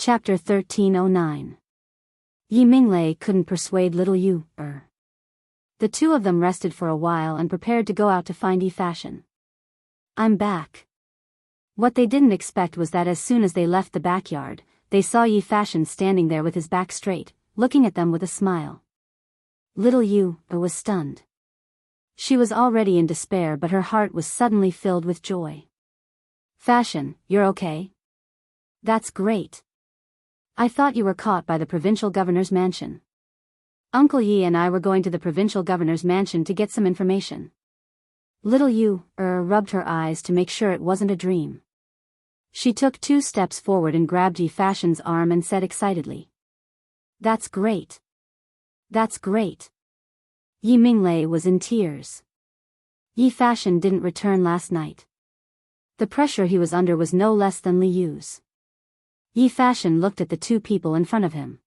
Chapter 1309. Yi Minglei couldn't persuade little Yu. The two of them rested for a while and prepared to go out to find Yi Fashion. I'm back. What they didn't expect was that as soon as they left the backyard, they saw Yi Fashion standing there with his back straight, looking at them with a smile. Little Yu was stunned. She was already in despair, but her heart was suddenly filled with joy. Fashion, you're okay? That's great. I thought you were caught by the provincial governor's mansion. Uncle Yi and I were going to the provincial governor's mansion to get some information. Little Yu rubbed her eyes to make sure it wasn't a dream. She took 2 steps forward and grabbed Yi Fashion's arm and said excitedly. That's great. That's great. Yi Minglei was in tears. Yi Fashion didn't return last night. The pressure he was under was no less than Li Yu's. Yi Fashion looked at the 2 people in front of him.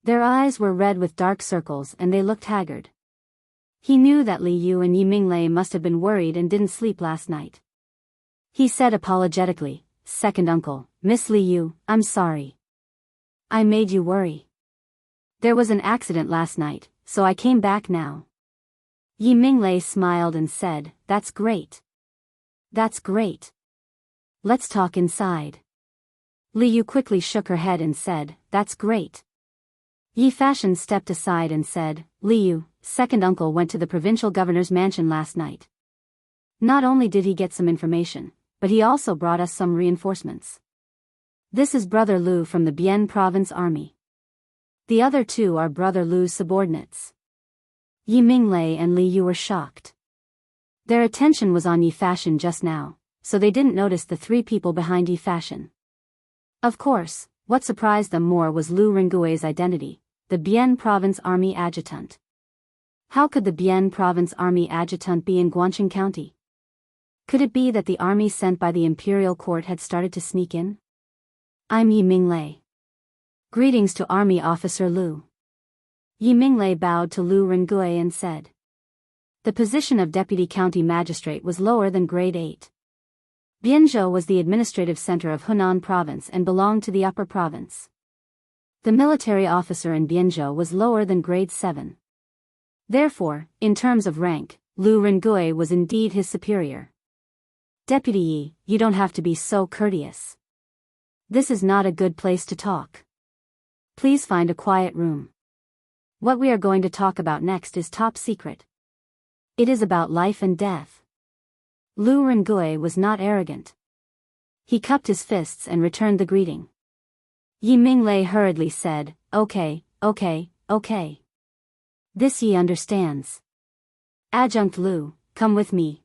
Their eyes were red with dark circles and they looked haggard. He knew that Li Yu and Yi Minglei must have been worried and didn't sleep last night. He said apologetically, "Second uncle, Miss Li Yu, I'm sorry. I made you worry. There was an accident last night, so I came back now." Yi Minglei smiled and said, "That's great. That's great. Let's talk inside." Li Yu quickly shook her head and said, "That's great." Yi Fashion stepped aside and said, "Li Yu, second uncle went to the provincial governor's mansion last night. Not only did he get some information, but he also brought us some reinforcements. This is Brother Lu from the Bian Province Army. The other 2 are Brother Lu's subordinates." Yi Minglei and Li Yu were shocked. Their attention was on Yi Fashion just now, so they didn't notice the 3 people behind Yi Fashion. Of course, what surprised them more was Lu Rengui's identity, the Bian Province Army Adjutant. How could the Bian Province Army Adjutant be in Guangqing County? Could it be that the army sent by the imperial court had started to sneak in? "I'm Yi Minglei. Greetings to Army Officer Lu." Yi Minglei bowed to Lu Rengui and said. The position of Deputy County Magistrate was lower than Grade 8. Bianzhou was the administrative center of Hunan Province and belonged to the Upper Province. The military officer in Bianzhou was lower than Grade 7. Therefore, in terms of rank, Lu Rengui was indeed his superior. "Deputy Yi, you don't have to be so courteous. This is not a good place to talk. Please find a quiet room. What we are going to talk about next is top secret. It is about life and death." Lu Rengui was not arrogant. He cupped his fists and returned the greeting. Yi Minglei hurriedly said, Okay. This Yi understands. Adjunct Lu, come with me."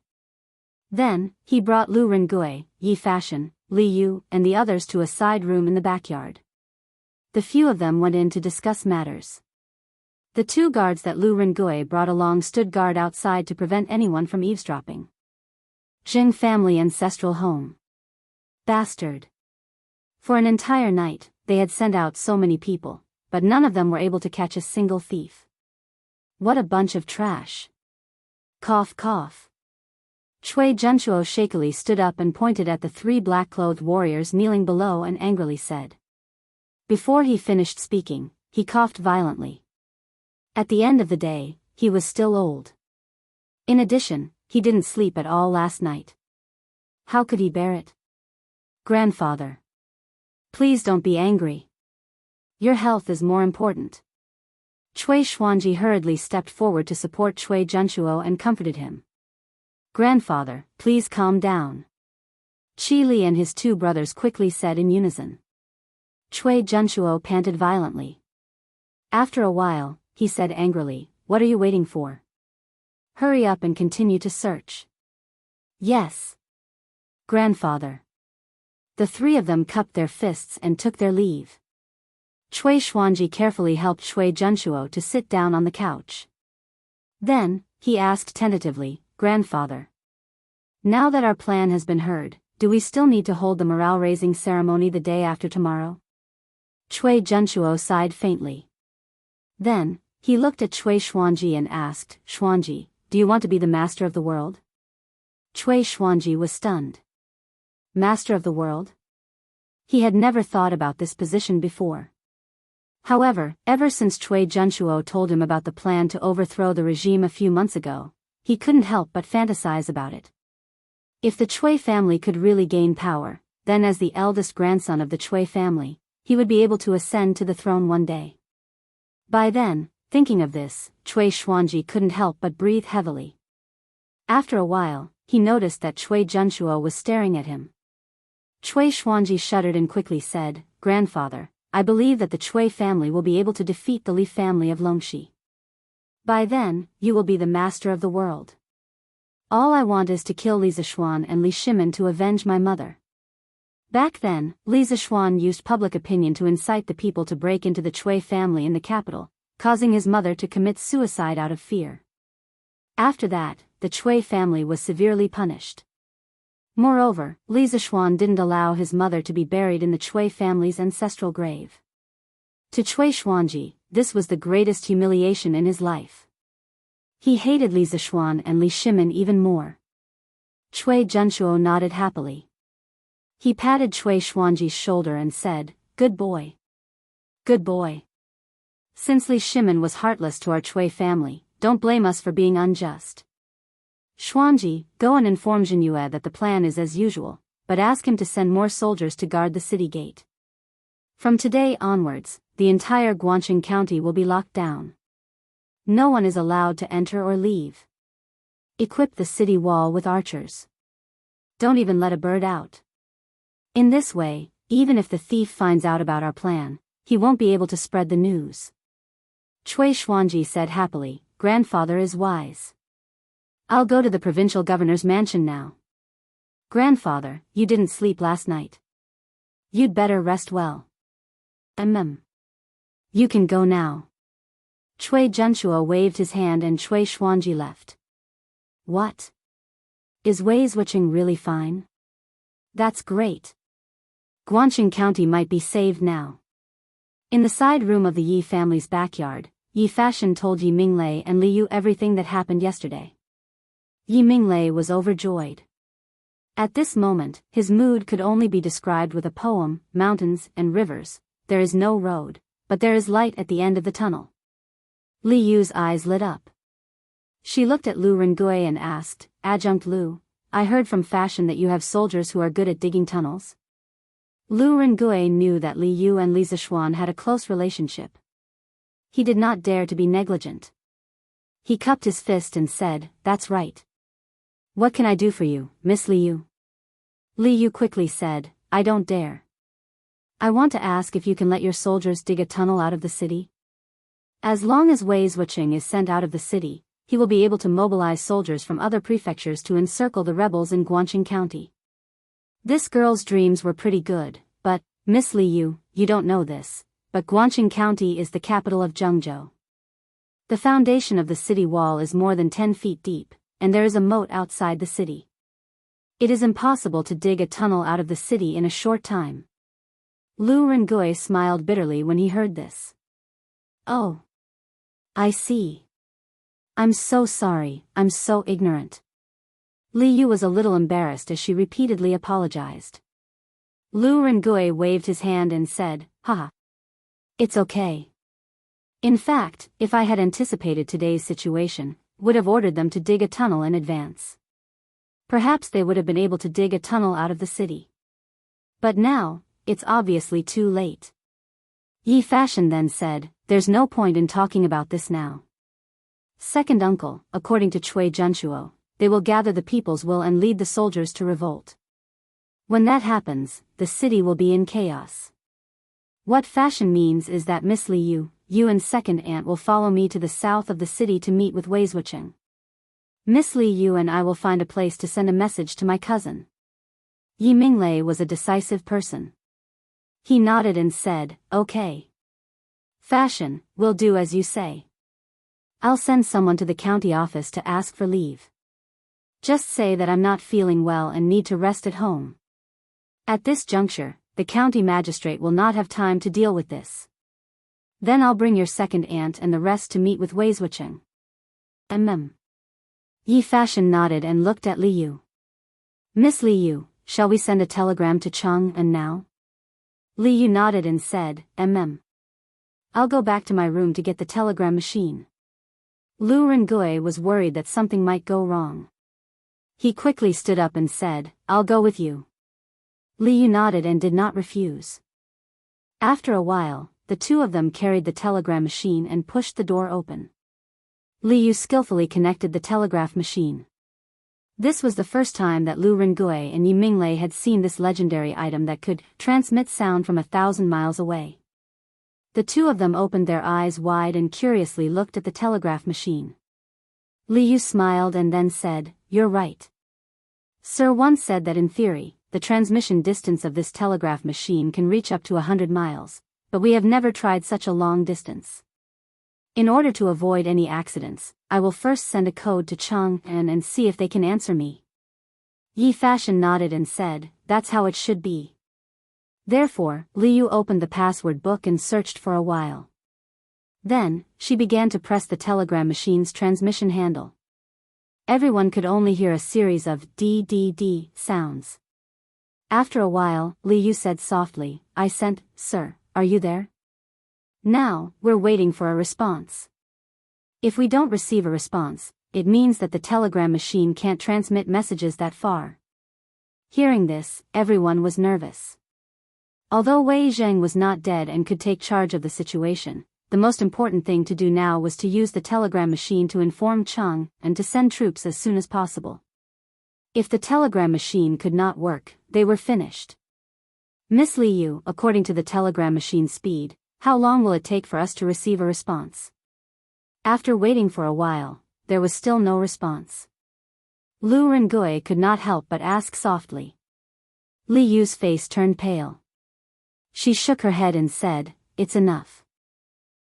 Then, he brought Lu Rengui, Yi Fashion, Li Yu, and the others to a side room in the backyard. The few of them went in to discuss matters. The 2 guards that Lu Rengui brought along stood guard outside to prevent anyone from eavesdropping. Zheng family ancestral home. Bastard. For an entire night, they had sent out so many people, but none of them were able to catch a single thief. What a bunch of trash. Cough cough. Cui Junchuo shakily stood up and pointed at the 3 black-clothed warriors kneeling below and angrily said. Before he finished speaking, he coughed violently. At the end of the day, he was still old. In addition, he didn't sleep at all last night. How could he bear it? "Grandfather. Please don't be angry. Your health is more important." Cui Xuanji hurriedly stepped forward to support Cui Junchuo and comforted him. "Grandfather, please calm down." Qi Li and his 2 brothers quickly said in unison. Cui Junchuo panted violently. After a while, he said angrily, "What are you waiting for? Hurry up and continue to search." "Yes. Grandfather." The 3 of them cupped their fists and took their leave. Cui Xuanji carefully helped Cui Junchuo to sit down on the couch. Then, he asked tentatively, "Grandfather. Now that our plan has been heard, do we still need to hold the morale-raising ceremony the day after tomorrow?" Cui Junchuo sighed faintly. Then, he looked at Cui Xuanji and asked, "Xuanji, do you want to be the master of the world?" Cui Xuanji was stunned. Master of the world? He had never thought about this position before. However, ever since Cui Junshuo told him about the plan to overthrow the regime a few months ago, he couldn't help but fantasize about it. If the Cui family could really gain power, then as the eldest grandson of the Cui family, he would be able to ascend to the throne one day. By then, thinking of this, Cui Xuanji couldn't help but breathe heavily. After a while, he noticed that Cui Junshuo was staring at him. Cui Xuanji shuddered and quickly said, "Grandfather, I believe that the Cui family will be able to defeat the Li family of Longxi. By then, you will be the master of the world. All I want is to kill Li Zishuan and Li Shimin to avenge my mother." Back then, Li Zishuan used public opinion to incite the people to break into the Cui family in the capital, causing his mother to commit suicide out of fear. After that, the Cui family was severely punished. Moreover, Li Zishuan didn't allow his mother to be buried in the Cui family's ancestral grave. To Cui Xuanji, this was the greatest humiliation in his life. He hated Li Zishuan and Li Shimin even more. Cui Junshuo nodded happily. He patted Cui Xuanji's shoulder and said, "Good boy. Good boy. Since Li Shimin was heartless to our Cui family, don't blame us for being unjust. Xuanji, go and inform Jinyue that the plan is as usual, but ask him to send more soldiers to guard the city gate. From today onwards, the entire Guangxing County will be locked down. No one is allowed to enter or leave. Equip the city wall with archers. Don't even let a bird out. In this way, even if the thief finds out about our plan, he won't be able to spread the news." Cui Xuanji said happily, "Grandfather is wise. I'll go to the provincial governor's mansion now." "Grandfather, you didn't sleep last night. You'd better rest well." You can go now." Cui Junshuo waved his hand and Cui Xuanji left. "What? Is Wei Zhuqing really fine? That's great. Guangxing County might be saved now." In the side room of the Yi family's backyard, Yi Fashion told Yi Minglei and Li Yu everything that happened yesterday. Yi Minglei was overjoyed. At this moment, his mood could only be described with a poem: "Mountains and rivers, there is no road, but there is light at the end of the tunnel." Li Yu's eyes lit up. She looked at Lu Rengui and asked, "Adjunct Lu, I heard from Fashion that you have soldiers who are good at digging tunnels." Lu Rengui knew that Li Yu and Li Zishuan had a close relationship. He did not dare to be negligent. He cupped his fist and said, "That's right. What can I do for you, Miss Li Yu?" Li Yu quickly said, "I don't dare. I want to ask if you can let your soldiers dig a tunnel out of the city. As long as Wei Zhuqing is sent out of the city, he will be able to mobilize soldiers from other prefectures to encircle the rebels in Guangxing County." This girl's dreams were pretty good, but, Miss Li Yu, you don't know this, but Guangxing County is the capital of Zhengzhou. The foundation of the city wall is more than 10 feet deep, and there is a moat outside the city. It is impossible to dig a tunnel out of the city in a short time. Lu Rengui smiled bitterly when he heard this. "Oh. I see. I'm so sorry, I'm so ignorant." Li Yu was a little embarrassed as she repeatedly apologized. Lu Rengui waved his hand and said, "Haha. It's okay. In fact, if I had anticipated today's situation, would have ordered them to dig a tunnel in advance. Perhaps they would have been able to dig a tunnel out of the city. But now, it's obviously too late." Yi Fashion then said, "There's no point in talking about this now. Second uncle, according to Cui Junshuo, they will gather the people's will and lead the soldiers to revolt. When that happens, the city will be in chaos. What Fashion means is that Miss Li Yu, you and second aunt will follow me to the south of the city to meet with Wei Zhuqing. Miss Li Yu and I will find a place to send a message to my cousin." Yi Minglei was a decisive person. He nodded and said, "Okay. Fashion, we'll do as you say. I'll send someone to the county office to ask for leave. Just say that I'm not feeling well and need to rest at home. At this juncture, the county magistrate will not have time to deal with this. Then I'll bring your second aunt and the rest to meet with Wei Zhuqing." Yi Fashion nodded and looked at Li Yu. "Miss Li Yu, shall we send a telegram to Chang'an now?" Li Yu nodded and said, I'll go back to my room to get the telegram machine. Lu Rengui was worried that something might go wrong. He quickly stood up and said, I'll go with you. Li Yu nodded and did not refuse. After a while, the two of them carried the telegram machine and pushed the door open. Li Yu skillfully connected the telegraph machine. This was the first time that Lu Rengui and Yi Minglei had seen this legendary item that could transmit sound from 1,000 miles away. The two of them opened their eyes wide and curiously looked at the telegraph machine. Li Yu smiled and then said, You're right. Sir once said that in theory, the transmission distance of this telegraph machine can reach up to 100 miles, but we have never tried such a long distance. In order to avoid any accidents, I will first send a code to Chang'an and see if they can answer me. Yi Fashion nodded and said, That's how it should be. Therefore, Li Yu opened the password book and searched for a while. Then, she began to press the telegram machine's transmission handle. Everyone could only hear a series of D sounds. After a while, Li Yu said softly, I sent, Sir, are you there? Now, we're waiting for a response. If we don't receive a response, it means that the telegram machine can't transmit messages that far. Hearing this, everyone was nervous. Although Wei Zheng was not dead and could take charge of the situation, the most important thing to do now was to use the telegram machine to inform Chang and to send troops as soon as possible. If the telegram machine could not work, they were finished. Miss Li Yu, according to the telegram machine's speed, how long will it take for us to receive a response? After waiting for a while, there was still no response. Lu Rengui could not help but ask softly. Li Yu's face turned pale. She shook her head and said, It's enough.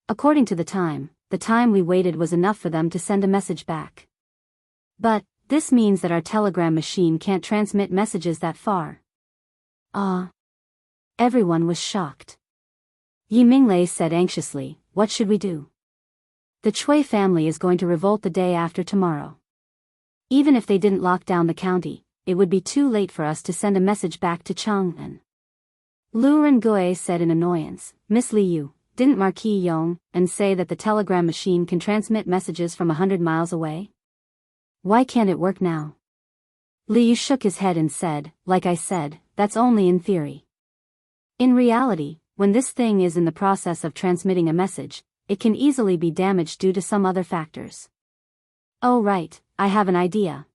According to the time we waited was enough for them to send a message back. But, this means that our telegram machine can't transmit messages that far. Everyone was shocked. Yi Minglei said anxiously, What should we do? The Chui family is going to revolt the day after tomorrow. Even if they didn't lock down the county, it would be too late for us to send a message back to Chang'an. Lu Rengui said in annoyance, Miss Li Yu, didn't Marquis Yong and say that the telegram machine can transmit messages from 100 miles away? Why can't it work now? Li Yu shook his head and said, Like I said, that's only in theory. In reality, when this thing is in the process of transmitting a message, it can easily be damaged due to some other factors. Oh right, I have an idea.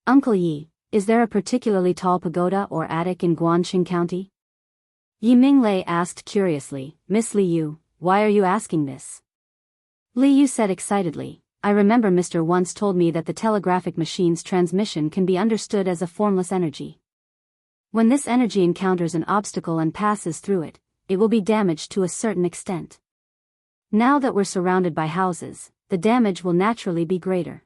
Uncle Yi, is there a particularly tall pagoda or attic in Guanqing County? Yi Minglei asked curiously, Miss Li Yu, why are you asking this? Li Yu said excitedly, I remember Mr. once told me that the telegraphic machine's transmission can be understood as a formless energy. When this energy encounters an obstacle and passes through it, it will be damaged to a certain extent. Now that we're surrounded by houses, the damage will naturally be greater.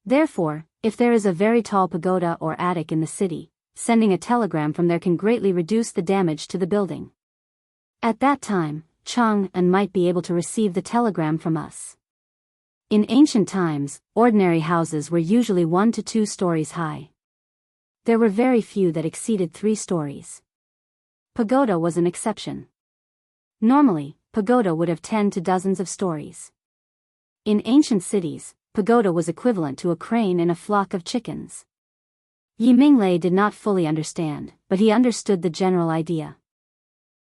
Therefore, if there is a very tall pagoda or attic in the city, sending a telegram from there can greatly reduce the damage to the building. At that time, Chang'an might be able to receive the telegram from us. In ancient times, ordinary houses were usually 1 to 2 stories high. There were very few that exceeded 3 stories. Pagoda was an exception. Normally, pagoda would have 10 to dozens of stories. In ancient cities, pagoda was equivalent to a crane and a flock of chickens. Yi Minglei did not fully understand, but he understood the general idea.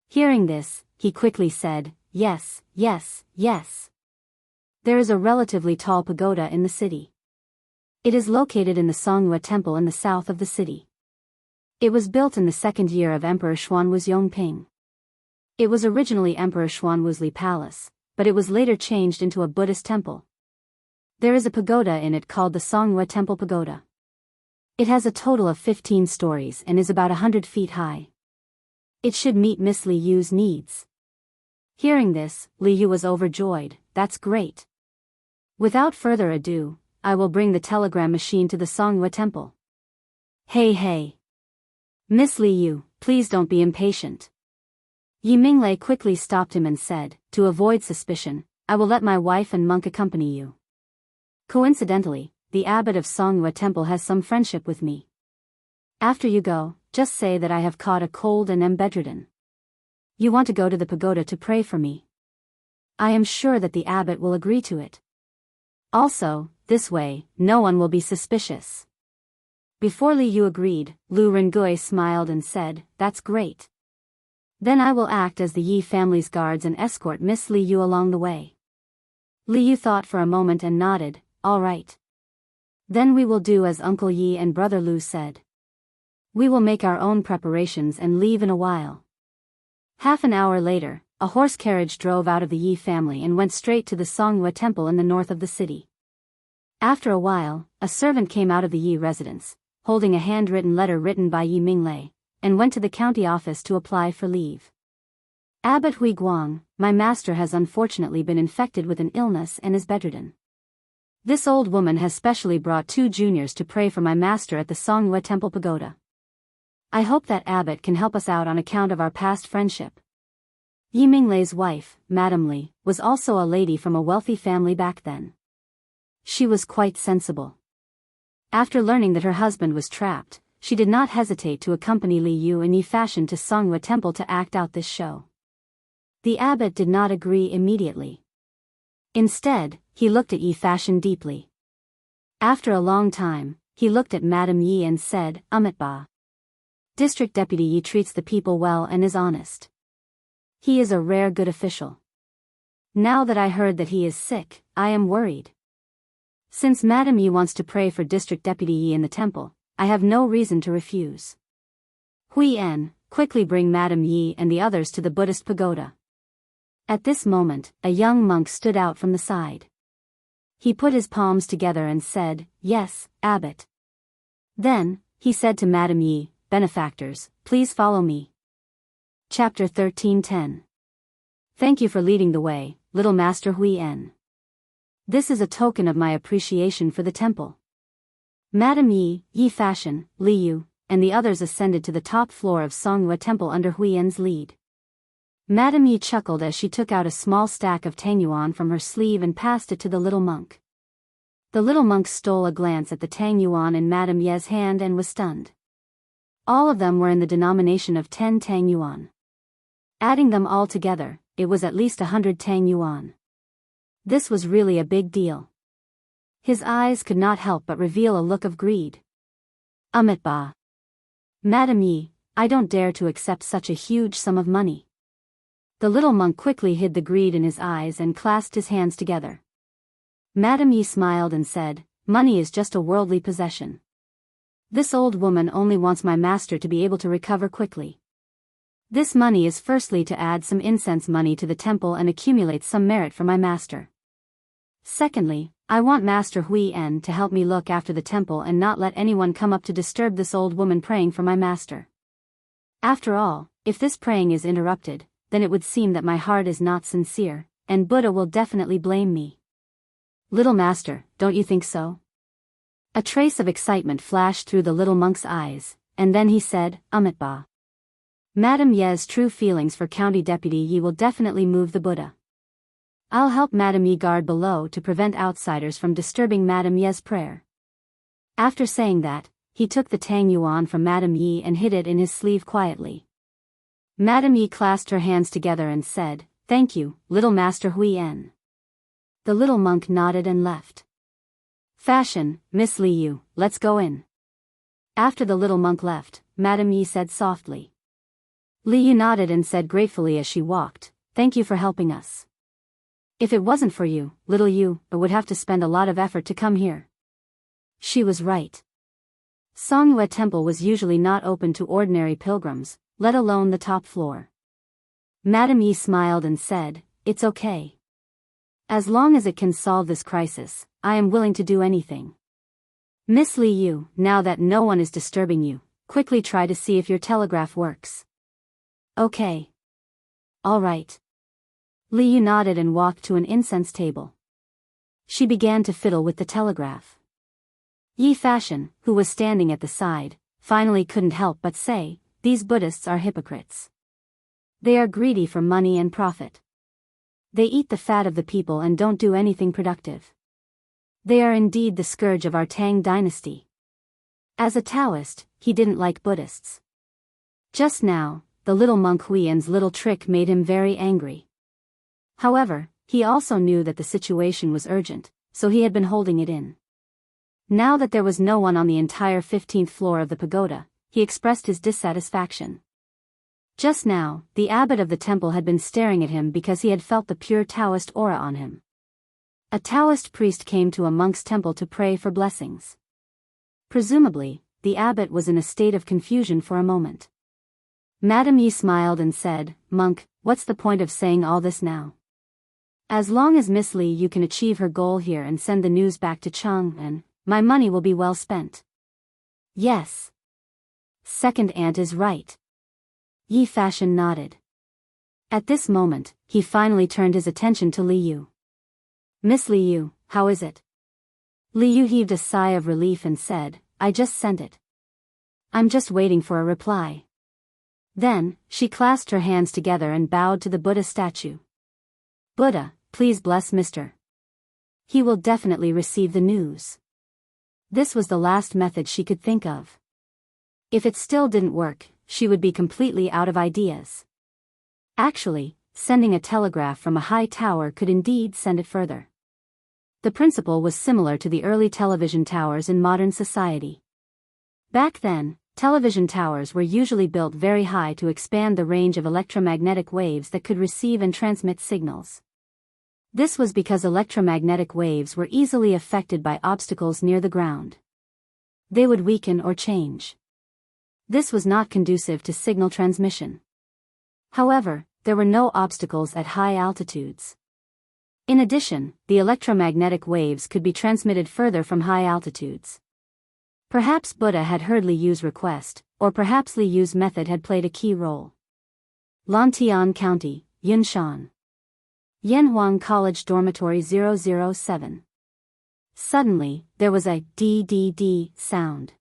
Hearing this, he quickly said, Yes, yes, yes. There is a relatively tall pagoda in the city. It is located in the Songhua Temple in the south of the city. It was built in the 2nd year of Emperor Xuanwu's Yongping. It was originally Emperor Xuanwu's Li Palace, but it was later changed into a Buddhist temple. There is a pagoda in it called the Songhua Temple Pagoda. It has a total of 15 stories and is about 100 feet high. It should meet Miss Li Yu's needs. Hearing this, Li Yu was overjoyed. That's great. Without further ado, I will bring the telegram machine to the Songhua Temple. Hey. Miss Li Yu, please don't be impatient. Yi Minglei quickly stopped him and said, To avoid suspicion, I will let my wife and monk accompany you. Coincidentally, the abbot of Songhua Temple has some friendship with me. After you go, just say that I have caught a cold and am bedridden. You want to go to the pagoda to pray for me. I am sure that the abbot will agree to it. Also, this way, no one will be suspicious. Before Li Yu agreed, Lu Rengui smiled and said, "That's great. Then I will act as the Yi family's guards and escort Miss Li Yu along the way." Li Yu thought for a moment and nodded, "All right. Then we will do as Uncle Yi and Brother Lu said. We will make our own preparations and leave in a while." Half an hour later, a horse carriage drove out of the Yi family and went straight to the Songhua Temple in the north of the city. After a while, a servant came out of the Yi residence, holding a handwritten letter written by Yi Minglei, and went to the county office to apply for leave. "Abbot Hui Guang, my master has unfortunately been infected with an illness and is bedridden. This old woman has specially brought 2 juniors to pray for my master at the Songhua Temple Pagoda. I hope that abbot can help us out on account of our past friendship." Yi Minglei's wife, Madame Li, was also a lady from a wealthy family back then. She was quite sensible. After learning that her husband was trapped, she did not hesitate to accompany Li Yu in Yi fashion to Songhua Temple to act out this show. The abbot did not agree immediately. Instead, he looked at Yi fashion deeply. After a long time, he looked at Madame Yi and said, "Ba. District Deputy Yi treats the people well and is honest. He is a rare good official. Now that I heard that he is sick, I am worried. Since Madame Yi wants to pray for District Deputy Yi in the temple, I have no reason to refuse. Hui En, quickly bring Madame Yi and the others to the Buddhist pagoda." At this moment, a young monk stood out from the side. He put his palms together and said, "Yes, abbot." Then, he said to Madame Yi, "Benefactors, please follow me." Chapter 13:10. Thank you for leading the way, little Master Hui En. This is a token of my appreciation for the temple. Madame Yi, Yi Fashion, Li Yu, and the others ascended to the top floor of Songhua Temple under Hui En's lead. Madame Yi chuckled as she took out a small stack of tangyuan from her sleeve and passed it to the little monk. The little monk stole a glance at the tangyuan in Madame Ye's hand and was stunned. All of them were in the denomination of 10 tangyuan. Adding them all together, it was at least 100 tangyuan. This was really a big deal. His eyes could not help but reveal a look of greed. Ba. Madame Yi, I don't dare to accept such a huge sum of money." The little monk quickly hid the greed in his eyes and clasped his hands together. Madame Yi smiled and said, "Money is just a worldly possession. This old woman only wants my master to be able to recover quickly. This money is firstly to add some incense money to the temple and accumulate some merit for my master. Secondly, I want Master Hui En to help me look after the temple and not let anyone come up to disturb this old woman praying for my master. After all, if this praying is interrupted, then it would seem that my heart is not sincere, and Buddha will definitely blame me. Little master, don't you think so?" A trace of excitement flashed through the little monk's eyes, and then he said, Ba. Madame Ye's true feelings for County Deputy Yi will definitely move the Buddha. I'll help Madame Yi guard below to prevent outsiders from disturbing Madame Ye's prayer." After saying that, he took the tang yuan from Madame Yi and hid it in his sleeve quietly. Madame Yi clasped her hands together and said, "Thank you, little Master Hui En." The little monk nodded and left. "Fashion, Miss Li Yu, let's go in." After the little monk left, Madame Yi said softly. Li Yu nodded and said gratefully as she walked, "Thank you for helping us. If it wasn't for you, little Yu, I would have to spend a lot of effort to come here." She was right. Songhua Temple was usually not open to ordinary pilgrims, let alone the top floor. Madame Yi smiled and said, "It's okay. As long as it can solve this crisis, I am willing to do anything. Miss Li Yu, now that no one is disturbing you, quickly try to see if your telegraph works." "Okay. All right." Li Yu nodded and walked to an incense table. She began to fiddle with the telegraph. Yi Fashion, who was standing at the side, finally couldn't help but say, "These Buddhists are hypocrites. They are greedy for money and profit. They eat the fat of the people and don't do anything productive. They are indeed the scourge of our Tang dynasty." As a Taoist, he didn't like Buddhists. Just now, the little monk Huiyan's little trick made him very angry. However, he also knew that the situation was urgent, so he had been holding it in. Now that there was no one on the entire 15th floor of the pagoda, he expressed his dissatisfaction. Just now, the abbot of the temple had been staring at him because he had felt the pure Taoist aura on him. A Taoist priest came to a monk's temple to pray for blessings. Presumably, the abbot was in a state of confusion for a moment. Madame Yi smiled and said, "Monk, what's the point of saying all this now? As long as Miss Li you can achieve her goal here and send the news back to Chang'an, my money will be well spent." "Yes. Second aunt is right." Yi Fashion nodded. At this moment, he finally turned his attention to Li Yu. "Miss Li Yu, how is it?" Li Yu heaved a sigh of relief and said, "I just sent it. I'm just waiting for a reply." Then, she clasped her hands together and bowed to the Buddha statue. "Buddha, please bless Mr. He will definitely receive the news." This was the last method she could think of. If it still didn't work, she would be completely out of ideas. Actually, sending a telegraph from a high tower could indeed send it further. The principle was similar to the early television towers in modern society. Back then, television towers were usually built very high to expand the range of electromagnetic waves that could receive and transmit signals. This was because electromagnetic waves were easily affected by obstacles near the ground. They would weaken or change. This was not conducive to signal transmission. However, there were no obstacles at high altitudes. In addition, the electromagnetic waves could be transmitted further from high altitudes. Perhaps Buddha had heard Li Yu's request, or perhaps Li Yu's method had played a key role. Lantian County, Yunshan. Yanhuang College Dormitory 007. Suddenly, there was a DDD sound.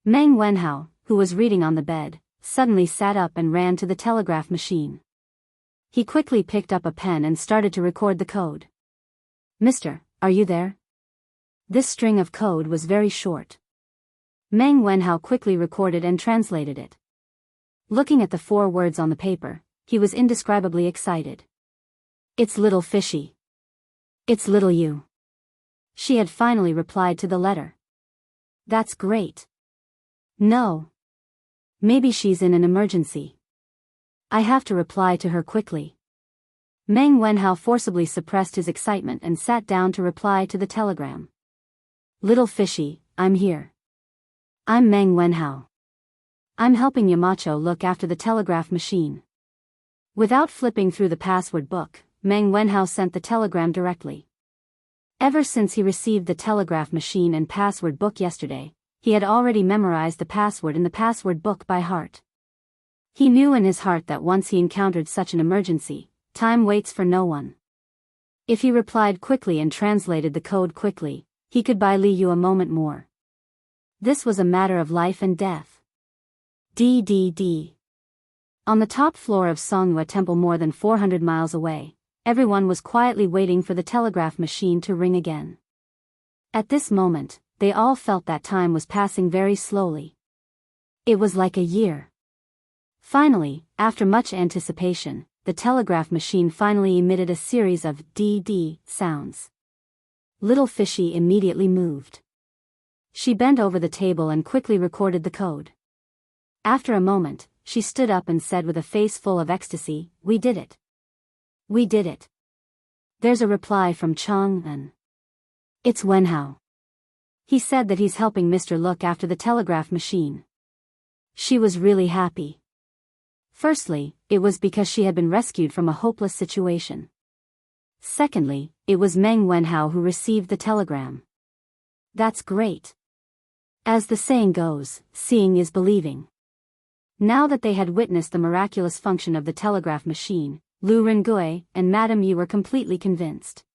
Meng Wenhao, who was reading on the bed, suddenly sat up and ran to the telegraph machine. He quickly picked up a pen and started to record the code. "Mister, are you there?" This string of code was very short. Meng Wenhao quickly recorded and translated it. Looking at the 4 words on the paper, he was indescribably excited. "It's little fishy. It's little you." She had finally replied to the letter. "That's great. No. Maybe she's in an emergency. I have to reply to her quickly." Meng Wenhao forcibly suppressed his excitement and sat down to reply to the telegram. "Little fishy, I'm here. I'm Meng Wenhao. I'm helping Yamacho look after the telegraph machine." Without flipping through the password book, Meng Wenhao sent the telegram directly. Ever since he received the telegraph machine and password book yesterday, he had already memorized the password in the password book by heart. He knew in his heart that once he encountered such an emergency, time waits for no one. If he replied quickly and translated the code quickly, he could buy Li Yu a moment more. This was a matter of life and death. DDD. On the top floor of Songhua Temple more than 400 miles away, everyone was quietly waiting for the telegraph machine to ring again. At this moment, they all felt that time was passing very slowly. It was like a year. Finally, after much anticipation, the telegraph machine finally emitted a series of DD sounds. Little Fishy immediately moved. She bent over the table and quickly recorded the code. After a moment, she stood up and said with a face full of ecstasy, "We did it. We did it. There's a reply from Chang'an. It's Wenhao. He said that he's helping Mr. look after the telegraph machine." She was really happy. Firstly, it was because she had been rescued from a hopeless situation. Secondly, it was Meng Wenhao who received the telegram. That's great. As the saying goes, seeing is believing. Now that they had witnessed the miraculous function of the telegraph machine, Lu Rengui and Madame Yi were completely convinced.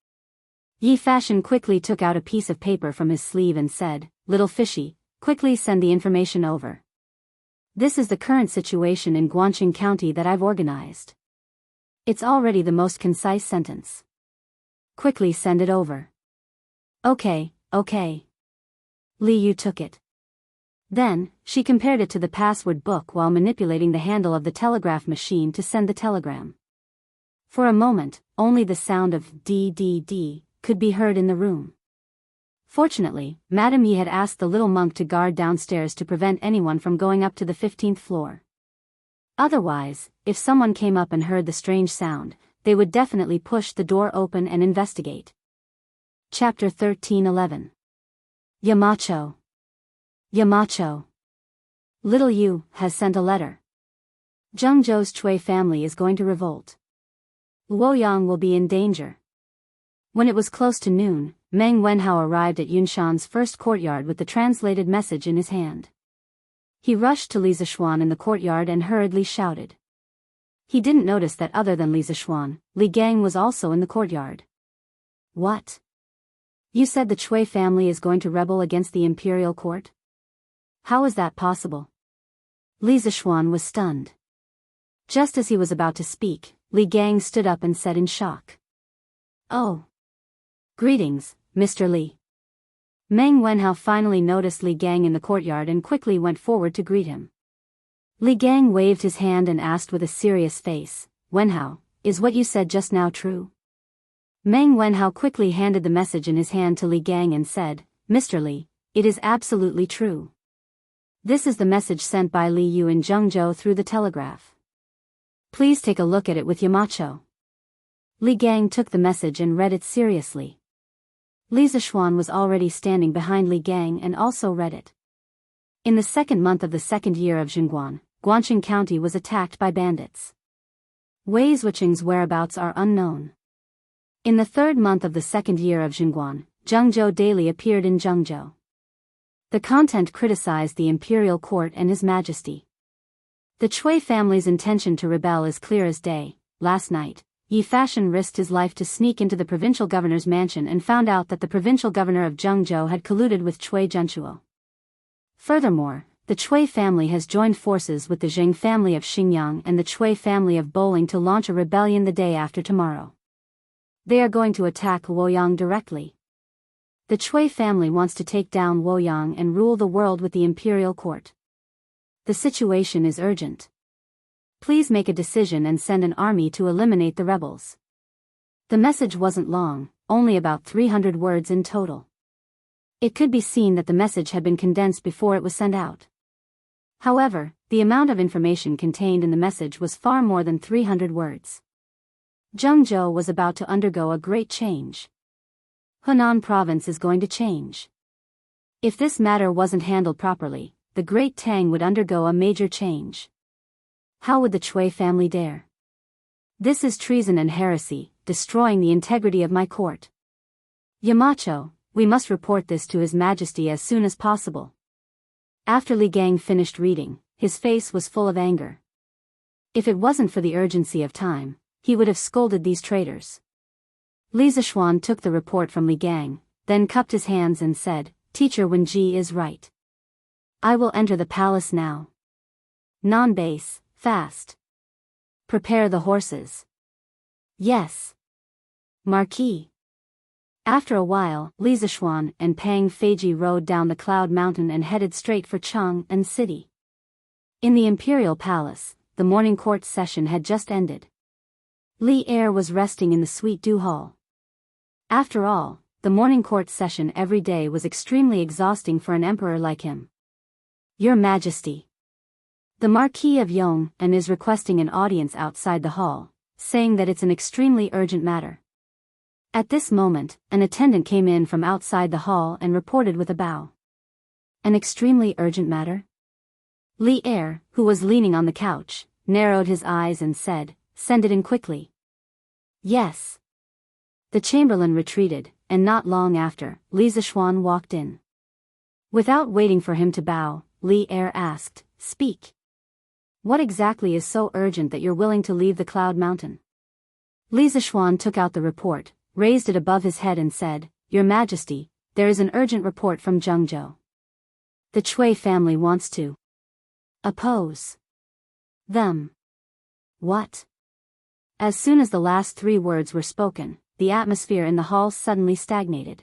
Yi Fashion quickly took out a piece of paper from his sleeve and said, "Little Fishy, quickly send the information over. This is the current situation in Guangqing County that I've organized. It's already the most concise sentence. Quickly send it over." Okay. Li Yu took it. Then, she compared it to the password book while manipulating the handle of the telegraph machine to send the telegram. For a moment, only the sound of "DDD" could be heard in the room. Fortunately, Madame Yi had asked the little monk to guard downstairs to prevent anyone from going up to the 15th floor. Otherwise, if someone came up and heard the strange sound, they would definitely push the door open and investigate. Chapter 1311. Yamacho. Yamacho. Little Yu has sent a letter. Zhengzhou's Chui family is going to revolt. Luoyang will be in danger. When it was close to noon, Meng Wenhao arrived at Yunshan's first courtyard with the translated message in his hand. He rushed to Li Zishuan in the courtyard and hurriedly shouted. He didn't notice that other than Li Zishuan, Li Gang was also in the courtyard. What? You said the Chui family is going to rebel against the imperial court? How is that possible? Li Zishuan was stunned. Just as he was about to speak, Li Gang stood up and said in shock. Oh. Greetings, Mr. Li. Meng Wenhao finally noticed Li Gang in the courtyard and quickly went forward to greet him. Li Gang waved his hand and asked with a serious face, Wenhao, is what you said just now true? Meng Wenhao quickly handed the message in his hand to Li Gang and said, Mr. Li, it is absolutely true. This is the message sent by Li Yu in Zhengzhou through the telegraph. Please take a look at it with Yamacho. Li Gang took the message and read it seriously. Li Zishuan was already standing behind Li Gang and also read it. In the second month of the second year of Jingguan, Guangqing County was attacked by bandits. Wei Zhuqing's whereabouts are unknown. In the third month of the second year of Jingguan, Zhengzhou Daily appeared in Zhengzhou. The content criticized the imperial court and His Majesty. The Chui family's intention to rebel is clear as day. Last night, Yi Fashion risked his life to sneak into the provincial governor's mansion and found out that the provincial governor of Zhengzhou had colluded with Chui Zhenchuo. Furthermore, the Chui family has joined forces with the Zheng family of Xingyang and the Chui family of Bowling to launch a rebellion the day after tomorrow. They are going to attack Luoyang directly. The Chui family wants to take down Luoyang and rule the world with the imperial court. The situation is urgent. Please make a decision and send an army to eliminate the rebels. The message wasn't long, only about 300 words in total. It could be seen that the message had been condensed before it was sent out. However, the amount of information contained in the message was far more than 300 words. Zhengzhou was about to undergo a great change. Hunan province is going to change. If this matter wasn't handled properly, the Great Tang would undergo a major change. How would the Chui family dare? This is treason and heresy, destroying the integrity of my court. Yamacho, we must report this to His Majesty as soon as possible. After Li Gang finished reading, his face was full of anger. If it wasn't for the urgency of time, he would have scolded these traitors. Li Zishuan took the report from Li Gang, then cupped his hands and said, Teacher Wenji is right. I will enter the palace now. Non-base, fast. Prepare the horses. Yes. Marquis. After a while, Li Zishuan and Pang Feiji rode down the Cloud Mountain and headed straight for Chang'an City. In the Imperial Palace, the morning court session had just ended. Li Er was resting in the Suite Du Hall. After all, the morning court session every day was extremely exhausting for an emperor like him. Your Majesty. The Marquis of Yong and is requesting an audience outside the hall, saying that it's an extremely urgent matter. At this moment, an attendant came in from outside the hall and reported with a bow. An extremely urgent matter? Li Er, who was leaning on the couch, narrowed his eyes and said, Send it in quickly. Yes. The chamberlain retreated, and not long after, Li Zishuan walked in. Without waiting for him to bow, Li Er asked, Speak. What exactly is so urgent that you're willing to leave the Cloud Mountain? Li Zishuan took out the report, raised it above his head and said, Your Majesty, there is an urgent report from Zhengzhou. The Chui family wants to oppose them. What? As soon as the last 3 words were spoken, the atmosphere in the hall suddenly stagnated.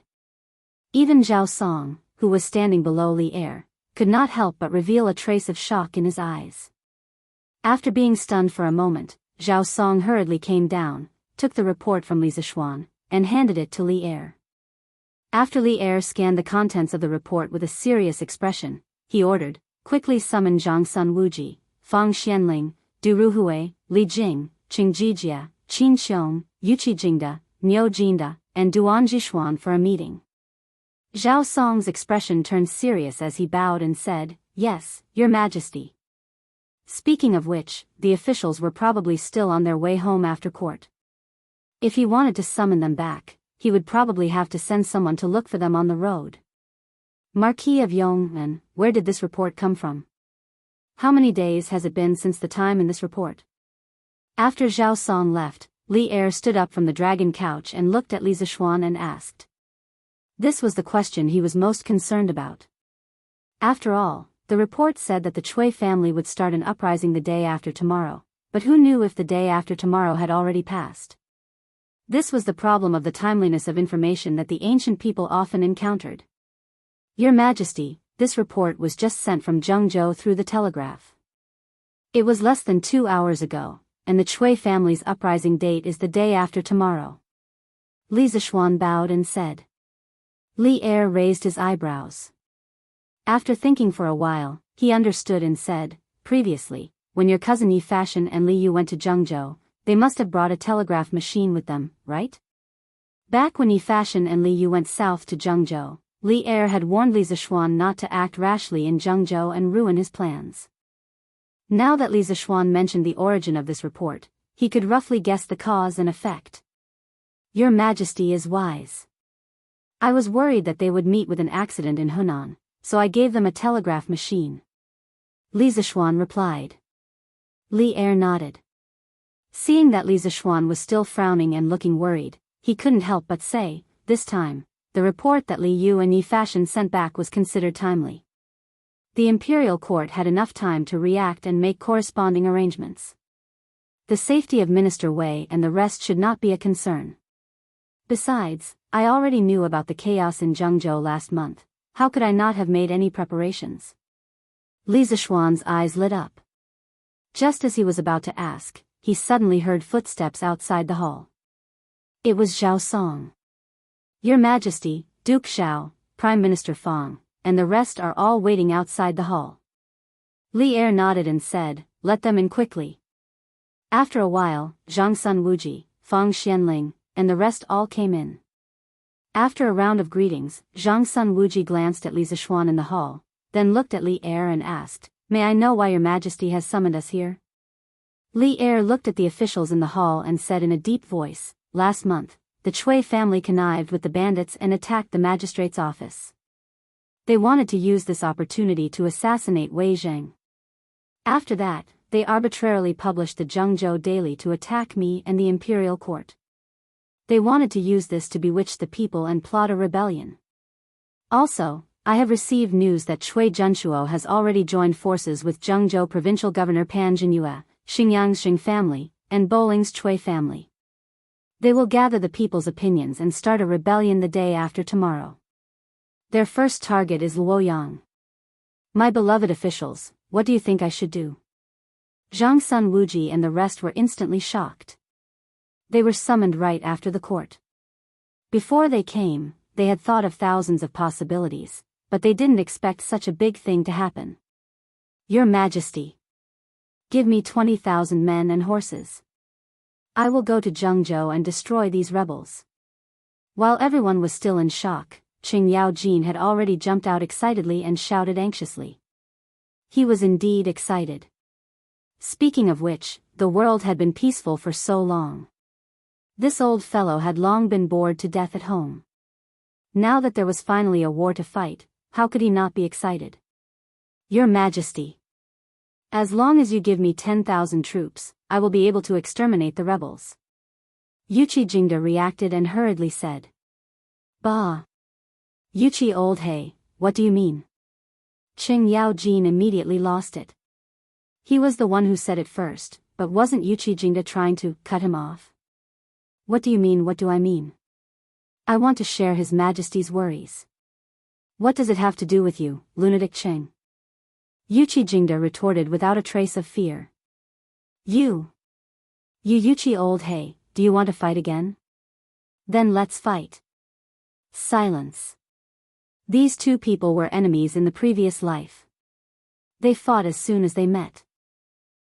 Even Zhao Song, who was standing below Li Er, could not help but reveal a trace of shock in his eyes. After being stunned for a moment, Zhao Song hurriedly came down, took the report from Li Zishuan, and handed it to Li Er. After Li Er scanned the contents of the report with a serious expression, he ordered, quickly summon Zhang Sun Wuji, Fang Xianling, Du Ruhui, Li Jing, Qing Jijia, Qin Xiong, Yuqi Jingda, Niu Jinda, and Duan Jishuan for a meeting. Zhao Song's expression turned serious as he bowed and said, "Yes, Your Majesty." Speaking of which, the officials were probably still on their way home after court. If he wanted to summon them back, he would probably have to send someone to look for them on the road. Marquis of Yongmen, where did this report come from? How many days has it been since the time in this report? After Zhao Song left, Li Er stood up from the dragon couch and looked at Li Zishuan and asked. This was the question he was most concerned about. After all, the report said that the Cui family would start an uprising the day after tomorrow, but who knew if the day after tomorrow had already passed? This was the problem of the timeliness of information that the ancient people often encountered. Your Majesty, this report was just sent from Zhengzhou through the telegraph. It was less than 2 hours ago, and the Cui family's uprising date is the day after tomorrow. Li Zishuan bowed and said. Li Er raised his eyebrows. After thinking for a while, he understood and said, previously, when your cousin Yi Fashion and Li Yu went to Zhengzhou, they must have brought a telegraph machine with them, right? Back when Yi Fashion and Li Yu went south to Zhengzhou, Li Er had warned Li Zishuan not to act rashly in Zhengzhou and ruin his plans. Now that Li Zishuan mentioned the origin of this report, he could roughly guess the cause and effect. Your Majesty is wise. I was worried that they would meet with an accident in Hunan, so I gave them a telegraph machine. Li Zishuan replied. Li Er nodded. Seeing that Li Zishuan was still frowning and looking worried, he couldn't help but say, this time, the report that Li Yu and Yi Fashion sent back was considered timely. The imperial court had enough time to react and make corresponding arrangements. The safety of Minister Wei and the rest should not be a concern. Besides, I already knew about the chaos in Zhengzhou last month. How could I not have made any preparations? Li Zishuan's eyes lit up. Just as he was about to ask, he suddenly heard footsteps outside the hall. It was Zhao Song. Your Majesty, Duke Xiao, Prime Minister Fang, and the rest are all waiting outside the hall. Li Er nodded and said, let them in quickly. After a while, Zhang Sun Wuji, Fang Xianling, and the rest all came in. After a round of greetings, Zhang Sun Wuji glanced at Li Zishuan in the hall, then looked at Li Er and asked, may I know why Your Majesty has summoned us here? Li Er looked at the officials in the hall and said in a deep voice, last month, the Cui family connived with the bandits and attacked the magistrate's office. They wanted to use this opportunity to assassinate Wei Zheng. After that, they arbitrarily published the Zhengzhou Daily to attack me and the imperial court. They wanted to use this to bewitch the people and plot a rebellion. Also, I have received news that Cui Zhenshuo has already joined forces with Zhengzhou provincial governor Pan Jinyue, Xingyang's Xing family, and Boling's Cui family. They will gather the people's opinions and start a rebellion the day after tomorrow. Their first target is Luoyang. My beloved officials, what do you think I should do? Zhang Sun Wuji and the rest were instantly shocked. They were summoned right after the court. Before they came, they had thought of thousands of possibilities, but they didn't expect such a big thing to happen. Your Majesty. Give me 20,000 men and horses. I will go to Zhengzhou and destroy these rebels. While everyone was still in shock, Qing Yaojin had already jumped out excitedly and shouted anxiously. He was indeed excited. Speaking of which, the world had been peaceful for so long. This old fellow had long been bored to death at home. Now that there was finally a war to fight, how could he not be excited? Your Majesty. As long as you give me 10,000 troops, I will be able to exterminate the rebels. Yuqi Jingda reacted and hurriedly said. Bah! Yuqi old hey, what do you mean? Qing Yaojin immediately lost it. He was the one who said it first, but wasn't Yuqi Jingda trying to cut him off? What do you mean, what do I mean? I want to share His Majesty's worries. What does it have to do with you, lunatic Qing? Yuchi Jingda retorted without a trace of fear. You Yuchi old hey, do you want to fight again? Then let's fight. Silence. These two people were enemies in the previous life. They fought as soon as they met.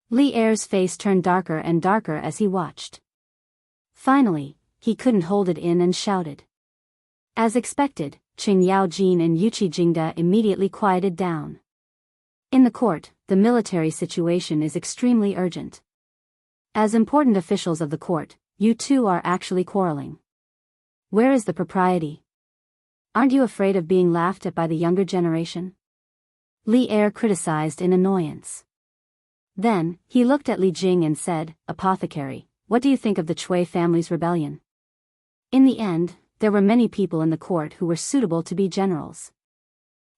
Li Er's face turned darker and darker as he watched. Finally, he couldn't hold it in and shouted. As expected, Qing Yaojin and Yuchi Jingda immediately quieted down. In the court, the military situation is extremely urgent. As important officials of the court, you two are actually quarreling. Where is the propriety? Aren't you afraid of being laughed at by the younger generation? Li Er criticized in annoyance. Then, he looked at Li Jing and said, Apothecary, what do you think of the Chui family's rebellion? In the end, there were many people in the court who were suitable to be generals.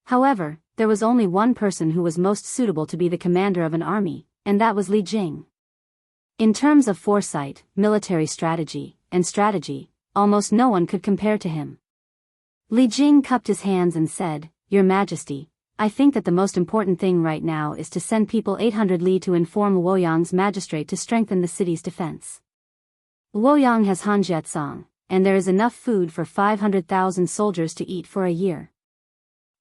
However, there was only one person who was most suitable to be the commander of an army, and that was Li Jing. In terms of foresight, military strategy, and strategy, almost no one could compare to him. Li Jing cupped his hands and said, Your Majesty, I think that the most important thing right now is to send people 800 li to inform Luoyang's magistrate to strengthen the city's defense. Luoyang has Hanjiatsang, and there is enough food for 500,000 soldiers to eat for a year.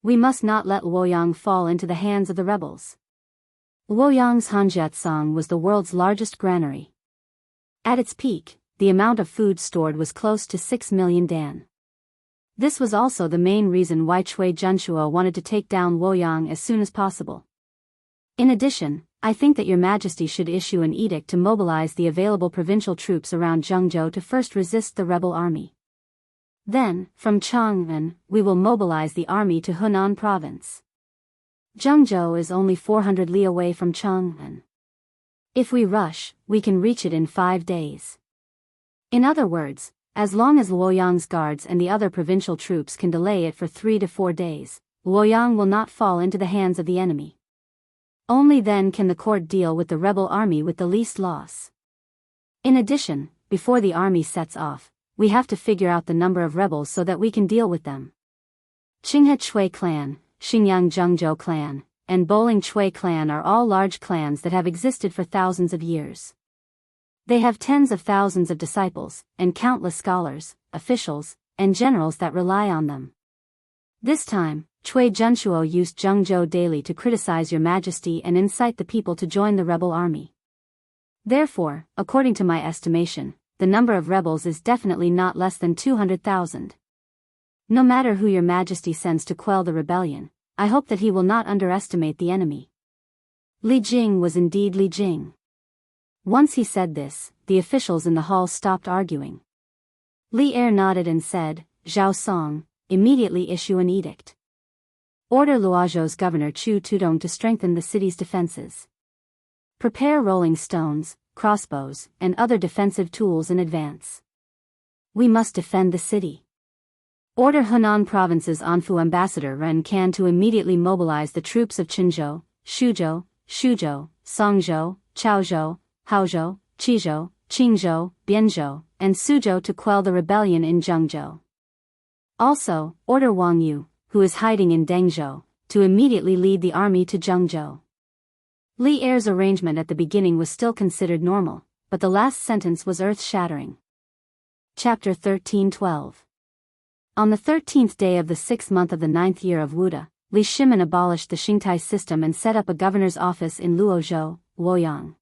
We must not let Luoyang fall into the hands of the rebels. Luoyang's Hanjiatsang was the world's largest granary. At its peak, the amount of food stored was close to 6 million dan. This was also the main reason why Chui Junshuo wanted to take down Luoyang as soon as possible. In addition, I think that Your Majesty should issue an edict to mobilize the available provincial troops around Zhengzhou to first resist the rebel army. Then, from Chang'an, we will mobilize the army to Hunan province. Zhengzhou is only 400 li away from Chang'an. If we rush, we can reach it in 5 days. In other words, as long as Luoyang's guards and the other provincial troops can delay it for 3 to 4 days, Luoyang will not fall into the hands of the enemy. Only then can the court deal with the rebel army with the least loss. In addition, before the army sets off, we have to figure out the number of rebels so that we can deal with them. Qinghe Chui clan, Xingyang Zhengzhou clan, and Boling Chui clan are all large clans that have existed for thousands of years. They have tens of thousands of disciples, and countless scholars, officials, and generals that rely on them. This time, Chui Junshuo used Zhengzhou daily to criticize Your Majesty and incite the people to join the rebel army. Therefore, according to my estimation, the number of rebels is definitely not less than 200,000. No matter who Your Majesty sends to quell the rebellion, I hope that he will not underestimate the enemy. Li Jing was indeed Li Jing. Once he said this, the officials in the hall stopped arguing. Li Er nodded and said, Zhao Song, immediately issue an edict. Order Luozhou's governor Chu Tudong to strengthen the city's defenses. Prepare rolling stones, crossbows, and other defensive tools in advance. We must defend the city. Order Hunan Province's Anfu ambassador Ren Kan to immediately mobilize the troops of Qinzhou, Shuzhou, Songzhou, Chaozhou, Haozhou, Qizhou, Qingzhou, Bianzhou, and Suzhou to quell the rebellion in Zhengzhou. Also, order Wang Yu, who is hiding in Dengzhou, to immediately lead the army to Zhengzhou. Li Er's arrangement at the beginning was still considered normal, but the last sentence was earth-shattering. Chapter 13:12. On the 13th day of the 6th month of the 9th year of Wuda, Li Shimin abolished the Xingtai system and set up a governor's office in Luozhou, Luoyang.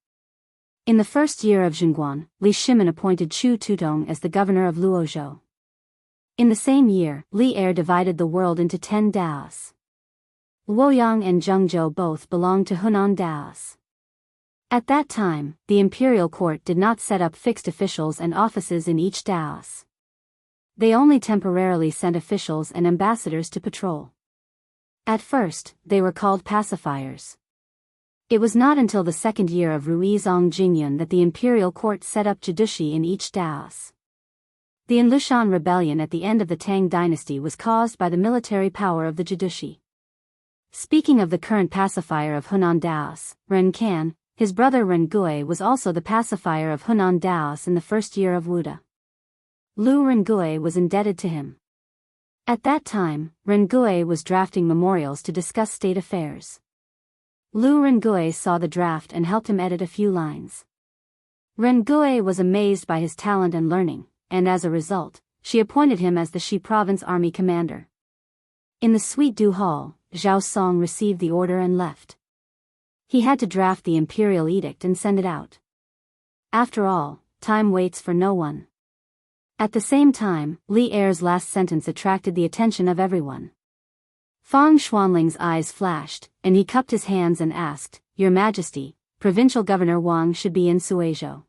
In the first year of Zhengguan, Li Shimin appointed Chu Tudong as the governor of Luozhou. In the same year, Li Er divided the world into 10 daos. Luoyang and Zhengzhou both belonged to Hunan daos. At that time, the imperial court did not set up fixed officials and offices in each daos. They only temporarily sent officials and ambassadors to patrol. At first, they were called pacifiers. It was not until the second year of Ruizong Jingyun that the imperial court set up judici in each daos. The Enlushan rebellion at the end of the Tang dynasty was caused by the military power of the judici. Speaking of the current pacifier of Hunan daos, Ren Kan, his brother Ren Gui was also the pacifier of Hunan daos in the first year of Wuda. Lu Rengui was indebted to him. At that time, Rengui was drafting memorials to discuss state affairs. Lu Rengui saw the draft and helped him edit a few lines. Rengui was amazed by his talent and learning, and as a result, she appointed him as the Shi province army commander. In the Suite du Hall, Zhao Song received the order and left. He had to draft the imperial edict and send it out. After all, time waits for no one. At the same time, Li Er's last sentence attracted the attention of everyone. Fang Xuanling's eyes flashed, and he cupped his hands and asked, "Your Majesty, Provincial Governor Wang should be in Suizhou.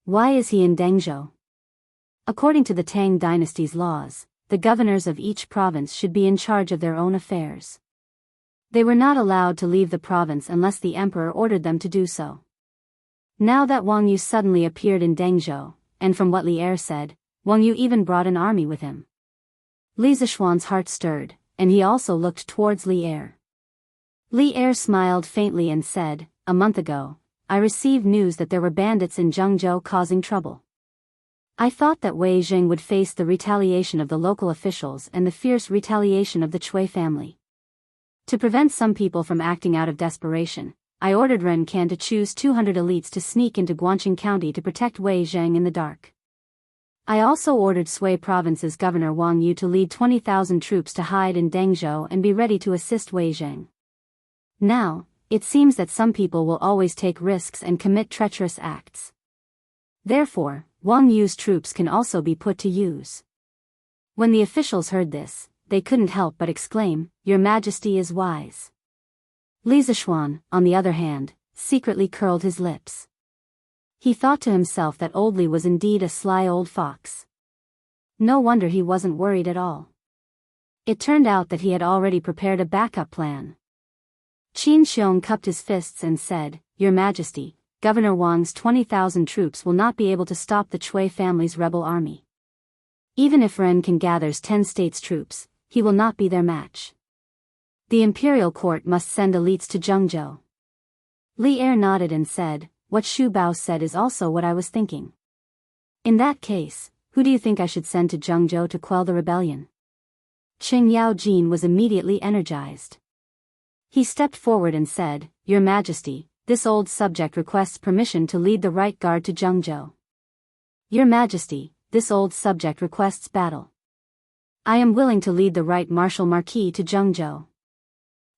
Why is he in Dengzhou?" According to the Tang dynasty's laws, the governors of each province should be in charge of their own affairs. They were not allowed to leave the province unless the emperor ordered them to do so. Now that Wang Yu suddenly appeared in Dengzhou, and from what Li Er said, Wang Yu even brought an army with him. Li Zishuan's heart stirred, and he also looked towards Li Er. Li Er smiled faintly and said, "A month ago, I received news that there were bandits in Zhengzhou causing trouble. I thought that Wei Jing would face the retaliation of the local officials and the fierce retaliation of the Chui family. To prevent some people from acting out of desperation, I ordered Ren Kan to choose 200 elites to sneak into Guangqing County to protect Wei Zhang in the dark. I also ordered Sui Province's Governor Wang Yu to lead 20,000 troops to hide in Dengzhou and be ready to assist Wei Zhang. Now, it seems that some people will always take risks and commit treacherous acts. Therefore, Wang Yu's troops can also be put to use." When the officials heard this, they couldn't help but exclaim, "Your Majesty is wise." Li Zishuan, on the other hand, secretly curled his lips. He thought to himself that old Li was indeed a sly old fox. No wonder he wasn't worried at all. It turned out that he had already prepared a backup plan. Qin Xiong cupped his fists and said, "Your Majesty, Governor Wang's 20,000 troops will not be able to stop the Chui family's rebel army. Even if Ren Kan gathers 10 states' troops, he will not be their match. The imperial court must send elites to Zhengzhou." Li Er nodded and said, "What Xu Bao said is also what I was thinking. In that case, who do you think I should send to Zhengzhou to quell the rebellion?" Qing Yao Jin was immediately energized. He stepped forward and said, "Your Majesty, this old subject requests permission to lead the right guard to Zhengzhou. Your Majesty, this old subject requests battle. I am willing to lead the right Marshal Marquis to Zhengzhou.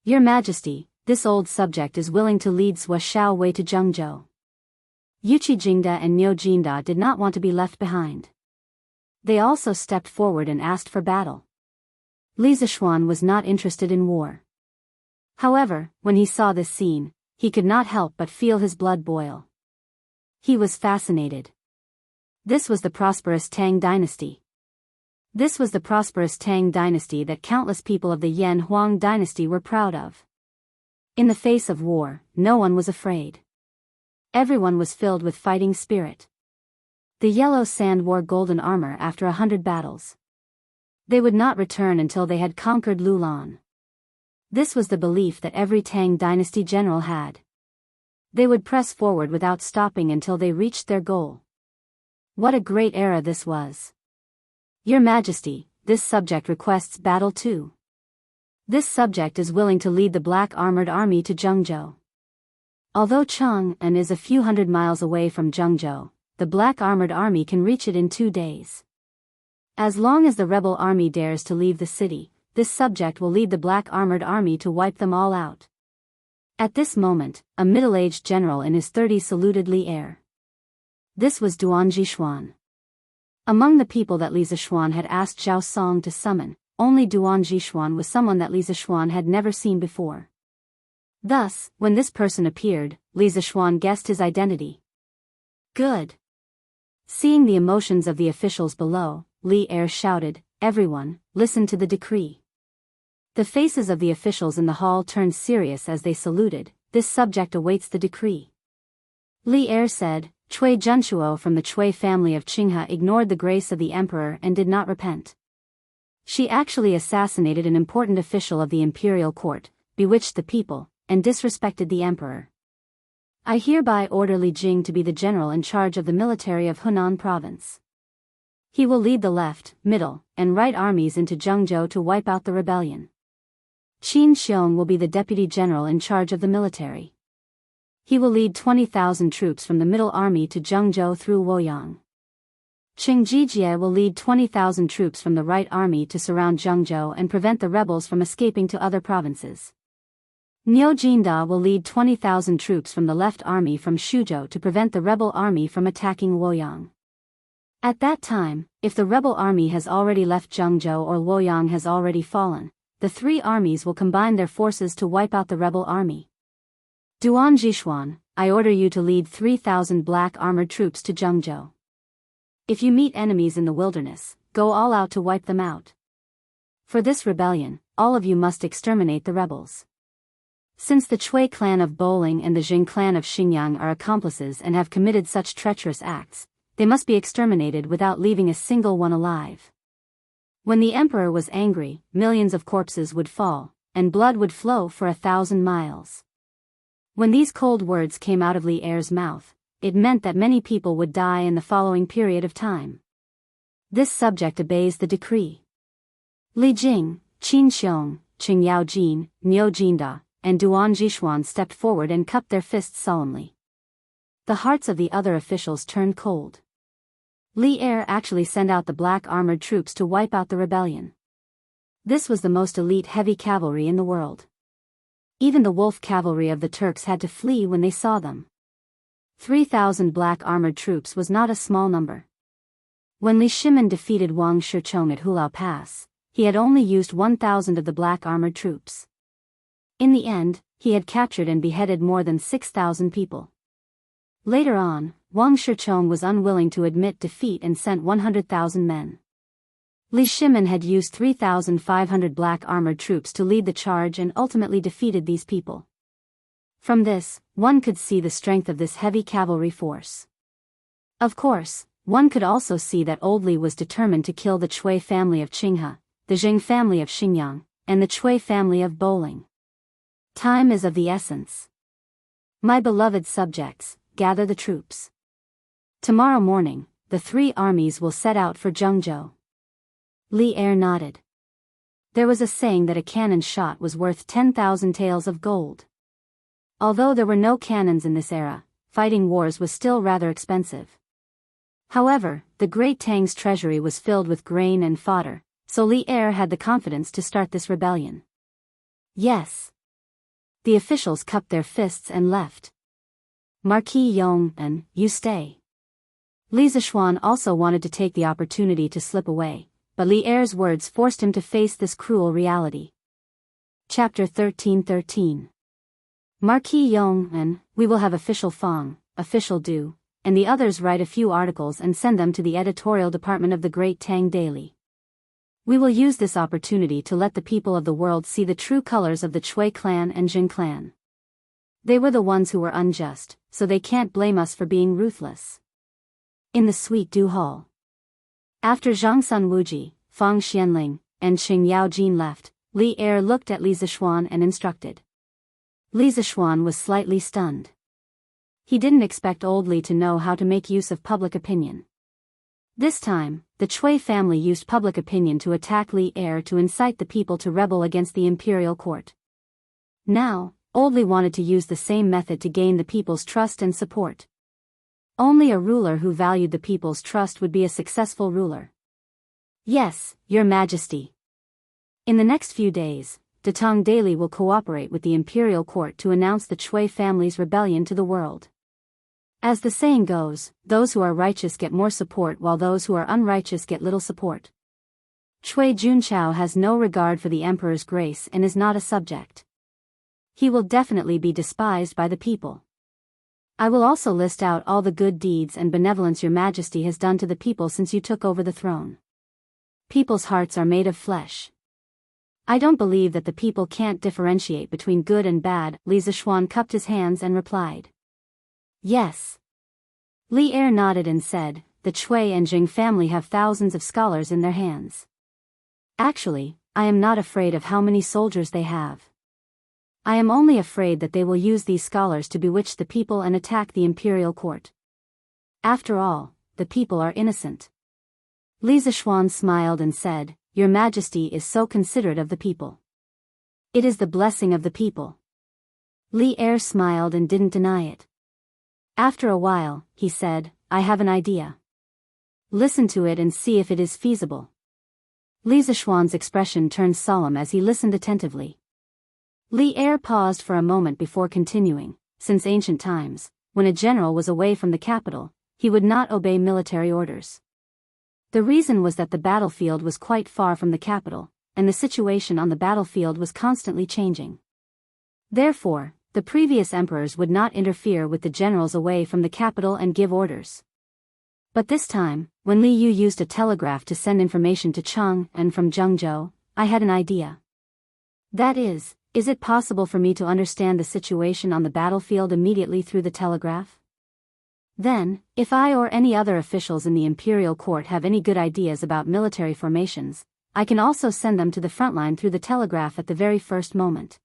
Your Majesty, this old subject is willing to lead Zhua Xiao Wei to Zhengzhou." Yuqi Jingda and Niu Jinda did not want to be left behind. They also stepped forward and asked for battle. Li Zishuan was not interested in war. However, when he saw this scene, he could not help but feel his blood boil. He was fascinated. This was the prosperous Tang dynasty. This was the prosperous Tang dynasty that countless people of the Yan Huang dynasty were proud of. In the face of war, no one was afraid. Everyone was filled with fighting spirit. The Yellow Sand wore golden armor after 100 battles. They would not return until they had conquered Lulan. This was the belief that every Tang dynasty general had. They would press forward without stopping until they reached their goal. What a great era this was. Your Majesty, this subject requests battle too. This subject is willing to lead the black armored army to Zhengzhou. Although Chang'an is a few hundred miles away from Zhengzhou, the black armored army can reach it in 2 days. As long as the rebel army dares to leave the city, this subject will lead the black armored army to wipe them all out. At this moment, a middle-aged general in his 30s saluted Li Er. This was Duan Jishuan. Among the people that Li Zishuan had asked Zhao Song to summon, only Duan Jishuan was someone that Li Zishuan had never seen before. Thus, when this person appeared, Li Zishuan guessed his identity. Good. Seeing the emotions of the officials below, Li Er shouted, "Everyone, listen to the decree." The faces of the officials in the hall turned serious as they saluted. "This subject awaits the decree." Li Er said, "Chui Junshuo from the Chui family of Qinghe ignored the grace of the emperor and did not repent. She actually assassinated an important official of the imperial court, bewitched the people, and disrespected the emperor. I hereby order Li Jing to be the general in charge of the military of Hunan province. He will lead the left, middle, and right armies into Zhengzhou to wipe out the rebellion." Qin Xiong will be the deputy general in charge of the military. He will lead 20,000 troops from the Middle Army to Zhengzhou through Luoyang. Qing Jijie will lead 20,000 troops from the Right Army to surround Zhengzhou and prevent the rebels from escaping to other provinces. Niu Jinda will lead 20,000 troops from the Left Army from Shuzhou to prevent the rebel army from attacking Luoyang. At that time, if the rebel army has already left Zhengzhou or Luoyang has already fallen, the three armies will combine their forces to wipe out the rebel army. Duan Jishuan, I order you to lead 3,000 black armored troops to Zhengzhou. If you meet enemies in the wilderness, go all out to wipe them out. For this rebellion, all of you must exterminate the rebels. Since the Chui clan of Bowling and the Jing clan of Xingyang are accomplices and have committed such treacherous acts, they must be exterminated without leaving a single one alive. When the emperor was angry, millions of corpses would fall, and blood would flow for 1,000 miles. When these cold words came out of Li Er's mouth, it meant that many people would die in the following period of time. This subject obeys the decree. Li Jing, Qin Xiong, Qing Yaojin, Niu Jinda, and Duan Jishuan stepped forward and cupped their fists solemnly. The hearts of the other officials turned cold. Li Er actually sent out the black armored troops to wipe out the rebellion. This was the most elite heavy cavalry in the world. Even the wolf cavalry of the Turks had to flee when they saw them. 3,000 black armored troops was not a small number. When Li Shimin defeated Wang Shichong at Hulao Pass, he had only used 1,000 of the black armored troops. In the end, he had captured and beheaded more than 6,000 people. Later on, Wang Shichong was unwilling to admit defeat and sent 100,000 men. Li Shimin had used 3,500 black armored troops to lead the charge and ultimately defeated these people. From this, one could see the strength of this heavy cavalry force. Of course, one could also see that old Li was determined to kill the Chui family of Qinghe, the Jing family of Xingyang, and the Chui family of Bowling. Time is of the essence. My beloved subjects, gather the troops. Tomorrow morning, the three armies will set out for Zhengzhou. Li Er nodded. There was a saying that a cannon shot was worth 10,000 taels of gold. Although there were no cannons in this era, fighting wars was still rather expensive. However, the Great Tang's treasury was filled with grain and fodder, so Li Er had the confidence to start this rebellion. Yes. The officials cupped their fists and left. Marquis Yong and, you stay. Li Zishuan also wanted to take the opportunity to slip away, but Li Er's words forced him to face this cruel reality. Chapter 1313. Marquis Yong and, we will have official Fang, official Du, and the others write a few articles and send them to the editorial department of the Great Tang Daily. We will use this opportunity to let the people of the world see the true colors of the Chui clan and Jing clan. They were the ones who were unjust, so they can't blame us for being ruthless. In the Sweet Du Hall. After Zhang Sun Wuji, Fang Xianling, and Qing Yaojin left, Li Er looked at Li Zishuan and instructed. Li Zishuan was slightly stunned. He didn't expect old Li to know how to make use of public opinion. This time, the Chui family used public opinion to attack Li Er to incite the people to rebel against the imperial court. Now, old Li wanted to use the same method to gain the people's trust and support. Only a ruler who valued the people's trust would be a successful ruler. Yes, Your Majesty. In the next few days, the Tang Daily will cooperate with the imperial court to announce the Chui family's rebellion to the world. As the saying goes, those who are righteous get more support while those who are unrighteous get little support. Chui Junqiao has no regard for the emperor's grace and is not a subject. He will definitely be despised by the people. I will also list out all the good deeds and benevolence Your Majesty has done to the people since you took over the throne. People's hearts are made of flesh. I don't believe that the people can't differentiate between good and bad. Li Zishuan cupped his hands and replied. Yes. Li Er nodded and said, the Chui and Jing family have thousands of scholars in their hands. Actually, I am not afraid of how many soldiers they have. I am only afraid that they will use these scholars to bewitch the people and attack the imperial court. After all, the people are innocent. Li Zishuan smiled and said, Your Majesty is so considerate of the people. It is the blessing of the people. Li Er smiled and didn't deny it. After a while, he said, I have an idea. Listen to it and see if it is feasible. Li Zishuan's expression turned solemn as he listened attentively. Li Er paused for a moment before continuing. Since ancient times, when a general was away from the capital, he would not obey military orders. The reason was that the battlefield was quite far from the capital, and the situation on the battlefield was constantly changing. Therefore, the previous emperors would not interfere with the generals away from the capital and give orders. But this time, when Li Yu used a telegraph to send information to Cheng and from Zhengzhou, I had an idea. That is it possible for me to understand the situation on the battlefield immediately through the telegraph? Then, if I or any other officials in the imperial court have any good ideas about military formations, I can also send them to the front line through the telegraph at the very first moment.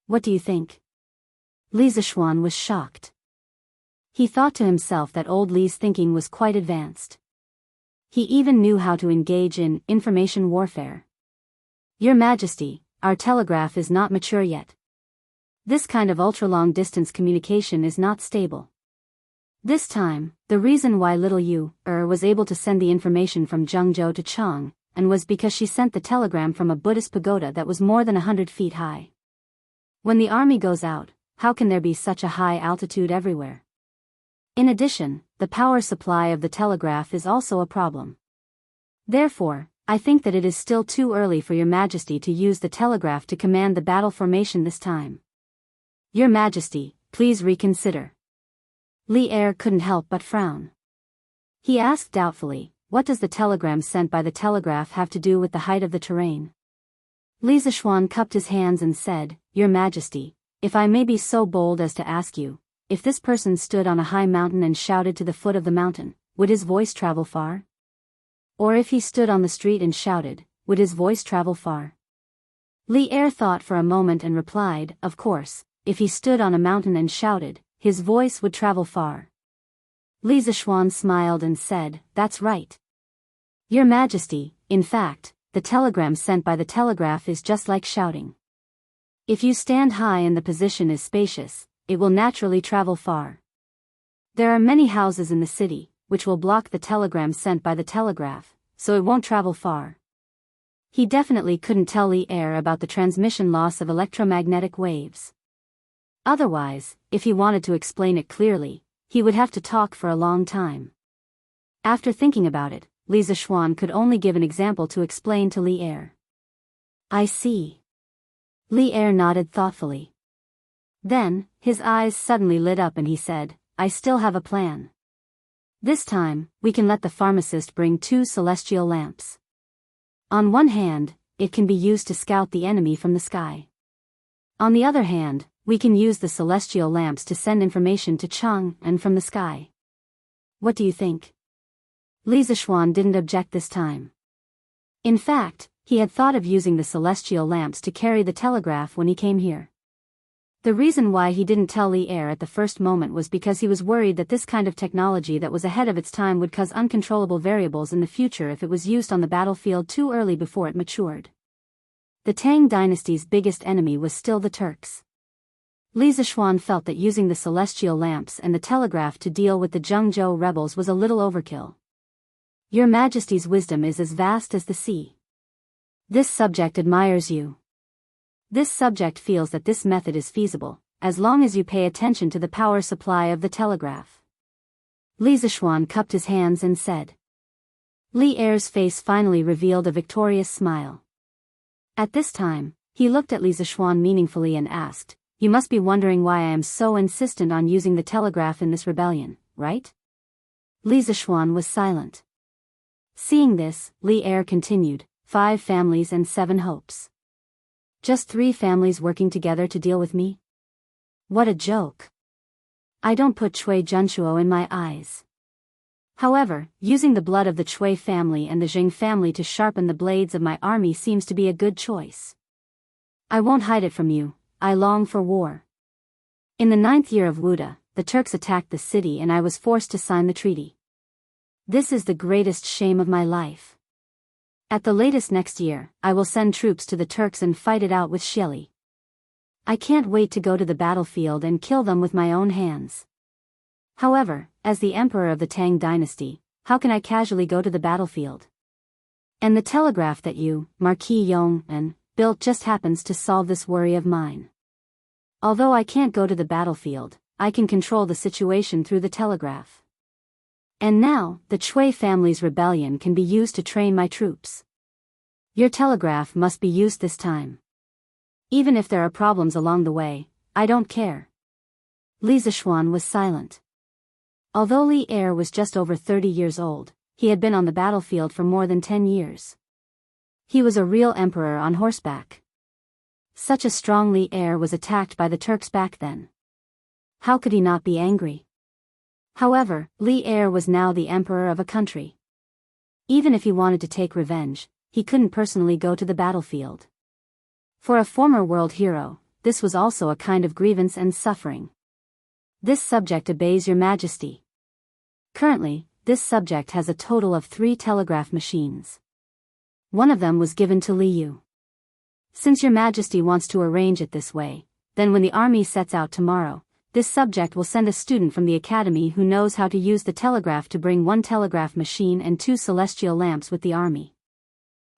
What do you think? Li Zishuan was shocked. He thought to himself that old Li's thinking was quite advanced. He even knew how to engage in information warfare. Your Majesty, our telegraph is not mature yet. This kind of ultra-long distance communication is not stable. This time, the reason why little Yu was able to send the information from Zhengzhou to Cheng, and was because she sent the telegram from a Buddhist pagoda that was more than 100 feet high. When the army goes out, how can there be such a high altitude everywhere? In addition, the power supply of the telegraph is also a problem. Therefore, I think that it is still too early for Your Majesty to use the telegraph to command the battle formation this time. Your Majesty, please reconsider. Li Er couldn't help but frown. He asked doubtfully, what does the telegram sent by the telegraph have to do with the height of the terrain? Li Zishuan cupped his hands and said, Your Majesty, if I may be so bold as to ask you, if this person stood on a high mountain and shouted to the foot of the mountain, would his voice travel far? Or if he stood on the street and shouted, would his voice travel far? Li Er thought for a moment and replied, of course, if he stood on a mountain and shouted, his voice would travel far. Li Zishuan smiled and said, that's right. Your Majesty, in fact, the telegram sent by the telegraph is just like shouting. If you stand high and the position is spacious, it will naturally travel far. There are many houses in the city, which will block the telegram sent by the telegraph, so it won't travel far. He definitely couldn't tell Li Er about the transmission loss of electromagnetic waves. Otherwise, if he wanted to explain it clearly, he would have to talk for a long time. After thinking about it, Li Zishuan could only give an example to explain to Li Er. I see. Li Er nodded thoughtfully. Then, his eyes suddenly lit up and he said, I still have a plan. This time, we can let the pharmacist bring 2 celestial lamps. On one hand, it can be used to scout the enemy from the sky. On the other hand, we can use the celestial lamps to send information to Cheng and from the sky. What do you think? Li Zishuan didn't object this time. In fact, he had thought of using the celestial lamps to carry the telegraph when he came here. The reason why he didn't tell Li Er at the first moment was because he was worried that this kind of technology that was ahead of its time would cause uncontrollable variables in the future if it was used on the battlefield too early before it matured. The Tang dynasty's biggest enemy was still the Turks. Li Zishuan felt that using the celestial lamps and the telegraph to deal with the Zhengzhou rebels was a little overkill. Your Majesty's wisdom is as vast as the sea. This subject admires you. This subject feels that this method is feasible, as long as you pay attention to the power supply of the telegraph. Li Zishuan cupped his hands and said. Li Er's face finally revealed a victorious smile. At this time, he looked at Li Zishuan meaningfully and asked, You must be wondering why I am so insistent on using the telegraph in this rebellion, right? Li Zishuan was silent. Seeing this, Li Er continued, 5 families and 7 hopes. Just 3 families working together to deal with me? What a joke. I don't put Chui Junshuo in my eyes. However, using the blood of the Chui family and the Jing family to sharpen the blades of my army seems to be a good choice. I won't hide it from you, I long for war. In the 9th year of Wuda, the Turks attacked the city and I was forced to sign the treaty. This is the greatest shame of my life. At the latest next year, I will send troops to the Turks and fight it out with Shili. I can't wait to go to the battlefield and kill them with my own hands. However, as the emperor of the Tang dynasty, how can I casually go to the battlefield? And the telegraph that you, Marquis Yong, built just happens to solve this worry of mine. Although I can't go to the battlefield, I can control the situation through the telegraph. And now, the Chui family's rebellion can be used to train my troops. Your telegraph must be used this time. Even if there are problems along the way, I don't care. Li Zishuan was silent. Although Li Er was just over 30 years old, he had been on the battlefield for more than 10 years. He was a real emperor on horseback. Such a strong Li Er was attacked by the Turks back then. How could he not be angry? However, Li Er was now the emperor of a country. Even if he wanted to take revenge, he couldn't personally go to the battlefield. For a former world hero, this was also a kind of grievance and suffering. This subject obeys your majesty. Currently, this subject has a total of 3 telegraph machines. One of them was given to Li Yu. Since your majesty wants to arrange it this way, then when the army sets out tomorrow, this subject will send a student from the academy who knows how to use the telegraph to bring 1 telegraph machine and 2 celestial lamps with the army.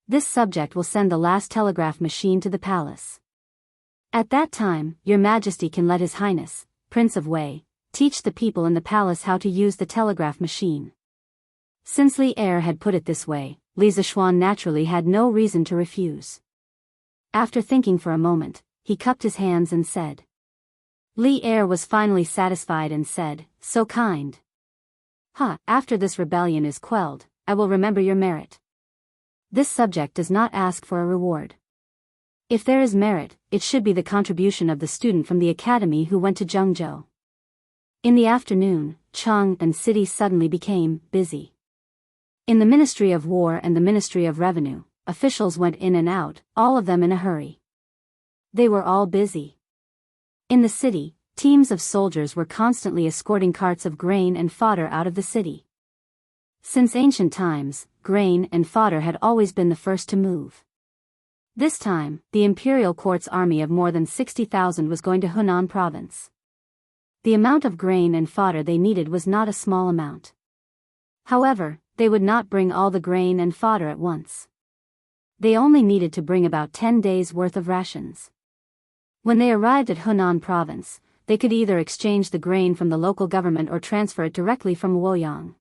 This subject will send the last telegraph machine to the palace. At that time, your majesty can let His Highness, Prince of Wei, teach the people in the palace how to use the telegraph machine. Since Li Er had put it this way, Li Zishuan naturally had no reason to refuse. After thinking for a moment, he cupped his hands and said. Li Er was finally satisfied and said, "So kind. After this rebellion is quelled, I will remember your merit. This subject does not ask for a reward. If there is merit, it should be the contribution of the student from the academy who went to Zhengzhou." In the afternoon, Chang'an City suddenly became busy. In the Ministry of War and the Ministry of Revenue, officials went in and out, all of them in a hurry. They were all busy. In the city, teams of soldiers were constantly escorting carts of grain and fodder out of the city. Since ancient times, grain and fodder had always been the first to move. This time, the imperial court's army of more than 60,000 was going to Hunan province. The amount of grain and fodder they needed was not a small amount. However, they would not bring all the grain and fodder at once. They only needed to bring about 10 days' worth of rations. When they arrived at Hunan province, they could either exchange the grain from the local government or transfer it directly from Luoyang.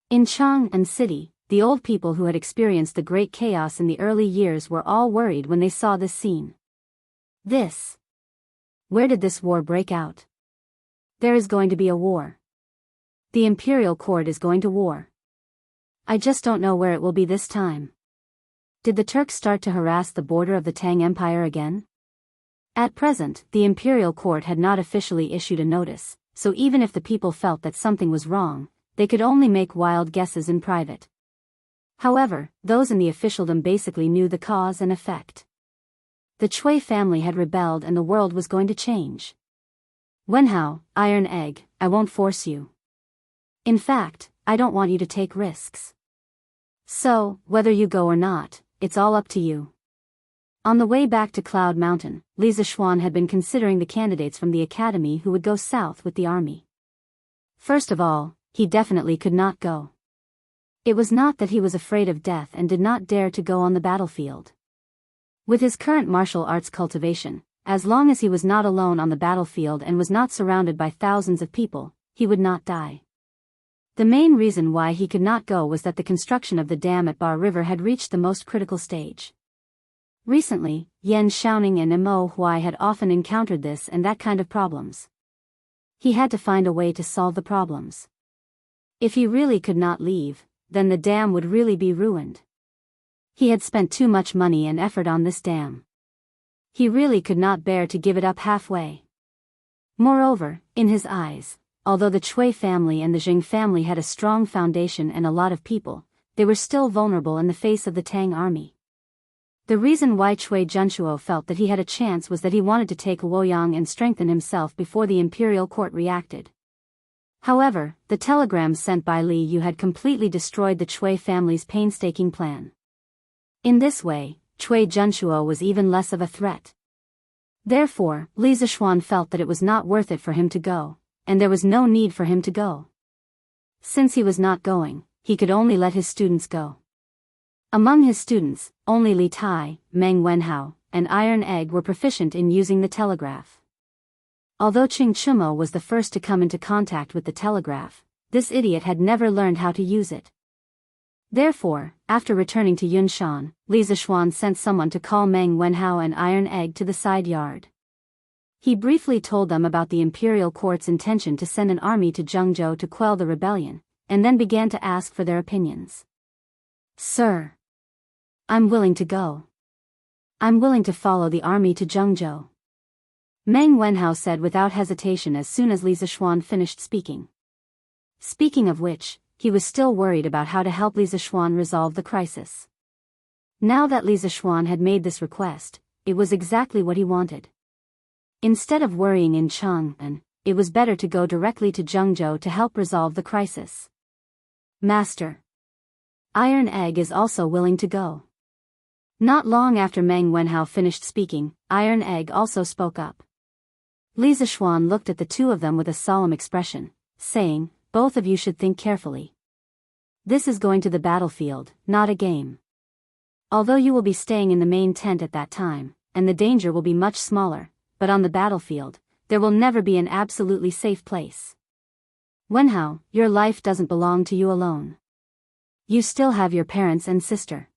In Chang'an City, the old people who had experienced the great chaos in the early years were all worried when they saw this scene. Where did this war break out? There is going to be a war. The imperial court is going to war. I just don't know where it will be this time. Did the Turks start to harass the border of the Tang Empire again? At present, the imperial court had not officially issued a notice, so even if the people felt that something was wrong, they could only make wild guesses in private. However, those in the officialdom basically knew the cause and effect. The Chui family had rebelled and the world was going to change. Wenhao, Iron Egg, I won't force you. In fact, I don't want you to take risks. So, whether you go or not, it's all up to you. On the way back to Cloud Mountain, Li Zishuan had been considering the candidates from the academy who would go south with the army. First of all, he definitely could not go. It was not that he was afraid of death and did not dare to go on the battlefield. With his current martial arts cultivation, as long as he was not alone on the battlefield and was not surrounded by thousands of people, he would not die. The main reason why he could not go was that the construction of the dam at Bar River had reached the most critical stage. Recently, Yan Xiaoning and Mo Huai had often encountered this and that kind of problems. He had to find a way to solve the problems. If he really could not leave, then the dam would really be ruined. He had spent too much money and effort on this dam. He really could not bear to give it up halfway. Moreover, in his eyes, although the Chui family and the Jing family had a strong foundation and a lot of people, they were still vulnerable in the face of the Tang army. The reason why Chui Junshuo felt that he had a chance was that he wanted to take Luoyang and strengthen himself before the imperial court reacted. However, the telegrams sent by Li Yu had completely destroyed the Chui family's painstaking plan. In this way, Cui Junshuo was even less of a threat. Therefore, Li Zishuan felt that it was not worth it for him to go, and there was no need for him to go. Since he was not going, he could only let his students go. Among his students, only Li Tai, Meng Wenhao, and Iron Egg were proficient in using the telegraph. Although Ching Chumo was the first to come into contact with the telegraph, this idiot had never learned how to use it. Therefore, after returning to Yunshan, Li Zishuan sent someone to call Meng Wenhao and Iron Egg to the side yard. He briefly told them about the imperial court's intention to send an army to Zhengzhou to quell the rebellion, and then began to ask for their opinions. "Sir, I'm willing to go. I'm willing to follow the army to Zhengzhou," Meng Wenhao said without hesitation as soon as Li Zishuan finished speaking. Speaking of which, he was still worried about how to help Li Zishuan resolve the crisis. Now that Li Zishuan had made this request, it was exactly what he wanted. Instead of worrying in Chang'an, it was better to go directly to Zhengzhou to help resolve the crisis. "Master, Iron Egg is also willing to go." Not long after Meng Wenhao finished speaking, Iron Egg also spoke up. Li Zishuan looked at the two of them with a solemn expression, saying, "Both of you should think carefully. This is going to the battlefield, not a game. Although you will be staying in the main tent at that time, and the danger will be much smaller, but on the battlefield, there will never be an absolutely safe place. Wenhao, your life doesn't belong to you alone. You still have your parents and sister.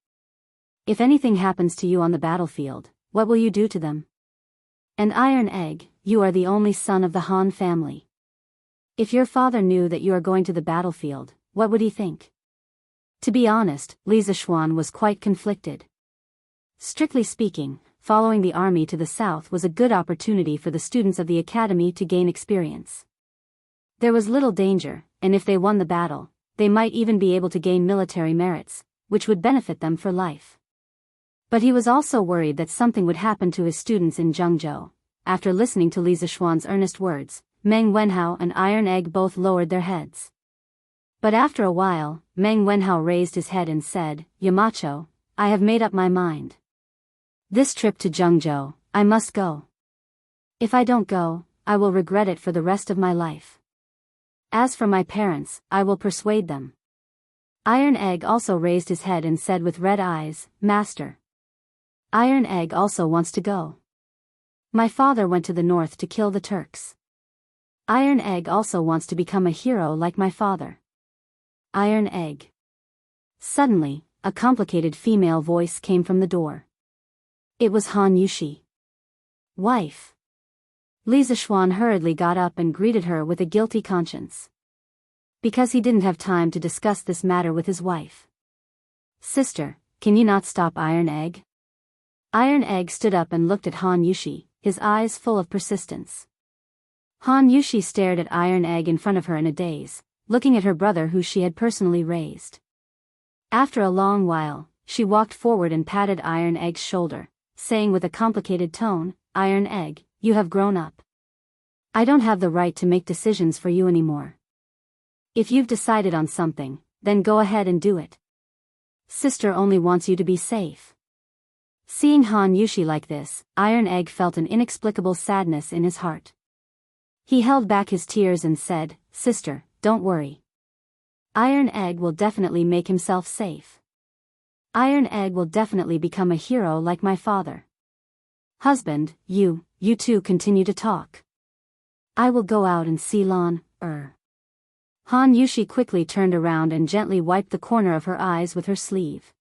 If anything happens to you on the battlefield, what will you do to them? And Iron Egg, you are the only son of the Han family. If your father knew that you are going to the battlefield, what would he think?" To be honest, Li Zishuan was quite conflicted. Strictly speaking, following the army to the south was a good opportunity for the students of the academy to gain experience. There was little danger, and if they won the battle, they might even be able to gain military merits, which would benefit them for life. But he was also worried that something would happen to his students in Zhengzhou. After listening to Li Zishuan's earnest words, Meng Wenhao and Iron Egg both lowered their heads. But after a while, Meng Wenhao raised his head and said, "Yamacho, I have made up my mind. This trip to Zhengzhou, I must go. If I don't go, I will regret it for the rest of my life. As for my parents, I will persuade them." Iron Egg also raised his head and said with red eyes, "Master, Iron Egg also wants to go. My father went to the north to kill the Turks. Iron Egg also wants to become a hero like my father." Iron Egg. Suddenly, a complicated female voice came from the door. It was Han Yushi. "Wife." Li Zishuan hurriedly got up and greeted her with a guilty conscience. Because he didn't have time to discuss this matter with his wife. "Sister, can you not stop Iron Egg?" Iron Egg stood up and looked at Han Yushi, his eyes full of persistence. Han Yushi stared at Iron Egg in front of her in a daze, looking at her brother who she had personally raised. After a long while, she walked forward and patted Iron Egg's shoulder, saying with a complicated tone, "Iron Egg, you have grown up. I don't have the right to make decisions for you anymore. If you've decided on something, then go ahead and do it. Sister only wants you to be safe." Seeing Han Yushi like this, Iron Egg felt an inexplicable sadness in his heart. He held back his tears and said, "Sister, don't worry. Iron Egg will definitely make himself safe. Iron Egg will definitely become a hero like my father. Husband, you two continue to talk. I will go out and see Lan, Han Yushi quickly turned around and gently wiped the corner of her eyes with her sleeve.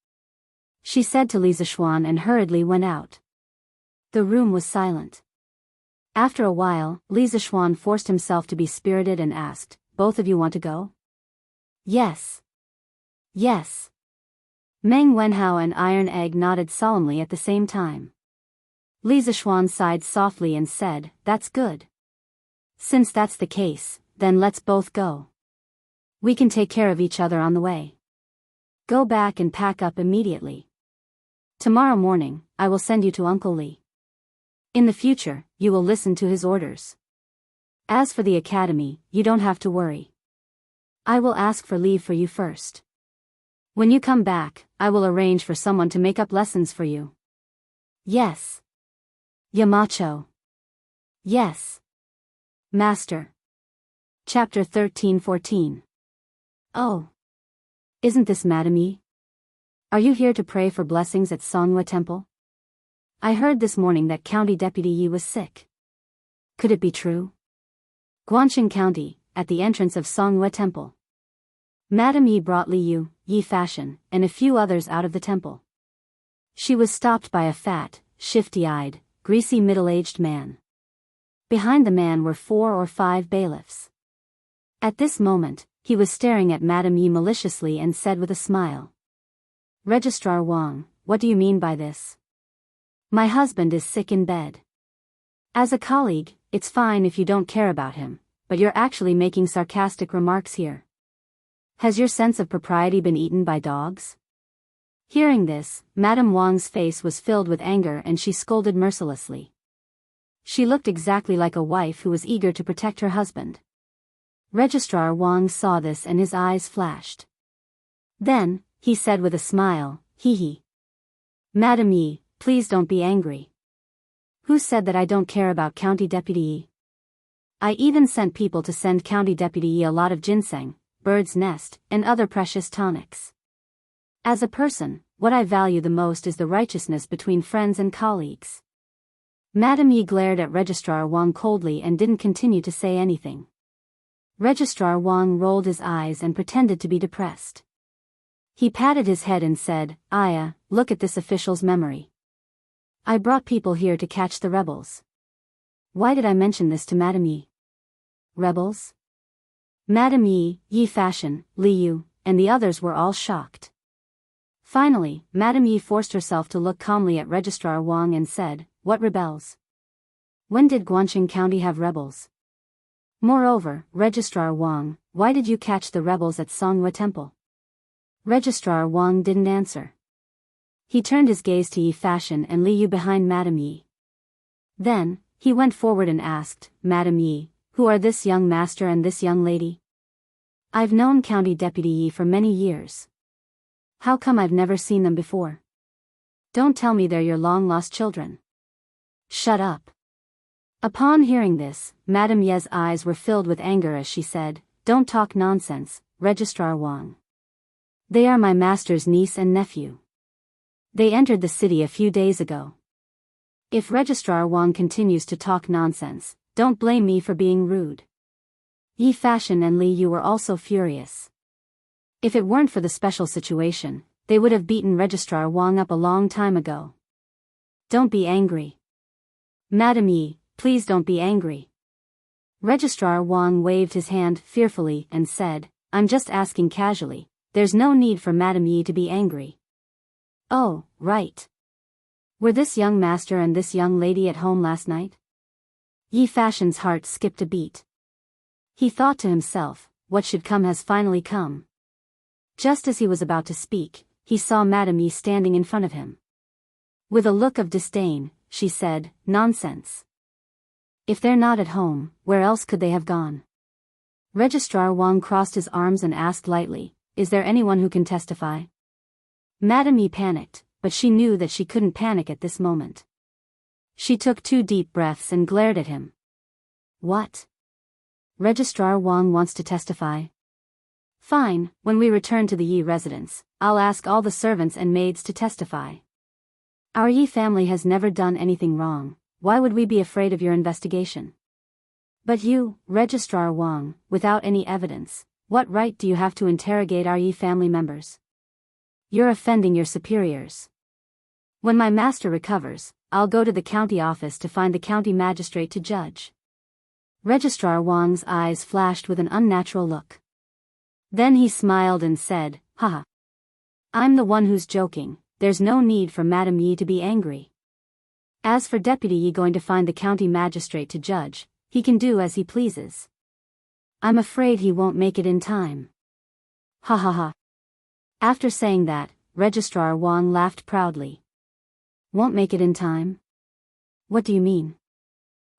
She said to Li Zishuan and hurriedly went out. The room was silent. After a while, Li Zishuan forced himself to be spirited and asked, "Both of you want to go?" "Yes. Yes." Meng Wenhao and Iron Egg nodded solemnly at the same time. Li Zishuan sighed softly and said, "That's good. Since that's the case, then let's both go. We can take care of each other on the way. Go back and pack up immediately. Tomorrow morning, I will send you to Uncle Li. In the future, you will listen to his orders. As for the academy, you don't have to worry. I will ask for leave for you first. When you come back, I will arrange for someone to make up lessons for you. Yes. Yamacho. Yes. Master. Chapter 13-14. Oh. Isn't this Madame Yi? Are you here to pray for blessings at Songhua Temple? I heard this morning that County Deputy Yi was sick. Could it be true? Guangxing County, at the entrance of Songhua Temple. Madame Yi brought Liu, Yi Fashion, and a few others out of the temple. She was stopped by a fat, shifty-eyed, greasy middle-aged man. Behind the man were 4 or 5 bailiffs. At this moment, he was staring at Madame Yi maliciously and said with a smile. Registrar Wang, what do you mean by this? My husband is sick in bed. As a colleague, it's fine if you don't care about him, but you're actually making sarcastic remarks here. Has your sense of propriety been eaten by dogs? Hearing this, Madame Wang's face was filled with anger and she scolded mercilessly. She looked exactly like a wife who was eager to protect her husband. Registrar Wang saw this and his eyes flashed. Then, he said with a smile, hee hee. Madame Yi, please don't be angry. Who said that I don't care about County Deputy Yi? I even sent people to send County Deputy Yi a lot of ginseng, bird's nest, and other precious tonics. As a person, what I value the most is the righteousness between friends and colleagues. Madame Yi glared at Registrar Wang coldly and didn't continue to say anything. Registrar Wang rolled his eyes and pretended to be depressed. He patted his head and said, Aya, look at this official's memory. I brought people here to catch the rebels. Why did I mention this to Madame Yi? Rebels? Madame Yi, Yi Fashion, Liu, and the others were all shocked. Finally, Madame Yi forced herself to look calmly at Registrar Wang and said, What rebels? When did Guangxing County have rebels? Moreover, Registrar Wang, why did you catch the rebels at Songhua Temple? Registrar Wang didn't answer. He turned his gaze to Yi Fashion and Liu behind Madame Yi. Then, he went forward and asked, Madame Yi, who are this young master and this young lady? I've known County Deputy Yi for many years. How come I've never seen them before? Don't tell me they're your long-lost children. Shut up. Upon hearing this, Madame Yi's eyes were filled with anger as she said, Don't talk nonsense, Registrar Wang. They are my master's niece and nephew. They entered the city a few days ago. If Registrar Wang continues to talk nonsense, don't blame me for being rude. Yi Fashion and Liu were also furious. If it weren't for the special situation, they would have beaten Registrar Wang up a long time ago. Don't be angry. Madame Yi, please don't be angry. Registrar Wang waved his hand fearfully and said, I'm just asking casually, there's no need for Madame Yi to be angry. Oh, right. Were this young master and this young lady at home last night? Yi Fashion's heart skipped a beat. He thought to himself, what should come has finally come. Just as he was about to speak, he saw Madame Yi standing in front of him. With a look of disdain, she said, Nonsense. If they're not at home, where else could they have gone? Registrar Wang crossed his arms and asked lightly, Is there anyone who can testify? Madame Yi panicked, but she knew that she couldn't panic at this moment. She took 2 deep breaths and glared at him. What? Registrar Wang wants to testify? Fine, when we return to the Yi residence, I'll ask all the servants and maids to testify. Our Yi family has never done anything wrong, why would we be afraid of your investigation? But you, Registrar Wang, without any evidence, what right do you have to interrogate our Yi family members? You're offending your superiors. When my master recovers, I'll go to the county office to find the county magistrate to judge. Registrar Wang's eyes flashed with an unnatural look. Then he smiled and said, Haha. I'm the one who's joking, there's no need for Madame Yi to be angry. As for Deputy Yi going to find the county magistrate to judge, he can do as he pleases. I'm afraid he won't make it in time. Ha ha ha. After saying that, Registrar Wang laughed proudly. Won't make it in time? What do you mean?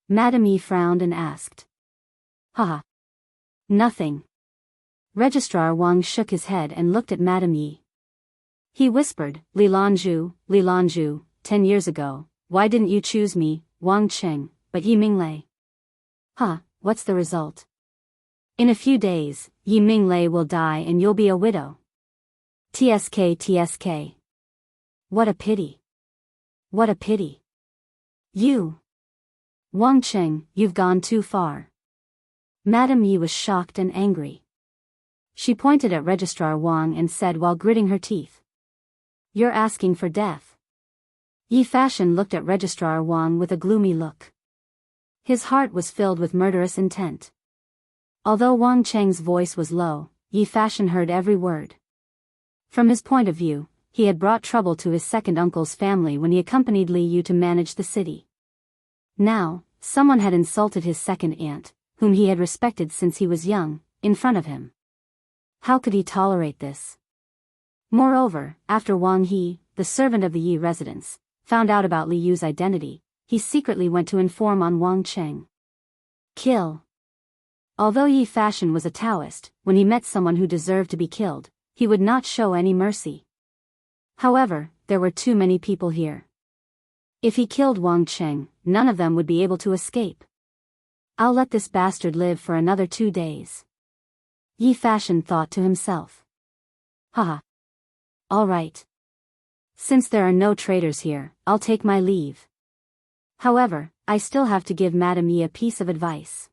Madame Yi frowned and asked. Ha. Nothing. Registrar Wang shook his head and looked at Madame Yi. He whispered, Li Lanzhu, 10 years ago, why didn't you choose me, Wang Cheng, but Yi Minglei? Huh, what's the result? In a few days, Yi Minglei will die and you'll be a widow. TSK. What a pity. What a pity. You. Wang Cheng, you've gone too far. Madame Yi was shocked and angry. She pointed at Registrar Wang and said while gritting her teeth, You're asking for death. Yi Fashion looked at Registrar Wang with a gloomy look. His heart was filled with murderous intent. Although Wang Cheng's voice was low, Yi Fashion heard every word. From his point of view, he had brought trouble to his second uncle's family when he accompanied Li Yu to manage the city. Now, someone had insulted his second aunt, whom he had respected since he was young, in front of him. How could he tolerate this? Moreover, after Wang He, the servant of the Yi residence, found out about Li Yu's identity, he secretly went to inform on Wang Cheng. Kill. Although Yi Fashion was a Taoist, when he met someone who deserved to be killed, he would not show any mercy. However, there were too many people here. If he killed Wang Cheng, none of them would be able to escape. I'll let this bastard live for another 2 days. Yi Fashion thought to himself. Haha. All right. Since there are no traitors here, I'll take my leave. However, I still have to give Madame Yi a piece of advice.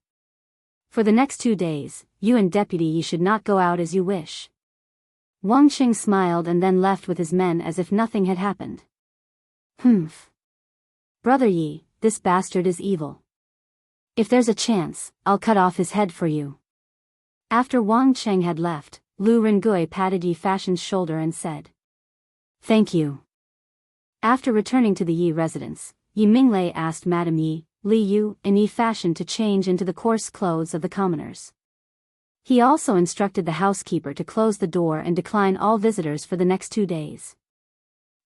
For the next 2 days, you and Deputy Yi should not go out as you wish. Wang Qing smiled and then left with his men as if nothing had happened. Humph. Brother Yi, this bastard is evil. If there's a chance, I'll cut off his head for you. After Wang Cheng had left, Lu Rengui patted Yi Fashion's shoulder and said, Thank you. After returning to the Yi residence, Yi Minglei asked Madame Yi, Li Yu, and Yi Fashion to change into the coarse clothes of the commoners. He also instructed the housekeeper to close the door and decline all visitors for the next 2 days.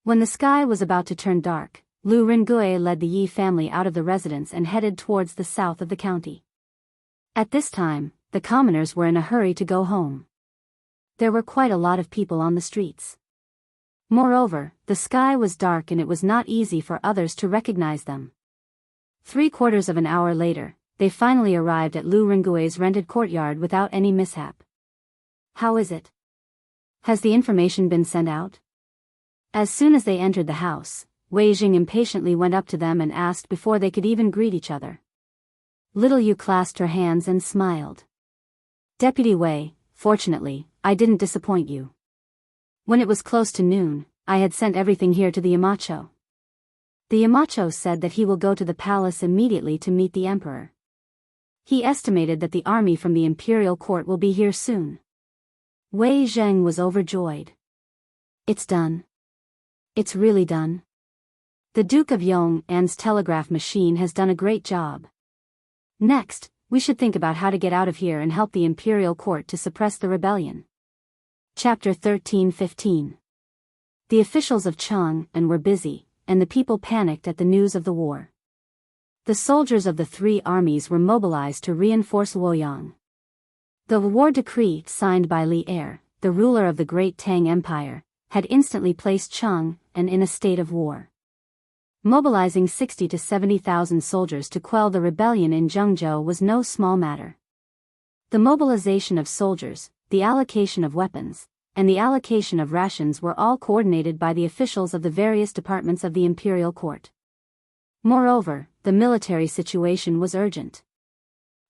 When the sky was about to turn dark, Lu Rengui led the Yi family out of the residence and headed towards the south of the county. At this time, the commoners were in a hurry to go home. There were quite a lot of people on the streets. Moreover, the sky was dark and it was not easy for others to recognize them. 3/4 of an hour later, they finally arrived at Lu Rengui's rented courtyard without any mishap. How is it? Has the information been sent out? As soon as they entered the house, Wei Jing impatiently went up to them and asked before they could even greet each other. Little Yu clasped her hands and smiled. Deputy Wei, fortunately, I didn't disappoint you. When it was close to noon, I had sent everything here to the Yamacho. The Yamacho said that he will go to the palace immediately to meet the emperor. He estimated that the army from the imperial court will be here soon. Wei Zheng was overjoyed. It's done. It's really done. The Duke of Yong'an's telegraph machine has done a great job. Next, we should think about how to get out of here and help the imperial court to suppress the rebellion. Chapter 13-15. The officials of Chang'an were busy, and the people panicked at the news of the war. The soldiers of the 3 armies were mobilized to reinforce Luoyang. The war decree signed by Li Er, the ruler of the Great Tang Empire, had instantly placed Chang'an in a state of war. Mobilizing 60,000 to 70,000 soldiers to quell the rebellion in Zhengzhou was no small matter. The mobilization of soldiers, the allocation of weapons, and the allocation of rations were all coordinated by the officials of the various departments of the imperial court. Moreover, the military situation was urgent.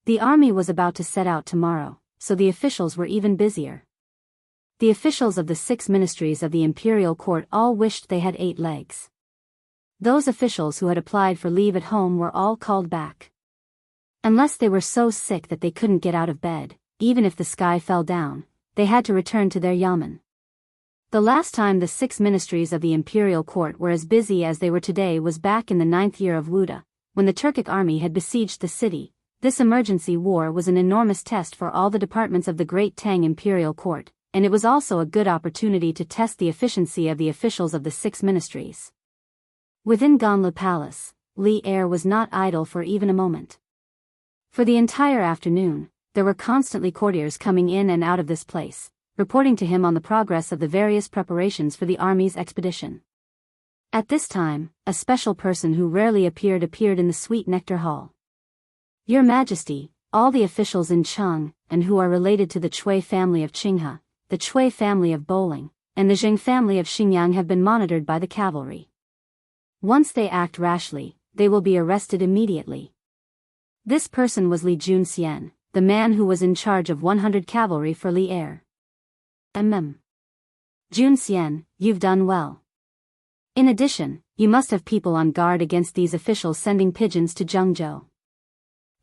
The army was about to set out tomorrow, so the officials were even busier. The officials of the 6 ministries of the imperial court all wished they had 8 legs. Those officials who had applied for leave at home were all called back. Unless they were so sick that they couldn't get out of bed, even if the sky fell down, they had to return to their yamen. The last time the 6 ministries of the imperial court were as busy as they were today was back in the 9th year of Wuda, when the Turkic army had besieged the city. This emergency war was an enormous test for all the departments of the Great Tang imperial court, and it was also a good opportunity to test the efficiency of the officials of the 6 ministries. Within Ganlu Palace, Li Er was not idle for even a moment. For the entire afternoon, there were constantly courtiers coming in and out of this place, reporting to him on the progress of the various preparations for the army's expedition. At this time, a special person who rarely appeared in the sweet nectar hall. Your Majesty, all the officials in Cheng, and who are related to the Chui family of Qinghe, the Chui family of Bowling, and the Jing family of Xinjiang have been monitored by the cavalry. Once they act rashly, they will be arrested immediately. This person was Li Junxian, the man who was in charge of 100 cavalry for Li Er. Junxian, you've done well. In addition, you must have people on guard against these officials sending pigeons to Zhengzhou.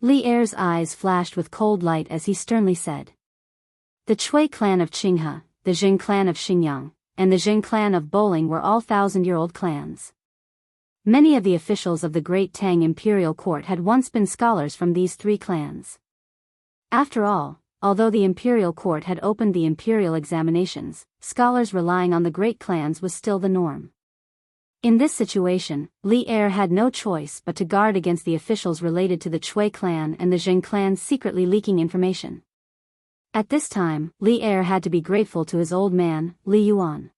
Li Er's eyes flashed with cold light as he sternly said. The Chui clan of Qinghe, the Jing clan of Xinjiang, and the Jing clan of Bowling were all thousand-year-old clans. Many of the officials of the Great Tang imperial court had once been scholars from these three clans. After all, although the imperial court had opened the imperial examinations, scholars relying on the great clans was still the norm. In this situation, Li Er had no choice but to guard against the officials related to the Chui clan and the Jing clan secretly leaking information. At this time, Li Er had to be grateful to his old man, Li Yuan.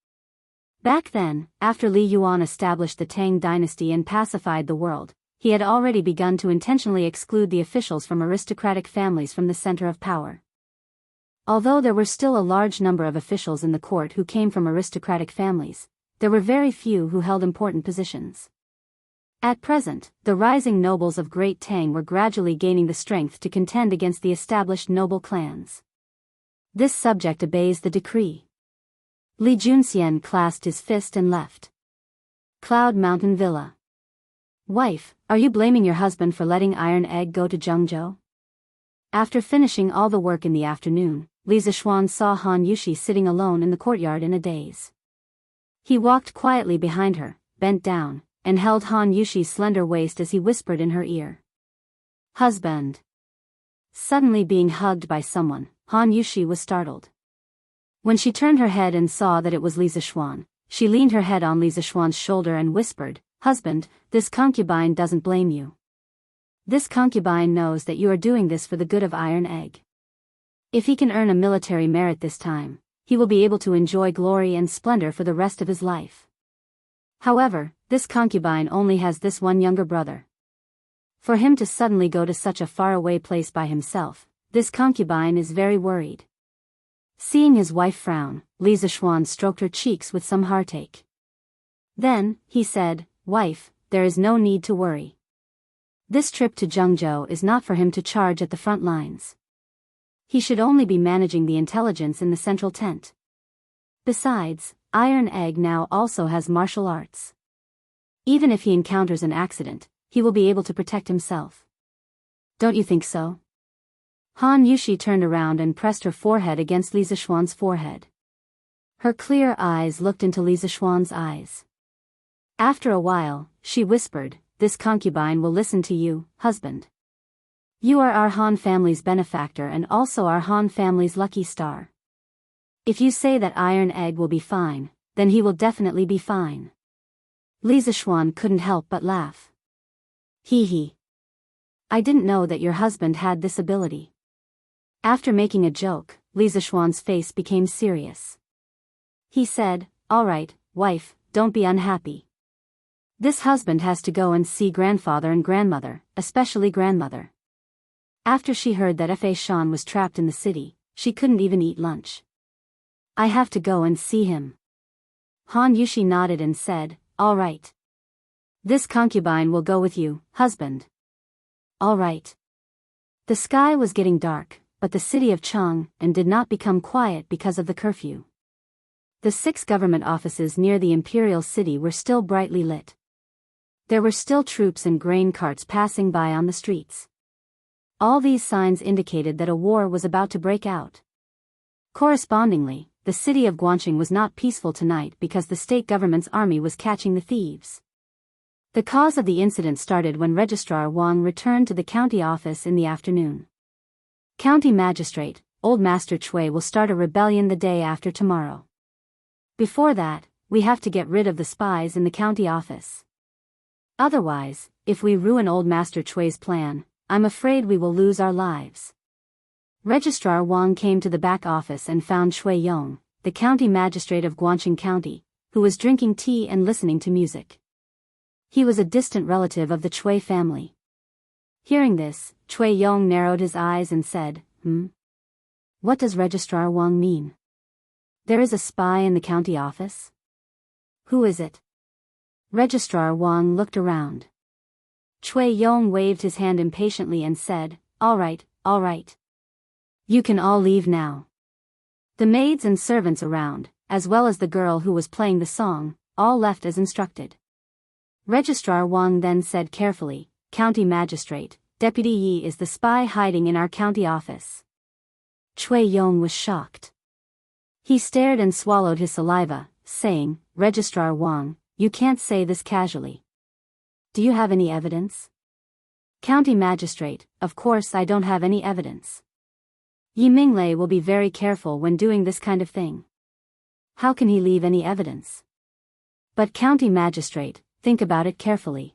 Back then, after Li Yuan established the Tang dynasty and pacified the world, he had already begun to intentionally exclude the officials from aristocratic families from the center of power. Although there were still a large number of officials in the court who came from aristocratic families, there were very few who held important positions. At present, the rising nobles of Great Tang were gradually gaining the strength to contend against the established noble clans. This subject obeys the decree. Li Junxian clasped his fist and left. Cloud Mountain Villa. Wife, are you blaming your husband for letting Iron Egg go to Zhengzhou? After finishing all the work in the afternoon, Li Zishuan saw Han Yushi sitting alone in the courtyard in a daze. He walked quietly behind her, bent down, and held Han Yushi's slender waist as he whispered in her ear. Husband. Suddenly being hugged by someone, Han Yushi was startled. When she turned her head and saw that it was Li Zishuan, she leaned her head on Li Zishuan's shoulder and whispered, Husband, this concubine doesn't blame you. This concubine knows that you are doing this for the good of Iron Egg. If he can earn a military merit this time, he will be able to enjoy glory and splendor for the rest of his life. However, this concubine only has this one younger brother. For him to suddenly go to such a faraway place by himself, this concubine is very worried. Seeing his wife frown, Li Zishuan stroked her cheeks with some heartache. Then, he said, Wife, there is no need to worry. This trip to Zhengzhou is not for him to charge at the front lines. He should only be managing the intelligence in the central tent. Besides, Iron Egg now also has martial arts. Even if he encounters an accident, he will be able to protect himself. Don't you think so? Han Yushi turned around and pressed her forehead against Li Zishuan's forehead. Her clear eyes looked into Li Zishuan's eyes. After a while, she whispered, This concubine will listen to you, husband. You are our Han family's benefactor and also our Han family's lucky star. If you say that Iron Egg will be fine, then he will definitely be fine. Li Zishuan couldn't help but laugh. Hee. I didn't know that your husband had this ability. After making a joke, Li Zishuan's face became serious. He said, All right, wife, don't be unhappy. This husband has to go and see grandfather and grandmother, especially grandmother. After she heard that Fa Shan was trapped in the city, she couldn't even eat lunch. I have to go and see him. Han Yushi nodded and said, All right. This concubine will go with you, husband. All right. The sky was getting dark, but the city of Cheng and did not become quiet because of the curfew. The 6 government offices near the imperial city were still brightly lit. There were still troops and grain carts passing by on the streets. All these signs indicated that a war was about to break out. Correspondingly, the city of Guangqing was not peaceful tonight because the state government's army was catching the thieves. The cause of the incident started when Registrar Wang returned to the county office in the afternoon. County Magistrate, Old Master Chui will start a rebellion the day after tomorrow. Before that, we have to get rid of the spies in the county office. Otherwise, if we ruin Old Master Chui's plan, I'm afraid we will lose our lives. Registrar Wang came to the back office and found Chui Yong, the county magistrate of Guangxing County, who was drinking tea and listening to music. He was a distant relative of the Chui family. Hearing this, Chui Yong narrowed his eyes and said, What does Registrar Wang mean? There is a spy in the county office? Who is it? Registrar Wang looked around. Chui Yong waved his hand impatiently and said, All right. You can all leave now. The maids and servants around, as well as the girl who was playing the song, all left as instructed. Registrar Wang then said carefully, County Magistrate, Deputy Yi is the spy hiding in our county office. Chui Yong was shocked. He stared and swallowed his saliva, saying, Registrar Wang, you can't say this casually. Do you have any evidence? County Magistrate, of course I don't have any evidence. Yi Minglei will be very careful when doing this kind of thing. How can he leave any evidence? But County Magistrate, think about it carefully.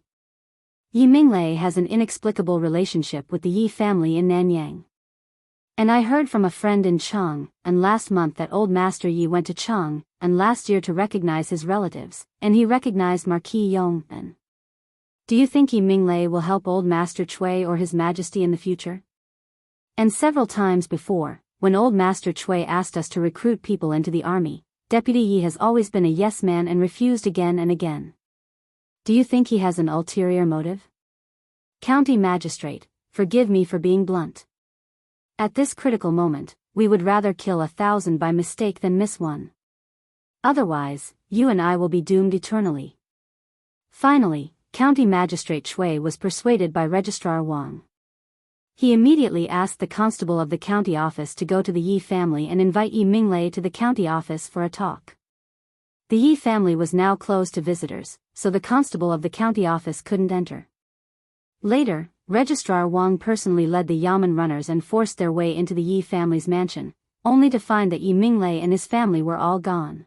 Yi Minglei has an inexplicable relationship with the Yi family in Nanyang. And I heard from a friend in Chang, and last month that old Master Yi went to Chang, and last year to recognize his relatives, and he recognized Marquis Yong. Do you think Yi Minglei will help old Master Chui or His Majesty in the future? And several times before, when old Master Chui asked us to recruit people into the army, Deputy Yi has always been a yes man and refused again and again. Do you think he has an ulterior motive? County Magistrate, forgive me for being blunt. At this critical moment, we would rather kill 1,000 by mistake than miss one. Otherwise, you and I will be doomed eternally. Finally, County Magistrate Chui was persuaded by Registrar Wang. He immediately asked the constable of the county office to go to the Yi family and invite Yi Minglei to the county office for a talk. The Yi family was now closed to visitors, so the constable of the county office couldn't enter. Later, Registrar Wang personally led the Yamen runners and forced their way into the Yi family's mansion, only to find that Yi Minglei and his family were all gone.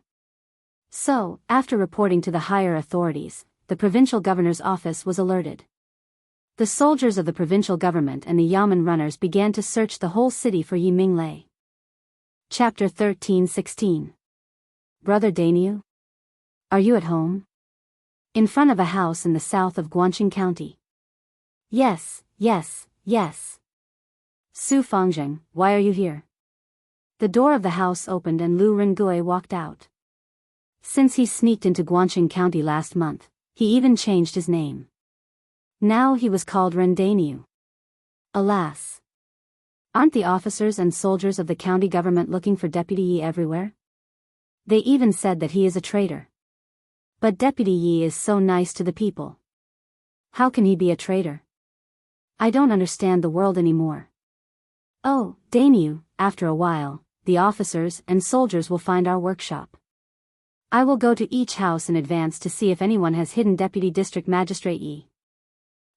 So, after reporting to the higher authorities, the provincial governor's office was alerted. The soldiers of the provincial government and the Yamen runners began to search the whole city for Yi Minglei. Chapter 13:16. Brother Dainyu? Are you at home? In front of a house in the south of Guangxing County. Yes. Su Fangzheng, why are you here? The door of the house opened and Lu Rengui walked out. Since he sneaked into Guangxing County last month, he even changed his name. Now he was called Ren Dainyu. Alas! Aren't the officers and soldiers of the county government looking for Deputy Yi everywhere? They even said that he is a traitor. But Deputy Yi is so nice to the people. How can he be a traitor? I don't understand the world anymore. Oh, Dainyu, after a while, the officers and soldiers will find our workshop. I will go to each house in advance to see if anyone has hidden Deputy District Magistrate Yi.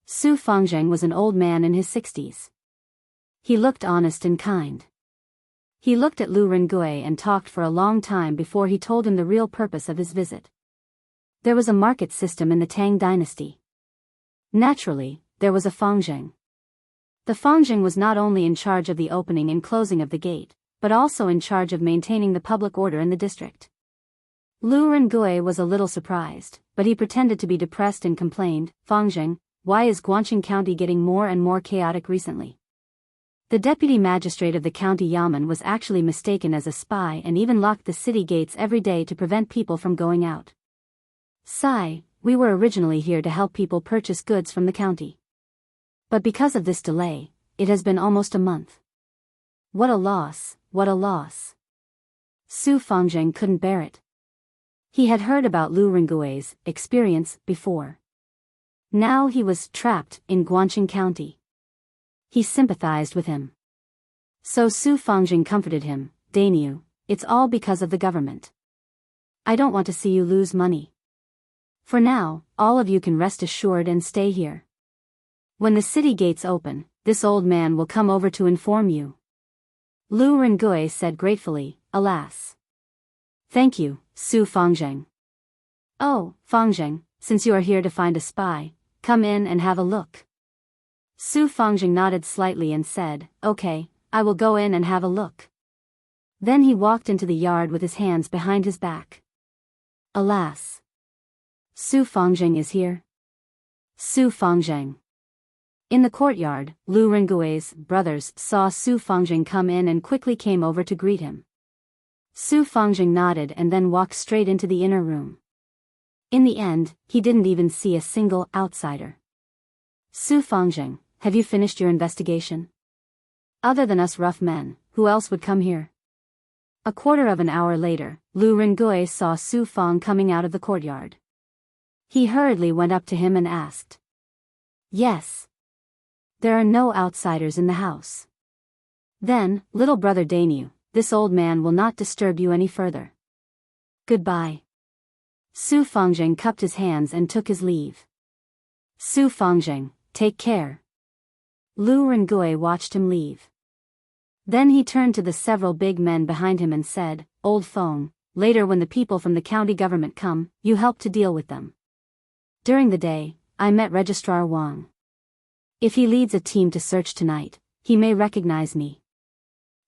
Su Fangzheng was an old man in his 60s. He looked honest and kind. He looked at Lu Rengui and talked for a long time before he told him the real purpose of his visit. There was a market system in the Tang dynasty. Naturally, there was a Fangzheng. The Fangzheng was not only in charge of the opening and closing of the gate, but also in charge of maintaining the public order in the district. Lu Rengui was a little surprised, but he pretended to be depressed and complained, Fangzheng, why is Guangxing County getting more and more chaotic recently? The deputy magistrate of the county Yamen was actually mistaken as a spy and even locked the city gates every day to prevent people from going out. Sigh, we were originally here to help people purchase goods from the county. But because of this delay, it has been almost a month. What a loss, what a loss. Su Fangzheng couldn't bear it. He had heard about Lu Rengui's experience before. Now he was trapped in Guangxing County. He sympathized with him. So Su Fangzheng comforted him, Dainyu, it's all because of the government. I don't want to see you lose money. For now, all of you can rest assured and stay here. When the city gates open, this old man will come over to inform you. Lu Rengui said gratefully, alas. Thank you, Su Fangzheng. Oh, Fangzheng, since you are here to find a spy, come in and have a look. Su Fangzheng nodded slightly and said, okay, I will go in and have a look. Then he walked into the yard with his hands behind his back. Alas! Su Fangzheng is here. Su Fangzheng. In the courtyard, Lu Rengui's brothers saw Su Fangzheng come in and quickly came over to greet him. Su Fangzheng nodded and then walked straight into the inner room. In the end, he didn't even see a single outsider. Su Fangzheng, have you finished your investigation? Other than us rough men, who else would come here? A quarter of an hour later, Lu Rengui saw Su Fang coming out of the courtyard. He hurriedly went up to him and asked. Yes. There are no outsiders in the house. Then, little brother Dainu, this old man will not disturb you any further. Goodbye. Su Fangzheng cupped his hands and took his leave. Su Fangzheng, take care. Lu Rengui watched him leave. Then he turned to the several big men behind him and said, Old Feng, later when the people from the county government come, you help to deal with them. During the day, I met Registrar Wang. If he leads a team to search tonight, he may recognize me.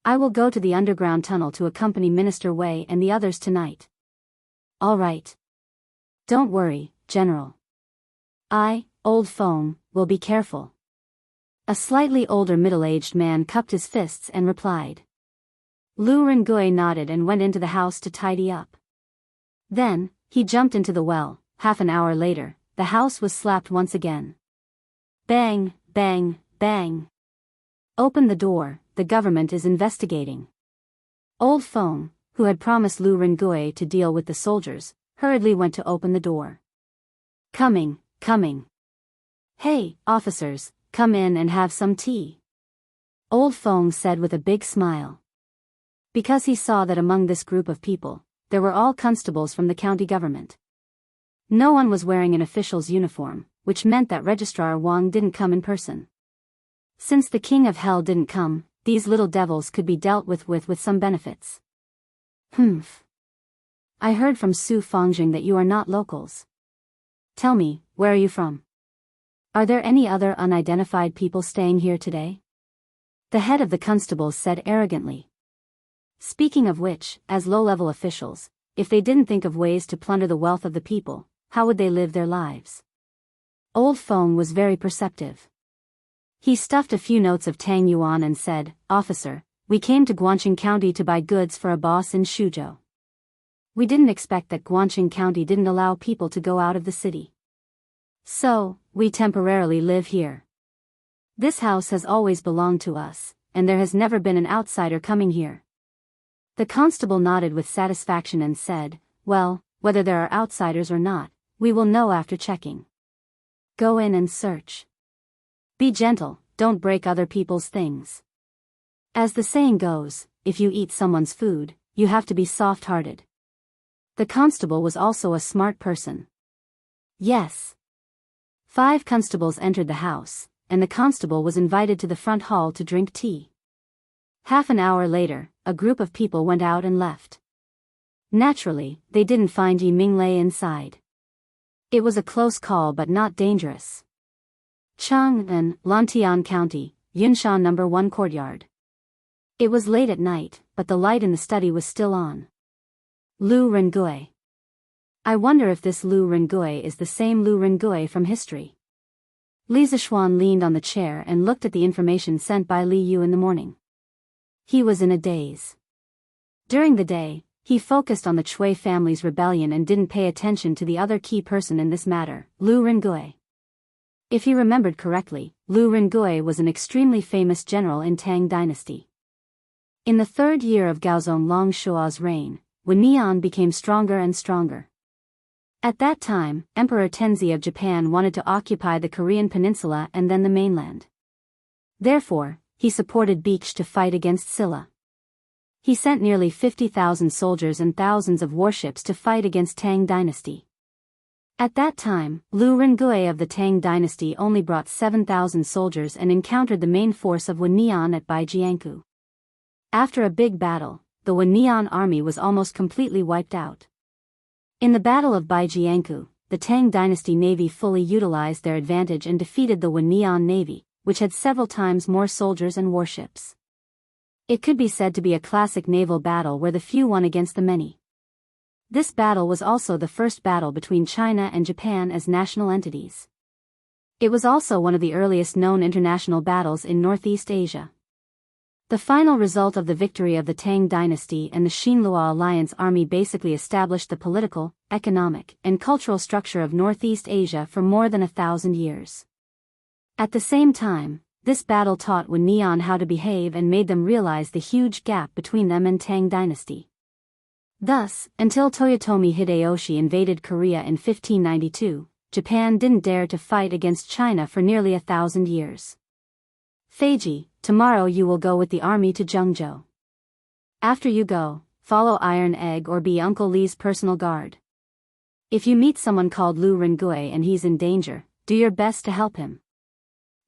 I will go to the underground tunnel to accompany Minister Wei and the others tonight. All right. Don't worry, General. I, Old Feng, will be careful. A slightly older middle-aged man cupped his fists and replied. Lu Rengui nodded and went into the house to tidy up. Then, he jumped into the well. Half an hour later, the house was slapped once again. Bang, bang, bang. Open the door, the government is investigating. Old Feng, who had promised Lu Rengui to deal with the soldiers, hurriedly went to open the door. Coming, coming. Hey, officers, come in and have some tea. Old Feng said with a big smile. Because he saw that among this group of people, there were all constables from the county government. No one was wearing an official's uniform, which meant that Registrar Wang didn't come in person. Since the King of Hell didn't come, these little devils could be dealt with some benefits. Humph. I heard from Su Fangzheng that you are not locals. Tell me, where are you from? Are there any other unidentified people staying here today? The head of the constables said arrogantly. Speaking of which, as low-level officials, if they didn't think of ways to plunder the wealth of the people, how would they live their lives? Old Feng was very perceptive. He stuffed a few notes of Tang Yuan and said, Officer, we came to Guangqing County to buy goods for a boss in Shuzhou. We didn't expect that Guangqing County didn't allow people to go out of the city. So, we temporarily live here. This house has always belonged to us, and there has never been an outsider coming here. The constable nodded with satisfaction and said, Well, whether there are outsiders or not, we will know after checking. Go in and search. Be gentle, don't break other people's things. As the saying goes, if you eat someone's food, you have to be soft-hearted. The constable was also a smart person. Yes. 5 constables entered the house, and the constable was invited to the front hall to drink tea. Half an hour later, a group of people went out and left. Naturally, they didn't find Yi Minglei inside. It was a close call but not dangerous. Chang'an, Lantian County, Yunshan No. 1 Courtyard. It was late at night, but the light in the study was still on. Lu Rengui. I wonder if this Lu Rengui is the same Lu Rengui from history. Li Zishuan leaned on the chair and looked at the information sent by Li Yu in the morning. He was in a daze. During the day, he focused on the Chui family's rebellion and didn't pay attention to the other key person in this matter, Lu Rengui. If he remembered correctly, Lu Rengui was an extremely famous general in Tang dynasty. In the 3rd year of Gaozong Longshua's reign, Wennian became stronger and stronger. At that time, Emperor Tenzi of Japan wanted to occupy the Korean peninsula and then the mainland. Therefore, he supported Beech to fight against Silla. He sent nearly 50,000 soldiers and thousands of warships to fight against Tang dynasty. At that time, Lu Rengui of the Tang dynasty only brought 7,000 soldiers and encountered the main force of Wennian at Baijianku. After a big battle, the Wennian army was almost completely wiped out. In the Battle of Baijianku, the Tang dynasty navy fully utilized their advantage and defeated the Wennian navy, which had several times more soldiers and warships. It could be said to be a classic naval battle where the few won against the many. This battle was also the first battle between China and Japan as national entities. It was also one of the earliest known international battles in Northeast Asia. The final result of the victory of the Tang dynasty and the Xinhua alliance army basically established the political, economic, and cultural structure of Northeast Asia for more than 1,000 years. At the same time, this battle taught Wen Nian how to behave and made them realize the huge gap between them and Tang dynasty. Thus, until Toyotomi Hideyoshi invaded Korea in 1592, Japan didn't dare to fight against China for nearly 1,000 years. Feiji, tomorrow you will go with the army to Zhengzhou. After you go, follow Iron Egg or be Uncle Li's personal guard. If you meet someone called Lu Rengui and he's in danger, do your best to help him.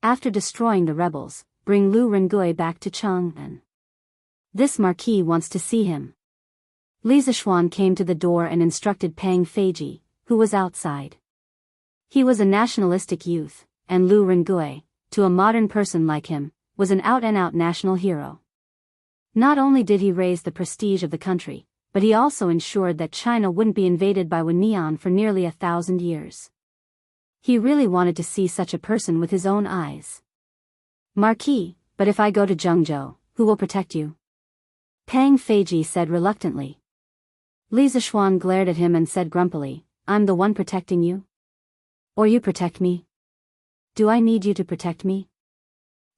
After destroying the rebels, bring Lu Rengui back to Chang'an. This marquis wants to see him. Li Zishuan came to the door and instructed Pang Feiji, who was outside. He was a nationalistic youth, and Lu Rengui, to a modern person like him, was an out-and-out national hero. Not only did he raise the prestige of the country, but he also ensured that China wouldn't be invaded by Wen Nian for nearly 1,000 years. He really wanted to see such a person with his own eyes. Marquis, but if I go to Zhengzhou, who will protect you? Pang Feiji said reluctantly. Li Zishuan glared at him and said grumpily, I'm the one protecting you? Or you protect me? Do I need you to protect me?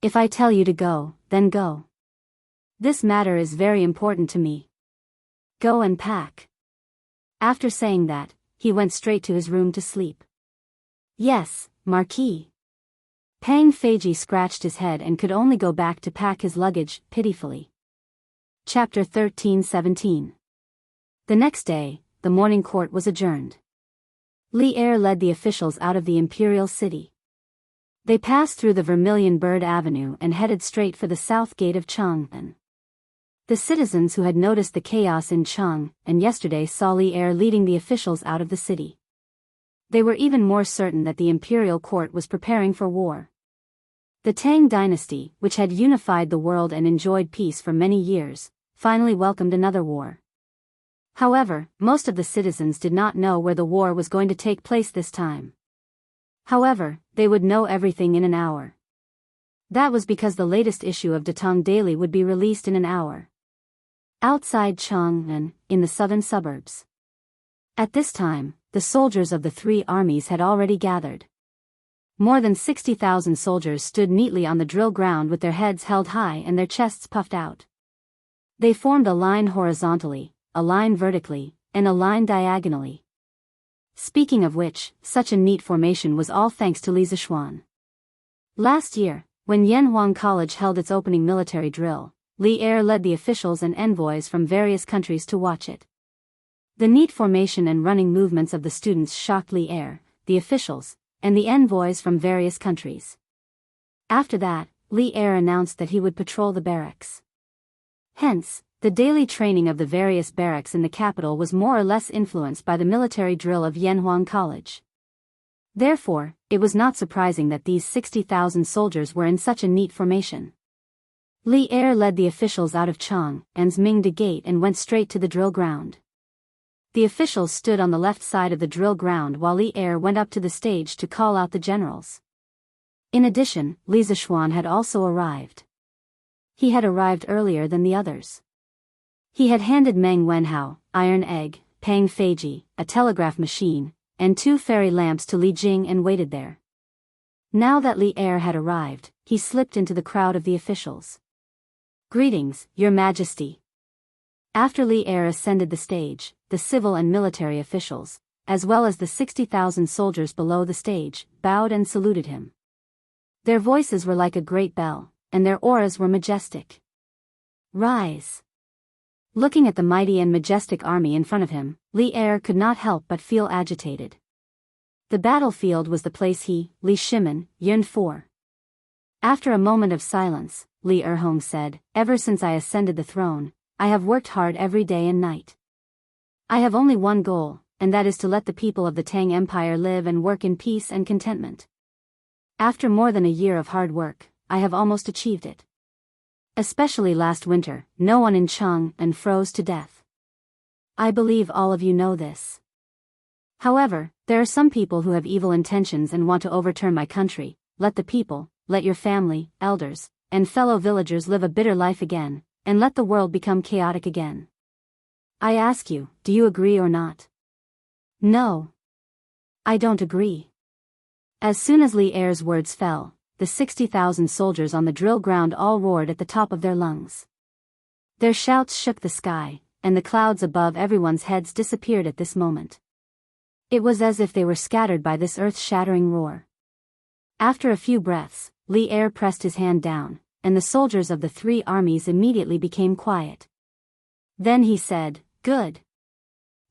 If I tell you to go, then go. This matter is very important to me. Go and pack. After saying that, he went straight to his room to sleep. Yes, Marquis. Pang Feiji scratched his head and could only go back to pack his luggage, pitifully. Chapter 13-17. The next day, the morning court was adjourned. Li Er led the officials out of the imperial city. They passed through the Vermilion Bird Avenue and headed straight for the south gate of Chang'an. The citizens who had noticed the chaos in Chang'an yesterday saw Li Er leading the officials out of the city. They were even more certain that the imperial court was preparing for war. The Tang dynasty, which had unified the world and enjoyed peace for many years, finally welcomed another war. However, most of the citizens did not know where the war was going to take place this time. However, they would know everything in an hour. That was because the latest issue of Datong Daily would be released in an hour. Outside Chang'an, in the southern suburbs. At this time, the soldiers of the three armies had already gathered. More than 60,000 soldiers stood neatly on the drill ground with their heads held high and their chests puffed out. They formed a line horizontally, a line vertically, and a line diagonally. Speaking of which, such a neat formation was all thanks to Li Zishuan. Last year, when Yanhuang College held its opening military drill, Li Er led the officials and envoys from various countries to watch it. The neat formation and running movements of the students shocked Li Er, the officials, and the envoys from various countries. After that, Li Er announced that he would patrol the barracks. Hence, the daily training of the various barracks in the capital was more or less influenced by the military drill of Yanhuang College. Therefore, it was not surprising that these 60,000 soldiers were in such a neat formation. Li Er led the officials out of Chang'an's Mingda Gate and went straight to the drill ground. The officials stood on the left side of the drill ground while Li Er went up to the stage to call out the generals. In addition, Li Zishuan had also arrived. He had arrived earlier than the others. He had handed Meng Wenhao, Iron Egg, Pang Feiji, a telegraph machine, and 2 fairy lamps to Li Jing and waited there. Now that Li Er had arrived, he slipped into the crowd of the officials. Greetings, Your Majesty. After Li Er ascended the stage, the civil and military officials, as well as the 60,000 soldiers below the stage, bowed and saluted him. Their voices were like a great bell, and their auras were majestic. Rise. Looking at the mighty and majestic army in front of him, Li Er could not help but feel agitated. The battlefield was the place he, Li Shimin, yearned for. After a moment of silence, Li Erhong said, Ever since I ascended the throne, I have worked hard every day and night. I have only one goal, and that is to let the people of the Tang Empire live and work in peace and contentment. After more than a year of hard work, I have almost achieved it. Especially last winter, no one in Chang'an froze to death. I believe all of you know this. However, there are some people who have evil intentions and want to overturn my country. Let the people, let your family, elders, and fellow villagers live a bitter life again, and let the world become chaotic again. I ask you, do you agree or not? No. I don't agree. As soon as Li Er's words fell, the 60,000 soldiers on the drill ground all roared at the top of their lungs. Their shouts shook the sky, and the clouds above everyone's heads disappeared at this moment. It was as if they were scattered by this earth-shattering roar. After a few breaths, Li Er pressed his hand down, and the soldiers of the three armies immediately became quiet. Then he said, "Good.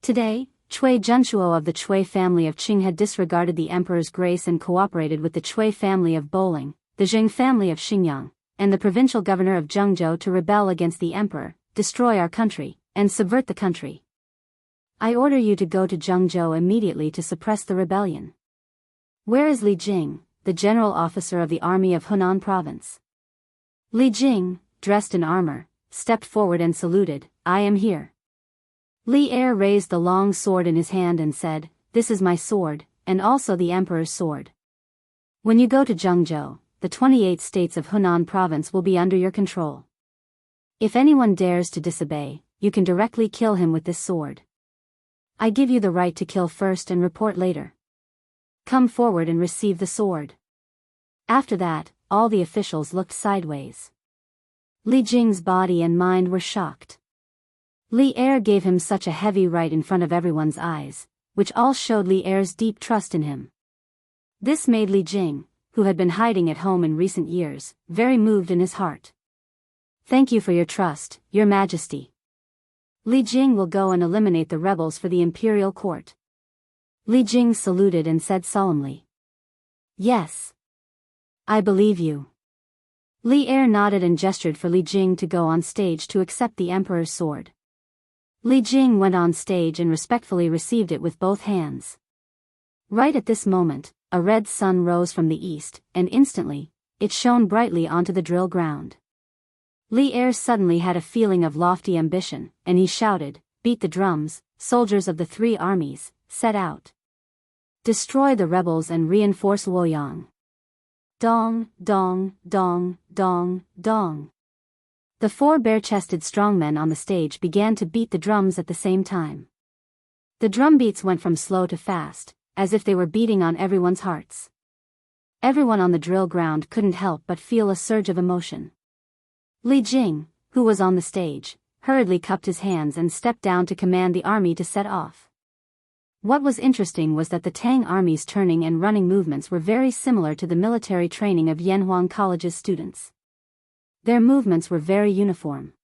Today, Cui Junshuo of the Cui family of Qing had disregarded the emperor's grace and cooperated with the Cui family of Bowling, the Jing family of Xinjiang, and the provincial governor of Zhengzhou to rebel against the emperor, destroy our country, and subvert the country. I order you to go to Zhengzhou immediately to suppress the rebellion. Where is Li Jing, the general officer of the army of Hunan province?" Li Jing, dressed in armor, stepped forward and saluted, "I am here." Li Er raised the long sword in his hand and said, "This is my sword, and also the emperor's sword. When you go to Zhengzhou, the 28 states of Hunan province will be under your control. If anyone dares to disobey, you can directly kill him with this sword. I give you the right to kill first and report later. Come forward and receive the sword." After that, all the officials looked sideways. Li Jing's body and mind were shocked. Li Er gave him such a heavy right in front of everyone's eyes, which all showed Li Er's deep trust in him. This made Li Jing, who had been hiding at home in recent years, very moved in his heart. "Thank you for your trust, Your Majesty. Li Jing will go and eliminate the rebels for the imperial court." Li Jing saluted and said solemnly, "Yes. I believe you." Li Er nodded and gestured for Li Jing to go on stage to accept the emperor's sword. Li Jing went on stage and respectfully received it with both hands. Right at this moment, a red sun rose from the east, and instantly, it shone brightly onto the drill ground. Li Er suddenly had a feeling of lofty ambition, and he shouted, "Beat the drums, soldiers of the three armies, set out. Destroy the rebels and reinforce Luoyang." Dong, dong, dong, dong, dong. The four bare-chested strongmen on the stage began to beat the drums at the same time. The drum beats went from slow to fast, as if they were beating on everyone's hearts. Everyone on the drill ground couldn't help but feel a surge of emotion. Li Jing, who was on the stage, hurriedly cupped his hands and stepped down to command the army to set off. What was interesting was that the Tang army's turning and running movements were very similar to the military training of Yanhuang College's students. Their movements were very uniform.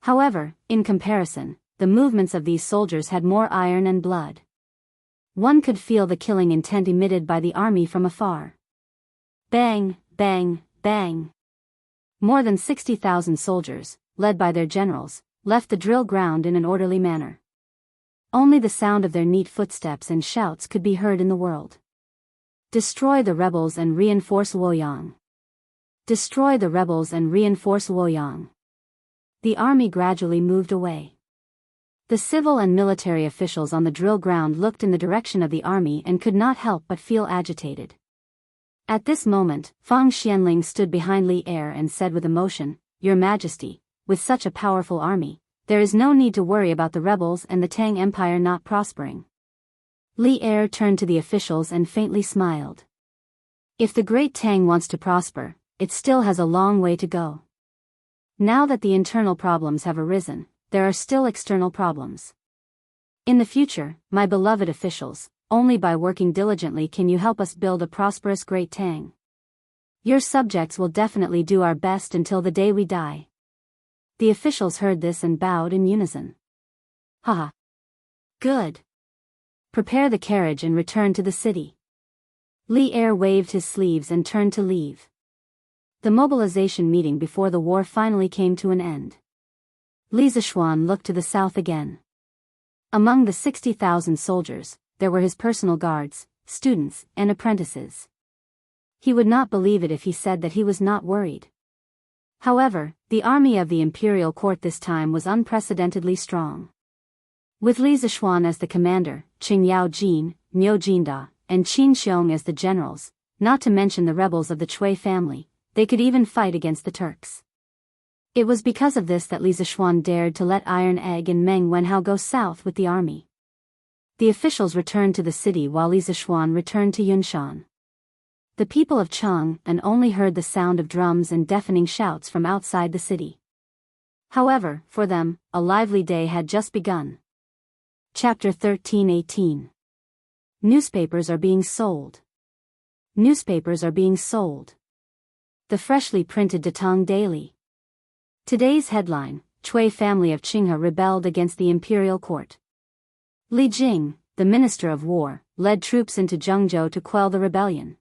However, in comparison, the movements of these soldiers had more iron and blood. One could feel the killing intent emitted by the army from afar. Bang, bang, bang. More than 60,000 soldiers, led by their generals, left the drill ground in an orderly manner. Only the sound of their neat footsteps and shouts could be heard in the world. "Destroy the rebels and reinforce Luoyang. Destroy the rebels and reinforce Luoyang." The army gradually moved away. The civil and military officials on the drill ground looked in the direction of the army and could not help but feel agitated. At this moment, Fang Xianling stood behind Li Er and said with emotion, "Your Majesty, with such a powerful army, there is no need to worry about the rebels and the Tang Empire not prospering." Li Er turned to the officials and faintly smiled. "If the great Tang wants to prosper, it still has a long way to go. Now that the internal problems have arisen, there are still external problems. In the future, my beloved officials, only by working diligently can you help us build a prosperous great Tang. Your subjects will definitely do our best until the day we die." The officials heard this and bowed in unison. "Haha. Good. Prepare the carriage and return to the city." Li Er waved his sleeves and turned to leave. The mobilization meeting before the war finally came to an end. Li Zishuan looked to the south again. Among the 60,000 soldiers, there were his personal guards, students, and apprentices. He would not believe it if he said that he was not worried. However, the army of the imperial court this time was unprecedentedly strong. With Li Zishuan as the commander, Qing Yaojin, Niu Jinda, and Qin Xiong as the generals, not to mention the rebels of the Chui family, they could even fight against the Turks. It was because of this that Li Zishuan dared to let Iron Egg and Meng Wenhao go south with the army. The officials returned to the city while Li Zishuan returned to Yunshan. The people of Chang'an only heard the sound of drums and deafening shouts from outside the city. However, for them, a lively day had just begun. Chapter 13:18. Newspapers are being sold. Newspapers are being sold. The freshly printed Datong Daily. Today's headline: Chui family of Qinghe rebelled against the imperial court. Li Jing, the Minister of War, led troops into Zhengzhou to quell the rebellion.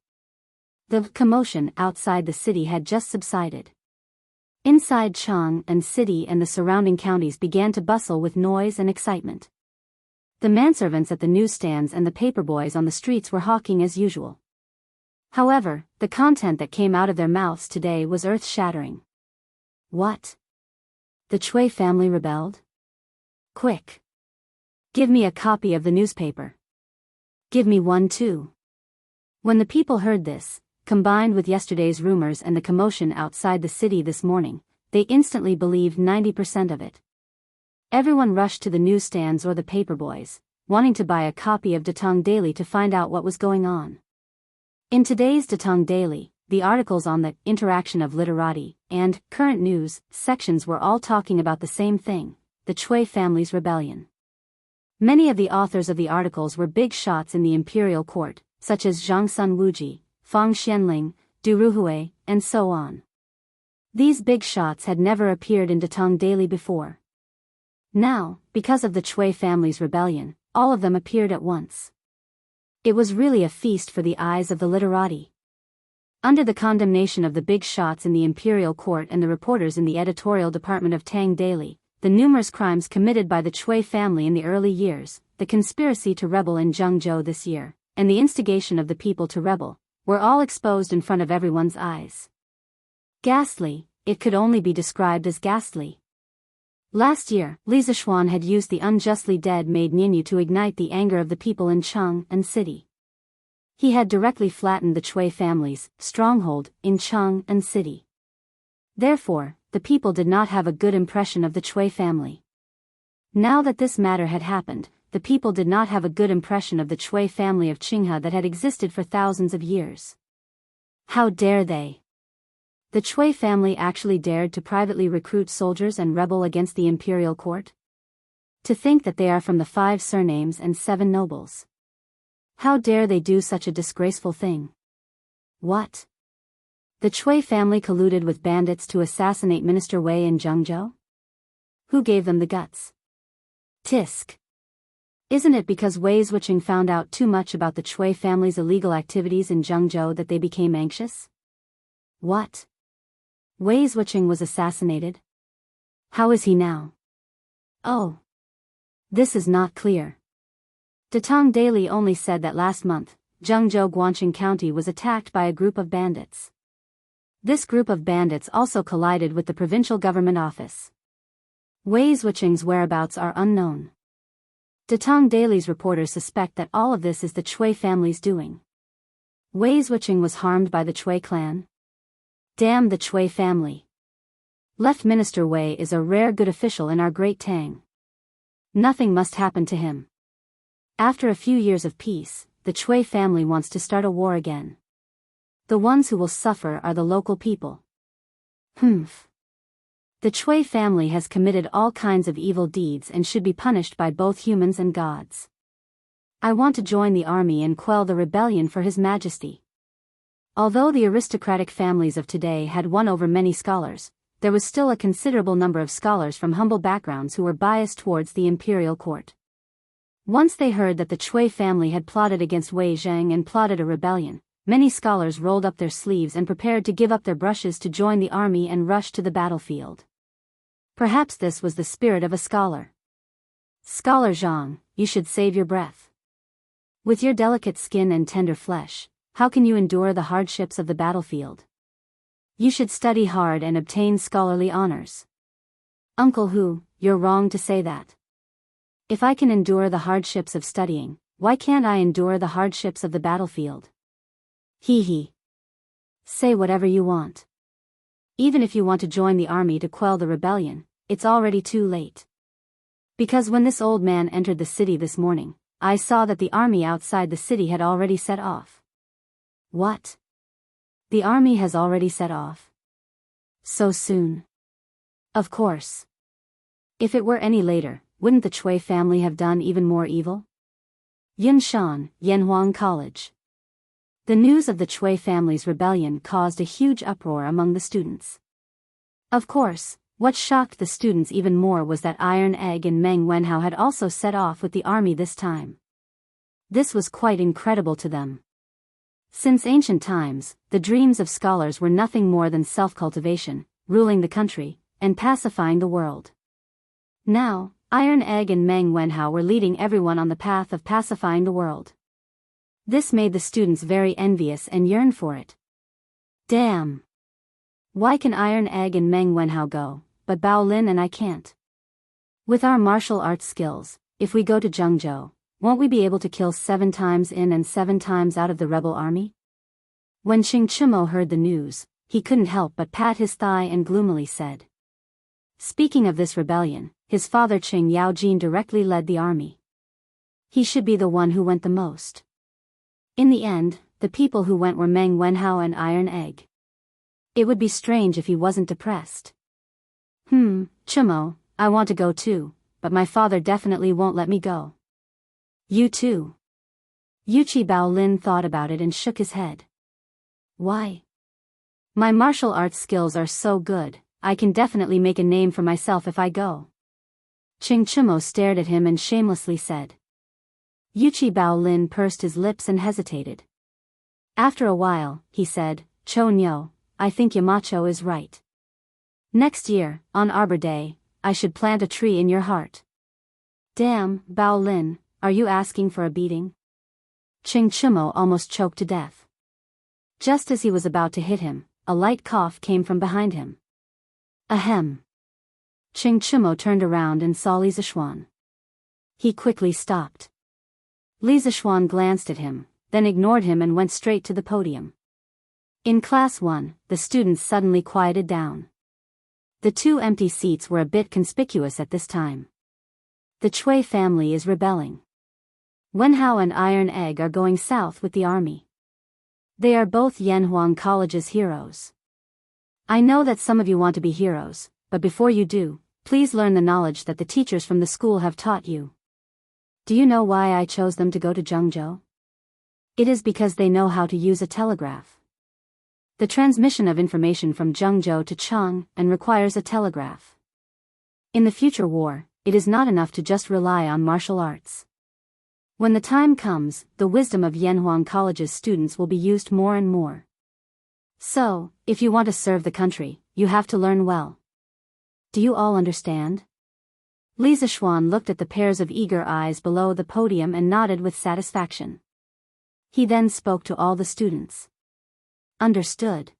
The commotion outside the city had just subsided. Inside Chang'an City and the surrounding counties began to bustle with noise and excitement. The manservants at the newsstands and the paperboys on the streets were hawking as usual. However, the content that came out of their mouths today was earth-shattering. What? The Chui family rebelled? Quick! Give me a copy of the newspaper. Give me one too. When the people heard this, combined with yesterday's rumors and the commotion outside the city this morning, they instantly believed 90% of it. Everyone rushed to the newsstands or the paperboys, wanting to buy a copy of Datong Daily to find out what was going on. In today's Datong Daily, the articles on the interaction of literati and current news sections were all talking about the same thing: the Chui family's rebellion. Many of the authors of the articles were big shots in the imperial court, such as Zhang Sun Wuji, Fang Xianling, Du Ruhui, and so on. These big shots had never appeared in Datong Daily before. Now, because of the Chui family's rebellion, all of them appeared at once. It was really a feast for the eyes of the literati. Under the condemnation of the big shots in the imperial court and the reporters in the editorial department of Tang Daily, the numerous crimes committed by the Chui family in the early years, the conspiracy to rebel in Zhengzhou this year, and the instigation of the people to rebel, were all exposed in front of everyone's eyes. Ghastly, it could only be described as ghastly. Last year, Li Zishuan had used the unjustly dead maid Ninyu to ignite the anger of the people in Chang'an City. He had directly flattened the Chui family's stronghold in Chang'an City. Therefore, the people did not have a good impression of the Chui family. Now that this matter had happened, the people did not have a good impression of the Chui family of Qinghe that had existed for thousands of years. How dare they? The Chui family actually dared to privately recruit soldiers and rebel against the imperial court? To think that they are from the 5 surnames and 7 nobles. How dare they do such a disgraceful thing? What? The Chui family colluded with bandits to assassinate Minister Wei in Zhengzhou? Who gave them the guts? Tisk. Isn't it because Wei Zwiqing found out too much about the Chui family's illegal activities in Zhengzhou that they became anxious? What? Wei Zwiqing was assassinated? How is he now? Oh. This is not clear. Datong Daily only said that last month, Zhengzhou Guangqing County was attacked by a group of bandits. This group of bandits also collided with the provincial government office. Wei Zwiqing's whereabouts are unknown. Datong Daily's reporters suspect that all of this is the Chui family's doing. Wei Zwiqing was harmed by the Chui clan? Damn the Chui family. Left Minister Wei is a rare good official in our great Tang. Nothing must happen to him. After a few years of peace, the Chui family wants to start a war again. The ones who will suffer are the local people. Humph. The Chui family has committed all kinds of evil deeds and should be punished by both humans and gods. I want to join the army and quell the rebellion for His Majesty. Although the aristocratic families of today had won over many scholars, there was still a considerable number of scholars from humble backgrounds who were biased towards the imperial court. Once they heard that the Chui family had plotted against Wei Zheng and plotted a rebellion, many scholars rolled up their sleeves and prepared to give up their brushes to join the army and rush to the battlefield. Perhaps this was the spirit of a scholar. Scholar Zhang, you should save your breath. With your delicate skin and tender flesh, how can you endure the hardships of the battlefield? You should study hard and obtain scholarly honors. Uncle Hu, you're wrong to say that. If I can endure the hardships of studying, why can't I endure the hardships of the battlefield? Hee hee. Say whatever you want. Even if you want to join the army to quell the rebellion, it's already too late. Because when this old man entered the city this morning, I saw that the army outside the city had already set off. What? The army has already set off? So soon? Of course. If it were any later, wouldn't the Chui family have done even more evil? Yunshan, Yanhuang College. The news of the Chui family's rebellion caused a huge uproar among the students. Of course, what shocked the students even more was that Iron Egg and Meng Wenhao had also set off with the army this time. This was quite incredible to them. Since ancient times, the dreams of scholars were nothing more than self-cultivation, ruling the country, and pacifying the world. Now, Iron Egg and Meng Wenhao were leading everyone on the path of pacifying the world. This made the students very envious and yearned for it. Damn! Why can Iron Egg and Meng Wenhao go, but Bao Lin and I can't? With our martial arts skills, if we go to Zhengzhou, won't we be able to kill 7 times in and 7 times out of the rebel army? When Qing Chimo heard the news, he couldn't help but pat his thigh and gloomily said. Speaking of this rebellion, his father Qing Yaojin directly led the army. He should be the one who went the most. In the end, the people who went were Meng Wenhao and Iron Egg. It would be strange if he wasn't depressed. Chimo, I want to go too, but my father definitely won't let me go. You too. Yuchi Bao Lin thought about it and shook his head. Why? My martial arts skills are so good, I can definitely make a name for myself if I go. Qing Chimo stared at him and shamelessly said. Yuchi Bao Lin pursed his lips and hesitated. After a while, he said, Cho Nyo, I think Yamacho is right. Next year, on Arbor Day, I should plant a tree in your heart. Damn, Bao Lin, are you asking for a beating? Qing Chimo almost choked to death. Just as he was about to hit him, a light cough came from behind him. Ahem. Qing Chimo turned around and saw Li Zishuan. He quickly stopped. Li Zishuan glanced at him, then ignored him and went straight to the podium. In Class 1, the students suddenly quieted down. The 2 empty seats were a bit conspicuous at this time. The Chui family is rebelling. Wenhao and Iron Egg are going south with the army. They are both Yanhuang College's heroes. I know that some of you want to be heroes, but before you do, please learn the knowledge that the teachers from the school have taught you. Do you know why I chose them to go to Zhengzhou? It is because they know how to use a telegraph. The transmission of information from Zhengzhou to Chang'an requires a telegraph. In the future war, it is not enough to just rely on martial arts. When the time comes, the wisdom of Yanhuang College's students will be used more and more. So, if you want to serve the country, you have to learn well. Do you all understand? Li Zishuan looked at the pairs of eager eyes below the podium and nodded with satisfaction. He then spoke to all the students. Understood.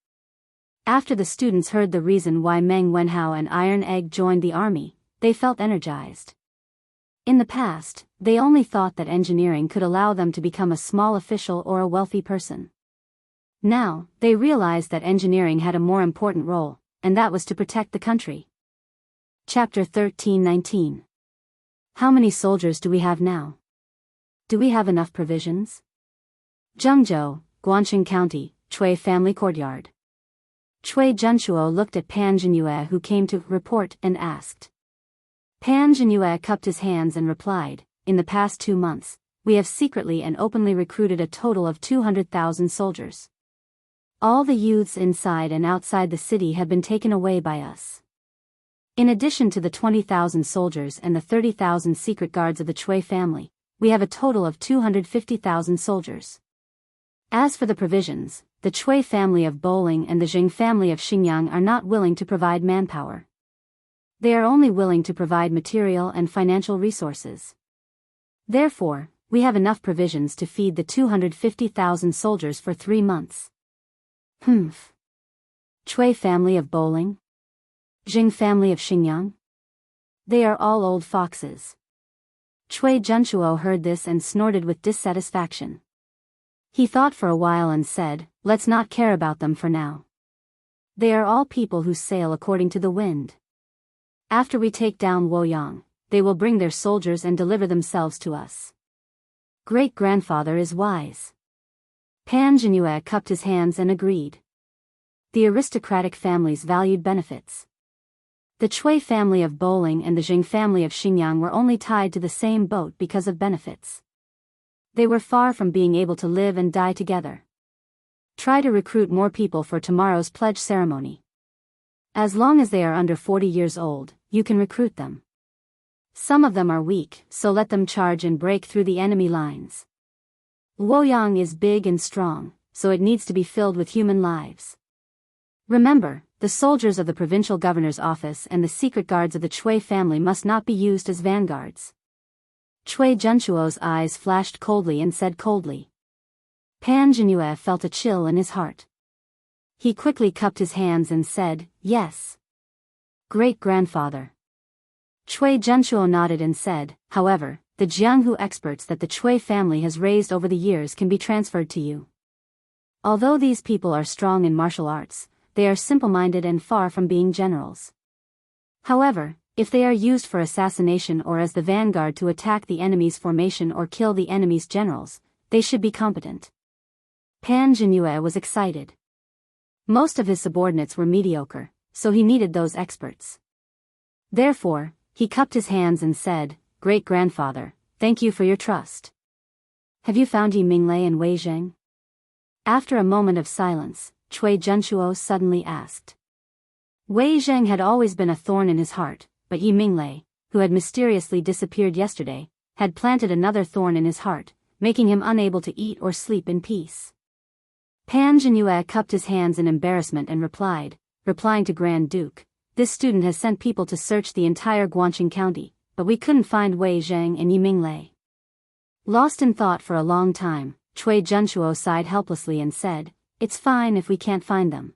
After the students heard the reason why Meng Wenhao and Iron Egg joined the army, they felt energized. In the past, they only thought that engineering could allow them to become a small official or a wealthy person. Now, they realized that engineering had a more important role, and that was to protect the country. Chapter 13-19. How many soldiers do we have now? Do we have enough provisions? Zhengzhou, Guangxing County, Chui Family Courtyard. Chui Junchuo looked at Pan Jinyue who came to report and asked. Pan Jinyue cupped his hands and replied, in the past 2 months, we have secretly and openly recruited a total of 200,000 soldiers. All the youths inside and outside the city have been taken away by us. In addition to the 20,000 soldiers and the 30,000 secret guards of the Chui family, we have a total of 250,000 soldiers. As for the provisions, the Chui family of Bowling and the Jing family of Xinjiang are not willing to provide manpower. They are only willing to provide material and financial resources. Therefore, we have enough provisions to feed the 250,000 soldiers for 3 months. Chui family of bowling? Jing family of Xingyang? They are all old foxes. Chui Junchuo heard this and snorted with dissatisfaction. He thought for a while and said, let's not care about them for now. They are all people who sail according to the wind. After we take down Luoyang, they will bring their soldiers and deliver themselves to us. Great-grandfather is wise. Pan Jinyue cupped his hands and agreed. The aristocratic families valued benefits. The Chui family of bowling and the Jing family of Xingyang were only tied to the same boat because of benefits. They were far from being able to live and die together. Try to recruit more people for tomorrow's pledge ceremony. As long as they are under 40 years old, you can recruit them. Some of them are weak, so let them charge and break through the enemy lines. Luoyang is big and strong, so it needs to be filled with human lives. Remember, the soldiers of the provincial governor's office and the secret guards of the Chui family must not be used as vanguards. Chui Junchuo's eyes flashed coldly and said coldly. Pan Jinyue felt a chill in his heart. He quickly cupped his hands and said, yes. Great-grandfather. Chui Junchuo nodded and said, however, the Jianghu experts that the Chui family has raised over the years can be transferred to you. Although these people are strong in martial arts, they are simple-minded and far from being generals. However, if they are used for assassination or as the vanguard to attack the enemy's formation or kill the enemy's generals, they should be competent. Pan Jinyue was excited. Most of his subordinates were mediocre, so he needed those experts. Therefore, he cupped his hands and said, Great-grandfather, thank you for your trust. Have you found Yi Minglei and Wei Zheng? After a moment of silence, Chui Junchuo suddenly asked. Wei Zheng had always been a thorn in his heart, but Yi Minglei, who had mysteriously disappeared yesterday, had planted another thorn in his heart, making him unable to eat or sleep in peace. Pan Jinyue cupped his hands in embarrassment and replying to Grand Duke, this student has sent people to search the entire Guangqing County, but we couldn't find Wei Zheng and Yi Minglei. Lost in thought for a long time, Chui Junchuo sighed helplessly and said, it's fine if we can't find them.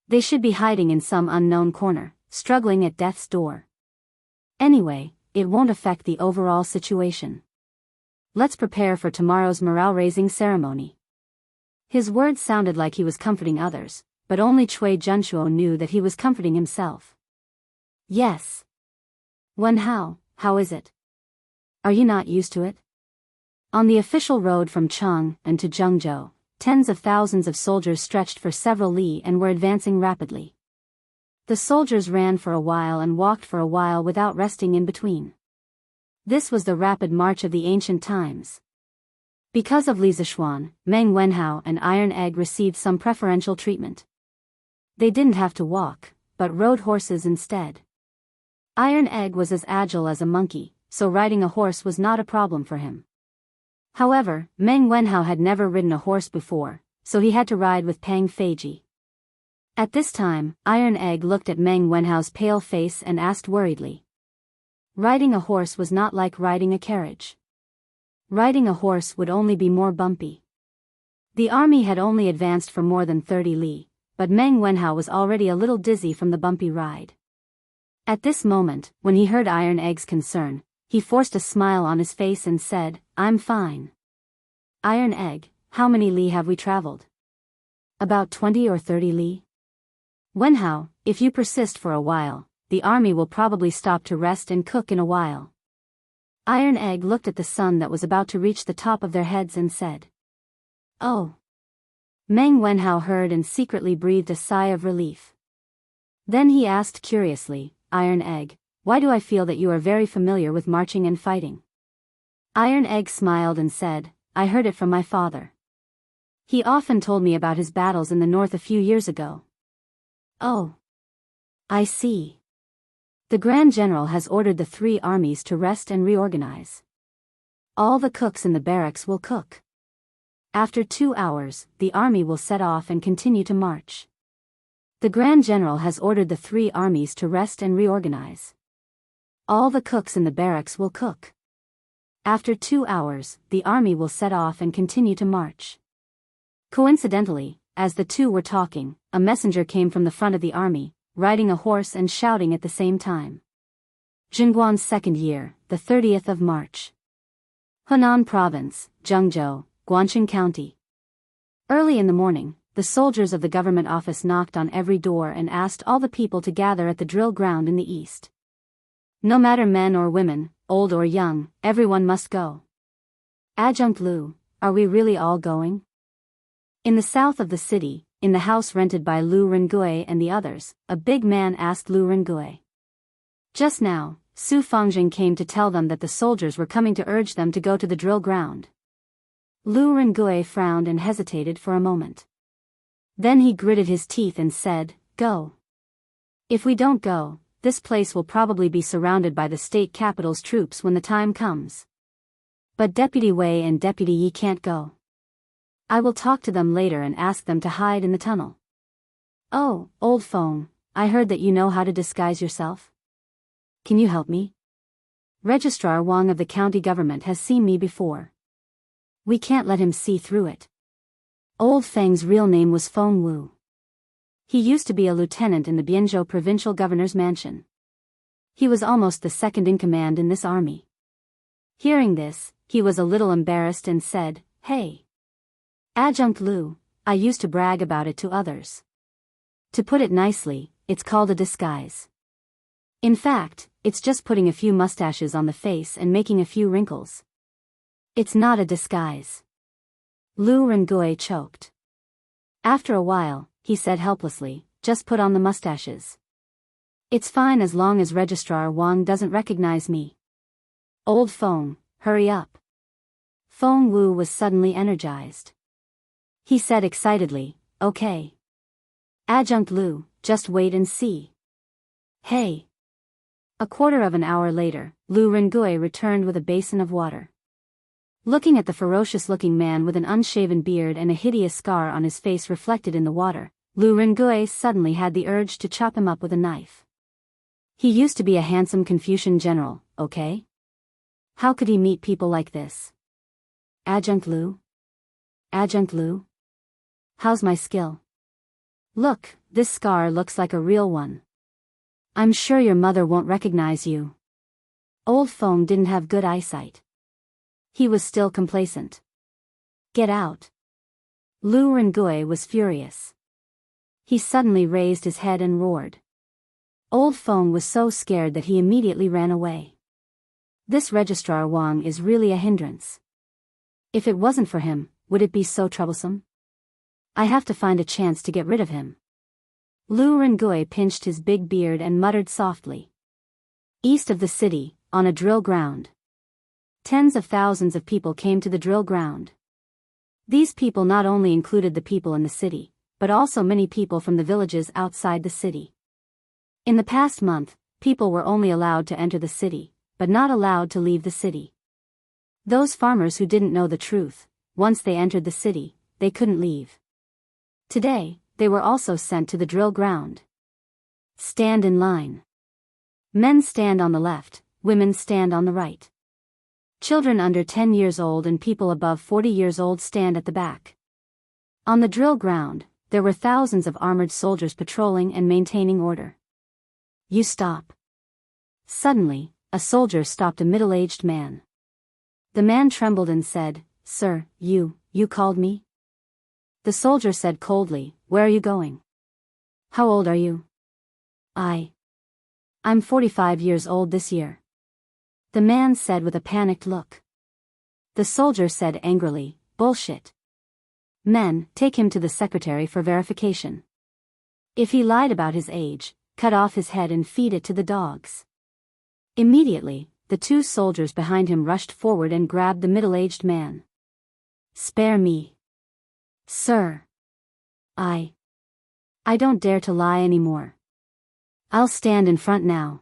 They should be hiding in some unknown corner, struggling at death's door. Anyway, it won't affect the overall situation. Let's prepare for tomorrow's morale-raising ceremony. His words sounded like he was comforting others, but only Chui Junchuo knew that he was comforting himself. Yes. Wen Hao, how is it? Are you not used to it? On the official road from Chang'an to Zhengzhou, tens of thousands of soldiers stretched for several li and were advancing rapidly. The soldiers ran for a while and walked for a while without resting in between. This was the rapid march of the ancient times. Because of Li Zishuan, Meng Wenhao and Iron Egg received some preferential treatment. They didn't have to walk, but rode horses instead. Iron Egg was as agile as a monkey, so riding a horse was not a problem for him. However, Meng Wenhao had never ridden a horse before, so he had to ride with Pang Feiji. At this time, Iron Egg looked at Meng Wenhao's pale face and asked worriedly. Riding a horse was not like riding a carriage. Riding a horse would only be more bumpy. The army had only advanced for more than 30 li, but Meng Wenhao was already a little dizzy from the bumpy ride. At this moment, when he heard Iron Egg's concern, he forced a smile on his face and said, I'm fine. Iron Egg, how many li have we traveled? About 20 or 30 li? Wenhao, if you persist for a while, the army will probably stop to rest and cook in a while. Iron Egg looked at the sun that was about to reach the top of their heads and said. Oh. Meng Wenhao heard and secretly breathed a sigh of relief. Then he asked curiously, Iron Egg, why do I feel that you are very familiar with marching and fighting? Iron Egg smiled and said, I heard it from my father. He often told me about his battles in the north a few years ago. Oh. I see. The Grand General has ordered the 3 armies to rest and reorganize. All the cooks in the barracks will cook. After 2 hours, the army will set off and continue to march. The Grand General has ordered the 3 armies to rest and reorganize. All the cooks in the barracks will cook. After 2 hours, the army will set off and continue to march. Coincidentally, as the two were talking, a messenger came from the front of the army, riding a horse and shouting at the same time. Zhenguan's second year, the 30th of March. Henan Province, Zhengzhou, Guangxing County. Early in the morning, the soldiers of the government office knocked on every door and asked all the people to gather at the drill ground in the east. No matter men or women, old or young, everyone must go. Adjunct Lu, are we really all going? In the south of the city, in the house rented by Lu Rengui and the others, a big man asked Lu Rengui. Just now, Su Fengjing came to tell them that the soldiers were coming to urge them to go to the drill ground. Lu Rengui frowned and hesitated for a moment. Then he gritted his teeth and said, "Go. If we don't go, this place will probably be surrounded by the state capital's troops when the time comes. But Deputy Wei and Deputy Yi can't go. I will talk to them later and ask them to hide in the tunnel." "Oh, old Feng, I heard that you know how to disguise yourself. Can you help me? Registrar Wang of the county government has seen me before. We can't let him see through it." Old Feng's real name was Feng Wu. He used to be a lieutenant in the Bianzhou provincial governor's mansion. He was almost the second in command in this army. Hearing this, he was a little embarrassed and said, "Hey, Adjunct Lu, I used to brag about it to others. To put it nicely, it's called a disguise. In fact, it's just putting a few mustaches on the face and making a few wrinkles. It's not a disguise." Lu Rengui choked. After a while, he said helplessly, "Just put on the mustaches. It's fine as long as Registrar Wang doesn't recognize me." "Old Feng, hurry up." Feng Wu was suddenly energized. He said excitedly, "Okay. Adjunct Lu, just wait and see." "Hey." A quarter of an hour later, Lu Rengui returned with a basin of water. Looking at the ferocious-looking man with an unshaven beard and a hideous scar on his face reflected in the water, Lu Rengui suddenly had the urge to chop him up with a knife. He used to be a handsome Confucian general, okay? How could he meet people like this? "Adjunct Lu? Adjunct Lu? How's my skill? Look, this scar looks like a real one. I'm sure your mother won't recognize you." Old Feng didn't have good eyesight. He was still complacent. "Get out." Lu Rengui was furious. He suddenly raised his head and roared. Old Feng was so scared that he immediately ran away. This Registrar Wang is really a hindrance. If it wasn't for him, would it be so troublesome? I have to find a chance to get rid of him. Lu Rengui pinched his big beard and muttered softly. East of the city, on a drill ground. Tens of thousands of people came to the drill ground. These people not only included the people in the city, but also many people from the villages outside the city. In the past month, people were only allowed to enter the city, but not allowed to leave the city. Those farmers who didn't know the truth, once they entered the city, they couldn't leave. Today, they were also sent to the drill ground. Stand in line. Men stand on the left, women stand on the right. Children under 10 years old and people above 40 years old stand at the back. On the drill ground, there were thousands of armored soldiers patrolling and maintaining order. "You stop." Suddenly, a soldier stopped a middle-aged man. The man trembled and said, "Sir, you called me?" The soldier said coldly, "Where are you going? How old are you?" I'm 45 years old this year." The man said with a panicked look. The soldier said angrily, "Bullshit. Men, take him to the secretary for verification. If he lied about his age, cut off his head and feed it to the dogs." Immediately, the two soldiers behind him rushed forward and grabbed the middle-aged man. "Spare me. Sir. I don't dare to lie anymore. I'll stand in front now."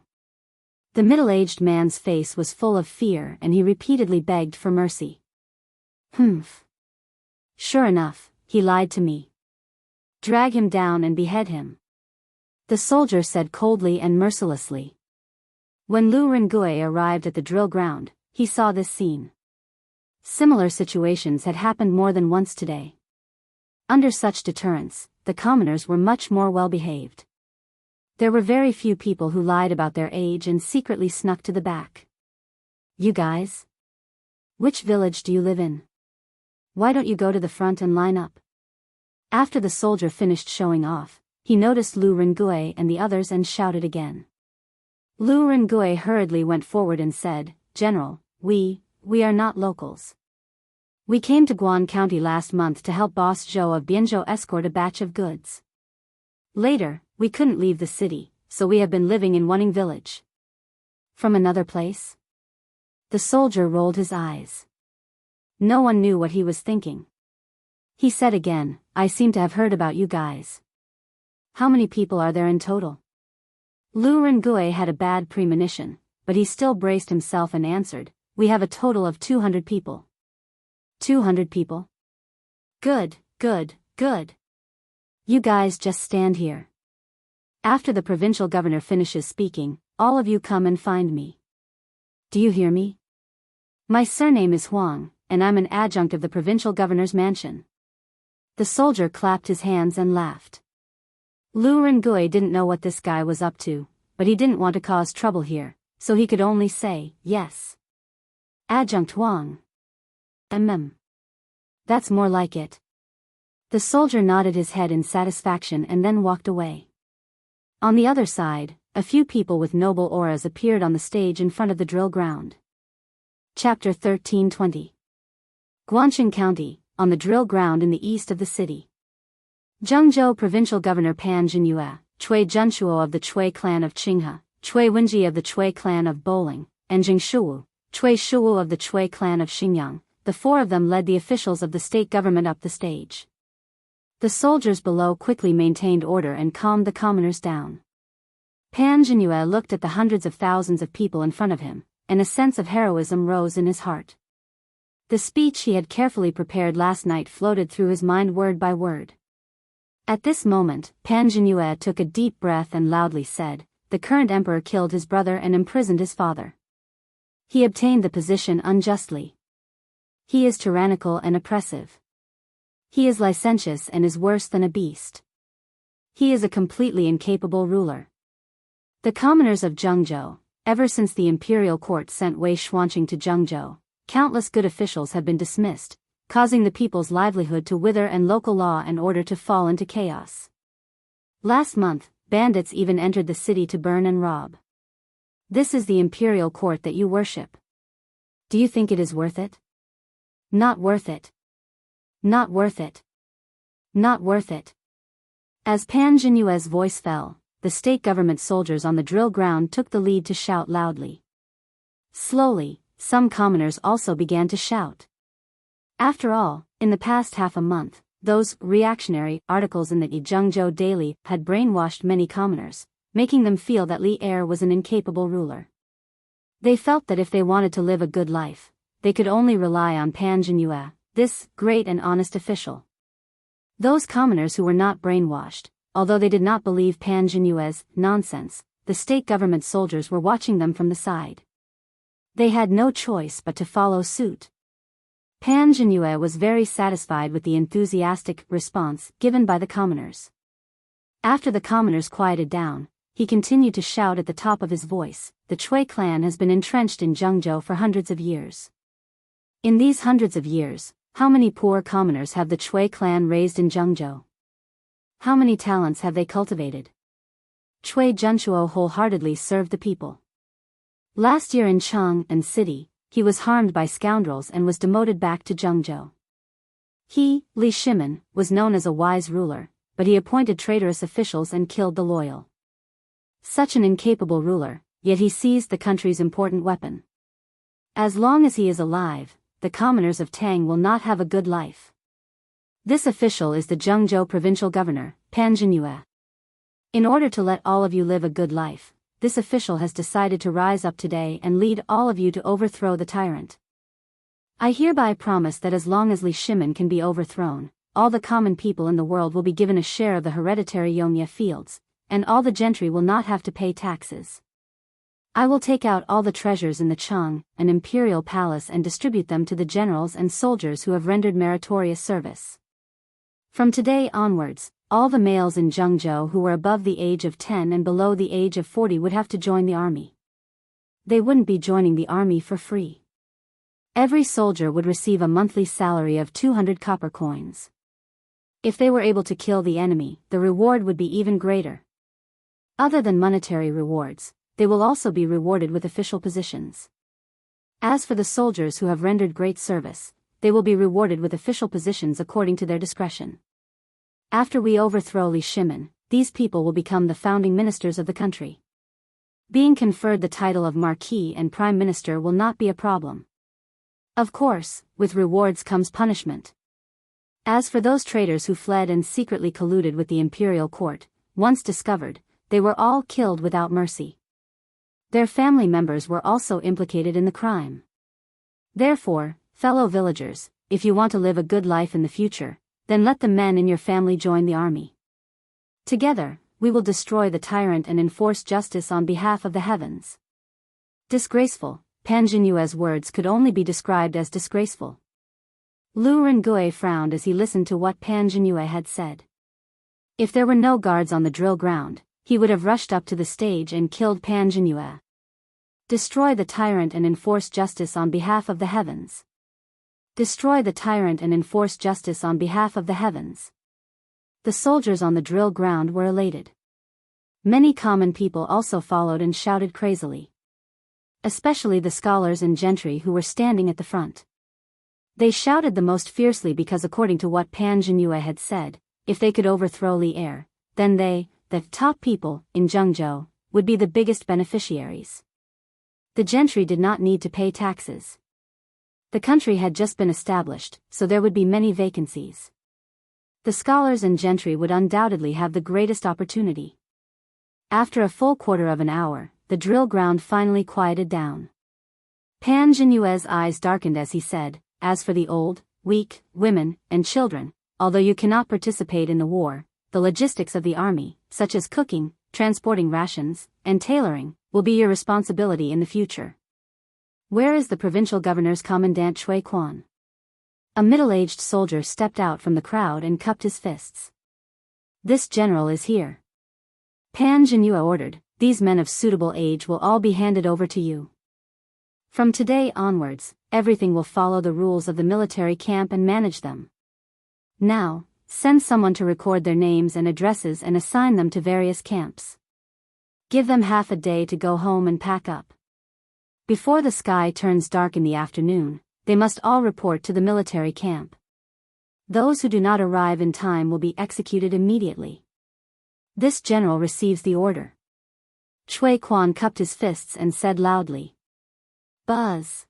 The middle-aged man's face was full of fear and he repeatedly begged for mercy. "Humph. Sure enough, he lied to me. Drag him down and behead him," the soldier said coldly and mercilessly. When Lu Rengui arrived at the drill ground, he saw this scene. Similar situations had happened more than once today. Under such deterrence, the commoners were much more well-behaved. There were very few people who lied about their age and secretly snuck to the back. You guys? Which village do you live in? Why don't you go to the front and line up? After the soldier finished showing off, he noticed Lu Rengui and the others and shouted again. Lu Rengui hurriedly went forward and said, General, we are not locals. We came to Guan County last month to help Boss Zhou of Bianzhou escort a batch of goods. Later, we couldn't leave the city, so we have been living in Wuning village. From another place? The soldier rolled his eyes. No one knew what he was thinking. He said again, I seem to have heard about you guys. How many people are there in total? Lu Rengui had a bad premonition, but he still braced himself and answered, we have a total of 200 people. 200 people? Good, good, good. You guys just stand here. After the provincial governor finishes speaking, all of you come and find me. Do you hear me? My surname is Huang, and I'm an adjunct of the provincial governor's mansion. The soldier clapped his hands and laughed. Lu Rengui didn't know what this guy was up to, but he didn't want to cause trouble here, so he could only say, yes. Adjunct Huang. That's more like it. The soldier nodded his head in satisfaction and then walked away. On the other side, a few people with noble auras appeared on the stage in front of the drill ground. Chapter 1320. Guangxing County, on the drill ground in the east of the city. Zhengzhou Provincial Governor Pan Jinyue, Cui Junshuo of the Cui clan of Qinghe, Cui Wenji of the Cui clan of Bowling, and Jing Shuwu, Cui Shuwu of the Cui clan of Xingyang, the four of them led the officials of the state government up the stage. The soldiers below quickly maintained order and calmed the commoners down. Pan Jinyue looked at the hundreds of thousands of people in front of him, and a sense of heroism rose in his heart. The speech he had carefully prepared last night floated through his mind word by word. At this moment, Pan Jinyue took a deep breath and loudly said, the current emperor killed his brother and imprisoned his father. He obtained the position unjustly. He is tyrannical and oppressive. He is licentious and is worse than a beast. He is a completely incapable ruler. The commoners of Zhengzhou, ever since the imperial court sent Wei Xuanqing to Zhengzhou, countless good officials have been dismissed, causing the people's livelihood to wither and local law and order to fall into chaos. Last month, bandits even entered the city to burn and rob. This is the imperial court that you worship. Do you think it is worth it? Not worth it. Not worth it. Not worth it. As Pan Jinyue's voice fell, the state government soldiers on the drill ground took the lead to shout loudly. Slowly, some commoners also began to shout. After all, in the past half a month, those reactionary articles in the Zhengzhou Daily had brainwashed many commoners, making them feel that Li Er was an incapable ruler. They felt that if they wanted to live a good life, they could only rely on Pan Jinyue, this great and honest official. Those commoners who were not brainwashed, although they did not believe Pan Jinyue's nonsense, the state government soldiers were watching them from the side. They had no choice but to follow suit. Pan Jinyue was very satisfied with the enthusiastic response given by the commoners. After the commoners quieted down, he continued to shout at the top of his voice, the Cui clan has been entrenched in Zhengzhou for hundreds of years. In these hundreds of years, how many poor commoners have the Cui clan raised in Zhengzhou? How many talents have they cultivated? Cui Junshuo wholeheartedly served the people. Last year in Chang'an City, he was harmed by scoundrels and was demoted back to Zhengzhou. He, Li Shimin, was known as a wise ruler, but he appointed traitorous officials and killed the loyal. Such an incapable ruler, yet he seized the country's important weapon. As long as he is alive, the commoners of Tang will not have a good life. This official is the Zhengzhou provincial governor, Pan Jinyue. In order to let all of you live a good life, this official has decided to rise up today and lead all of you to overthrow the tyrant. I hereby promise that as long as Li Shimin can be overthrown, all the common people in the world will be given a share of the hereditary Yongye fields, and all the gentry will not have to pay taxes. I will take out all the treasures in the Chang, an imperial palace, and distribute them to the generals and soldiers who have rendered meritorious service. From today onwards, all the males in Zhengzhou who were above the age of 10 and below the age of 40 would have to join the army. They wouldn't be joining the army for free. Every soldier would receive a monthly salary of 200 copper coins. If they were able to kill the enemy, the reward would be even greater. Other than monetary rewards, they will also be rewarded with official positions. As for the soldiers who have rendered great service, they will be rewarded with official positions according to their discretion. After we overthrow Li Shimin, these people will become the founding ministers of the country. Being conferred the title of Marquis and Prime Minister will not be a problem. Of course, with rewards comes punishment. As for those traitors who fled and secretly colluded with the imperial court, once discovered, they were all killed without mercy. Their family members were also implicated in the crime. Therefore, fellow villagers, if you want to live a good life in the future, then let the men in your family join the army. Together, we will destroy the tyrant and enforce justice on behalf of the heavens. Disgraceful, Pan Jinyue's words could only be described as disgraceful. Lu Rengui frowned as he listened to what Pan Jinyue had said. If there were no guards on the drill ground, he would have rushed up to the stage and killed Pan Jinyue. Destroy the tyrant and enforce justice on behalf of the heavens. Destroy the tyrant and enforce justice on behalf of the heavens. The soldiers on the drill ground were elated. Many common people also followed and shouted crazily. Especially the scholars and gentry who were standing at the front. They shouted the most fiercely because according to what Pan Jinyue had said, if they could overthrow Li Er, then they, the top people, in Zhengzhou, would be the biggest beneficiaries. The gentry did not need to pay taxes. The country had just been established, so there would be many vacancies. The scholars and gentry would undoubtedly have the greatest opportunity. After a full quarter of an hour, the drill ground finally quieted down. Pan Jinyue's eyes darkened as he said, "As for the old, weak, women, and children, although you cannot participate in the war, the logistics of the army, such as cooking, transporting rations, and tailoring, will be your responsibility in the future." Where is the provincial governor's commandant Chui Quan? A middle-aged soldier stepped out from the crowd and cupped his fists. This general is here. Pan Jinyue ordered, "These men of suitable age will all be handed over to you. From today onwards, everything will follow the rules of the military camp and manage them. Now, send someone to record their names and addresses and assign them to various camps. Give them half a day to go home and pack up. Before the sky turns dark in the afternoon, they must all report to the military camp. Those who do not arrive in time will be executed immediately." This general receives the order. Chui Quan cupped his fists and said loudly, "Buzz."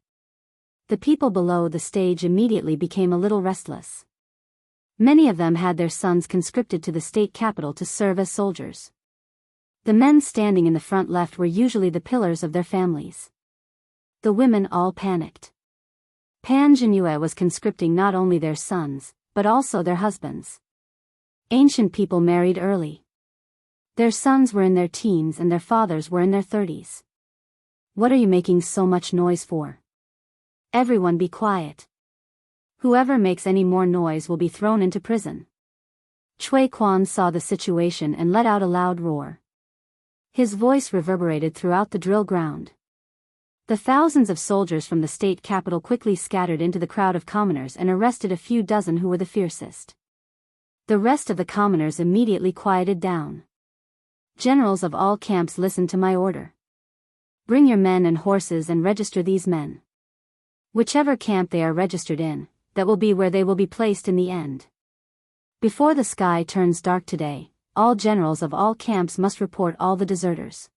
The people below the stage immediately became a little restless. Many of them had their sons conscripted to the state capital to serve as soldiers. The men standing in the front left were usually the pillars of their families. The women all panicked. Pan Jinyue was conscripting not only their sons, but also their husbands. Ancient people married early. Their sons were in their teens and their fathers were in their 30s. "What are you making so much noise for? Everyone be quiet. Whoever makes any more noise will be thrown into prison." Chui Quan saw the situation and let out a loud roar. His voice reverberated throughout the drill ground. The thousands of soldiers from the state capital quickly scattered into the crowd of commoners and arrested a few dozen who were the fiercest. The rest of the commoners immediately quieted down. "Generals of all camps, listen to my order. Bring your men and horses and register these men. Whichever camp they are registered in, that will be where they will be placed in the end. Before the sky turns dark today, all generals of all camps must report all the deserters.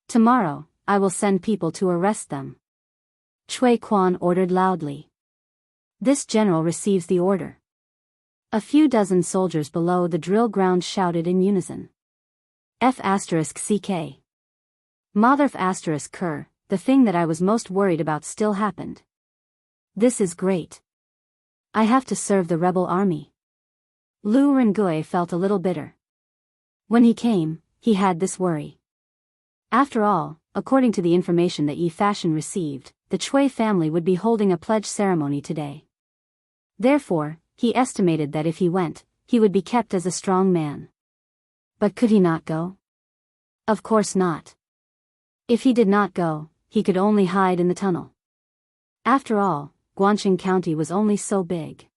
Tomorrow, I will send people to arrest them." Chui Quan ordered loudly. This general receives the order. A few dozen soldiers below the drill ground shouted in unison. F***CK. Mother***Ker, the thing that I was most worried about still happened. This is great. I have to serve the rebel army. Lu Rengui felt a little bitter. When he came, he had this worry. After all, according to the information that Yi Fashion received, the Chui family would be holding a pledge ceremony today. Therefore, he estimated that if he went, he would be kept as a strong man. But could he not go? Of course not. If he did not go, he could only hide in the tunnel. After all, Guangxing County was only so big.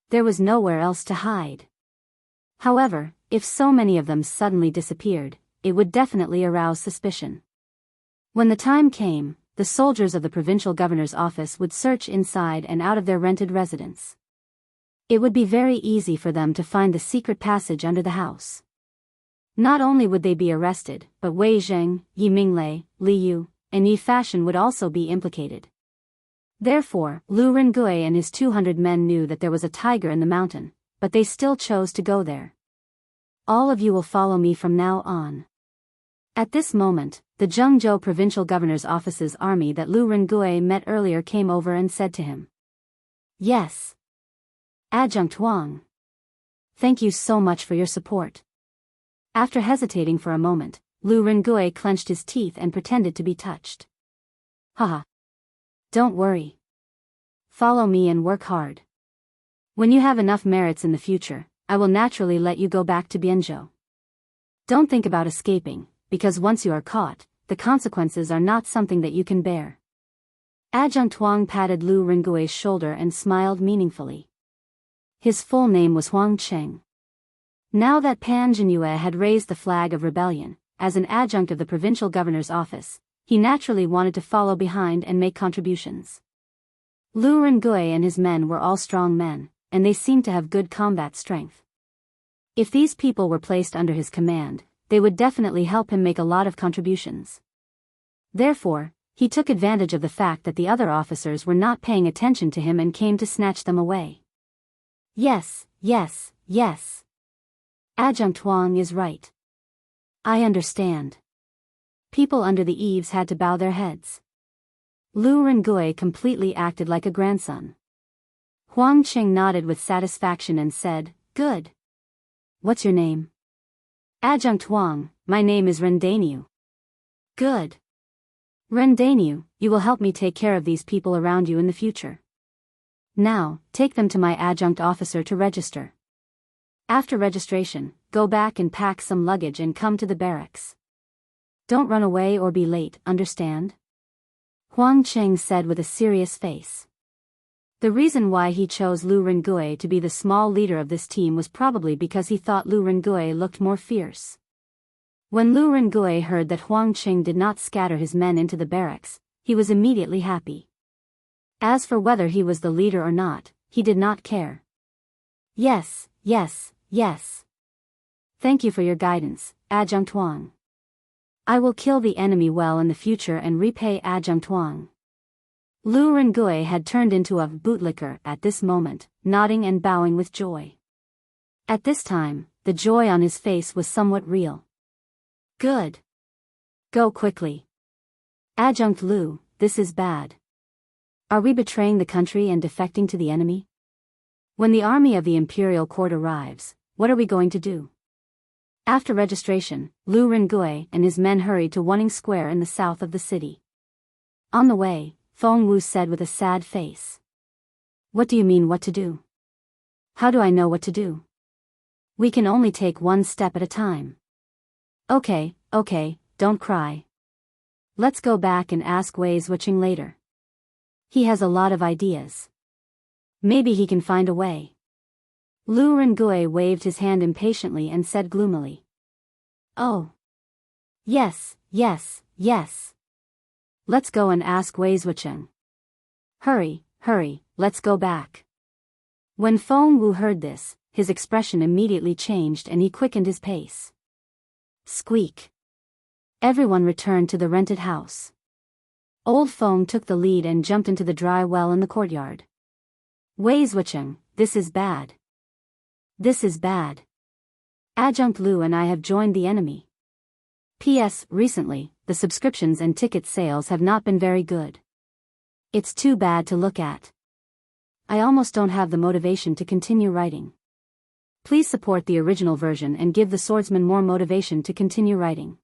There was nowhere else to hide. However, if so many of them suddenly disappeared, it would definitely arouse suspicion. When the time came, the soldiers of the provincial governor's office would search inside and out of their rented residence. It would be very easy for them to find the secret passage under the house. Not only would they be arrested, but Wei Zheng, Yi Minglei, Li Yu, and Yi Fashion would also be implicated. Therefore, Lu Rengui and his 200 men knew that there was a tiger in the mountain, but they still chose to go there. All of you will follow me from now on. At this moment, the Zhengzhou provincial governor's office's army that Lu Rengui met earlier came over and said to him. Yes. Adjunct Wang. Thank you so much for your support. After hesitating for a moment, Lu Rengui clenched his teeth and pretended to be touched. Haha. Don't worry. Follow me and work hard. When you have enough merits in the future, I will naturally let you go back to Bianzhou. Don't think about escaping, because once you are caught, the consequences are not something that you can bear. Adjunct Wang patted Lu Rengui's shoulder and smiled meaningfully. His full name was Huang Cheng. Now that Pan Zhenyue had raised the flag of rebellion, as an adjunct of the provincial governor's office, he naturally wanted to follow behind and make contributions. Lu Rengui and his men were all strong men, and they seemed to have good combat strength. If these people were placed under his command, they would definitely help him make a lot of contributions. Therefore, he took advantage of the fact that the other officers were not paying attention to him and came to snatch them away. Yes, yes, yes. Adjunct Wang is right. I understand. People under the eaves had to bow their heads. Lu Rengui completely acted like a grandson. Huang Qing nodded with satisfaction and said, Good. What's your name? Adjunct Wang, my name is Rendainu. Good. Rendainu, you will help me take care of these people around you in the future. Now, take them to my adjunct officer to register. After registration, go back and pack some luggage and come to the barracks. Don't run away or be late, understand? Huang Qing said with a serious face. The reason why he chose Lu Rengui to be the small leader of this team was probably because he thought Lu Rengui looked more fierce. When Lu Rengui heard that Huang Qing did not scatter his men into the barracks, he was immediately happy. As for whether he was the leader or not, he did not care. Yes, yes, yes. Thank you for your guidance, Adjunct Wang. I will kill the enemy well in the future and repay Adjunct Wang. Lu Rengui had turned into a bootlicker at this moment, nodding and bowing with joy. At this time, the joy on his face was somewhat real. Good. Go quickly. Adjunct Lu, this is bad. Are we betraying the country and defecting to the enemy? When the army of the imperial court arrives, what are we going to do? After registration, Lu Rengui and his men hurried to Wuning Square in the south of the city. On the way, Feng Wu said with a sad face. What do you mean what to do? How do I know what to do? We can only take one step at a time. Okay, don't cry. Let's go back and ask Wei Zhuqing later. He has a lot of ideas. Maybe he can find a way. Lu Rengui waved his hand impatiently and said gloomily. Oh. Yes. Let's go and ask Wei Zhuqing. Hurry, let's go back. When Feng Wu heard this, his expression immediately changed and he quickened his pace. Squeak. Everyone returned to the rented house. Old Feng took the lead and jumped into the dry well in the courtyard. Wei Zhuqing, this is bad. This is bad. Adjunct Lu and I have joined the enemy. P.S. Recently, the subscriptions and ticket sales have not been very good. It's too bad to look at. I almost don't have the motivation to continue writing. Please support the original version and give the swordsman more motivation to continue writing.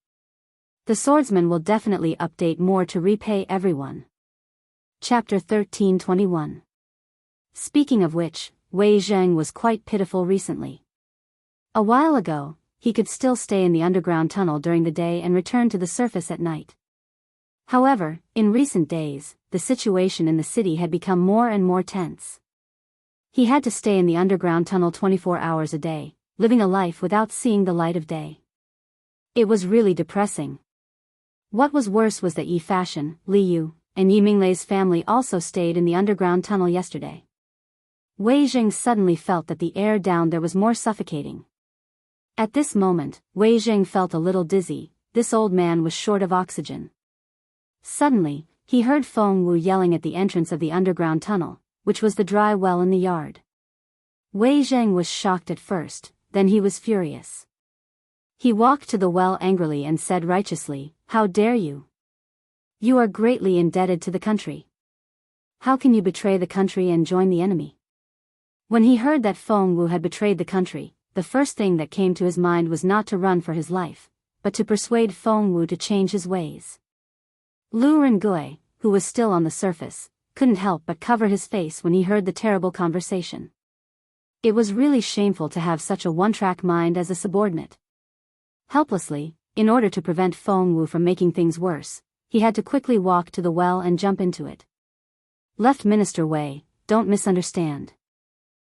The swordsman will definitely update more to repay everyone. Chapter 1321. Speaking of which, Wei Zheng was quite pitiful recently. A while ago, he could still stay in the underground tunnel during the day and return to the surface at night. However, in recent days, the situation in the city had become more and more tense. He had to stay in the underground tunnel 24 hours a day, living a life without seeing the light of day. It was really depressing. What was worse was that Yi Fashion, Li Yu, and Yi Minglei's family also stayed in the underground tunnel yesterday. Wei Zheng suddenly felt that the air down there was more suffocating. At this moment, Wei Zheng felt a little dizzy. This old man was short of oxygen. Suddenly, he heard Feng Wu yelling at the entrance of the underground tunnel, which was the dry well in the yard. Wei Zheng was shocked at first, then he was furious. He walked to the well angrily and said righteously, "How dare you? You are greatly indebted to the country. How can you betray the country and join the enemy?" When he heard that Feng Wu had betrayed the country, the first thing that came to his mind was not to run for his life, but to persuade Feng Wu to change his ways. Lu Rengui, who was still on the surface, couldn't help but cover his face when he heard the terrible conversation. It was really shameful to have such a one-track mind as a subordinate. Helplessly, in order to prevent Feng Wu from making things worse, he had to quickly walk to the well and jump into it. Left Minister Wei, don't misunderstand.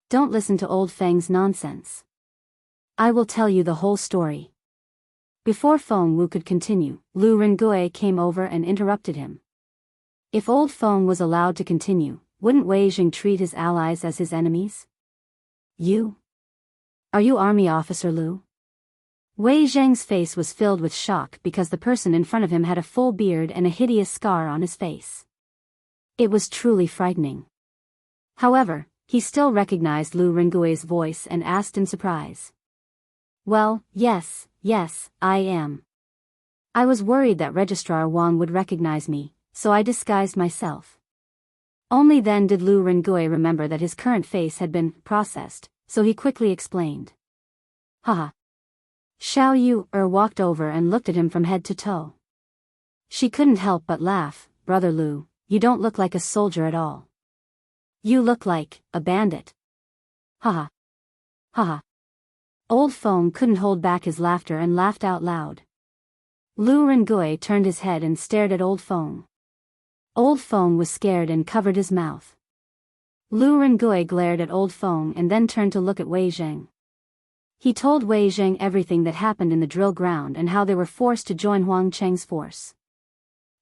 Don't listen to old Feng's nonsense. I will tell you the whole story. Before Feng Wu could continue, Lu Rengui came over and interrupted him. If old Feng was allowed to continue, wouldn't Wei Jing treat his allies as his enemies? You? Are you army officer Lu? Wei Zheng's face was filled with shock because the person in front of him had a full beard and a hideous scar on his face. It was truly frightening. However, he still recognized Lu Rengui's voice and asked in surprise. Well, yes, I am. I was worried that Registrar Wang would recognize me, so I disguised myself. Only then did Lu Rengui remember that his current face had been processed, so he quickly explained. Haha. Xiao Yu walked over and looked at him from head to toe. She couldn't help but laugh. Brother Lu, you don't look like a soldier at all. You look like a bandit. Haha. Haha. Old Feng couldn't hold back his laughter and laughed out loud. Lu Rengui turned his head and stared at Old Feng. Old Feng was scared and covered his mouth. Lu Rengui glared at Old Feng and then turned to look at Wei Zheng. He told Wei Zheng everything that happened in the drill ground and how they were forced to join Huang Cheng's force.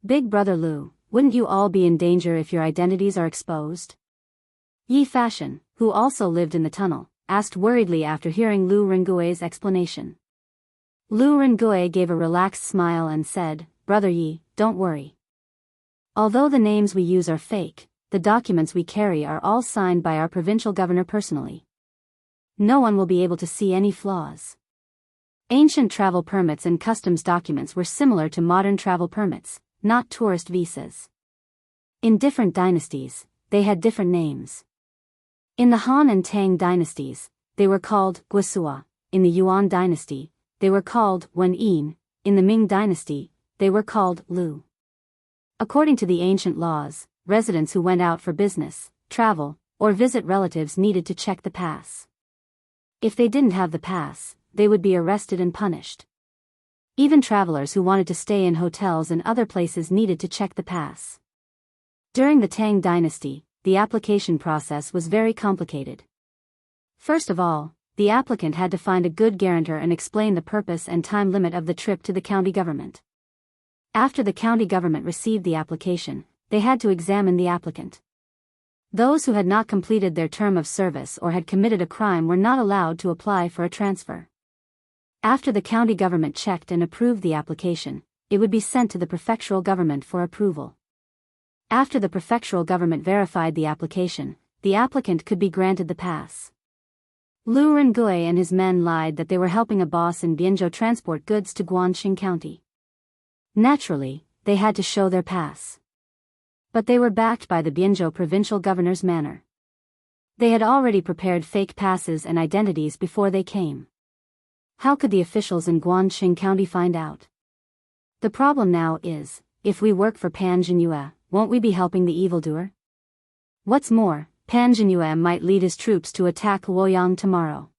Big brother Lu, wouldn't you all be in danger if your identities are exposed? Yi Fashion, who also lived in the tunnel, asked worriedly after hearing Lu Rengui's explanation. Lu Rengui gave a relaxed smile and said, Brother Yi, don't worry. Although the names we use are fake, the documents we carry are all signed by our provincial governor personally. No one will be able to see any flaws. Ancient travel permits and customs documents were similar to modern travel permits, not tourist visas. In different dynasties, they had different names. In the Han and Tang dynasties, they were called Guosua. In the Yuan dynasty, they were called Wen Yin. In the Ming dynasty, they were called Lu. According to the ancient laws, residents who went out for business, travel, or visit relatives needed to check the pass. If they didn't have the pass, they would be arrested and punished. Even travelers who wanted to stay in hotels and other places needed to check the pass. During the Tang dynasty, the application process was very complicated. First of all, the applicant had to find a good guarantor and explain the purpose and time limit of the trip to the county government. After the county government received the application, they had to examine the applicant. Those who had not completed their term of service or had committed a crime were not allowed to apply for a transfer. After the county government checked and approved the application, it would be sent to the prefectural government for approval. After the prefectural government verified the application, the applicant could be granted the pass. Lu Rengui and his men lied that they were helping a boss in Bianzhou transport goods to Guanxing County. Naturally, they had to show their pass. But they were backed by the Bianzhou provincial governor's manor. They had already prepared fake passes and identities before they came. How could the officials in Guanxing County find out? The problem now is, if we work for Pan Jingyue, won't we be helping the evildoer? What's more, Pan Jingyue might lead his troops to attack Luoyang tomorrow.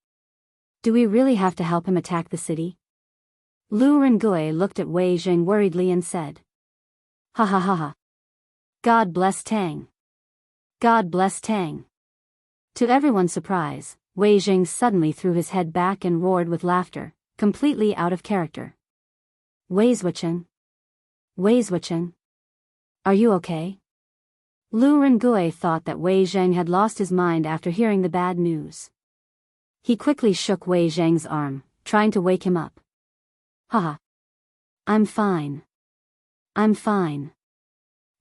Do we really have to help him attack the city? Lu Rengui looked at Wei Jing worriedly and said. Ha ha ha ha. God bless Tang. God bless Tang. To everyone's surprise, Wei Jing suddenly threw his head back and roared with laughter, completely out of character. Wei Zhuqiang? Wei Zhuqiang? Are you okay? Lu Rengui thought that Wei Zheng had lost his mind after hearing the bad news. He quickly shook Wei Zheng's arm, trying to wake him up. Haha. I'm fine. I'm fine.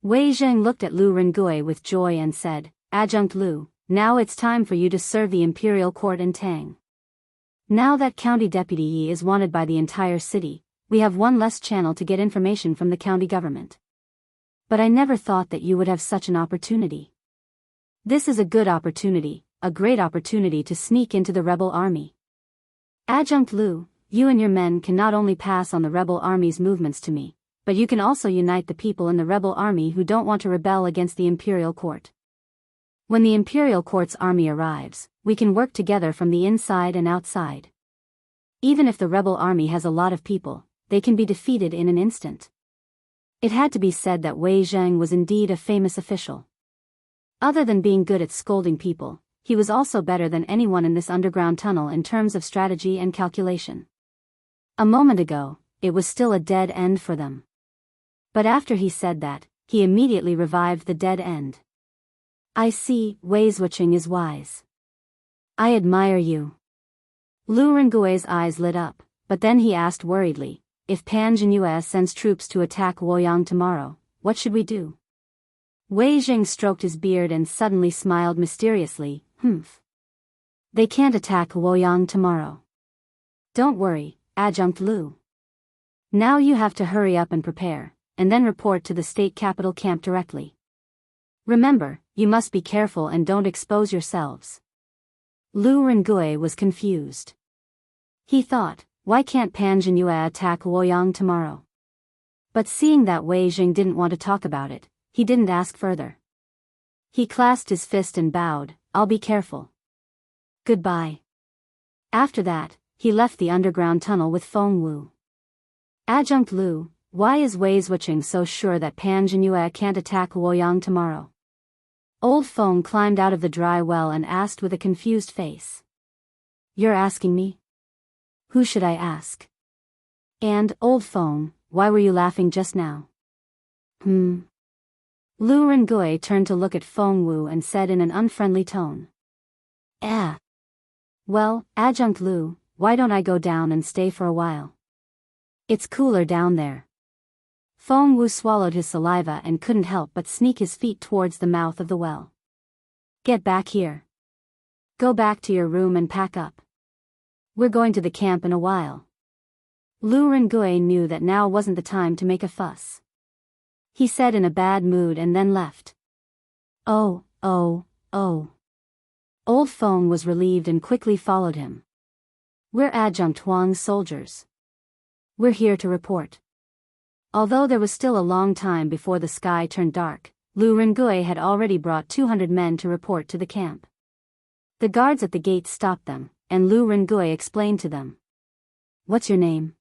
Wei Zheng looked at Lu Rengui with joy and said, Adjunct Lu, now it's time for you to serve the imperial court in Tang. Now that County Deputy Yi is wanted by the entire city, we have one less channel to get information from the county government. But I never thought that you would have such an opportunity. This is a good opportunity, a great opportunity to sneak into the rebel army. Adjunct Lu, you and your men can not only pass on the rebel army's movements to me, but you can also unite the people in the rebel army who don't want to rebel against the imperial court. When the imperial court's army arrives, we can work together from the inside and outside. Even if the rebel army has a lot of people, they can be defeated in an instant. It had to be said that Wei Zheng was indeed a famous official. Other than being good at scolding people, he was also better than anyone in this underground tunnel in terms of strategy and calculation. A moment ago, it was still a dead end for them. But after he said that, he immediately revived the dead end. I see, Wei Zhuqiang is wise. I admire you. Lu Rengui's eyes lit up, but then he asked worriedly, if Pan Jinhua sends troops to attack Luoyang tomorrow, what should we do? Wei Jing stroked his beard and suddenly smiled mysteriously, They can't attack Luoyang tomorrow. Don't worry, Adjunct Lu. Now you have to hurry up and prepare, and then report to the state capital camp directly. Remember, you must be careful and don't expose yourselves. Lu Rengui was confused. He thought, why can't Pan Jinhua attack Luoyang tomorrow? But seeing that Wei Jing didn't want to talk about it, he didn't ask further. He clasped his fist and bowed, I'll be careful. Goodbye. After that, he left the underground tunnel with Feng Wu. Adjunct Lu, why is Wei Zhuqiang so sure that Pan Jinhua can't attack Luoyang tomorrow? Old Feng climbed out of the dry well and asked with a confused face. You're asking me? Who should I ask? And, Old Feng, why were you laughing just now? Lu Rengui turned to look at Feng Wu and said in an unfriendly tone. Well, Adjunct Lu, why don't I go down and stay for a while? It's cooler down there. Feng Wu swallowed his saliva and couldn't help but sneak his feet towards the mouth of the well. Get back here. Go back to your room and pack up. We're going to the camp in a while. Lu Rengui knew that now wasn't the time to make a fuss. He said in a bad mood and then left. Oh. Old Feng was relieved and quickly followed him. We're Adjunct Huang's soldiers. We're here to report. Although there was still a long time before the sky turned dark, Lu Rengui had already brought 200 men to report to the camp. The guards at the gate stopped them, and Lu Rengui explained to them. What's your name?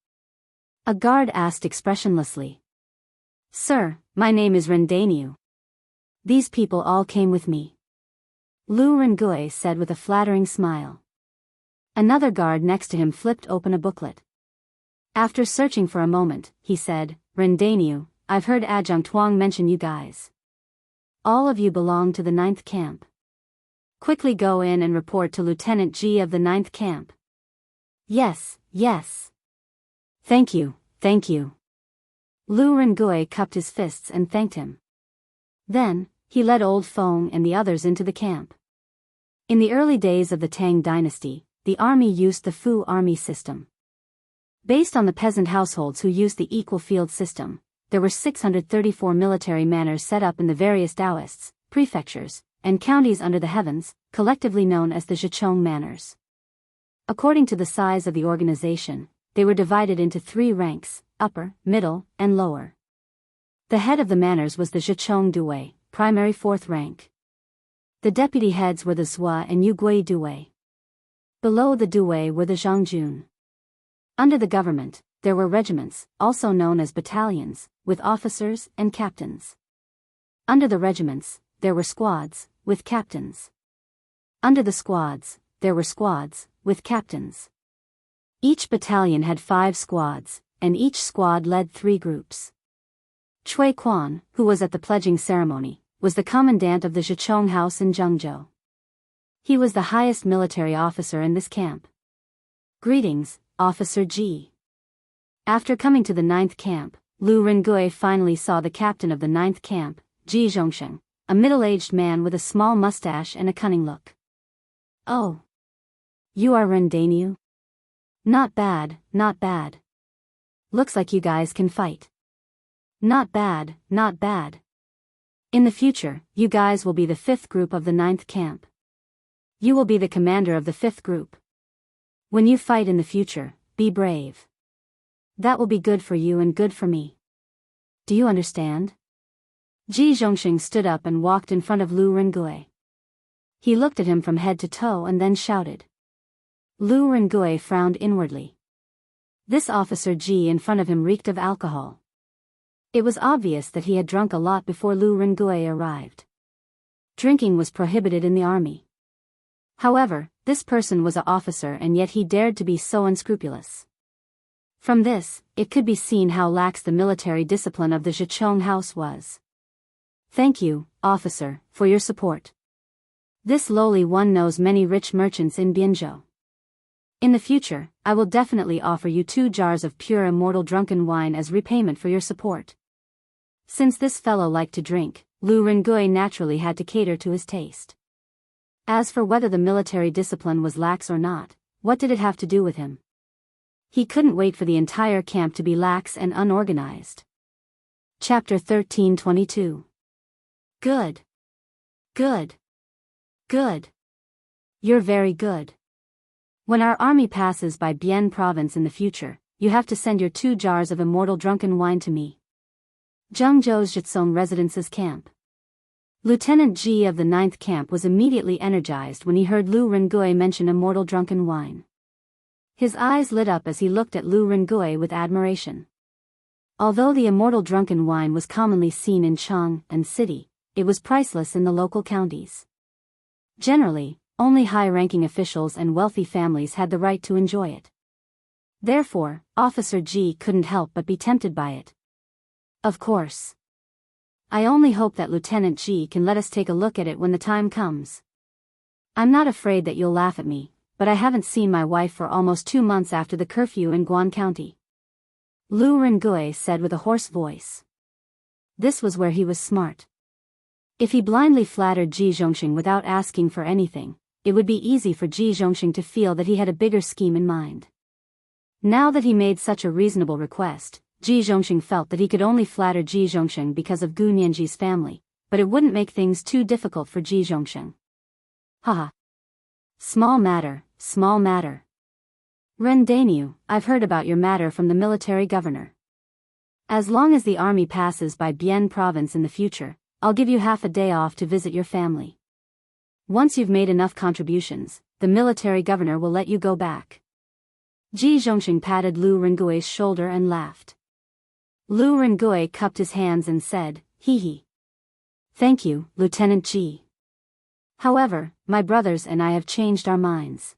A guard asked expressionlessly. Sir, my name is Rendaniu. These people all came with me. Lu Rengui said with a flattering smile. Another guard next to him flipped open a booklet. After searching for a moment, he said, Rendaniu, I've heard Adjunct Huang mention you guys. All of you belong to the 9th camp. Quickly go in and report to Lieutenant Ji of the 9th camp. Yes. Thank you. Lu Rengui cupped his fists and thanked him. Then, he led Old Feng and the others into the camp. In the early days of the Tang dynasty, the army used the Fu army system. Based on the peasant households who used the equal field system, there were 634 military manors set up in the various Taoists, prefectures, and counties under the heavens, collectively known as the Zhichong manors. According to the size of the organization, they were divided into 3 ranks, upper, middle, and lower. The head of the manors was the Zhichong Dui, primary 4th rank. The deputy heads were the Zhua and Yugui Dui. Below the Due were the Zhangjun. Under the government, there were regiments, also known as battalions, with officers and captains. Under the regiments, there were squads, with captains. Under the squads, there were squads, with captains. Each battalion had 5 squads, and each squad led 3 groups. Cui Quan, who was at the pledging ceremony, was the commandant of the Zhichong House in Zhengzhou. He was the highest military officer in this camp. Greetings, Officer Ji. After coming to the 9th camp, Lu Rengui finally saw the captain of the 9th camp, Ji Zhongsheng, a middle-aged man with a small mustache and a cunning look. Oh. You are Ren Dainyu? Not bad, not bad. Looks like you guys can fight. Not bad, not bad. In the future, you guys will be the 5th group of the 9th camp. You will be the commander of the 5th group. When you fight in the future, be brave. That will be good for you and good for me. Do you understand? Ji Zhongxing stood up and walked in front of Lu Rengui. He looked at him from head to toe and then shouted. Lu Rengui frowned inwardly. This Officer Ji in front of him reeked of alcohol. It was obvious that he had drunk a lot before Lu Rengui arrived. Drinking was prohibited in the army. However, this person was an officer and yet he dared to be so unscrupulous. From this, it could be seen how lax the military discipline of the Zhichong House was. Thank you, officer, for your support. This lowly one knows many rich merchants in Bianzhou. In the future, I will definitely offer you 2 jars of pure immortal drunken wine as repayment for your support. Since this fellow liked to drink, Lu Rengui naturally had to cater to his taste. As for whether the military discipline was lax or not, what did it have to do with him? He couldn't wait for the entire camp to be lax and unorganized. Chapter 13:22. Good. Good. Good. You're very good. When our army passes by Bian province in the future, you have to send your 2 jars of immortal drunken wine to me. Zhengzhou's Jitsong Residence's camp. Lieutenant Ji of the 9th camp was immediately energized when he heard Lu Rengui mention immortal drunken wine. His eyes lit up as he looked at Lu Rengui with admiration. Although the immortal drunken wine was commonly seen in Chang and city, it was priceless in the local counties. Generally, only high-ranking officials and wealthy families had the right to enjoy it. Therefore, Officer Ji couldn't help but be tempted by it. Of course. I only hope that Lieutenant Ji can let us take a look at it when the time comes. I'm not afraid that you'll laugh at me, but I haven't seen my wife for almost 2 months after the curfew in Guan County. Lu Rengui said with a hoarse voice. This was where he was smart. If he blindly flattered Ji Zhongxing without asking for anything, it would be easy for Ji Zhongxing to feel that he had a bigger scheme in mind. Now that he made such a reasonable request, Ji Zhongxing felt that he could only flatter Ji Zhongxing because of Gu Nianji's family, but it wouldn't make things too difficult for Ji Zhongxing. Haha. Small matter, small matter. Ren Dainyu, I've heard about your matter from the military governor. As long as the army passes by Bian province in the future, I'll give you half a day off to visit your family. Once you've made enough contributions, the military governor will let you go back. Ji Zhongxing patted Lu Rengui's shoulder and laughed. Lu Rengui cupped his hands and said, hee hee. Thank you, Lieutenant Ji. However, my brothers and I have changed our minds.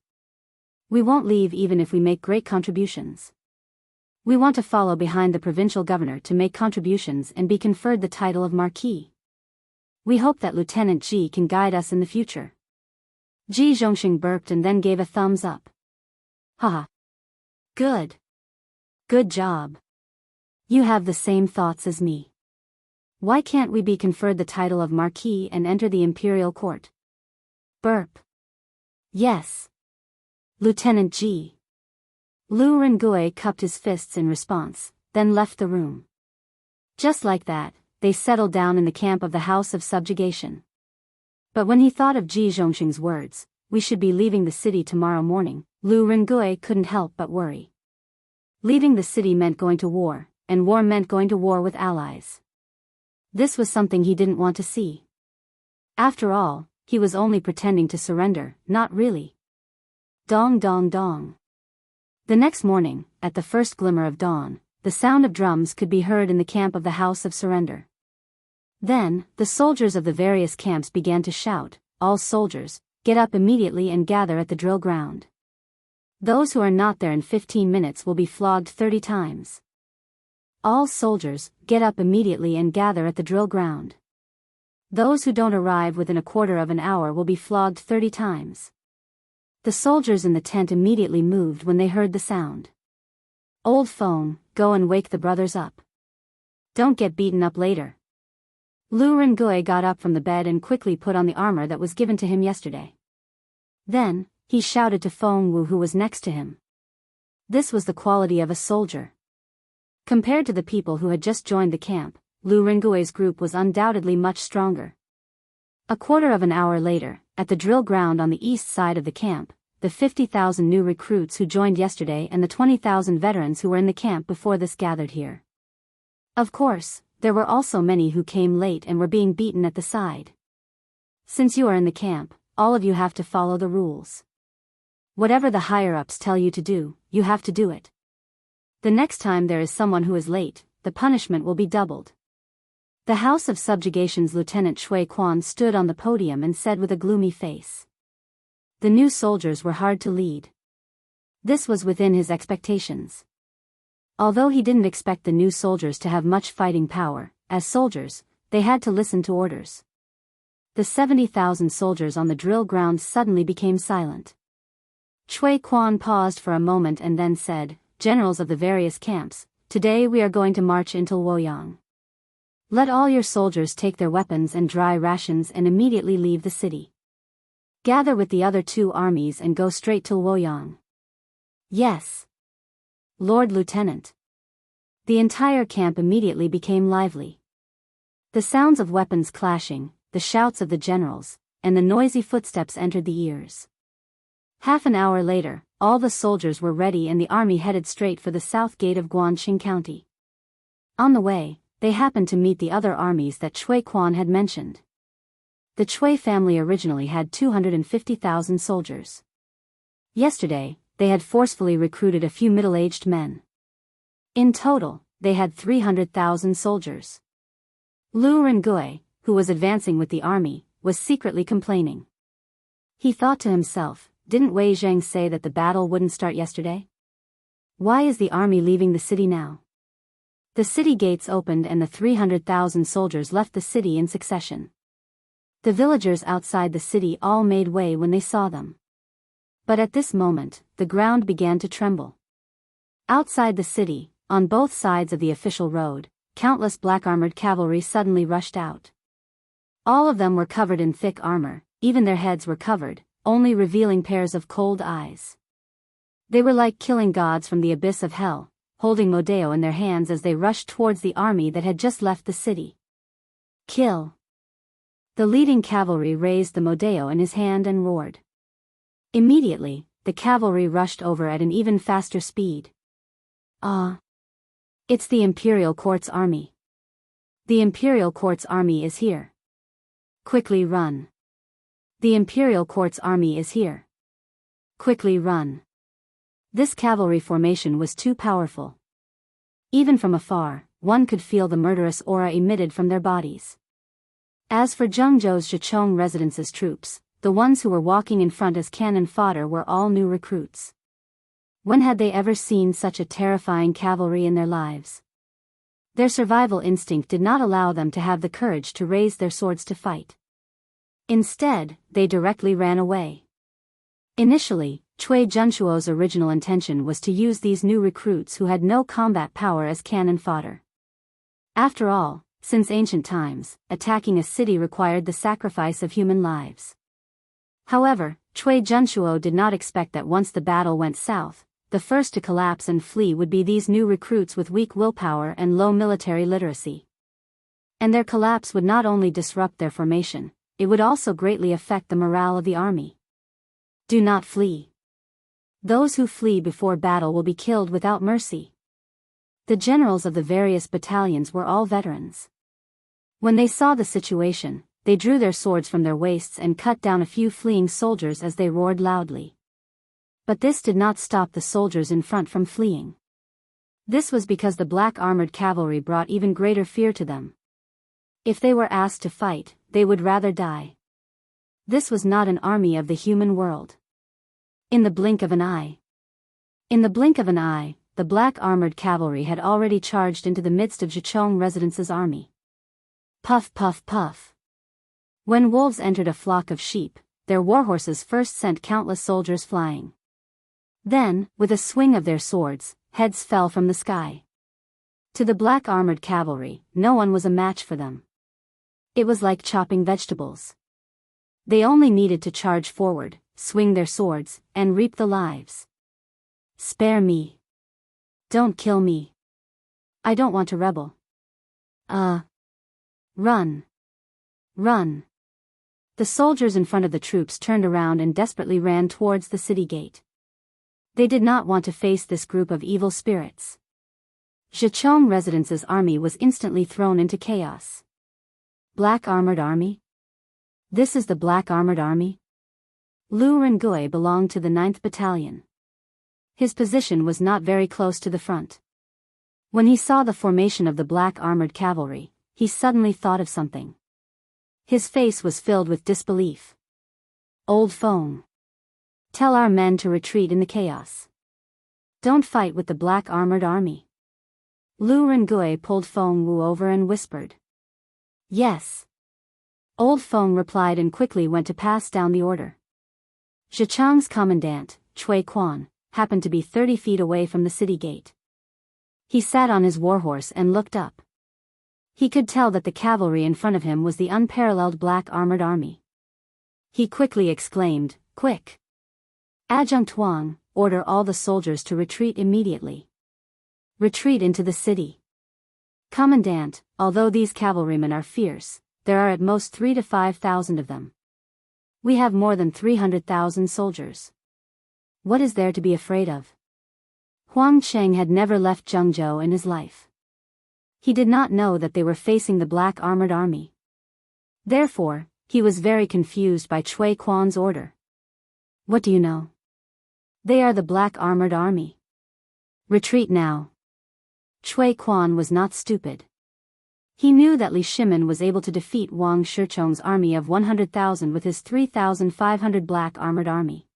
We won't leave even if we make great contributions. We want to follow behind the provincial governor to make contributions and be conferred the title of Marquis. We hope that Lieutenant Ji can guide us in the future. Ji Zhongxing burped and then gave a thumbs up. Haha. Good. Good job. You have the same thoughts as me. Why can't we be conferred the title of Marquis and enter the imperial court? Burp. Yes. Lieutenant Ji. Lu Rengui cupped his fists in response, then left the room. Just like that, they settled down in the camp of the House of Subjugation. But when he thought of Ji Zhongxing's words, we should be leaving the city tomorrow morning, Lu Rengui couldn't help but worry. Leaving the city meant going to war, and war meant going to war with allies. This was something he didn't want to see. After all, he was only pretending to surrender, not really. Dong dong dong. The next morning, at the first glimmer of dawn, the sound of drums could be heard in the camp of the House of Surrender. Then, the soldiers of the various camps began to shout, "All soldiers, get up immediately and gather at the drill ground. Those who are not there in 15 minutes will be flogged 30 times. All soldiers, get up immediately and gather at the drill ground. Those who don't arrive within a quarter of an hour will be flogged 30 times." The soldiers in the tent immediately moved when they heard the sound. "Old phone, go and wake the brothers up. Don't get beaten up later." Lu Rengui got up from the bed and quickly put on the armor that was given to him yesterday. Then, he shouted to Feng Wu, who was next to him. This was the quality of a soldier. Compared to the people who had just joined the camp, Lu Rengui's group was undoubtedly much stronger. A quarter of an hour later, at the drill ground on the east side of the camp, the 50,000 new recruits who joined yesterday and the 20,000 veterans who were in the camp before this gathered here. Of course, there were also many who came late and were being beaten at the side. Since you are in the camp, all of you have to follow the rules. Whatever the higher-ups tell you to do, you have to do it. The next time there is someone who is late, the punishment will be doubled. The House of Subjugation's Lieutenant Shui Quan stood on the podium and said with a gloomy face. The new soldiers were hard to lead. This was within his expectations. Although he didn't expect the new soldiers to have much fighting power, as soldiers, they had to listen to orders. The 70,000 soldiers on the drill ground suddenly became silent. Shui Quan paused for a moment and then said, "Generals of the various camps, today we are going to march into Luoyang. Let all your soldiers take their weapons and dry rations and immediately leave the city. Gather with the other two armies and go straight to Luoyang." "Yes, Lord Lieutenant." The entire camp immediately became lively. The sounds of weapons clashing, the shouts of the generals, and the noisy footsteps entered the ears. Half an hour later, all the soldiers were ready and the army headed straight for the south gate of Guanqing County. On the way, they happened to meet the other armies that Shui Quan had mentioned. The Chui family originally had 250,000 soldiers. Yesterday, they had forcefully recruited a few middle-aged men. In total, they had 300,000 soldiers. Lu Rengui, who was advancing with the army, was secretly complaining. He thought to himself, didn't Wei Zheng say that the battle wouldn't start yesterday? Why is the army leaving the city now? The city gates opened and the 300,000 soldiers left the city in succession. The villagers outside the city all made way when they saw them. But at this moment, the ground began to tremble. Outside the city, on both sides of the official road, countless black-armored cavalry suddenly rushed out. All of them were covered in thick armor, even their heads were covered, only revealing pairs of cold eyes. They were like killing gods from the abyss of hell, holding Modeo in their hands as they rushed towards the army that had just left the city. "Kill!" The leading cavalry raised the Modeo in his hand and roared. Immediately, the cavalry rushed over at an even faster speed. "Ah! It's the Imperial Court's army. The Imperial Court's army is here. Quickly run. The Imperial Court's army is here. Quickly run." This cavalry formation was too powerful. Even from afar, one could feel the murderous aura emitted from their bodies. As for Zhengzhou's Zhichong Residence's troops, the ones who were walking in front as cannon fodder were all new recruits. When had they ever seen such a terrifying cavalry in their lives? Their survival instinct did not allow them to have the courage to raise their swords to fight. Instead, they directly ran away. Initially, Cui Junshuo's original intention was to use these new recruits who had no combat power as cannon fodder. After all, since ancient times, attacking a city required the sacrifice of human lives. However, Cui Junshuo did not expect that once the battle went south, the first to collapse and flee would be these new recruits with weak willpower and low military literacy. And their collapse would not only disrupt their formation, it would also greatly affect the morale of the army. Do not flee. Those who flee before battle will be killed without mercy. The generals of the various battalions were all veterans. When they saw the situation, they drew their swords from their waists and cut down a few fleeing soldiers as they roared loudly. But this did not stop the soldiers in front from fleeing. This was because the black armored cavalry brought even greater fear to them. If they were asked to fight, they would rather die. This was not an army of the human world. In the blink of an eye. In the blink of an eye, the black armored cavalry had already charged into the midst of Zhichong Residence's army. Puff puff puff. When wolves entered a flock of sheep, their warhorses first sent countless soldiers flying. Then, with a swing of their swords, heads fell from the sky. To the black armored cavalry, no one was a match for them. It was like chopping vegetables. They only needed to charge forward, swing their swords, and reap the lives. Spare me. Don't kill me. I don't want to rebel. Run. Run. The soldiers in front of the troops turned around and desperately ran towards the city gate. They did not want to face this group of evil spirits. Zhichong Residence's army was instantly thrown into chaos. Black Armored Army? This is the Black Armored Army? Lu Rengui belonged to the 9th Battalion. His position was not very close to the front. When he saw the formation of the Black Armored Cavalry, he suddenly thought of something. His face was filled with disbelief. Old Feng. Tell our men to retreat in the chaos. Don't fight with the Black Armored Army. Lu Rengui pulled Feng Wu over and whispered. Yes. Old Feng replied and quickly went to pass down the order. Zhichong's commandant, Cui Quan, happened to be 30 feet away from the city gate. He sat on his warhorse and looked up. He could tell that the cavalry in front of him was the unparalleled Black Armored Army. He quickly exclaimed, Quick! Adjutant Wang, order all the soldiers to retreat immediately. Retreat into the city. Commandant, although these cavalrymen are fierce, there are at most 3,000 to 5,000 of them. We have more than 300,000 soldiers. What is there to be afraid of? Huang Cheng had never left Zhengzhou in his life. He did not know that they were facing the Black Armored Army. Therefore, he was very confused by Cui Quan's order. What do you know? They are the Black Armored Army. Retreat now. Cui Quan was not stupid. He knew that Li Shimin was able to defeat Wang Shichong's army of 100,000 with his 3,500 Black Armored Army.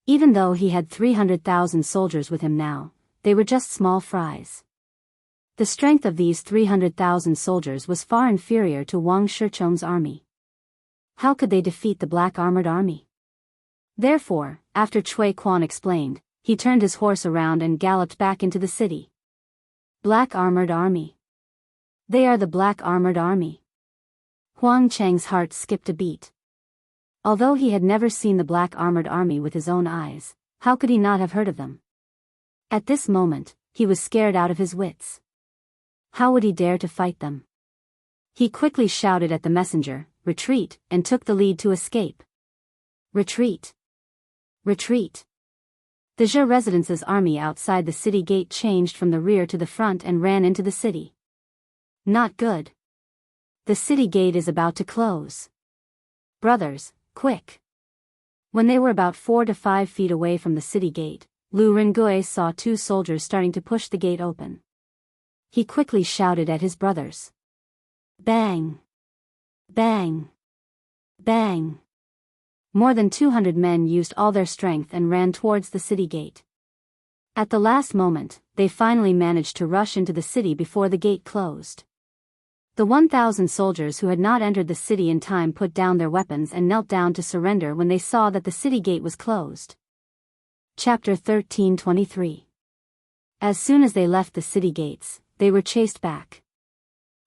Even though he had 300,000 soldiers with him now, they were just small fries. The strength of these 300,000 soldiers was far inferior to Wang Shichong's army. How could they defeat the Black Armored Army? Therefore, after Cui Quan explained, he turned his horse around and galloped back into the city. Black Armored Army. They are the Black Armored Army. Huang Cheng's heart skipped a beat. Although he had never seen the Black Armored Army with his own eyes, how could he not have heard of them? At this moment, he was scared out of his wits. How would he dare to fight them? He quickly shouted at the messenger, Retreat, and took the lead to escape. Retreat! Retreat! The Zhe Residence's army outside the city gate changed from the rear to the front and ran into the city. Not good. The city gate is about to close. Brothers, quick! When they were about 4 to 5 feet away from the city gate, Lu Rengui saw 2 soldiers starting to push the gate open. He quickly shouted at his brothers. Bang! Bang! Bang! More than 200 men used all their strength and ran towards the city gate. At the last moment, they finally managed to rush into the city before the gate closed. The 1,000 soldiers who had not entered the city in time put down their weapons and knelt down to surrender when they saw that the city gate was closed. Chapter 13:23. As soon as they left the city gates, they were chased back.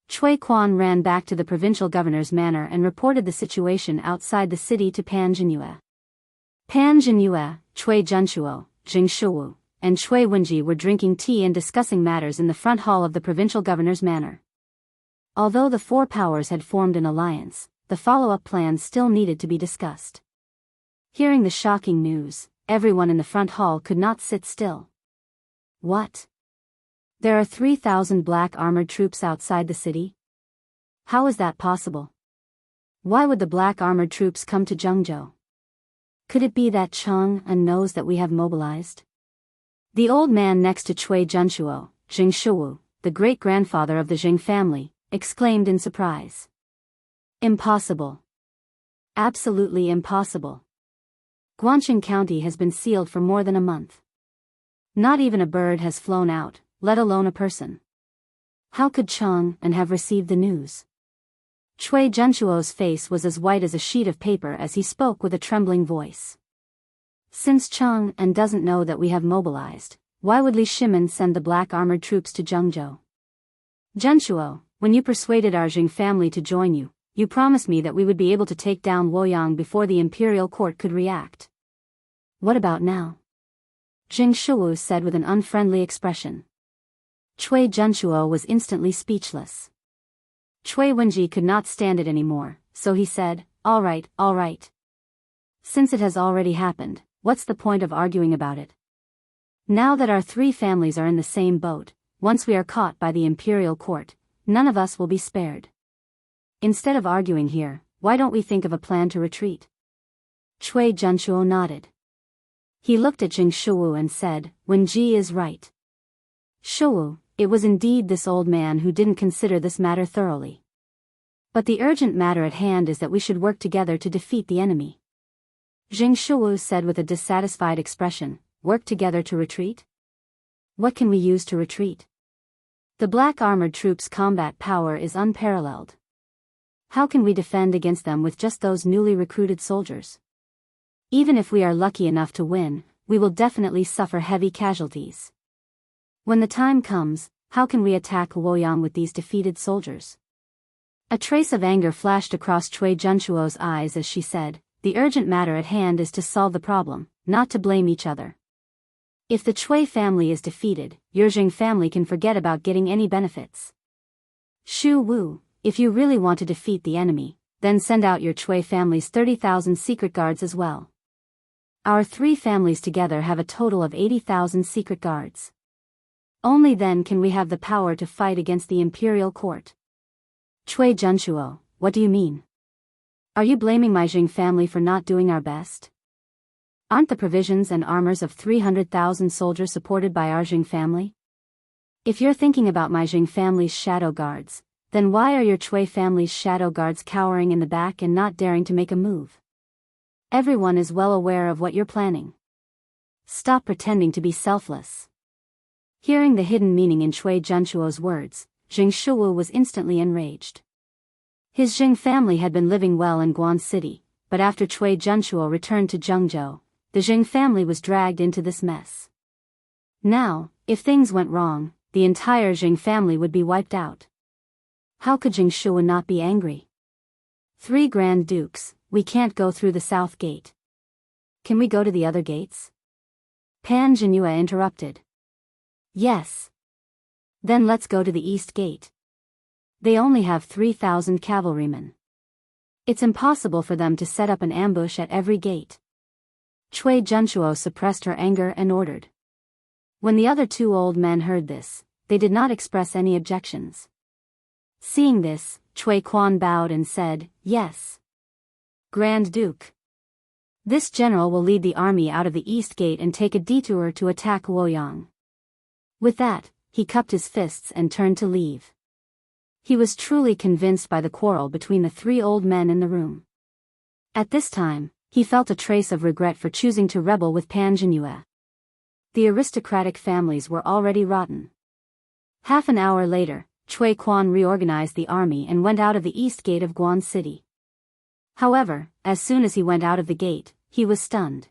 Cui Quan ran back to the provincial governor's manor and reported the situation outside the city to Pan Jinyue. Pan Jinyue, Cui Junshuo, Jing Shuwu, and Cui Wenji were drinking tea and discussing matters in the front hall of the provincial governor's manor. Although the 4 powers had formed an alliance, the follow-up plans still needed to be discussed. Hearing the shocking news, everyone in the front hall could not sit still. What? There are 3,000 black armored troops outside the city? How is that possible? Why would the black armored troops come to Zhengzhou? Could it be that Chang'an knows that we have mobilized? The old man next to Cui Junshuo, Jing Shuwu, the great-grandfather of the Jing family, exclaimed in surprise. Impossible. Absolutely impossible. Guangxing County has been sealed for more than a month. Not even a bird has flown out, let alone a person. How could Chang'an have received the news? Cui Junshuo's face was as white as a sheet of paper as he spoke with a trembling voice. Since Chang'an doesn't know that we have mobilized, why would Li Shimin send the black armored troops to Zhengzhou? Junshuo, when you persuaded our Jing family to join you, you promised me that we would be able to take down Luoyang before the imperial court could react. What about now? Jing Shuwu said with an unfriendly expression. Cui Junshuo was instantly speechless. Cui Wenji could not stand it anymore, so he said, all right. Since it has already happened, what's the point of arguing about it? Now that our three families are in the same boat, once we are caught by the imperial court, none of us will be spared. Instead of arguing here, why don't we think of a plan to retreat? Cui Junshuo nodded. He looked at Jing Shuwu and said, Wenji is right. Shuwu, it was indeed this old man who didn't consider this matter thoroughly. But the urgent matter at hand is that we should work together to defeat the enemy. Jing Shuwu said with a dissatisfied expression, work together to retreat? What can we use to retreat? The black armored troops' combat power is unparalleled. How can we defend against them with just those newly recruited soldiers? Even if we are lucky enough to win, we will definitely suffer heavy casualties. When the time comes, how can we attack Luoyang with these defeated soldiers? A trace of anger flashed across Cui Junshuo's eyes as she said, the urgent matter at hand is to solve the problem, not to blame each other. If the Cui family is defeated, your Jing family can forget about getting any benefits. Shu Wu, if you really want to defeat the enemy, then send out your Cui family's 30,000 secret guards as well. Our three families together have a total of 80,000 secret guards. Only then can we have the power to fight against the imperial court. Cui Junshuo, what do you mean? Are you blaming my Jing family for not doing our best? Aren't the provisions and armors of 300,000 soldiers supported by our Jing family? If you're thinking about my Jing family's shadow guards, then why are your Cui family's shadow guards cowering in the back and not daring to make a move? Everyone is well aware of what you're planning. Stop pretending to be selfless. Hearing the hidden meaning in Cui Junshuo's words, Jing Shuwu was instantly enraged. His Jing family had been living well in Guan City, but after Cui Junshuo returned to Zhengzhou, the Jing family was dragged into this mess. Now, if things went wrong, the entire Jing family would be wiped out. How could Jing Shuwu not be angry? Three Grand Dukes, we can't go through the south gate. Can we go to the other gates? Pan Jinhua interrupted. Yes. Then let's go to the east gate. They only have 3,000 cavalrymen. It's impossible for them to set up an ambush at every gate. Cui Junshuo suppressed her anger and ordered. When the other two old men heard this, they did not express any objections. Seeing this, Cui Quan bowed and said, yes. Grand Duke. This general will lead the army out of the east gate and take a detour to attack Luoyang. With that, he cupped his fists and turned to leave. He was truly convinced by the quarrel between the three old men in the room. At this time, he felt a trace of regret for choosing to rebel with Pan Jinhua. The aristocratic families were already rotten. Half an hour later, Cui Quan reorganized the army and went out of the east gate of Guan City. However, as soon as he went out of the gate, he was stunned.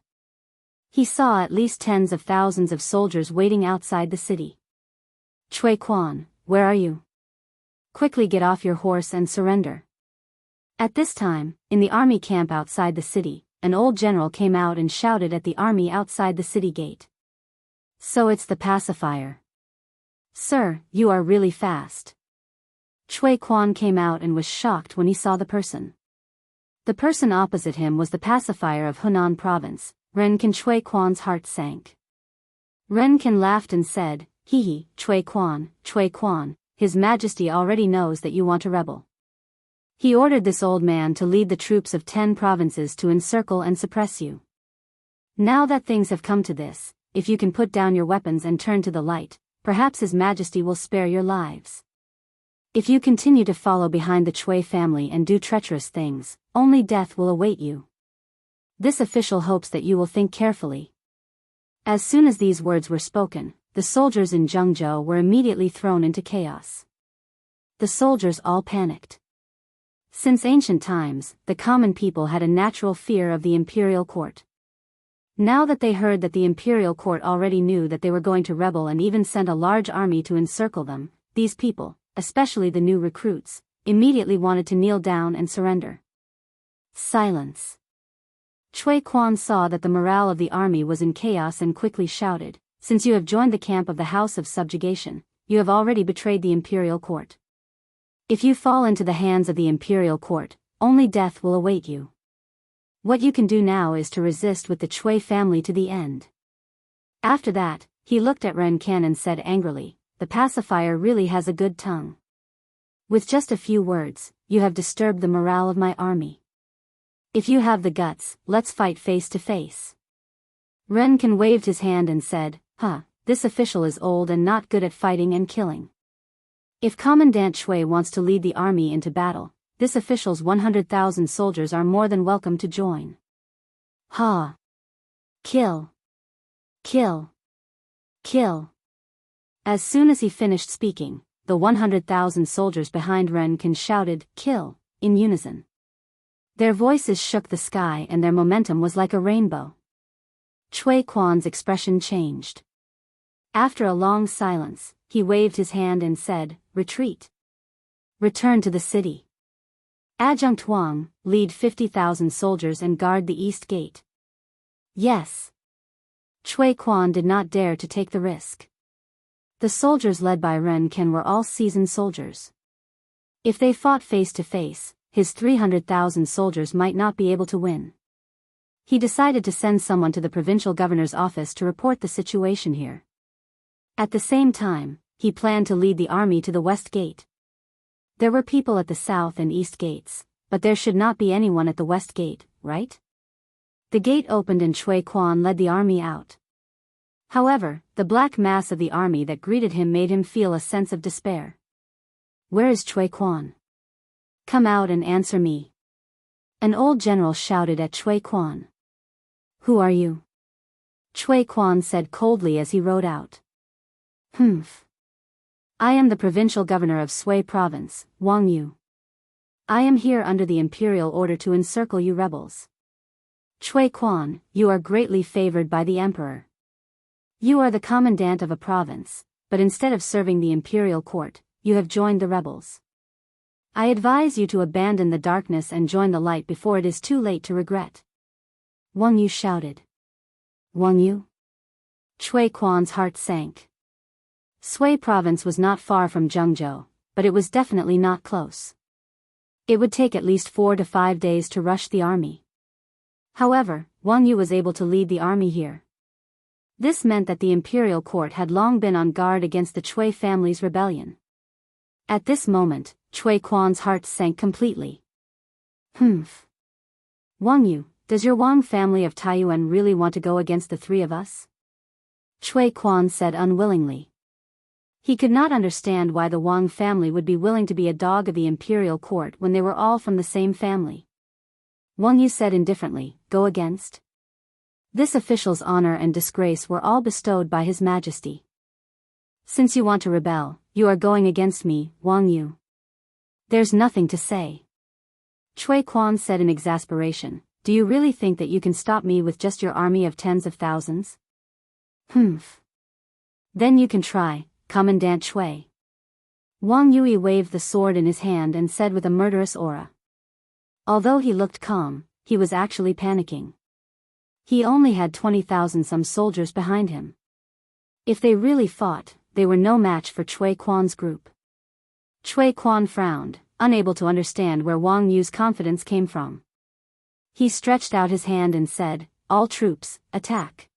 He saw at least tens of thousands of soldiers waiting outside the city. Cui Quan, where are you? Quickly get off your horse and surrender. At this time, in the army camp outside the city, an old general came out and shouted at the army outside the city gate. So it's the pacifier. Sir, you are really fast. Cui Quan came out and was shocked when he saw the person. The person opposite him was the pacifier of Hunan province. Renkin. Cui Quan's heart sank. Renkin laughed and said, hee hee, Cui Quan, His Majesty already knows that you want to rebel. He ordered this old man to lead the troops of 10 provinces to encircle and suppress you. Now that things have come to this, if you can put down your weapons and turn to the light, perhaps His Majesty will spare your lives. If you continue to follow behind the Chui family and do treacherous things, only death will await you. This official hopes that you will think carefully. As soon as these words were spoken, the soldiers in Zhengzhou were immediately thrown into chaos. The soldiers all panicked. Since ancient times, the common people had a natural fear of the imperial court. Now that they heard that the imperial court already knew that they were going to rebel and even sent a large army to encircle them, these people, especially the new recruits, immediately wanted to kneel down and surrender. Silence. Cui Quan saw that the morale of the army was in chaos and quickly shouted, "Since you have joined the camp of the House of Subjugation, you have already betrayed the imperial court. If you fall into the hands of the imperial court, only death will await you. What you can do now is to resist with the Cui family to the end." After that, he looked at Ren Kan and said angrily, "The pacifier really has a good tongue. With just a few words, you have disturbed the morale of my army. If you have the guts, let's fight face to face." Ren Kan waved his hand and said, This official is old and not good at fighting and killing. If Commandant Chui wants to lead the army into battle, this official's 100,000 soldiers are more than welcome to join. Ha! Kill! Kill! Kill! As soon as he finished speaking, the 100,000 soldiers behind Ren Kan shouted, "Kill!" in unison. Their voices shook the sky and their momentum was like a rainbow. Cui Quan's expression changed. After a long silence, he waved his hand and said, "Retreat. Return to the city. Adjunct Wang, lead 50,000 soldiers and guard the east gate." Yes. Cui Quan did not dare to take the risk. The soldiers led by Ren Kan were all seasoned soldiers. If they fought face to face, his 300,000 soldiers might not be able to win. He decided to send someone to the provincial governor's office to report the situation here. At the same time, he planned to lead the army to the west gate. There were people at the south and east gates, but there should not be anyone at the west gate, right? The gate opened and Cui Quan led the army out. However, the black mass of the army that greeted him made him feel a sense of despair. "Where is Cui Quan? Come out and answer me." An old general shouted at Cui Quan. "Who are you?" Cui Quan said coldly as he rode out. I am the provincial governor of Sui province, Wang Yu. I am here under the imperial order to encircle you rebels. Cui Quan, you are greatly favored by the emperor. You are the commandant of a province, but instead of serving the imperial court, you have joined the rebels. I advise you to abandon the darkness and join the light before it is too late to regret." Wang Yu shouted. "Wang Yu?" Cui Quan's heart sank. Sui province was not far from Zhengzhou, but it was definitely not close. It would take at least 4 to 5 days to rush the army. However, Wang Yu was able to lead the army here. This meant that the imperial court had long been on guard against the Chui family's rebellion. At this moment, Cui Quan's heart sank completely. Wang Yu, does your Wang family of Taiyuan really want to go against the three of us?" Cui Quan said unwillingly. He could not understand why the Wang family would be willing to be a dog of the imperial court when they were all from the same family. Wang Yu said indifferently, "Go against?" This official's honor and disgrace were all bestowed by His Majesty. "Since you want to rebel, you are going against me, Wang Yu. There's nothing to say." Cui Quan said in exasperation, "Do you really think that you can stop me with just your army of tens of thousands?" "Then you can try, Commandant Chui." Wang Yui waved the sword in his hand and said with a murderous aura. Although he looked calm, he was actually panicking. He only had 20,000 some soldiers behind him. If they really fought, they were no match for Cui Quan's group. Cui Quan frowned, unable to understand where Wang Yu's confidence came from. He stretched out his hand and said, "All troops, attack.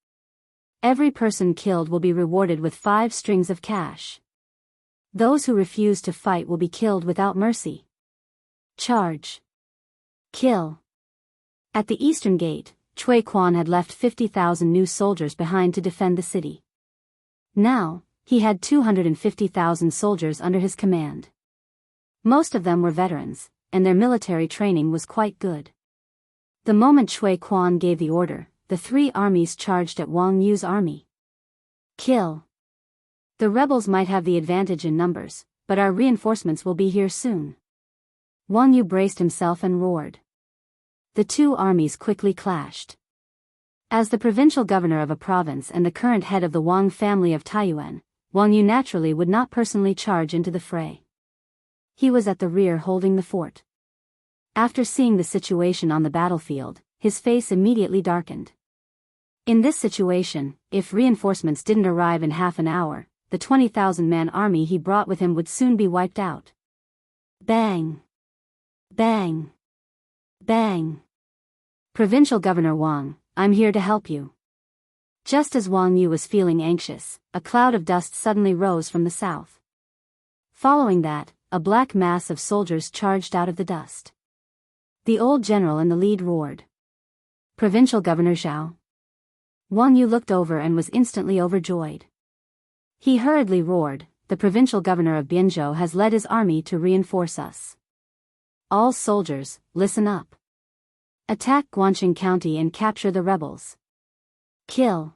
Every person killed will be rewarded with 5 strings of cash. Those who refuse to fight will be killed without mercy. Charge. Kill." At the eastern gate, Chui Quan had left 50,000 new soldiers behind to defend the city. Now, he had 250,000 soldiers under his command. Most of them were veterans, and their military training was quite good. The moment Chui Quan gave the order, the three armies charged at Wang Yu's army. Kill. The rebels might have the advantage in numbers, but our reinforcements will be here soon. Wang Yu braced himself and roared. The two armies quickly clashed. As the provincial governor of a province and the current head of the Wang family of Taiyuan, Wang Yu naturally would not personally charge into the fray. He was at the rear holding the fort. After seeing the situation on the battlefield, his face immediately darkened. In this situation, if reinforcements didn't arrive in half an hour, the 20,000-man army he brought with him would soon be wiped out. Bang! Bang! Bang! Provincial Governor Wang, I'm here to help you. Just as Wang Yu was feeling anxious, a cloud of dust suddenly rose from the south. Following that, a black mass of soldiers charged out of the dust. The old general in the lead roared. Provincial Governor Zhao. Wang Yu looked over and was instantly overjoyed. He hurriedly roared, the provincial governor of Bianzhou has led his army to reinforce us. All soldiers, listen up. Attack Guangqing County and capture the rebels. Kill.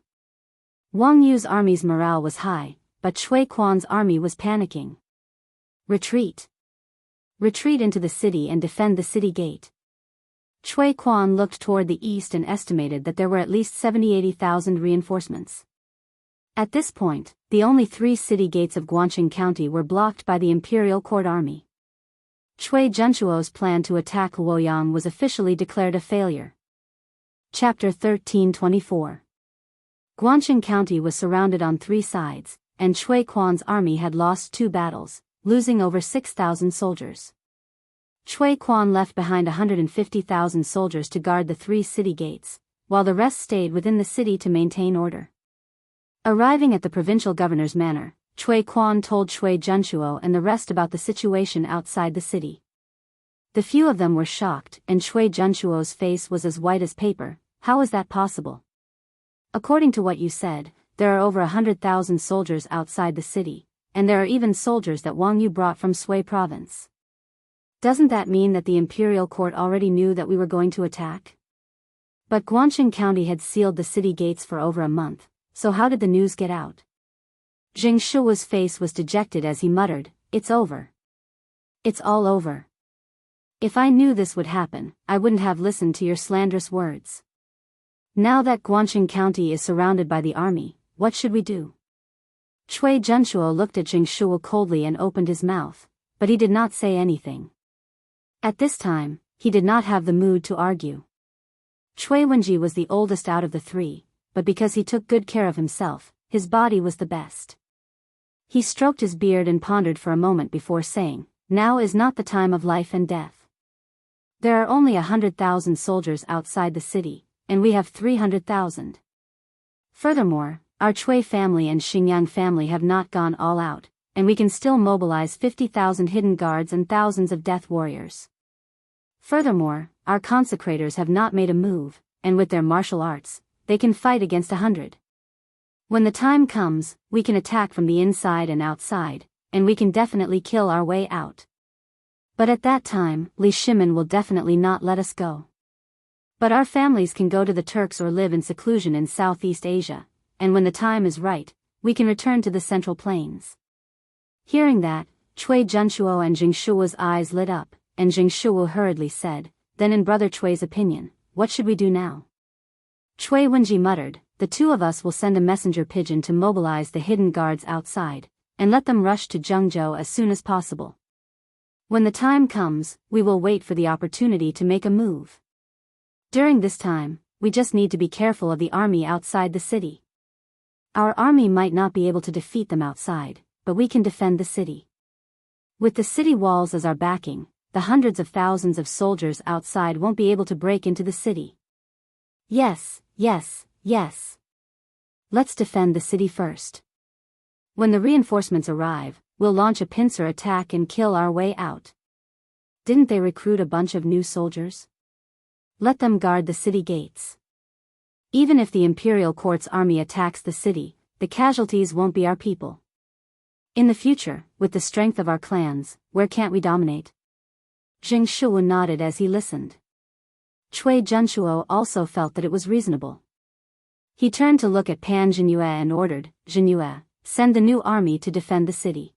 Wang Yu's army's morale was high, but Chui Quan's army was panicking. Retreat. Retreat into the city and defend the city gate. Chui Quan looked toward the east and estimated that there were at least 70,000-80,000 reinforcements. At this point, the only 3 city gates of Guangqing County were blocked by the Imperial Court Army. Chui Junchuo's plan to attack Luoyang was officially declared a failure. Chapter 1324. Guangqing County was surrounded on 3 sides, and Chui Quan's army had lost 2 battles, losing over 6,000 soldiers. Chui Quan left behind 150,000 soldiers to guard the 3 city gates, while the rest stayed within the city to maintain order. Arriving at the provincial governor's manor, Chui Quan told Chui Junchuo and the rest about the situation outside the city. The few of them were shocked, and Chui Junchuo's face was as white as paper. How is that possible? According to what you said, there are over 100,000 soldiers outside the city, and there are even soldiers that Wang Yu brought from Sui province. Doesn't that mean that the imperial court already knew that we were going to attack? But Guangqing County had sealed the city gates for over a month, so how did the news get out? Jing Shuo's face was dejected as he muttered, "It's over. It's all over. If I knew this would happen, I wouldn't have listened to your slanderous words. Now that Guangqing County is surrounded by the army, what should we do?" Chui Junchuo looked at Jing Shuo coldly and opened his mouth, but he did not say anything. At this time, he did not have the mood to argue. Chui Wenji was the oldest out of the 3, but because he took good care of himself, his body was the best. He stroked his beard and pondered for a moment before saying, "Now is not the time of life and death. There are only 100,000 soldiers outside the city, and we have 300,000. Furthermore, our Chui family and Xingyang family have not gone all out, and we can still mobilize 50,000 hidden guards and thousands of death warriors. Furthermore, our consecrators have not made a move, and with their martial arts, they can fight against 100. When the time comes, we can attack from the inside and outside, and we can definitely kill our way out. But at that time, Li Shimin will definitely not let us go. But our families can go to the Turks or live in seclusion in Southeast Asia, and when the time is right, we can return to the Central Plains." Hearing that, Chui Junchuo and Jing Shuo's eyes lit up, and Jing Shuo hurriedly said, "Then in Brother Chui's opinion, what should we do now?" Chui Wenji muttered, "The 2 of us will send a messenger pigeon to mobilize the hidden guards outside, and let them rush to Zhengzhou as soon as possible. When the time comes, we will wait for the opportunity to make a move. During this time, we just need to be careful of the army outside the city. Our army might not be able to defeat them outside, but we can defend the city. With the city walls as our backing, the hundreds of thousands of soldiers outside won't be able to break into the city. Yes, yes, yes. Let's defend the city first. When the reinforcements arrive, we'll launch a pincer attack and kill our way out. Didn't they recruit a bunch of new soldiers? Let them guard the city gates. Even if the imperial court's army attacks the city, the casualties won't be our people. In the future, with the strength of our clans, where can't we dominate? Jing Shuo nodded as he listened. Cui Junshuo also felt that it was reasonable. He turned to look at Pan Jinyue and ordered, Jinyue, send the new army to defend the city.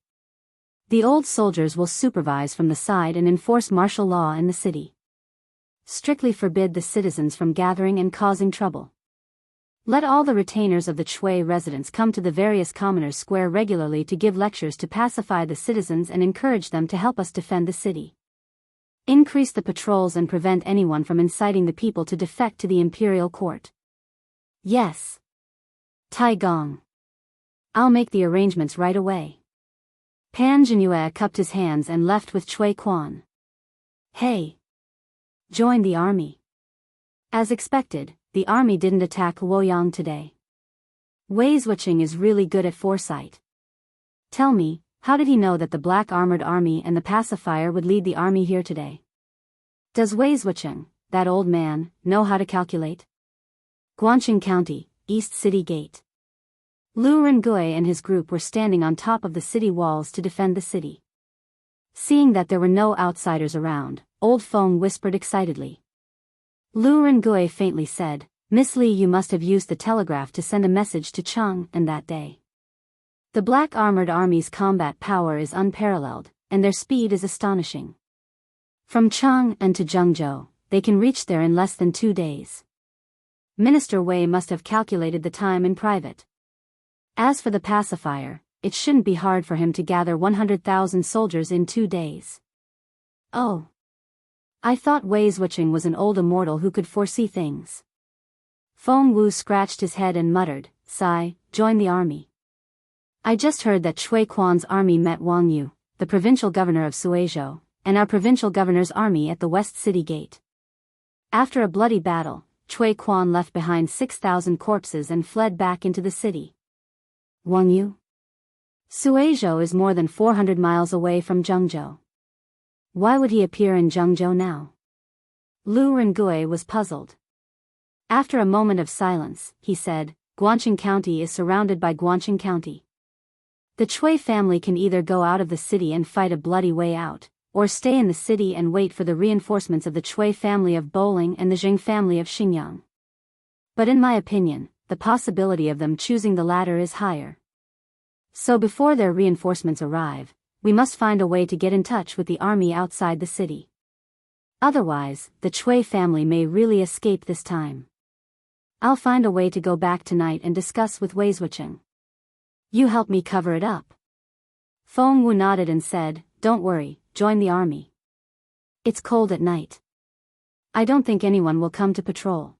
The old soldiers will supervise from the side and enforce martial law in the city. Strictly forbid the citizens from gathering and causing trouble. Let all the retainers of the Chui residents come to the various commoners' square regularly to give lectures to pacify the citizens and encourage them to help us defend the city. Increase the patrols and prevent anyone from inciting the people to defect to the imperial court. Yes. Tai Gong. I'll make the arrangements right away. Pan Jinyue cupped his hands and left with Cui Quan. Hey. Join the army. As expected, the army didn't attack Luoyang today. Wei Zhuqing is really good at foresight. Tell me, how did he know that the black armored army and the pacifier would lead the army here today? Does Wei Zhuqing, that old man, know how to calculate? Guangqing County, East City Gate. Lu Rengui and his group were standing on top of the city walls to defend the city. Seeing that there were no outsiders around, Old Feng whispered excitedly. Lu Rengui faintly said, Miss Li, you must have used the telegraph to send a message to Cheng and that day. The black armored army's combat power is unparalleled, and their speed is astonishing. From Cheng and to Zhengzhou, they can reach there in less than 2 days. Minister Wei must have calculated the time in private. As for the pacifier, it shouldn't be hard for him to gather 100,000 soldiers in 2 days. Oh. I thought Wei Zhuqing was an old immortal who could foresee things. Feng Wu scratched his head and muttered, sigh, join the army. I just heard that Cui Quan's army met Wang Yu, the provincial governor of Suizhou, and our provincial governor's army at the West City Gate. After a bloody battle, Cui Quan left behind 6,000 corpses and fled back into the city. Wang Yu? Suizhou is more than 400 miles away from Zhengzhou. Why would he appear in Zhengzhou now? Lu Rengui was puzzled. After a moment of silence, he said, Guangqing County is surrounded by Guangqing County. The Cui family can either go out of the city and fight a bloody way out, or stay in the city and wait for the reinforcements of the Cui family of Bowling and the Jing family of Xinjiang. But in my opinion, the possibility of them choosing the latter is higher. So before their reinforcements arrive, we must find a way to get in touch with the army outside the city. Otherwise, the Cui family may really escape this time. I'll find a way to go back tonight and discuss with Wei Zhuqing. You help me cover it up. Feng Wu nodded and said, don't worry, join the army. It's cold at night. I don't think anyone will come to patrol.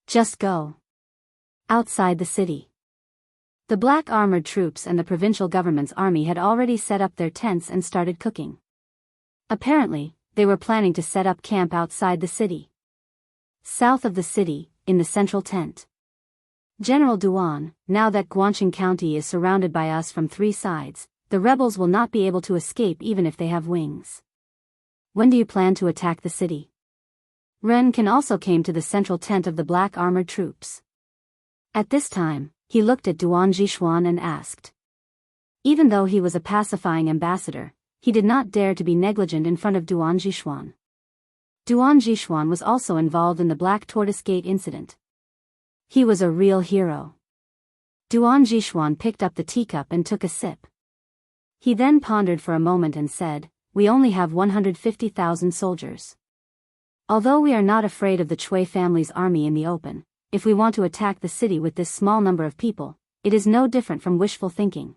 Just go. Outside the city. The black armored troops and the provincial government's army had already set up their tents and started cooking. Apparently, they were planning to set up camp outside the city. South of the city, in the central tent. General Duan, now that Guangqing County is surrounded by us from 3 sides, the rebels will not be able to escape even if they have wings. When do you plan to attack the city? Ren Kan also came to the central tent of the black armored troops. At this time, he looked at Duan Jishuan and asked. Even though he was a pacifying ambassador, he did not dare to be negligent in front of Duan Jishuan. Duan Jishuan was also involved in the Black Tortoise Gate incident. He was a real hero. Duan Jishuan picked up the teacup and took a sip. He then pondered for a moment and said, we only have 150,000 soldiers. Although we are not afraid of the Cui family's army in the open, if we want to attack the city with this small number of people, it is no different from wishful thinking.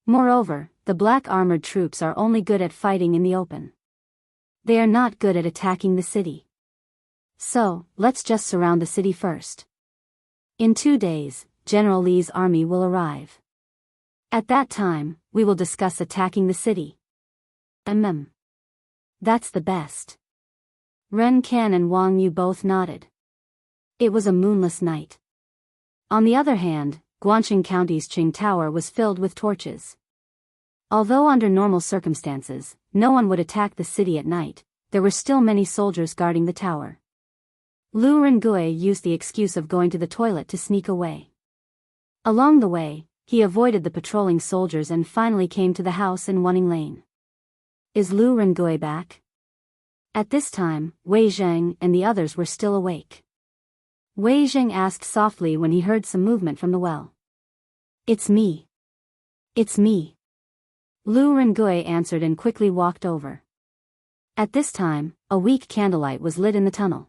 Moreover, the black armored troops are only good at fighting in the open. They are not good at attacking the city. So, let's just surround the city first. In 2 days, General Li's army will arrive. At that time, we will discuss attacking the city. That's the best. Ren Kan and Wang Yu both nodded. It was a moonless night. On the other hand, Guangqing County's Qing Tower was filled with torches. Although under normal circumstances, no one would attack the city at night, there were still many soldiers guarding the tower. Lu Rengui used the excuse of going to the toilet to sneak away. Along the way, he avoided the patrolling soldiers and finally came to the house in Wanning Lane. Is Lu Rengui back? At this time, Wei Zheng and the others were still awake. Wei Zheng asked softly when he heard some movement from the well. It's me. It's me. Lu Rengui answered and quickly walked over. At this time, a weak candlelight was lit in the tunnel.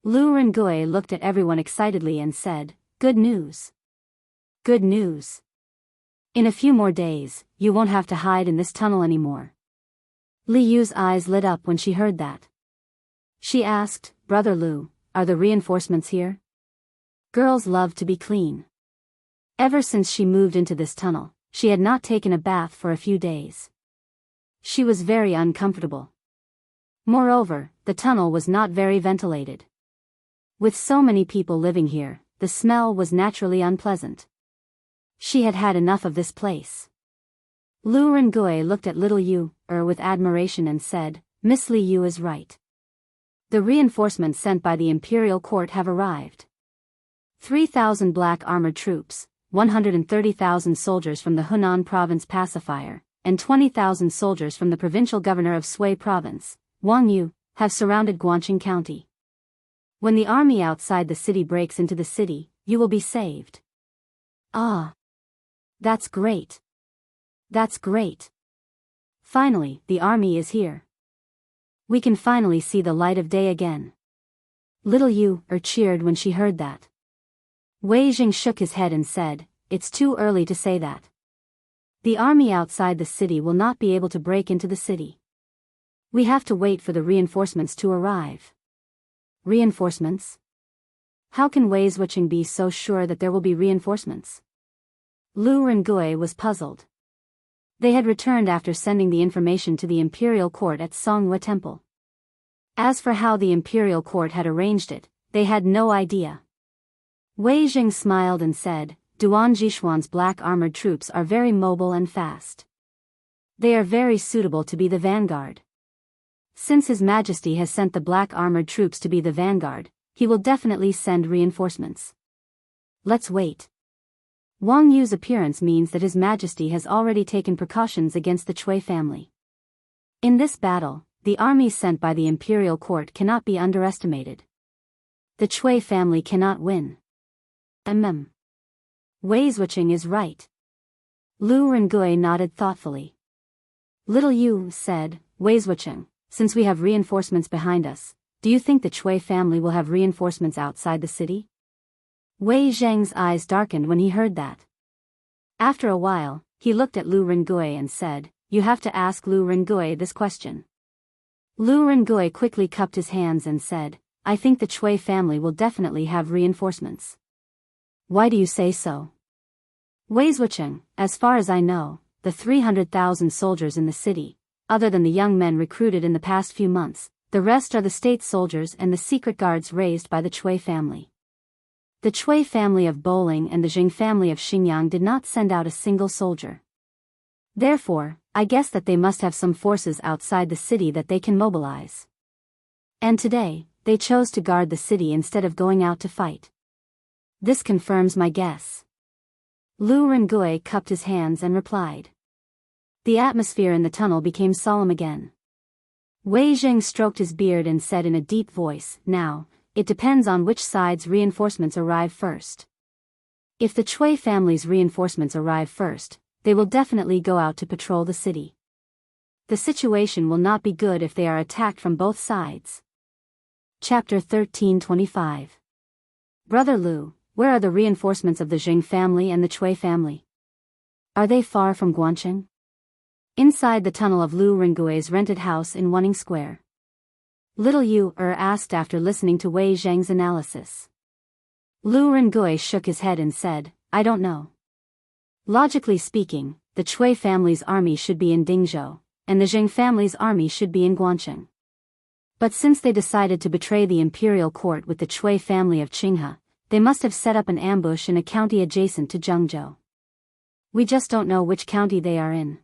Lu Rengui looked at everyone excitedly and said, "Good news. Good news. In a few more days, you won't have to hide in this tunnel anymore." Li Yu's eyes lit up when she heard that. She asked, "Brother Lu, are the reinforcements here?" Girls love to be clean. Ever since she moved into this tunnel, she had not taken a bath for a few days. She was very uncomfortable. Moreover, the tunnel was not very ventilated. With so many people living here, the smell was naturally unpleasant. She had had enough of this place. Lu Rengui looked at little Yu with admiration and said, "Miss Li Yu is right. The reinforcements sent by the imperial court have arrived. 3,000 black armored troops, 130,000 soldiers from the Hunan province pacifier, and 20,000 soldiers from the provincial governor of Sui province, Wang Yu, have surrounded Guangqing County. When the army outside the city breaks into the city, you will be saved." "Ah. That's great. That's great. Finally, the army is here. We can finally see the light of day again." Little Yu cheered when she heard that. Wei Jing shook his head and said, "It's too early to say that. The army outside the city will not be able to break into the city. We have to wait for the reinforcements to arrive." "Reinforcements? How can Wei Zhuqing be so sure that there will be reinforcements?" Lu Rengui was puzzled. They had returned after sending the information to the imperial court at Songhua Temple. As for how the imperial court had arranged it, they had no idea. Wei Jing smiled and said, "Duan Jishuan's black armored troops are very mobile and fast. They are very suitable to be the vanguard. Since His Majesty has sent the black armored troops to be the vanguard, he will definitely send reinforcements. Let's wait." Wang Yu's appearance means that His Majesty has already taken precautions against the Cui family. In this battle, the armies sent by the imperial court cannot be underestimated. The Cui family cannot win. Wei Zhuqing is right. Lu Rengui nodded thoughtfully. Little Yu said, "Wei Zhuqing, since we have reinforcements behind us, do you think the Cui family will have reinforcements outside the city?" Wei Zheng's eyes darkened when he heard that. After a while, he looked at Lu Rengui and said, "You have to ask Lu Rengui this question." Lu Rengui quickly cupped his hands and said, "I think the Cui family will definitely have reinforcements." "Why do you say so?" "Wei Zhuqing, as far as I know, the 300,000 soldiers in the city, other than the young men recruited in the past few months, the rest are the state soldiers and the secret guards raised by the Cui family. The Cui family of Bowling and the Jing family of Xingyang did not send out a single soldier. Therefore, I guess that they must have some forces outside the city that they can mobilize. And today, they chose to guard the city instead of going out to fight. This confirms my guess." Lu Rengui cupped his hands and replied. The atmosphere in the tunnel became solemn again. Wei Jing stroked his beard and said in a deep voice, "Now, it depends on which side's reinforcements arrive first. If the Cui family's reinforcements arrive first, they will definitely go out to patrol the city. The situation will not be good if they are attacked from both sides." Chapter 13:25. Brother Lu, where are the reinforcements of the Jing family and the Cui family? Are they far from Guangqing? Inside the tunnel of Lu Rengui's rented house in Wanning Square. Little Yu asked after listening to Wei Zheng's analysis. Lu Rengui shook his head and said, "I don't know. Logically speaking, the Cui family's army should be in Dingzhou, and the Jing family's army should be in Guangqing. But since they decided to betray the imperial court with the Cui family of Qinghe, they must have set up an ambush in a county adjacent to Zhengzhou. We just don't know which county they are in."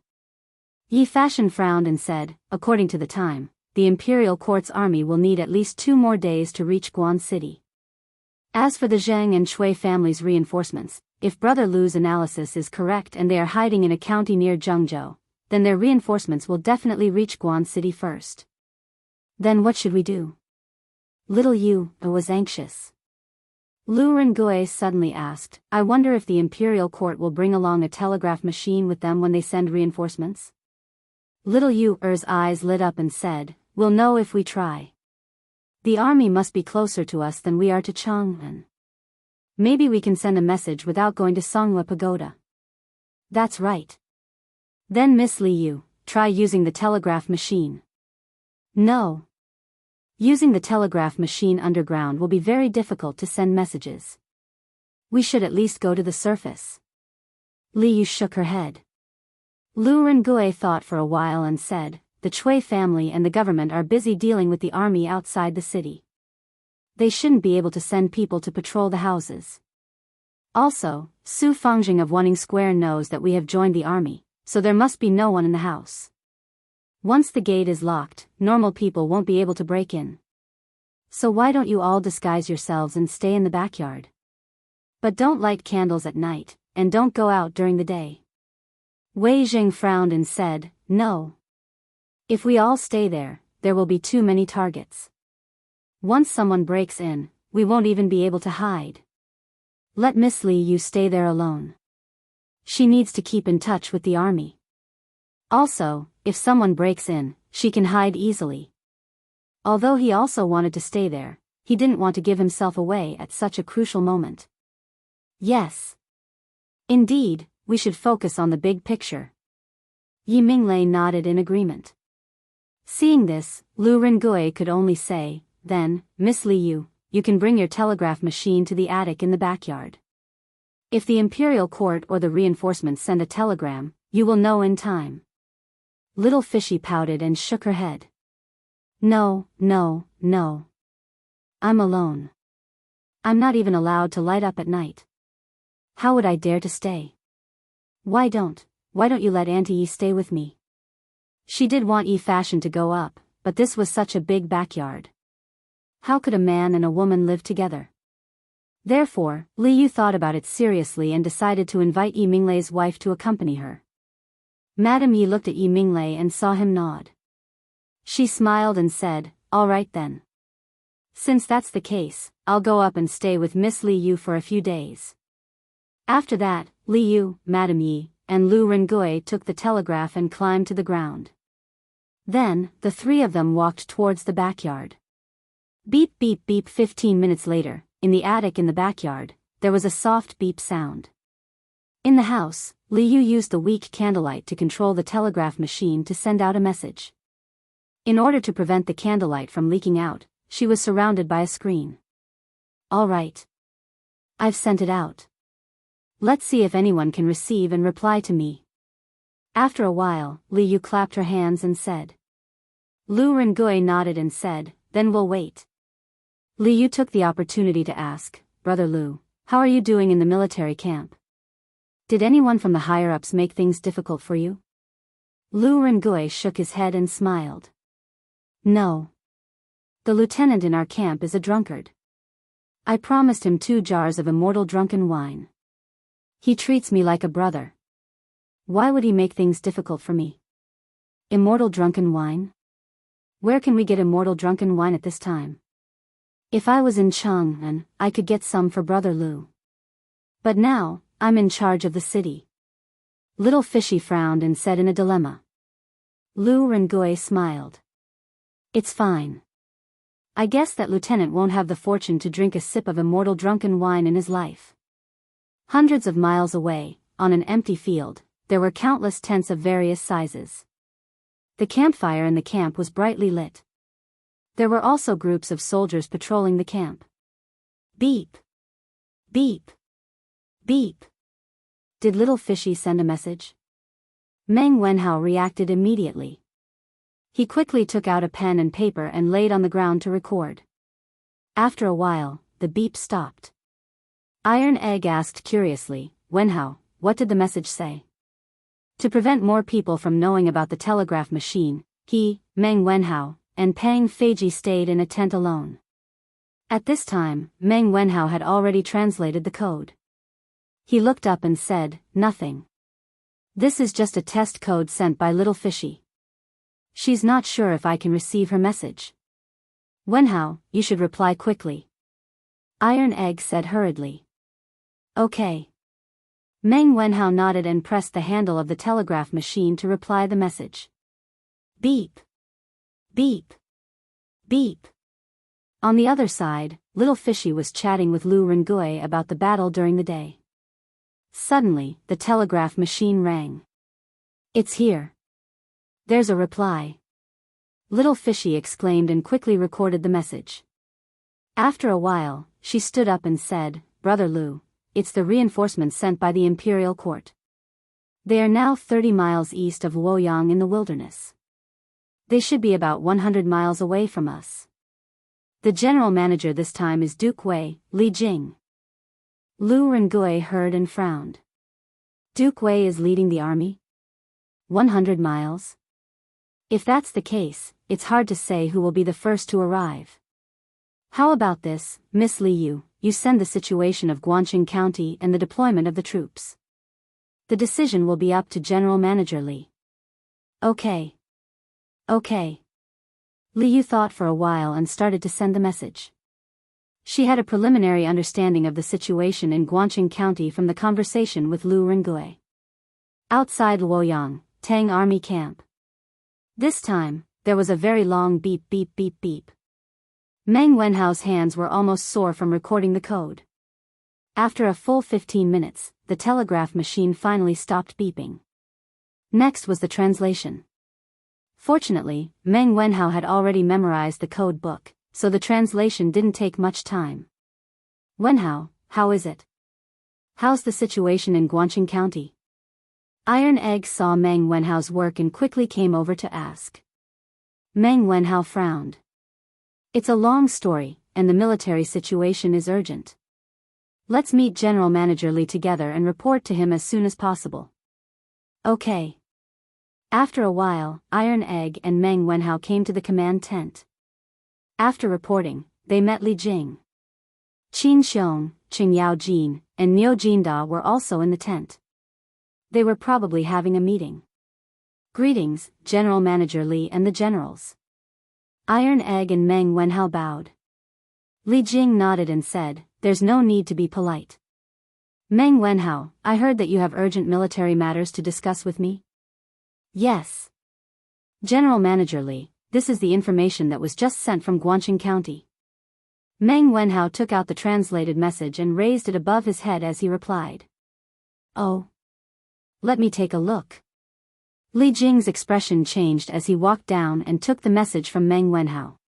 Yi Fashion frowned and said, "According to the time, the Imperial Court's army will need at least 2 more days to reach Guan City. As for the Zheng and Shui families' reinforcements, if Brother Lu's analysis is correct and they are hiding in a county near Zhengzhou, then their reinforcements will definitely reach Guan City first. Then what should we do? Little Yu was anxious. Lu Rengui suddenly asked, I wonder if the Imperial Court will bring along a telegraph machine with them when they send reinforcements? Little Yu's eyes lit up and said, we'll know if we try. The army must be closer to us than we are to Chang'an. Maybe we can send a message without going to Songhua Pagoda. That's right. Then Miss Liu, try using the telegraph machine. No. Using the telegraph machine underground will be very difficult to send messages. We should at least go to the surface. Liu shook her head. Lu Rengui thought for a while and said, the Chui family and the government are busy dealing with the army outside the city. They shouldn't be able to send people to patrol the houses. Also, Su Fengjing of Wanning Square knows that we have joined the army, so there must be no one in the house. Once the gate is locked, normal people won't be able to break in. So why don't you all disguise yourselves and stay in the backyard? But don't light candles at night, and don't go out during the day. Wei Jing frowned and said, no. If we all stay there, there will be too many targets. Once someone breaks in, we won't even be able to hide. Let Miss Liu stay there alone. She needs to keep in touch with the army. Also, if someone breaks in, she can hide easily. Although he also wanted to stay there, he didn't want to give himself away at such a crucial moment. Yes. Indeed, we should focus on the big picture. Yi Minglei nodded in agreement. Seeing this, Lu Rengui could only say, then, Miss Liu, you can bring your telegraph machine to the attic in the backyard. If the Imperial Court or the reinforcements send a telegram, you will know in time. Little Fishy pouted and shook her head. No, no, no. I'm alone. I'm not even allowed to light up at night. How would I dare to stay? Why don't you let Auntie Yi stay with me? She did want Yi Fashion to go up, but this was such a big backyard. How could a man and a woman live together? Therefore, Liu thought about it seriously and decided to invite Yi Minglei's wife to accompany her. Madame Yi looked at Yi Minglei and saw him nod. She smiled and said, all right then. Since that's the case, I'll go up and stay with Miss Liu for a few days. After that, Liu, Madame Yi, and Lu Rengui took the telegraph and climbed to the ground. Then, the 3 of them walked towards the backyard. Beep beep beep. 15 minutes later, in the attic in the backyard, there was a soft beep sound. In the house, Liu used the weak candlelight to control the telegraph machine to send out a message. In order to prevent the candlelight from leaking out, she was surrounded by a screen. All right. I've sent it out. Let's see if anyone can receive and reply to me. After a while, Liu clapped her hands and said. Lu Rengui nodded and said, then we'll wait. Liu took the opportunity to ask, Brother Lu, how are you doing in the military camp? Did anyone from the higher-ups make things difficult for you? Lu Rengui shook his head and smiled. No. The lieutenant in our camp is a drunkard. I promised him 2 jars of immortal drunken wine. He treats me like a brother. Why would he make things difficult for me? Immortal drunken wine? Where can we get immortal drunken wine at this time? If I was in Chang'an, I could get some for Brother Lu. But now, I'm in charge of the city. Little Fishy frowned and said in a dilemma. Lu Rengui smiled. It's fine. I guess that lieutenant won't have the fortune to drink a sip of immortal drunken wine in his life. Hundreds of miles away, on an empty field, there were countless tents of various sizes. The campfire in the camp was brightly lit. There were also groups of soldiers patrolling the camp. Beep. Beep. Beep. Did Little Fishy send a message? Meng Wenhao reacted immediately. He quickly took out a pen and paper and laid on the ground to record. After a while, the beep stopped. Iron Egg asked curiously, Wenhao, what did the message say? To prevent more people from knowing about the telegraph machine, he, Meng Wenhao, and Pang Feiji stayed in a tent alone. At this time, Meng Wenhao had already translated the code. He looked up and said, "Nothing. This is just a test code sent by Little Fishy. She's not sure if I can receive her message. Wenhao, you should reply quickly." Iron Egg said hurriedly. "Okay." Meng Wenhao nodded and pressed the handle of the telegraph machine to reply the message. Beep. Beep. Beep. On the other side, Little Fishy was chatting with Lu Rengui about the battle during the day. Suddenly, the telegraph machine rang. "It's here." "There's a reply." Little Fishy exclaimed and quickly recorded the message. After a while, she stood up and said, "Brother Lu, it's the reinforcements sent by the Imperial Court. They are now 30 miles east of Luoyang in the wilderness. They should be about 100 miles away from us. The general manager this time is Duke Wei, Li Jing." Lu Rengui heard and frowned. "Duke Wei is leading the army? 100 miles? If that's the case, it's hard to say who will be the first to arrive. How about this, Miss Li Yu, you send the situation of Guangqing County and the deployment of the troops. The decision will be up to General Manager Li." "Okay. Okay." Li Yu thought for a while and started to send the message. She had a preliminary understanding of the situation in Guangqing County from the conversation with Lu Rengui. Outside Luoyang, Tang Army Camp. This time, there was a very long beep beep beep beep. Meng Wenhao's hands were almost sore from recording the code. After a full 15 minutes, the telegraph machine finally stopped beeping. Next was the translation. Fortunately, Meng Wenhao had already memorized the code book, so the translation didn't take much time. "Wenhao, how is it? How's the situation in Guangqing County?" Iron Egg saw Meng Wenhao's work and quickly came over to ask. Meng Wenhao frowned. "It's a long story, and the military situation is urgent. Let's meet General Manager Li together and report to him as soon as possible." "Okay." After a while, Iron Egg and Meng Wenhao came to the command tent. After reporting, they met Li Jing. Qin Xiong, Qing Yao Jin, and Niu Jinda were also in the tent. They were probably having a meeting. "Greetings, General Manager Li and the generals." Iron Egg and Meng Wenhao bowed. Li Jing nodded and said, "There's no need to be polite. Meng Wenhao, I heard that you have urgent military matters to discuss with me?" "Yes. General Manager Li, this is the information that was just sent from Guangqing County." Meng Wenhao took out the translated message and raised it above his head as he replied. "Oh. Let me take a look." Li Jing's expression changed as he walked down and took the message from Meng Wenhao.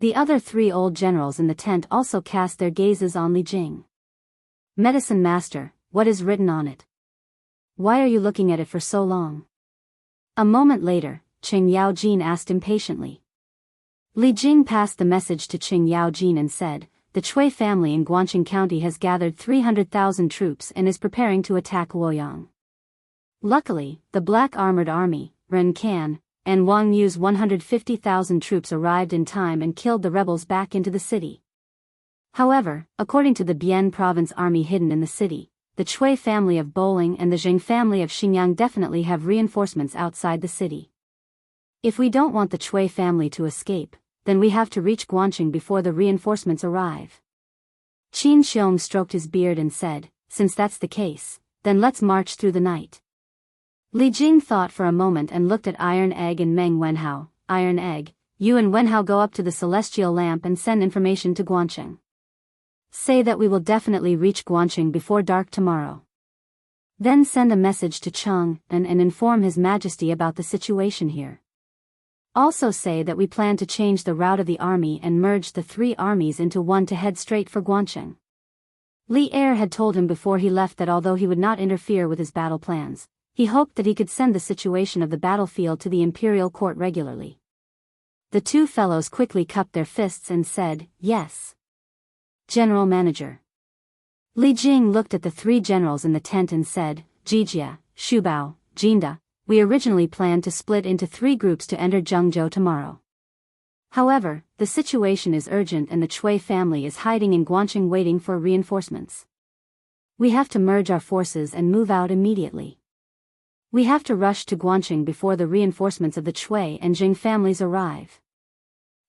The other 3 old generals in the tent also cast their gazes on Li Jing. "Medicine Master, what is written on it? Why are you looking at it for so long?" A moment later, Qing Yao Jin asked impatiently. Li Jing passed the message to Qing Yao Jin and said, "The Chui family in Guangqing County has gathered 300,000 troops and is preparing to attack Luoyang. Luckily, the Black Armored Army, Ren Kan, and Wang Yu's 150,000 troops arrived in time and killed the rebels back into the city. However, according to the Bian Province Army hidden in the city, the Chui family of Bowling and the Jing family of Xinjiang definitely have reinforcements outside the city. If we don't want the Chui family to escape, then we have to reach Guangqing before the reinforcements arrive." Qin Xiong stroked his beard and said, "Since that's the case, then let's march through the night." Li Jing thought for a moment and looked at Iron Egg and Meng Wenhao. "Iron Egg, you and Wenhao go up to the Celestial Lamp and send information to Guangqing. Say that we will definitely reach Guangqing before dark tomorrow. Then send a message to Cheng and inform His Majesty about the situation here. Also say that we plan to change the route of the army and merge the 3 armies into one to head straight for Guangqing." Li Er had told him before he left that although he would not interfere with his battle plans, he hoped that he could send the situation of the battlefield to the Imperial Court regularly. The 2 fellows quickly cupped their fists and said, "Yes, General Manager." Li Jing looked at the 3 generals in the tent and said, "Jijia, Shubao, Jinda, we originally planned to split into 3 groups to enter Zhengzhou tomorrow. However, the situation is urgent and the Chui family is hiding in Guangqing waiting for reinforcements. We have to merge our forces and move out immediately. We have to rush to Guangqing before the reinforcements of the Chui and Jing families arrive.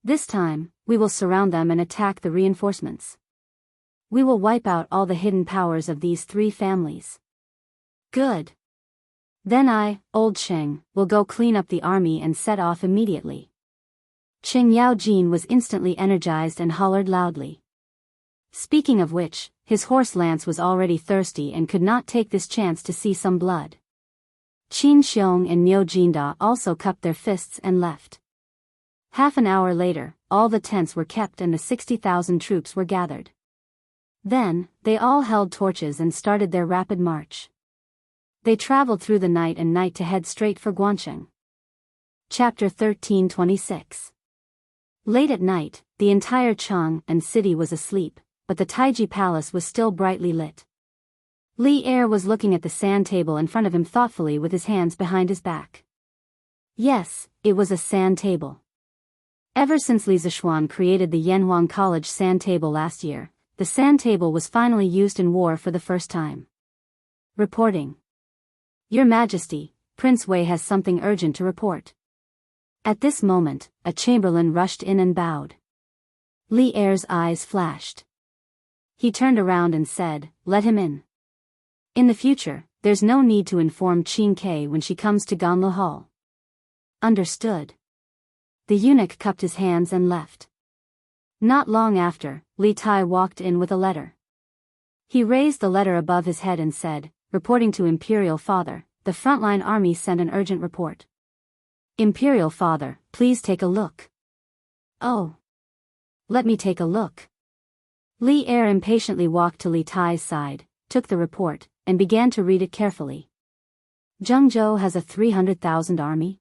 This time, we will surround them and attack the reinforcements. We will wipe out all the hidden powers of these three families. Good. Then I, old Cheng, will go clean up the army and set off immediately. Cheng Yaojin was instantly energized and hollered loudly. Speaking of which, his horse Lance was already thirsty and could not take this chance to see some blood. Qin Xiong and Niu Jinda also cupped their fists and left. Half an hour later, all the tents were kept and the 60,000 troops were gathered. Then, they all held torches and started their rapid march. They traveled through the night and night to head straight for Guangqing. Chapter 1326. Late at night, the entire Chang'an city was asleep, but the Taiji palace was still brightly lit. Li Er was looking at the sand table in front of him thoughtfully with his hands behind his back. Yes, it was a sand table. Ever since Li Zishuan created the Yanhuang College sand table last year, the sand table was finally used in war for the first time. Reporting. Your Majesty, Prince Wei has something urgent to report. At this moment, a chamberlain rushed in and bowed. Li Er's eyes flashed. He turned around and said, "Let him in. In the future, there's no need to inform Qin Ke when she comes to Ganlu Hall." Understood. The eunuch cupped his hands and left. Not long after, Li Tai walked in with a letter. He raised the letter above his head and said, "Reporting to Imperial Father, the frontline army sent an urgent report." "Imperial Father, please take a look." "Oh. Let me take a look." Li Er impatiently walked to Li Tai's side, took the report, and began to read it carefully. Zhengzhou has a 300,000 army?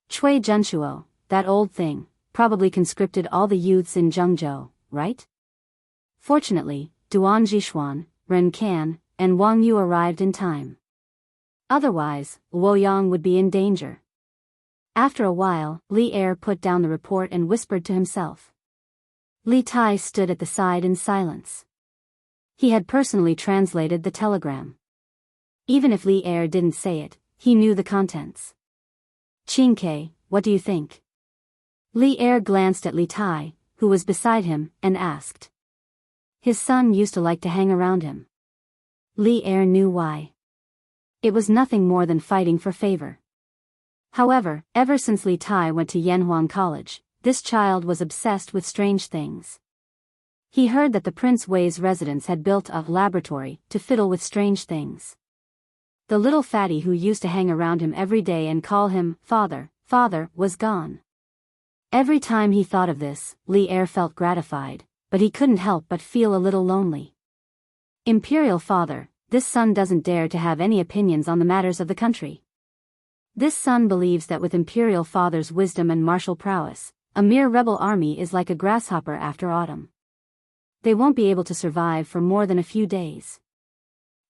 Chui Zhenshuo, that old thing, probably conscripted all the youths in Zhengzhou, right? Fortunately, Duan Jishuan, Ren Kan, and Wang Yu arrived in time. Otherwise, Luoyang would be in danger. After a while, Li Er put down the report and whispered to himself. Li Tai stood at the side in silence. He had personally translated the telegram. Even if Li Er didn't say it, he knew the contents. "Qin Ke, what do you think?" Li Er glanced at Li Tai, who was beside him, and asked. His son used to like to hang around him. Li Er knew why. It was nothing more than fighting for favor. However, ever since Li Tai went to Yanhuang College, this child was obsessed with strange things. He heard that the Prince Wei's residence had built a laboratory to fiddle with strange things. The little fatty who used to hang around him every day and call him father, father, was gone. Every time he thought of this, Li Er felt gratified, but he couldn't help but feel a little lonely. Imperial Father, this son doesn't dare to have any opinions on the matters of the country. This son believes that with Imperial Father's wisdom and martial prowess, a mere rebel army is like a grasshopper after autumn. They won't be able to survive for more than a few days.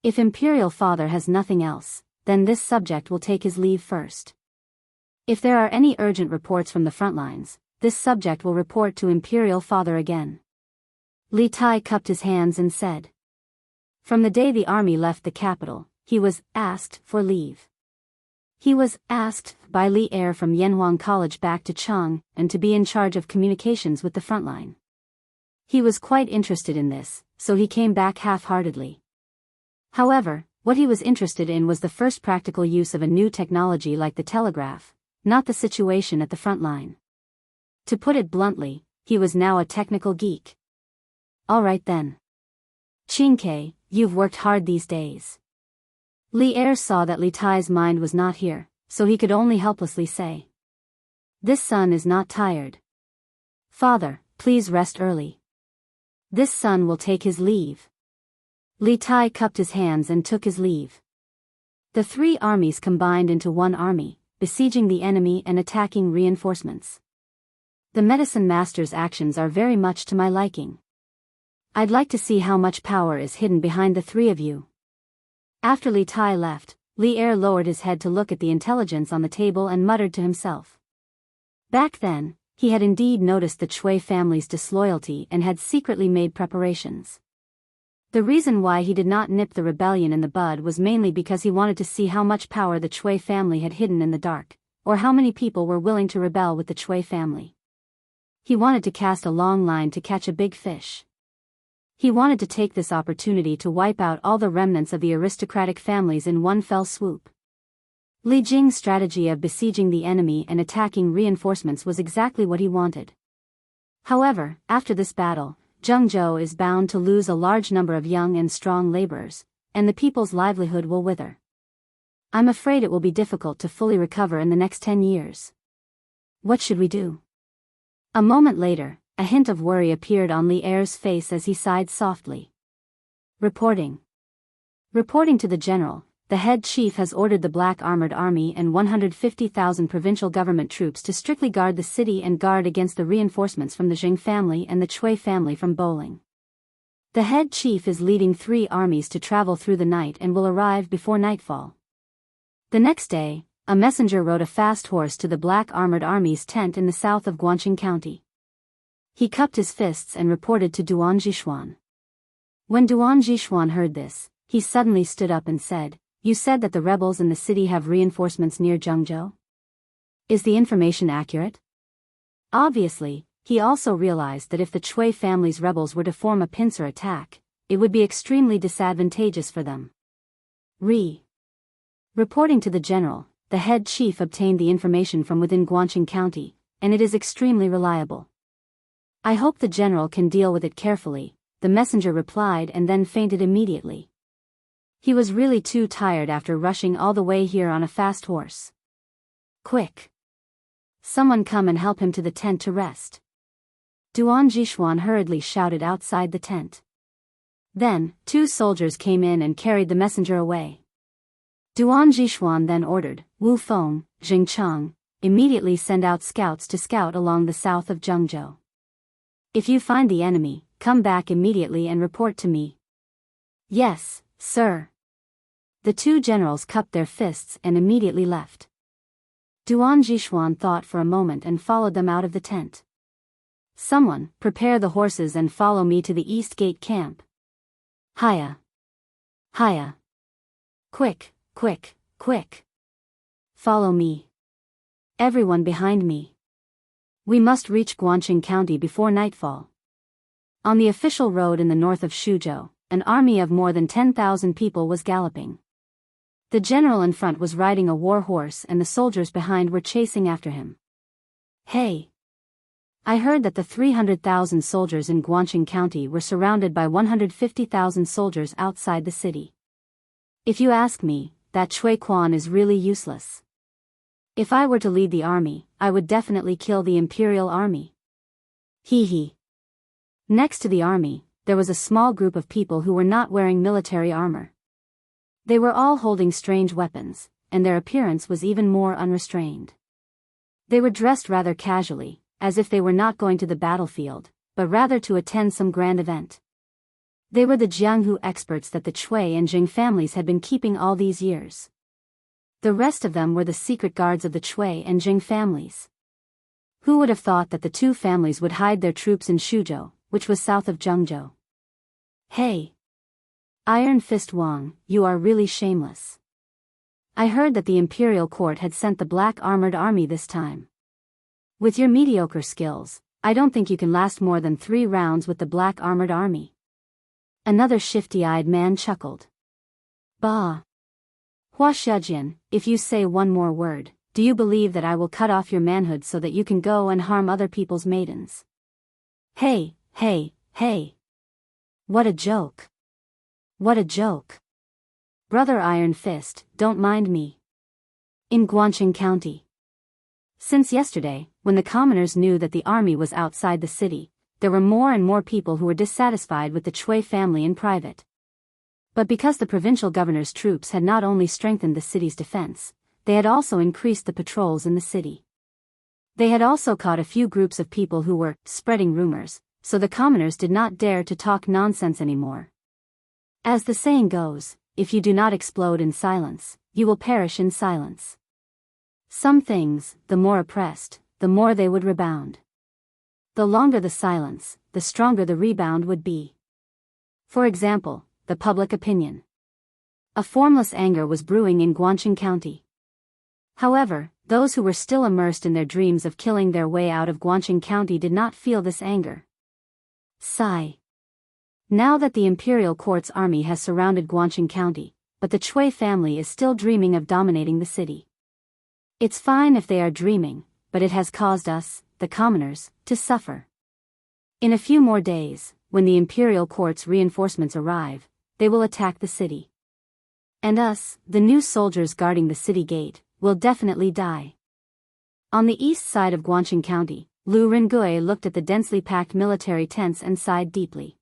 If Imperial Father has nothing else, then this subject will take his leave first. If there are any urgent reports from the front lines, this subject will report to Imperial Father again. Li Tai cupped his hands and said. From the day the army left the capital, he was asked for leave. He was asked by Li Er from Yanhuang College back to Chang and to be in charge of communications with the front line. He was quite interested in this, so he came back half-heartedly. However, what he was interested in was the first practical use of a new technology like the telegraph, not the situation at the front line. To put it bluntly, he was now a technical geek. All right then. Qin Ke, you've worked hard these days. Li Er saw that Li Tai's mind was not here, so he could only helplessly say. This son is not tired. Father, please rest early. This son will take his leave. Li Tai cupped his hands and took his leave. The three armies combined into one army, besieging the enemy and attacking reinforcements. The medicine master's actions are very much to my liking. I'd like to see how much power is hidden behind the three of you. After Li Tai left, Li Er lowered his head to look at the intelligence on the table and muttered to himself. Back then, he had indeed noticed the Chui family's disloyalty and had secretly made preparations. The reason why he did not nip the rebellion in the bud was mainly because he wanted to see how much power the Chui family had hidden in the dark, or how many people were willing to rebel with the Chui family. He wanted to cast a long line to catch a big fish. He wanted to take this opportunity to wipe out all the remnants of the aristocratic families in one fell swoop. Li Jing's strategy of besieging the enemy and attacking reinforcements was exactly what he wanted. However, after this battle, Zhengzhou is bound to lose a large number of young and strong laborers, and the people's livelihood will wither. I'm afraid it will be difficult to fully recover in the next 10 years. What should we do? A moment later, a hint of worry appeared on Li Er's face as he sighed softly. Reporting to the general, the head chief has ordered the Black Armored Army and 150,000 provincial government troops to strictly guard the city and guard against the reinforcements from the Jing family and the Chui family from Bowling. The head chief is leading 3 armies to travel through the night and will arrive before nightfall. The next day, a messenger rode a fast horse to the Black Armored Army's tent in the south of Guangqing County. He cupped his fists and reported to Duan Jishuan. When Duan Jishuan heard this, he suddenly stood up and said, "You said that the rebels in the city have reinforcements near Zhengzhou? Is the information accurate?" Obviously, he also realized that if the Chui family's rebels were to form a pincer attack, it would be extremely disadvantageous for them. Reporting to the general, the head chief obtained the information from within Guangqing County, and it is extremely reliable. "I hope the general can deal with it carefully," the messenger replied, and then fainted immediately. He was really too tired after rushing all the way here on a fast horse. "Quick! Someone come and help him to the tent to rest." Duan Jishuan hurriedly shouted outside the tent. Then, 2 soldiers came in and carried the messenger away. Duan Jishuan then ordered, "Wu Feng, Jing Cheng, immediately send out scouts to scout along the south of Zhengzhou. If you find the enemy, come back immediately and report to me." "Yes, sir." The 2 generals cupped their fists and immediately left. Duan Jishuan thought for a moment and followed them out of the tent. "Someone, prepare the horses and follow me to the East Gate camp." "Hiya! Hiya! Quick, quick, quick! Follow me! Everyone behind me! We must reach Guangqing County before nightfall." On the official road in the north of Shuzhou, an army of more than 10,000 people was galloping. The general in front was riding a war horse and the soldiers behind were chasing after him. "Hey! I heard that the 300,000 soldiers in Guangqing County were surrounded by 150,000 soldiers outside the city. If you ask me, that Chui Quan is really useless. If I were to lead the army, I would definitely kill the imperial army." Hee hee. Next to the army, there was a small group of people who were not wearing military armor. They were all holding strange weapons, and their appearance was even more unrestrained. They were dressed rather casually, as if they were not going to the battlefield, but rather to attend some grand event. They were the Jianghu experts that the Chui and Jing families had been keeping all these years. The rest of them were the secret guards of the Chui and Jing families. Who would have thought that the 2 families would hide their troops in Shuzhou, which was south of Zhengzhou? "Hey! Iron Fist Wang, you are really shameless. I heard that the imperial court had sent the Black Armored Army this time. With your mediocre skills, I don't think you can last more than 3 rounds with the Black Armored Army." Another shifty-eyed man chuckled. "Bah! Hua Xiajian, if you say one more word, do you believe that I will cut off your manhood so that you can go and harm other people's maidens?" "Hey, hey, hey! What a joke! What a joke! Brother Iron Fist, don't mind me." In Guangqing County. Since yesterday, when the commoners knew that the army was outside the city, there were more and more people who were dissatisfied with the Chui family in private. But because the provincial governor's troops had not only strengthened the city's defense, they had also increased the patrols in the city. They had also caught a few groups of people who were spreading rumors, so the commoners did not dare to talk nonsense anymore. As the saying goes, if you do not explode in silence, you will perish in silence. Some things, the more oppressed, the more they would rebound. The longer the silence, the stronger the rebound would be. For example, the public opinion. A formless anger was brewing in Guangxing County. However, those who were still immersed in their dreams of killing their way out of Guangxing County did not feel this anger. Sigh. Now that the imperial court's army has surrounded Guangxing County, but the Chui family is still dreaming of dominating the city. It's fine if they are dreaming, but it has caused us, the commoners, to suffer. In a few more days, when the imperial court's reinforcements arrive, they will attack the city. And us, the new soldiers guarding the city gate, will definitely die. On the east side of Guangxing County, Lu Rengui looked at the densely packed military tents and sighed deeply.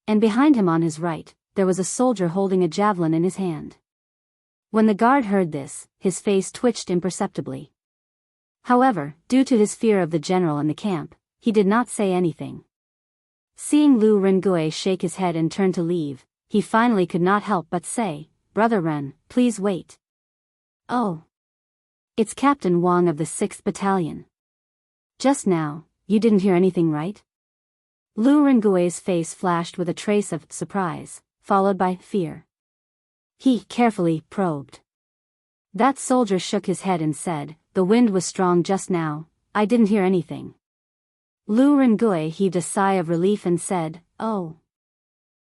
And behind him on his right, there was a soldier holding a javelin in his hand. When the guard heard this, his face twitched imperceptibly. However, due to his fear of the general in the camp, he did not say anything. Seeing Lu Rengui shake his head and turn to leave, he finally could not help but say, "Brother Ren, please wait." "Oh. It's Captain Wang of the 6th Battalion. Just now, you didn't hear anything, right?" Lu Rengui's face flashed with a trace of surprise, followed by fear. He carefully probed. That soldier shook his head and said, "The wind was strong just now, I didn't hear anything." Lu Rengui heaved a sigh of relief and said, "Oh.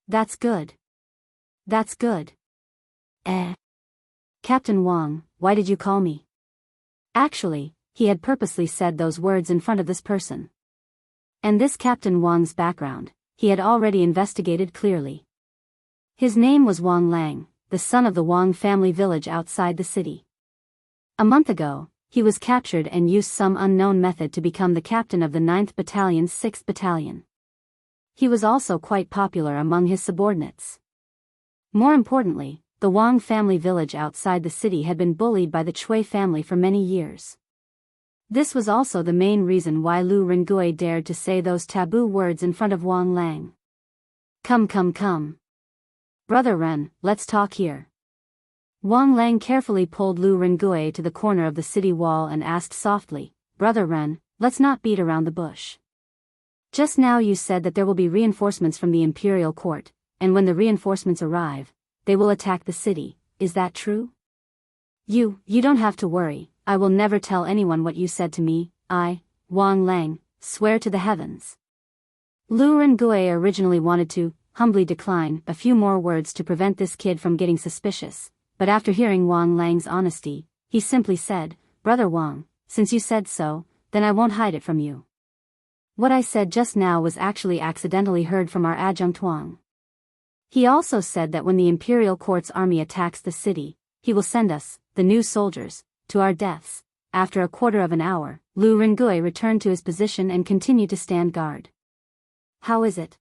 That's good. That's good." Captain Wang, why did you call me?" Actually, he had purposely said those words in front of this person. And this Captain Wang's background, he had already investigated clearly. His name was Wang Lang, the son of the Wang family village outside the city. A month ago, he was captured and used some unknown method to become the captain of the 9th Battalion's 6th Battalion. He was also quite popular among his subordinates. More importantly, the Wang family village outside the city had been bullied by the Chui family for many years. This was also the main reason why Lu Rengui dared to say those taboo words in front of Wang Lang. Come. Brother Ren, let's talk here." Wang Lang carefully pulled Lu Rengui to the corner of the city wall and asked softly, "Brother Ren, let's not beat around the bush. Just now you said that there will be reinforcements from the imperial court, and when the reinforcements arrive, they will attack the city, is that true?" You don't have to worry, I will never tell anyone what you said to me, I, Wang Lang, swear to the heavens." Lu Rengui originally wanted to, humbly decline a few more words to prevent this kid from getting suspicious, but after hearing Wang Lang's honesty, he simply said, "Brother Wang, since you said so, then I won't hide it from you. What I said just now was actually accidentally heard from our adjunct Wang. He also said that when the imperial court's army attacks the city, he will send us, the new soldiers, to our deaths." After a quarter of an hour, Lu Rengui returned to his position and continued to stand guard. "How is it?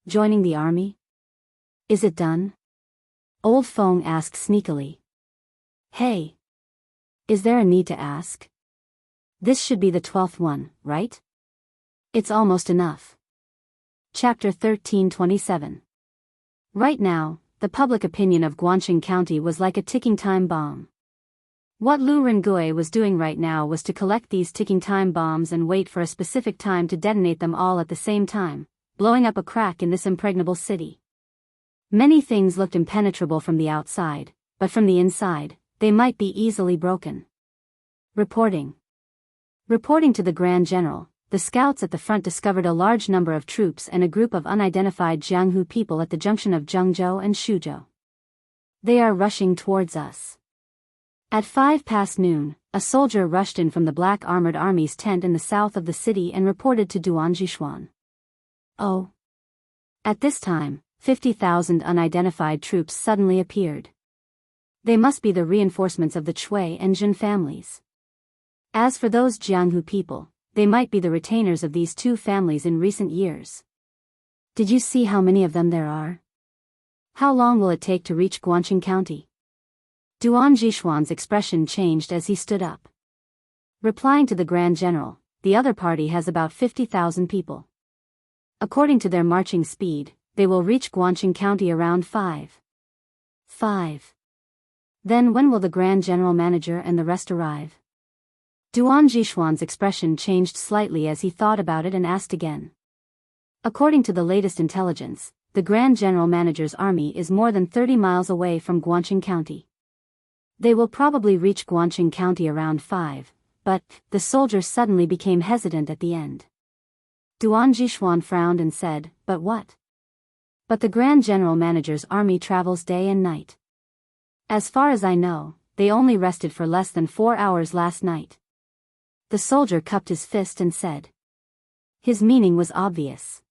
Joining the army? Is it done?" Old Feng asked sneakily. "Hey. Is there a need to ask? This should be the 12th one, right? It's almost enough." Chapter 13:27. Right now, the public opinion of Guangxing County was like a ticking time bomb. What Lu Rengui was doing right now was to collect these ticking time bombs and wait for a specific time to detonate them all at the same time, blowing up a crack in this impregnable city. Many things looked impenetrable from the outside, but from the inside, they might be easily broken. Reporting to the Grand General, the scouts at the front discovered a large number of troops and a group of unidentified Jianghu people at the junction of Zhengzhou and Shuzhou. "They are rushing towards us." At 5 past noon, a soldier rushed in from the Black Armored Army's tent in the south of the city and reported to Duan Jishuan. "Oh." At this time, 50,000 unidentified troops suddenly appeared. They must be the reinforcements of the Chui and Jin families. As for those Jianghu people, they might be the retainers of these two families in recent years. Did you see how many of them there are? How long will it take to reach Guangxing County? Duan Jishuan's expression changed as he stood up. Replying to the Grand General, the other party has about 50,000 people. According to their marching speed, they will reach Guangxing County around 5. Then when will the Grand General Manager and the rest arrive? Duan Jishuan's expression changed slightly as he thought about it and asked again. According to the latest intelligence, the Grand General Manager's army is more than 30 miles away from Guangqing County. They will probably reach Guangqing County around 5, but the soldier suddenly became hesitant at the end. Duan Jishuan frowned and said, "But what?" "But the Grand General Manager's army travels day and night. As far as I know, they only rested for less than 4 hours last night." The soldier cupped his fist and said. His meaning was obvious.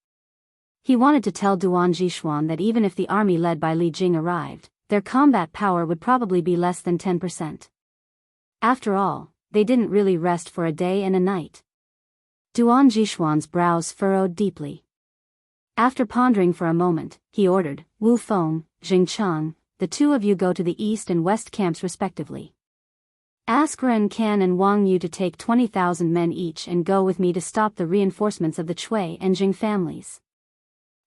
He wanted to tell Duan Jishuan that even if the army led by Li Jing arrived, their combat power would probably be less than 10%. After all, they didn't really rest for a day and a night. Duan Jishuan's brows furrowed deeply. After pondering for a moment, he ordered, "Wu Feng, Jing Chang, the two of you go to the east and west camps respectively. Ask Ren Kan and Wang Yu to take 20,000 men each and go with me to stop the reinforcements of the Chui and Jing families.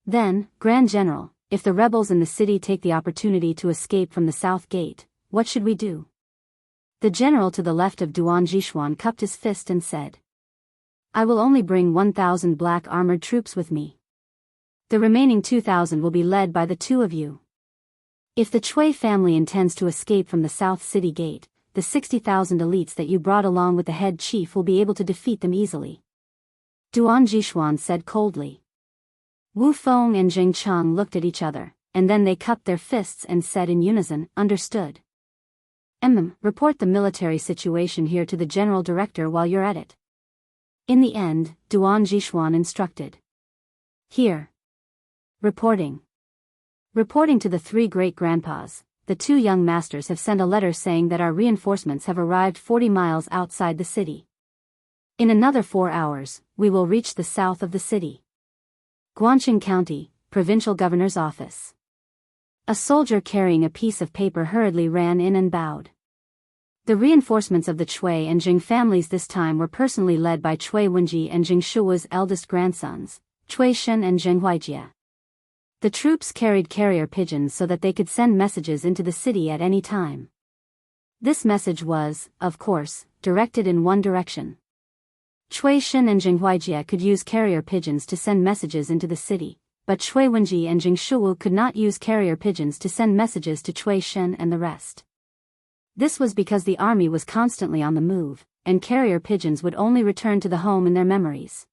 Then, Grand General, if the rebels in the city take the opportunity to escape from the south gate, what should we do?" The general to the left of Duan Jishuan cupped his fist and said, "I will only bring 1,000 black armored troops with me. The remaining 2,000 will be led by the two of you. If the Chui family intends to escape from the south city gate, the 60,000 elites that you brought along with the head chief will be able to defeat them easily." Duan Jishuan said coldly. Wu Feng and Jing Chang looked at each other, and then they cupped their fists and said in unison, "Understood. Report the military situation here to the general director while you're at it." In the end, Duan Jishuan instructed. "Here. Reporting. Reporting to the three great-grandpas, the two young masters have sent a letter saying that our reinforcements have arrived 40 miles outside the city. In another 4 hours, we will reach the south of the city. Guangqing County, Provincial Governor's Office." A soldier carrying a piece of paper hurriedly ran in and bowed. The reinforcements of the Chui and Jing families this time were personally led by Chui Wenji and Jing Shua's eldest grandsons, Chui Shen and Zheng Huijie. The troops carried carrier pigeons so that they could send messages into the city at any time. This message was, of course, directed in one direction. Chui Shen and Zheng Huijie could use carrier pigeons to send messages into the city, but Chui Wenji and Jing Shuo could not use carrier pigeons to send messages to Chui Shen and the rest. This was because the army was constantly on the move, and carrier pigeons would only return to the home in their memories.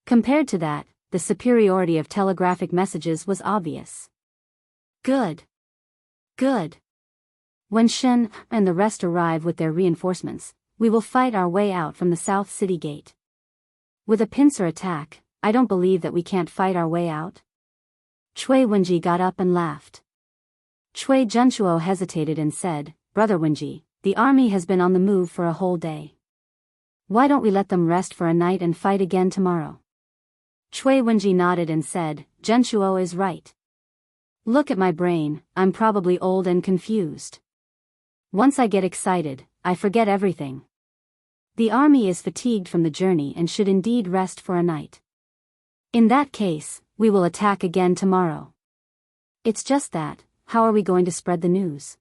Compared to that, the superiority of telegraphic messages was obvious. Good. Good. When Shen and the rest arrive with their reinforcements, we will fight our way out from the south city gate. With a pincer attack, I don't believe that we can't fight our way out." Chui Wenji got up and laughed. Chui Junshuo hesitated and said, "Brother Wenji, the army has been on the move for a whole day. Why don't we let them rest for a night and fight again tomorrow?" Chui Wenji nodded and said, "Junshuo is right. Look at my brain, I'm probably old and confused. Once I get excited, I forget everything. The army is fatigued from the journey and should indeed rest for a night. In that case, we will attack again tomorrow. It's just that, how are we going to spread the news?"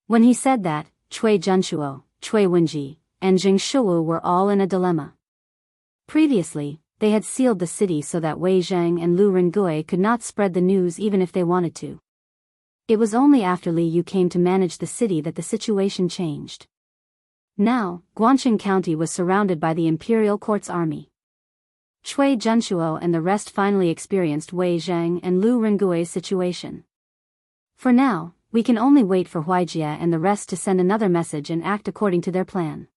When he said that, Chui Junshuo, Chui Wenji, and Jing Shuo were all in a dilemma. Previously, they had sealed the city so that Wei Zheng and Lu Rengui could not spread the news even if they wanted to. It was only after Li Yu came to manage the city that the situation changed. Now, Guangqing County was surrounded by the imperial court's army. Chui Junshuo and the rest finally experienced Wei Zheng and Lu Rengui's situation. For now, we can only wait for Huijie and the rest to send another message and act according to their plan.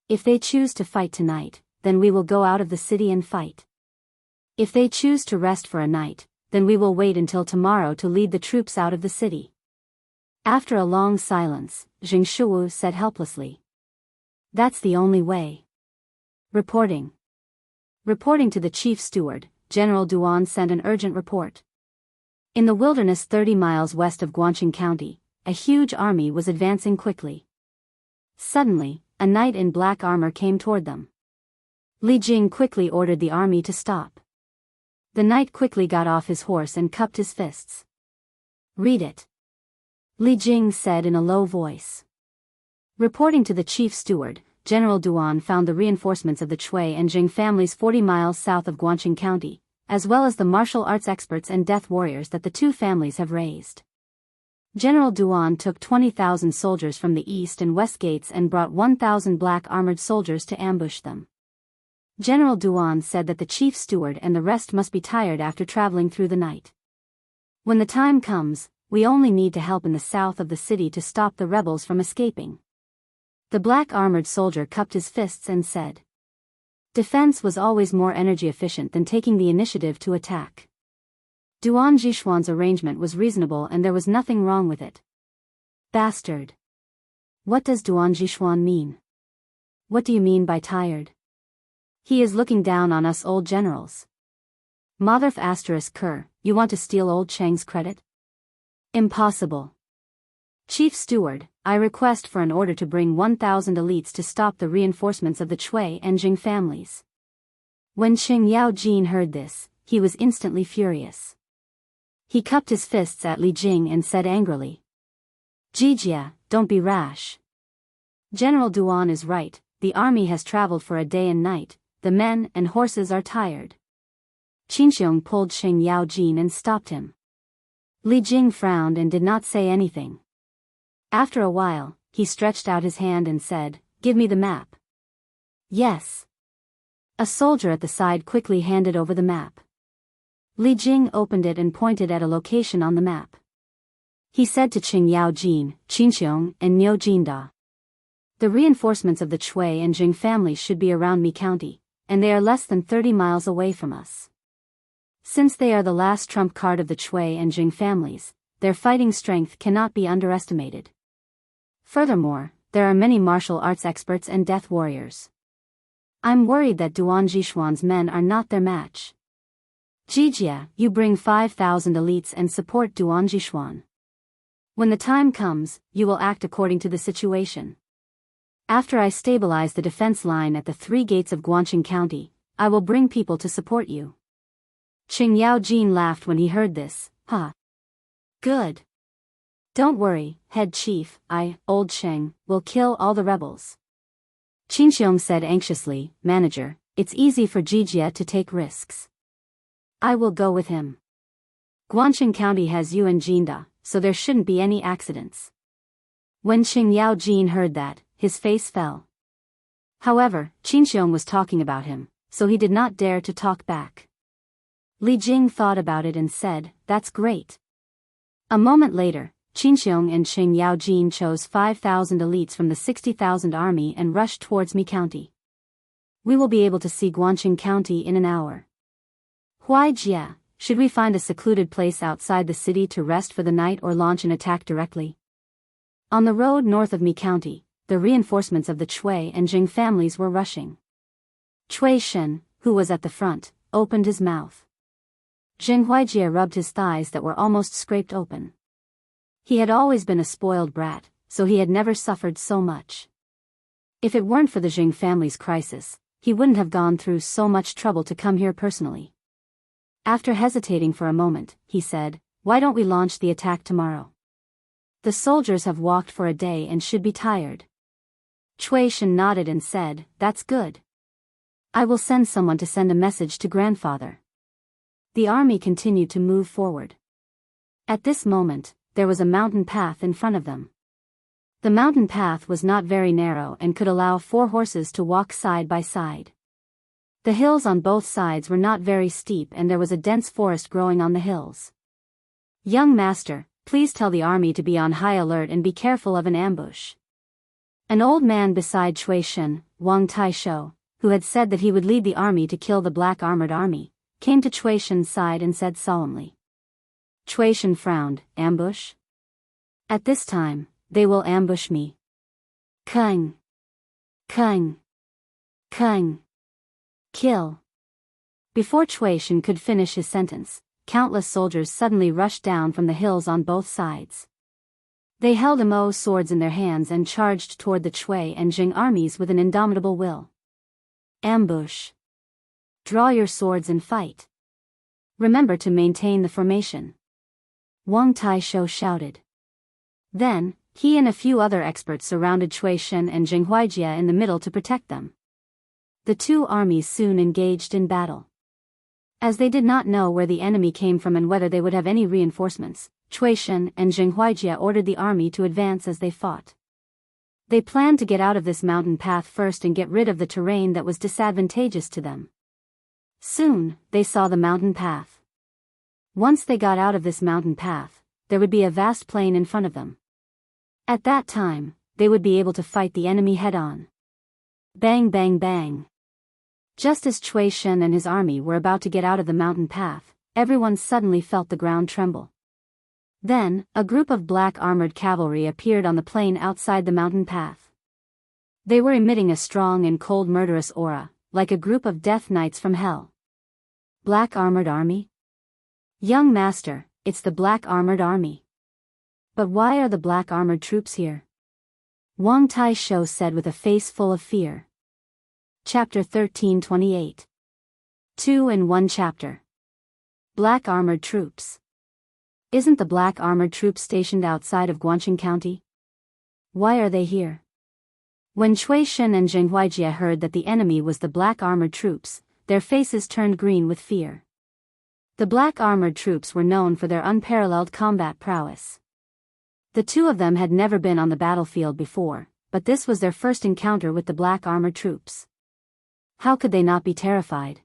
If they choose to fight tonight, then we will go out of the city and fight. If they choose to rest for a night, then we will wait until tomorrow to lead the troops out of the city." After a long silence, Jing Shuo said helplessly, "That's the only way." Reporting. Reporting to the chief steward, General Duan sent an urgent report. In the wilderness 30 miles west of Guangqing County, a huge army was advancing quickly. Suddenly, a knight in black armor came toward them. Li Jing quickly ordered the army to stop. The knight quickly got off his horse and cupped his fists. "Read it," Li Jing said in a low voice. Reporting to the chief steward, General Duan found the reinforcements of the Chui and Jing families 40 miles south of Guangqing County, as well as the martial arts experts and death warriors that the two families have raised. General Duan took 20,000 soldiers from the east and west gates and brought 1,000 black armored soldiers to ambush them. General Duan said that the chief steward and the rest must be tired after traveling through the night. When the time comes, we only need to help in the south of the city to stop the rebels from escaping. The black armored soldier cupped his fists and said, defense was always more energy efficient than taking the initiative to attack. Duan Jishuan's arrangement was reasonable and there was nothing wrong with it. Bastard. What does Duan Jishuan mean? What do you mean by tired? He is looking down on us old generals. Motherf asterisk Kerr, you want to steal old Cheng's credit? Impossible. Chief Steward, I request for an order to bring 1,000 elites to stop the reinforcements of the Chui and Jing families. When Qing Yao Jin heard this, he was instantly furious. He cupped his fists at Li Jing and said angrily, Jijia, don't be rash. General Duan is right, the army has traveled for a day and night, the men and horses are tired. Qinxiong pulled Qing Yao Jin and stopped him. Li Jing frowned and did not say anything. After a while, he stretched out his hand and said, give me the map. Yes. A soldier at the side quickly handed over the map. Li Jing opened it and pointed at a location on the map. He said to Qing Yao Jin, Qinxiong, and Niu Jinda, the reinforcements of the Chui and Jing families should be around Mi County, and they are less than 30 miles away from us. Since they are the last trump card of the Chui and Jing families, their fighting strength cannot be underestimated. Furthermore, there are many martial arts experts and death warriors. I'm worried that Duan Jishuan's men are not their match. Jijia, you bring 5,000 elites and support Duan Jishuan. When the time comes, you will act according to the situation. After I stabilize the defense line at the 3 gates of Guangqing County, I will bring people to support you. Qing Yao Jin laughed when he heard this, ha. Good. Don't worry, head chief, old Sheng, will kill all the rebels. Qinxiong said anxiously, manager, it's easy for Jijia to take risks. I will go with him. Guangqing County has you and Jinda, so there shouldn't be any accidents. When Qing Yao Jin heard that, his face fell. However, Qinxiong was talking about him, so he did not dare to talk back. Li Jing thought about it and said, that's great. A moment later, Qinxiong and Qing Yao Jin chose 5,000 elites from the 60,000 army and rushed towards Mi County. We will be able to see Guangqing County in an hour. Huaijia, should we find a secluded place outside the city to rest for the night or launch an attack directly? On the road north of Mi County, the reinforcements of the Chui and Jing families were rushing. Chui Shen, who was at the front, opened his mouth. Zheng Huaijia rubbed his thighs that were almost scraped open. He had always been a spoiled brat, so he had never suffered so much. If it weren't for the Jing family's crisis, he wouldn't have gone through so much trouble to come here personally. After hesitating for a moment, he said, why don't we launch the attack tomorrow? The soldiers have walked for a day and should be tired. Chui Shen nodded and said, that's good. I will send someone to send a message to grandfather. The army continued to move forward. At this moment, there was a mountain path in front of them. The mountain path was not very narrow and could allow 4 horses to walk side by side. The hills on both sides were not very steep and there was a dense forest growing on the hills. Young master, please tell the army to be on high alert and be careful of an ambush. An old man beside Chui Shen, Wang Taishou, who had said that he would lead the army to kill the black armored army, came to Chui Shen's side and said solemnly. Chui Shen frowned, ambush? At this time, they will ambush me. Kung. Kung. Kung. Kill. Before Chui Shen could finish his sentence, countless soldiers suddenly rushed down from the hills on both sides. They held Mo swords in their hands and charged toward the Chui and Jing armies with an indomitable will. Ambush. Draw your swords and fight. Remember to maintain the formation. Wang Taishou shouted. Then, He and a few other experts surrounded Cui Shen and Jing Huijie in the middle to protect them. The two armies soon engaged in battle. As they did not know where the enemy came from and whether they would have any reinforcements, Cui Shen and Jing Huijie ordered the army to advance as they fought. They planned to get out of this mountain path first and get rid of the terrain that was disadvantageous to them. Soon, they saw the mountain path. Once they got out of this mountain path, there would be a vast plain in front of them. At that time, they would be able to fight the enemy head-on. Bang bang bang. Just as Cui Shen and his army were about to get out of the mountain path, everyone suddenly felt the ground tremble. Then, a group of black armored cavalry appeared on the plain outside the mountain path. They were emitting a strong and cold murderous aura, like a group of death knights from hell. Black armored army? Young master, it's the black armored army. But why are the black armored troops here? Wang Taisho said with a face full of fear. Chapter 1328. 2 in 1 chapter. Black armored troops. Isn't the black armored troops stationed outside of Guangxing County? Why are they here? When Cui Shen and Jing Huijie heard that the enemy was the black armored troops, their faces turned green with fear. The black armored troops were known for their unparalleled combat prowess. The two of them had never been on the battlefield before, but this was their first encounter with the black armored troops. How could they not be terrified?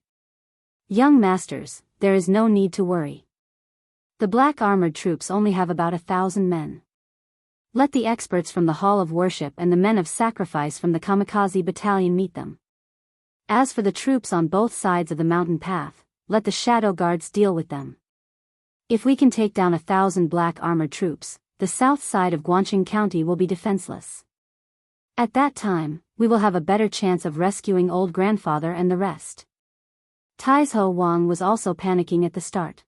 Young masters, there is no need to worry. The black armored troops only have about 1,000 men. Let the experts from the Hall of Worship and the men of sacrifice from the Kamikaze battalion meet them. As for the troops on both sides of the mountain path, let the shadow guards deal with them. If we can take down 1,000 black armored troops, the south side of Guangxing County will be defenseless. At that time, we will have a better chance of rescuing old grandfather and the rest. Taizhou Wang was also panicking at the start.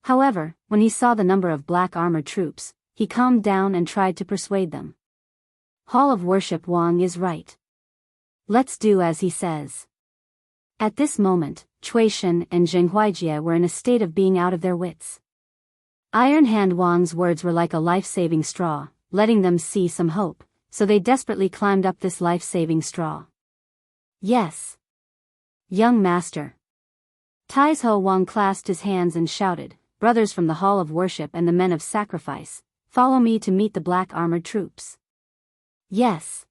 However, when he saw the number of black armored troops, he calmed down and tried to persuade them. Hall of Worship Wang is right. Let's do as he says. At this moment, Cui Shen and Jing Huijie were in a state of being out of their wits. Iron Hand Wang's words were like a life-saving straw, letting them see some hope, so they desperately climbed up this life-saving straw. Yes. Young master. Taizhou Wang clasped his hands and shouted, "Brothers from the Hall of Worship and the men of sacrifice, follow me to meet the black armored troops." Yes.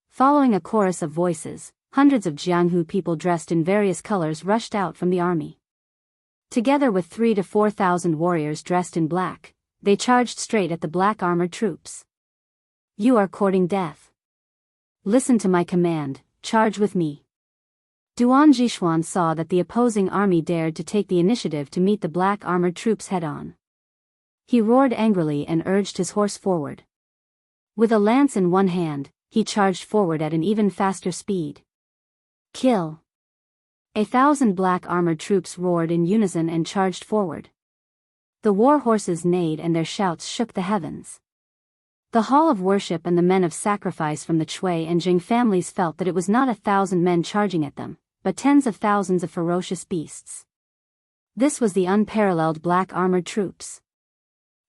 Following a chorus of voices, hundreds of Jianghu people dressed in various colors rushed out from the army. Together with 3,000 to 4,000 warriors dressed in black, they charged straight at the black armored troops. You are courting death. Listen to my command, charge with me. Duan Jishuan saw that the opposing army dared to take the initiative to meet the black armored troops head-on. He roared angrily and urged his horse forward. With a lance in one hand, he charged forward at an even faster speed. Kill! 1,000 black armored troops roared in unison and charged forward. The war horses neighed and their shouts shook the heavens. The Hall of Worship and the men of sacrifice from the Cui and Jing families felt that it was not 1,000 men charging at them, but tens of thousands of ferocious beasts. This was the unparalleled black armored troops.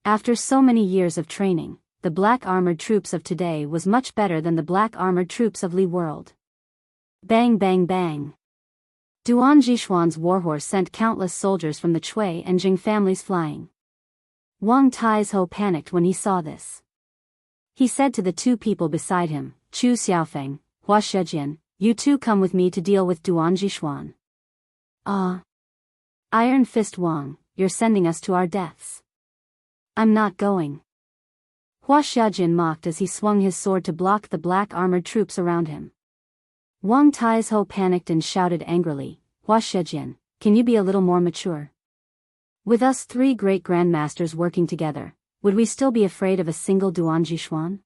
After so many years of training, the black armored troops of today was much better than the black armored troops of Li World. Bang bang bang. Duan Jishuan's warhorse sent countless soldiers from the Cui and Jing families flying. Wang Taizhou panicked when he saw this. He said to the two people beside him, Chu Xiaofeng, Hua Shejian, you two come with me to deal with Duan Jishuan. Ah. Iron Fist Wang, you're sending us to our deaths. I'm not going. Hua Xiajian mocked as he swung his sword to block the black armored troops around him. Wang Taizhou panicked and shouted angrily, Hua Shejian, can you be a little more mature? With us 3 great grandmasters working together, would we still be afraid of a single Duan Jishuan?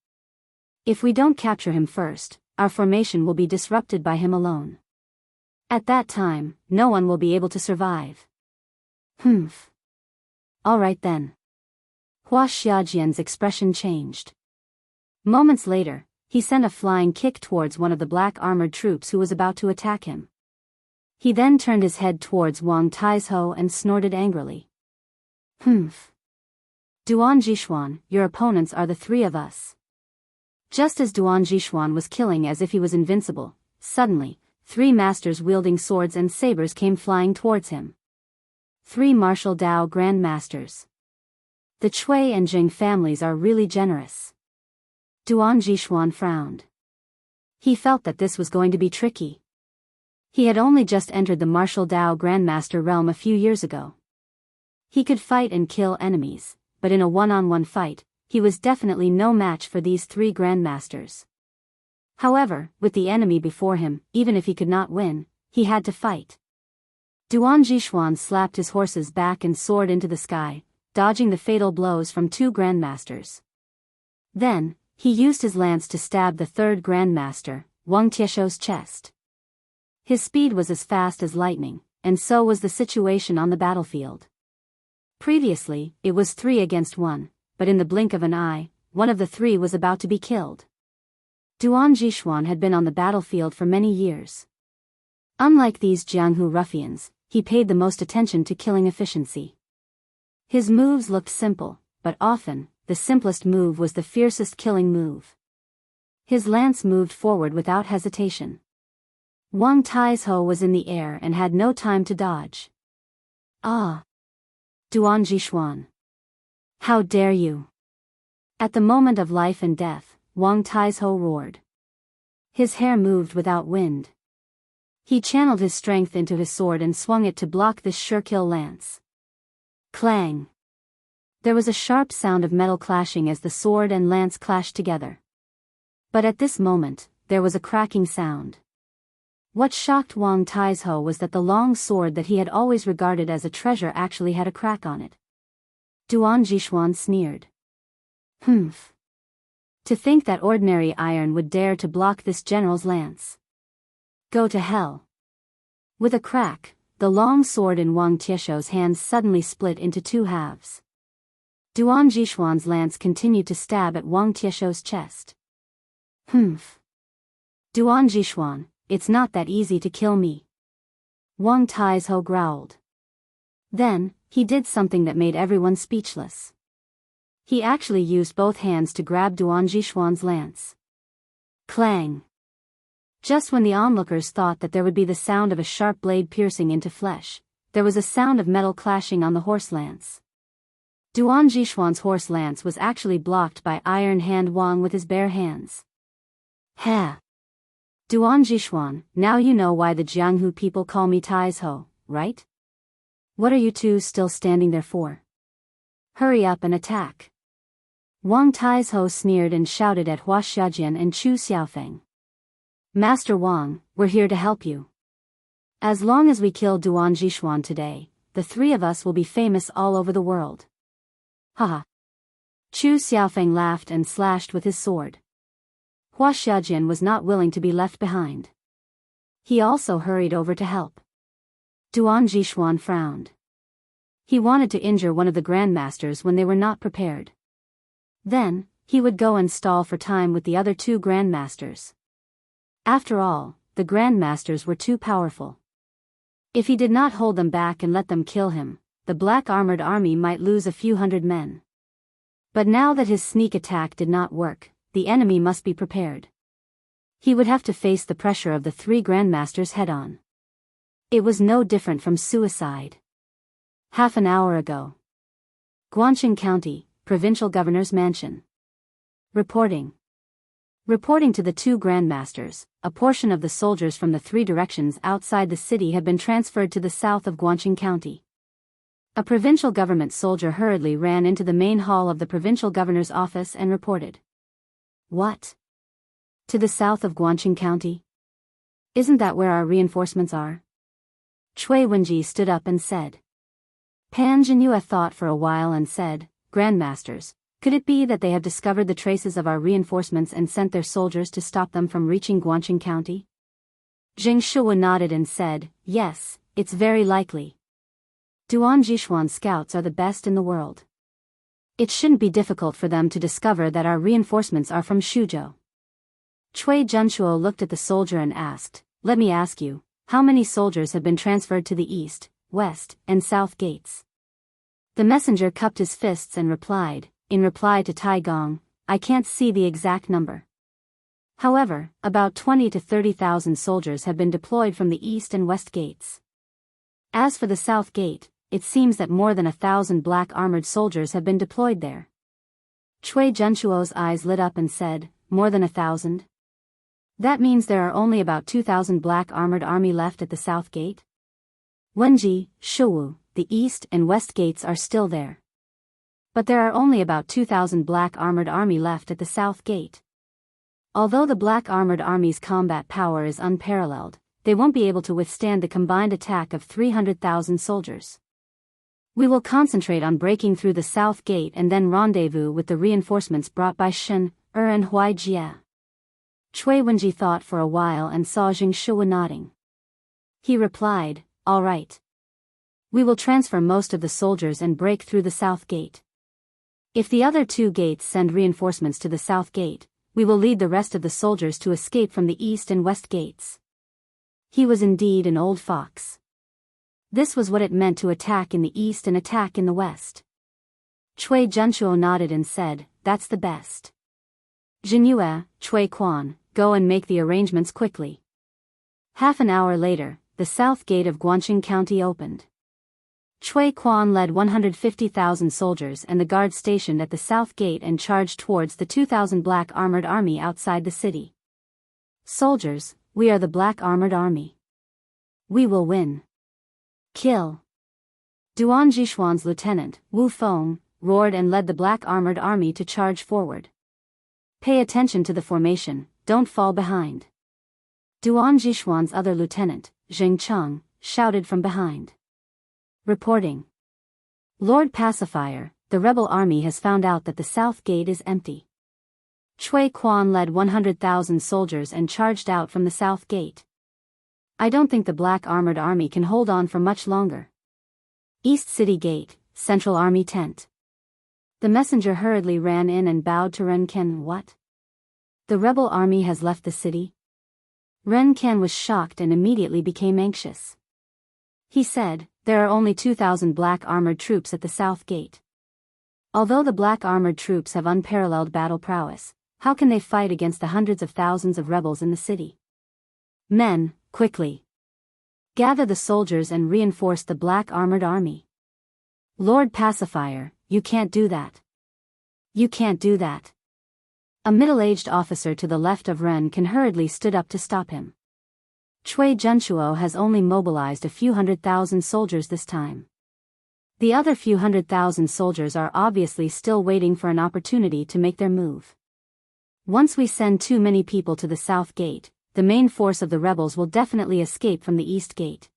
If we don't capture him first, our formation will be disrupted by him alone. At that time, no one will be able to survive. Humph. All right then. Hua Xiajian's expression changed. Moments later, he sent a flying kick towards one of the black armored troops who was about to attack him. He then turned his head towards Wang Taizhou and snorted angrily. Humph. Duan Jishuan, your opponents are the three of us. Just as Duan Jishuan was killing as if he was invincible, suddenly, 3 masters wielding swords and sabers came flying towards him. 3 martial Dao Grand Masters. The Chui and Jing families are really generous. Duan Jishuan frowned. He felt that this was going to be tricky. He had only just entered the martial Dao Grandmaster realm a few years ago. He could fight and kill enemies, but in a one-on-one fight, he was definitely no match for these 3 Grandmasters. However, with the enemy before him, even if he could not win, he had to fight. Duan Jishuan slapped his horse's back and soared into the sky, dodging the fatal blows from 2 Grandmasters. Then, he used his lance to stab the 3rd Grandmaster, Wang Tiesho's chest. His speed was as fast as lightning, and so was the situation on the battlefield. Previously, it was 3 against 1, but in the blink of an eye, one of the 3 was about to be killed. Duan Jishuan had been on the battlefield for many years. Unlike these Jianghu ruffians, he paid the most attention to killing efficiency. His moves looked simple, but often, the simplest move was the fiercest killing move. His lance moved forward without hesitation. Wang Taizhou was in the air and had no time to dodge. Ah! Duan Jishuan. How dare you! At the moment of life and death, Wang Taizhou roared. His hair moved without wind. He channeled his strength into his sword and swung it to block this sure-kill lance. Clang! There was a sharp sound of metal clashing as the sword and lance clashed together. But at this moment, there was a cracking sound. What shocked Wang Taizhou was that the long sword that he had always regarded as a treasure actually had a crack on it. Duan Jishuan sneered. Humph. To think that ordinary iron would dare to block this general's lance. Go to hell. With a crack, the long sword in Wang Tiesho's hands suddenly split into 2 halves. Duan Jishuan's lance continued to stab at Wang Tiesho's chest. Humph. Duan Jishuan, it's not that easy to kill me. Wang Taizhou growled. Then, he did something that made everyone speechless. He actually used both hands to grab Duan Jishuan's lance. Clang! Just when the onlookers thought that there would be the sound of a sharp blade piercing into flesh, there was a sound of metal clashing on the horse lance. Duan Jishuan's horse lance was actually blocked by Iron Hand Wang with his bare hands. Ha! Duan Jishuan, now you know why the Jianghu people call me Taizhou, right? What are you 2 still standing there for? Hurry up and attack. Wang Taizhou sneered and shouted at Hua Xiaojian and Chu Xiaofeng. Master Wang, we're here to help you. As long as we kill Duan Jishuan today, the 3 of us will be famous all over the world. Haha. Chu Xiaofeng laughed and slashed with his sword. Hua Xiaojian was not willing to be left behind. He also hurried over to help. Duan Jishuan frowned. He wanted to injure one of the grandmasters when they were not prepared. Then, he would go and stall for time with the other 2 grandmasters. After all, the grandmasters were too powerful. If he did not hold them back and let them kill him, the black armored army might lose a few hundred men. But now that his sneak attack did not work, the enemy must be prepared. He would have to face the pressure of the 3 grandmasters head-on. It was no different from suicide. Half an hour ago. Guangqing County, Provincial Governor's Mansion. Reporting to the 2 grandmasters, a portion of the soldiers from the 3 directions outside the city had been transferred to the south of Guangqing County. A provincial government soldier hurriedly ran into the main hall of the provincial governor's office and reported. What? To the south of Guangqing County? Isn't that where our reinforcements are? Cui Wenji stood up and said. Pan Zhenyue thought for a while and said, Grandmasters, could it be that they have discovered the traces of our reinforcements and sent their soldiers to stop them from reaching Guangqing County? Zheng Shuo nodded and said, yes, it's very likely. Duan Jishuan scouts are the best in the world. It shouldn't be difficult for them to discover that our reinforcements are from Shuzhou. Cui Junshuo looked at the soldier and asked, let me ask you, how many soldiers have been transferred to the east, west, and south gates? The messenger cupped his fists and replied, in reply to Tai Gong, I can't see the exact number. However, about 20 to 30,000 soldiers have been deployed from the east and west gates. As for the south gate, it seems that more than 1,000 black armored soldiers have been deployed there. Cui Junchuo's eyes lit up and said, more than 1,000? That means there are only about 2,000 black armored army left at the south gate? Wenji, Shuwu, the east and west gates are still there. But there are only about 2,000 black armored army left at the south gate. Although the black armored army's combat power is unparalleled, they won't be able to withstand the combined attack of 300,000 soldiers. We will concentrate on breaking through the south gate and then rendezvous with the reinforcements brought by Shen, and Hui Jie. Cui Wenji thought for a while and saw Jing Shuwa nodding. He replied, all right. We will transfer most of the soldiers and break through the south gate. If the other two gates send reinforcements to the south gate, we will lead the rest of the soldiers to escape from the east and west gates. He was indeed an old fox. This was what it meant to attack in the east and attack in the west. Cui Junchuo nodded and said, that's the best. Jinyue, Cui Quan, go and make the arrangements quickly. Half an hour later, the south gate of Guanqing County opened. Cui Quan led 150,000 soldiers and the guards stationed at the south gate and charged towards the 2,000 black armored army outside the city. Soldiers, we are the black armored army. We will win. Kill. Duan Jishuan's lieutenant, Wu Feng, roared and led the black armored army to charge forward. Pay attention to the formation, don't fall behind. Duan Jishuan's other lieutenant, Zheng Cheng, shouted from behind. Reporting. Lord Pacifier, the rebel army has found out that the south gate is empty. Cui Quan led 100,000 soldiers and charged out from the south gate. I don't think the black armored army can hold on for much longer. East City Gate, Central Army Tent. The messenger hurriedly ran in and bowed to Ren Ken. What? The rebel army has left the city? Ren Ken was shocked and immediately became anxious. He said, there are only 2,000 black armored troops at the south gate. Although the black armored troops have unparalleled battle prowess, how can they fight against the hundreds of thousands of rebels in the city? Men, quickly. Gather the soldiers and reinforce the black armored army. Lord Pacifier, you can't do that. You can't do that. A middle-aged officer to the left of Ren Ken hurriedly stood up to stop him. Cui Junchuo has only mobilized a few 100,000 soldiers this time. The other few 100,000 soldiers are obviously still waiting for an opportunity to make their move. Once we send too many people to the south gate, the main force of the rebels will definitely escape from the east gate.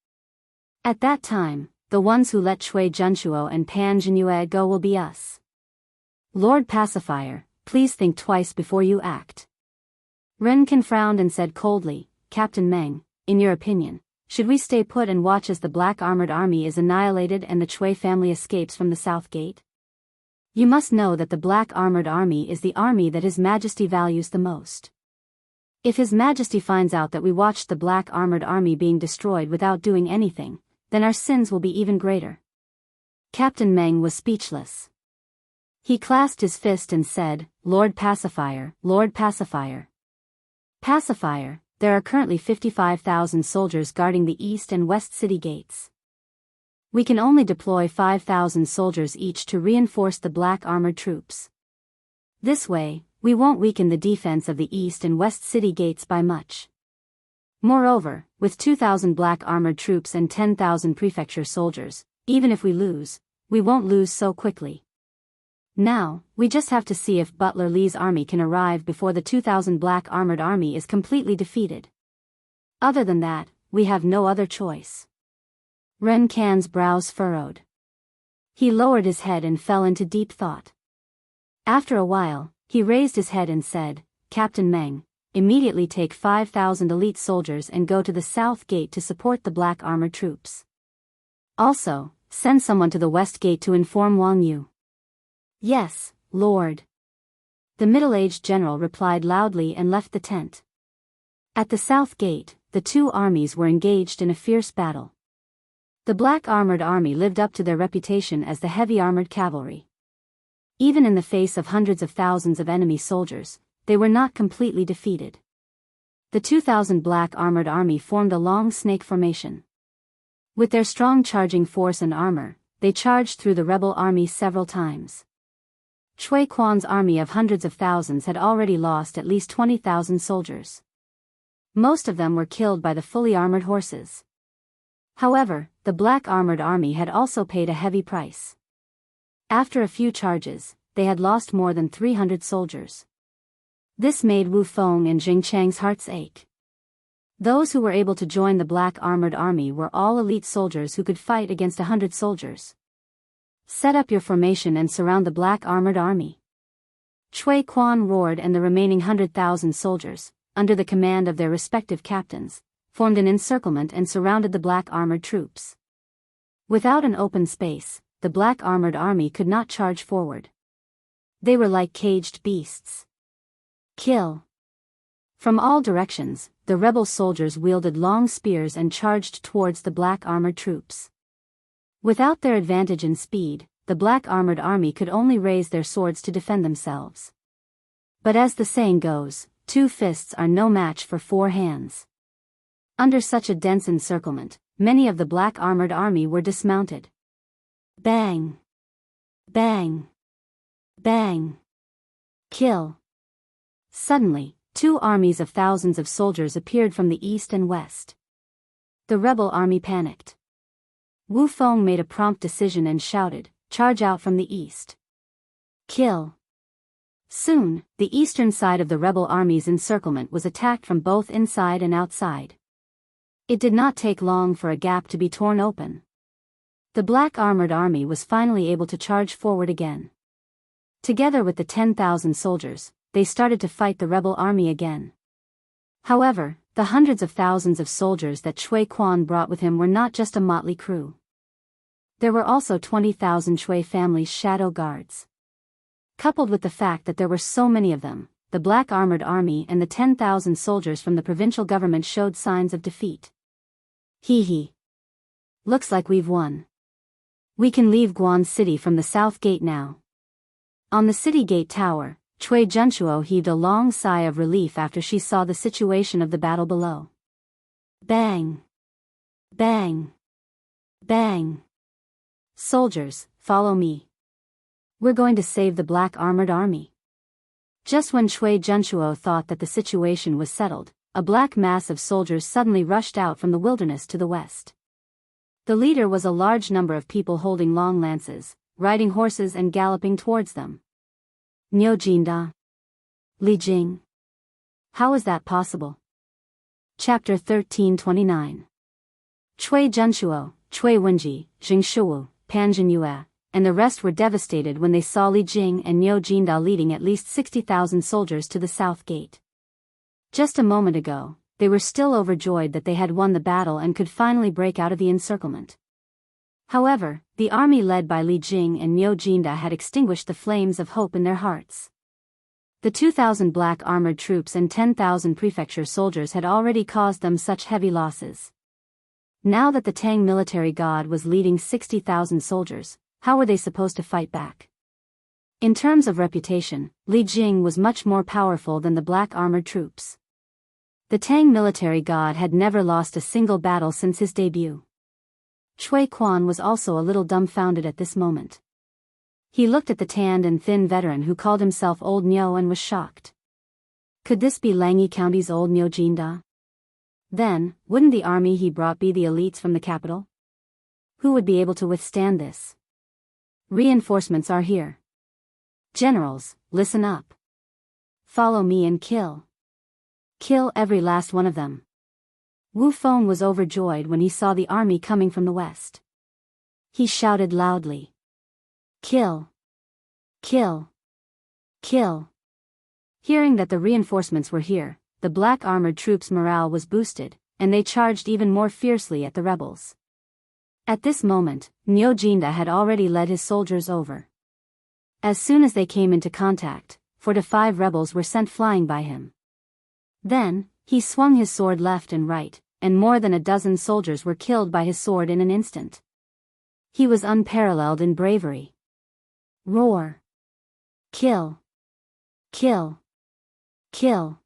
At that time, the ones who let Cui Junchuo and Pan Jinyue go will be us. Lord Pacifier, please think twice before you act. Ren Ken frowned and said coldly, Captain Meng, in your opinion, should we stay put and watch as the black armored army is annihilated and the Cui family escapes from the south gate? You must know that the black armored army is the army that His Majesty values the most. If His Majesty finds out that we watched the black armored army being destroyed without doing anything, then our sins will be even greater. Captain Meng was speechless. He clasped his fist and said, Lord Pacifier, Lord Pacifier. Pacifier, there are currently 55,000 soldiers guarding the east and west city gates. We can only deploy 5,000 soldiers each to reinforce the black armored troops. This way, we won't weaken the defense of the east and west city gates by much. Moreover, with 2,000 black armored troops and 10,000 prefecture soldiers, even if we lose, we won't lose so quickly. Now, we just have to see if Butler Lee's army can arrive before the 2,000 black armored army is completely defeated. Other than that, we have no other choice. Ren Can's brows furrowed. He lowered his head and fell into deep thought. After a while, he raised his head and said, Captain Meng, immediately take 5,000 elite soldiers and go to the south gate to support the black armored troops. Also, send someone to the west gate to inform Wang Yu. Yes, Lord. The middle-aged general replied loudly and left the tent. At the south gate, the two armies were engaged in a fierce battle. The black armored army lived up to their reputation as the heavy armored cavalry. Even in the face of hundreds of thousands of enemy soldiers, they were not completely defeated. The 2,000 black armored army formed a long snake formation. With their strong charging force and armor, they charged through the rebel army several times. Cui Quan's army of hundreds of thousands had already lost at least 20,000 soldiers. Most of them were killed by the fully armored horses. However, the black armored army had also paid a heavy price. After a few charges, they had lost more than 300 soldiers. This made Wu Feng and Jing Chang's hearts ache. Those who were able to join the black armored army were all elite soldiers who could fight against 100 soldiers. Set up your formation and surround the black armored army. Cui Quan roared, and the remaining 100,000 soldiers, under the command of their respective captains, formed an encirclement and surrounded the black armored troops. Without an open space, the black armored army could not charge forward. They were like caged beasts. Kill! From all directions, the rebel soldiers wielded long spears and charged towards the black armored troops. Without their advantage in speed, the black armored army could only raise their swords to defend themselves. But as the saying goes, 2 fists are no match for 4 hands. Under such a dense encirclement, many of the black armored army were dismounted. Bang! Bang! Bang! Kill! Suddenly, 2 armies of thousands of soldiers appeared from the east and west. The rebel army panicked. Wu Feng made a prompt decision and shouted, "Charge out from the east! Kill!" Soon, the eastern side of the rebel army's encirclement was attacked from both inside and outside. It did not take long for a gap to be torn open. The black armored army was finally able to charge forward again. Together with the 10,000 soldiers, they started to fight the rebel army again. However, the hundreds of thousands of soldiers that Cui Quan brought with him were not just a motley crew. There were also 20,000 Cui family's shadow guards. Coupled with the fact that there were so many of them, the black armored army and the 10,000 soldiers from the provincial government showed signs of defeat. Hee hee. Looks like we've won. We can leave Guan City from the south gate now. On the city gate tower, Cui Junchuo heaved a long sigh of relief after she saw the situation of the battle below. Bang! Bang! Bang! Soldiers, follow me. We're going to save the black armored army. Just when Cui Junchuo thought that the situation was settled, a black mass of soldiers suddenly rushed out from the wilderness to the west. The leader was a large number of people holding long lances, riding horses and galloping towards them. Niu Jinda. Li Jing. How is that possible? Chapter 1329. Cui Junchuo, Cui Wenji, Jing Shuwu, Pan Jinyue, and the rest were devastated when they saw Li Jing and Niu Jinda leading at least 60,000 soldiers to the south gate. Just a moment ago, they were still overjoyed that they had won the battle and could finally break out of the encirclement. However, the army led by Li Jing and Niu Jinda had extinguished the flames of hope in their hearts. The 2,000 black armored troops and 10,000 prefecture soldiers had already caused them such heavy losses. Now that the Tang military god was leading 60,000 soldiers, how were they supposed to fight back? In terms of reputation, Li Jing was much more powerful than the black armored troops. The Tang military god had never lost a single battle since his debut. Cui Quan was also a little dumbfounded at this moment. He looked at the tanned and thin veteran who called himself Old Niu and was shocked. Could this be Langyi County's old Niu Jinda? Then, wouldn't the army he brought be the elites from the capital? Who would be able to withstand this? Reinforcements are here. Generals, listen up. Follow me and kill. Kill every last one of them. Wu Feng was overjoyed when he saw the army coming from the west. He shouted loudly. Kill! Kill! Kill! Hearing that the reinforcements were here, the black armored troops' morale was boosted, and they charged even more fiercely at the rebels. At this moment, Niu Jinda had already led his soldiers over. As soon as they came into contact, 4 to 5 rebels were sent flying by him. Then, he swung his sword left and right, and more than a dozen soldiers were killed by his sword in an instant. He was unparalleled in bravery. Roar. Kill. Kill. Kill.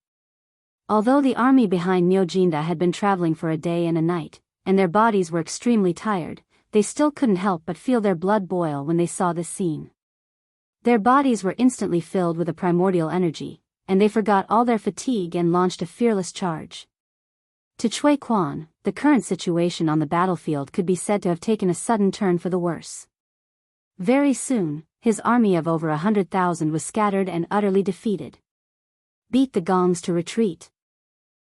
Although the army behind Myojinda had been traveling for a day and a night, and their bodies were extremely tired, they still couldn't help but feel their blood boil when they saw this scene. Their bodies were instantly filled with a primordial energy, and they forgot all their fatigue and launched a fearless charge. To Cui Quan, the current situation on the battlefield could be said to have taken a sudden turn for the worse. Very soon, his army of over 100,000 was scattered and utterly defeated. Beat the gongs to retreat.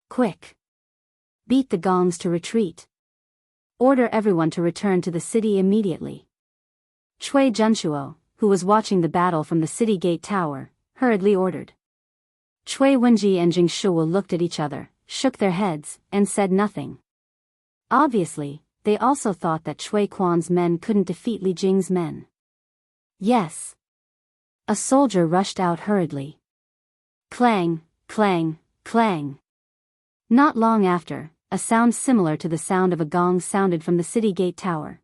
Quick! Beat the gongs to retreat. Order everyone to return to the city immediately. Cui Junshuo, who was watching the battle from the city gate tower, hurriedly ordered. Cui Wenji and Jing Shuo looked at each other, shook their heads, and said nothing. Obviously, they also thought that Cui Quan's men couldn't defeat Li Jing's men. Yes. A soldier rushed out hurriedly. Clang, clang, clang. Not long after, a sound similar to the sound of a gong sounded from the city gate tower.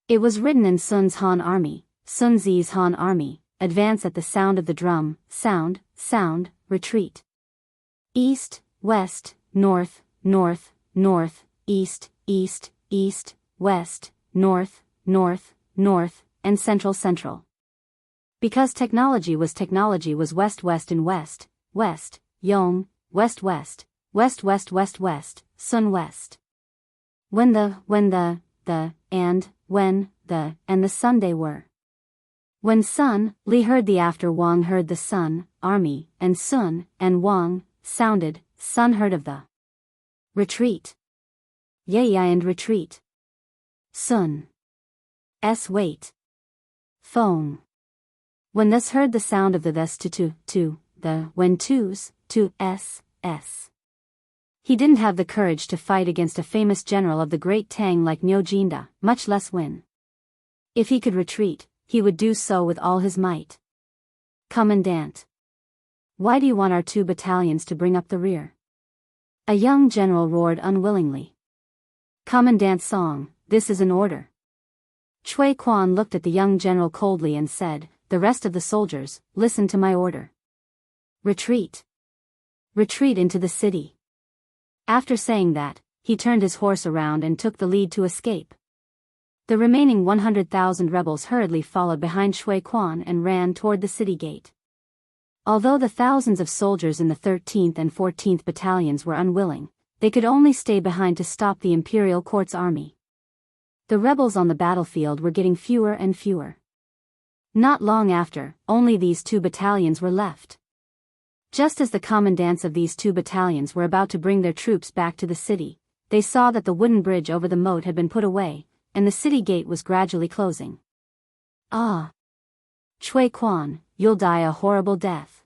It was written in Sun's Han army, Sun Zi's Han army, advance at the sound of the drum, sound, sound, retreat. East, west, north, north, north, east, east, east, west, north, north, north, and central central. Because technology was west west and west, west, yong, west west, west west west west, sun west. When the, and, when, the, and the Sunday were. When Sun, Li heard the after Wang heard the Sun, army, and Sun, and Wang, sounded, Sun heard of the retreat. Yei and retreat. Sun. S wait. Phone. When thus heard the sound of the thus to, the, when twos, to, s. He didn't have the courage to fight against a famous general of the great Tang like Myojinda, much less win. If he could retreat, he would do so with all his might. Commandant. Why do you want our 2 battalions to bring up the rear? A young general roared unwillingly. Commandant Song, this is an order. Cui Quan looked at the young general coldly and said, the rest of the soldiers, listen to my order. Retreat. Retreat into the city. After saying that, he turned his horse around and took the lead to escape. The remaining 100,000 rebels hurriedly followed behind Cui Quan and ran toward the city gate. Although the thousands of soldiers in the 13th and 14th battalions were unwilling, they could only stay behind to stop the imperial court's army. The rebels on the battlefield were getting fewer and fewer. Not long after, only these 2 battalions were left. Just as the commandants of these 2 battalions were about to bring their troops back to the city, they saw that the wooden bridge over the moat had been put away, and the city gate was gradually closing. Ah! Cui Quan, you'll die a horrible death.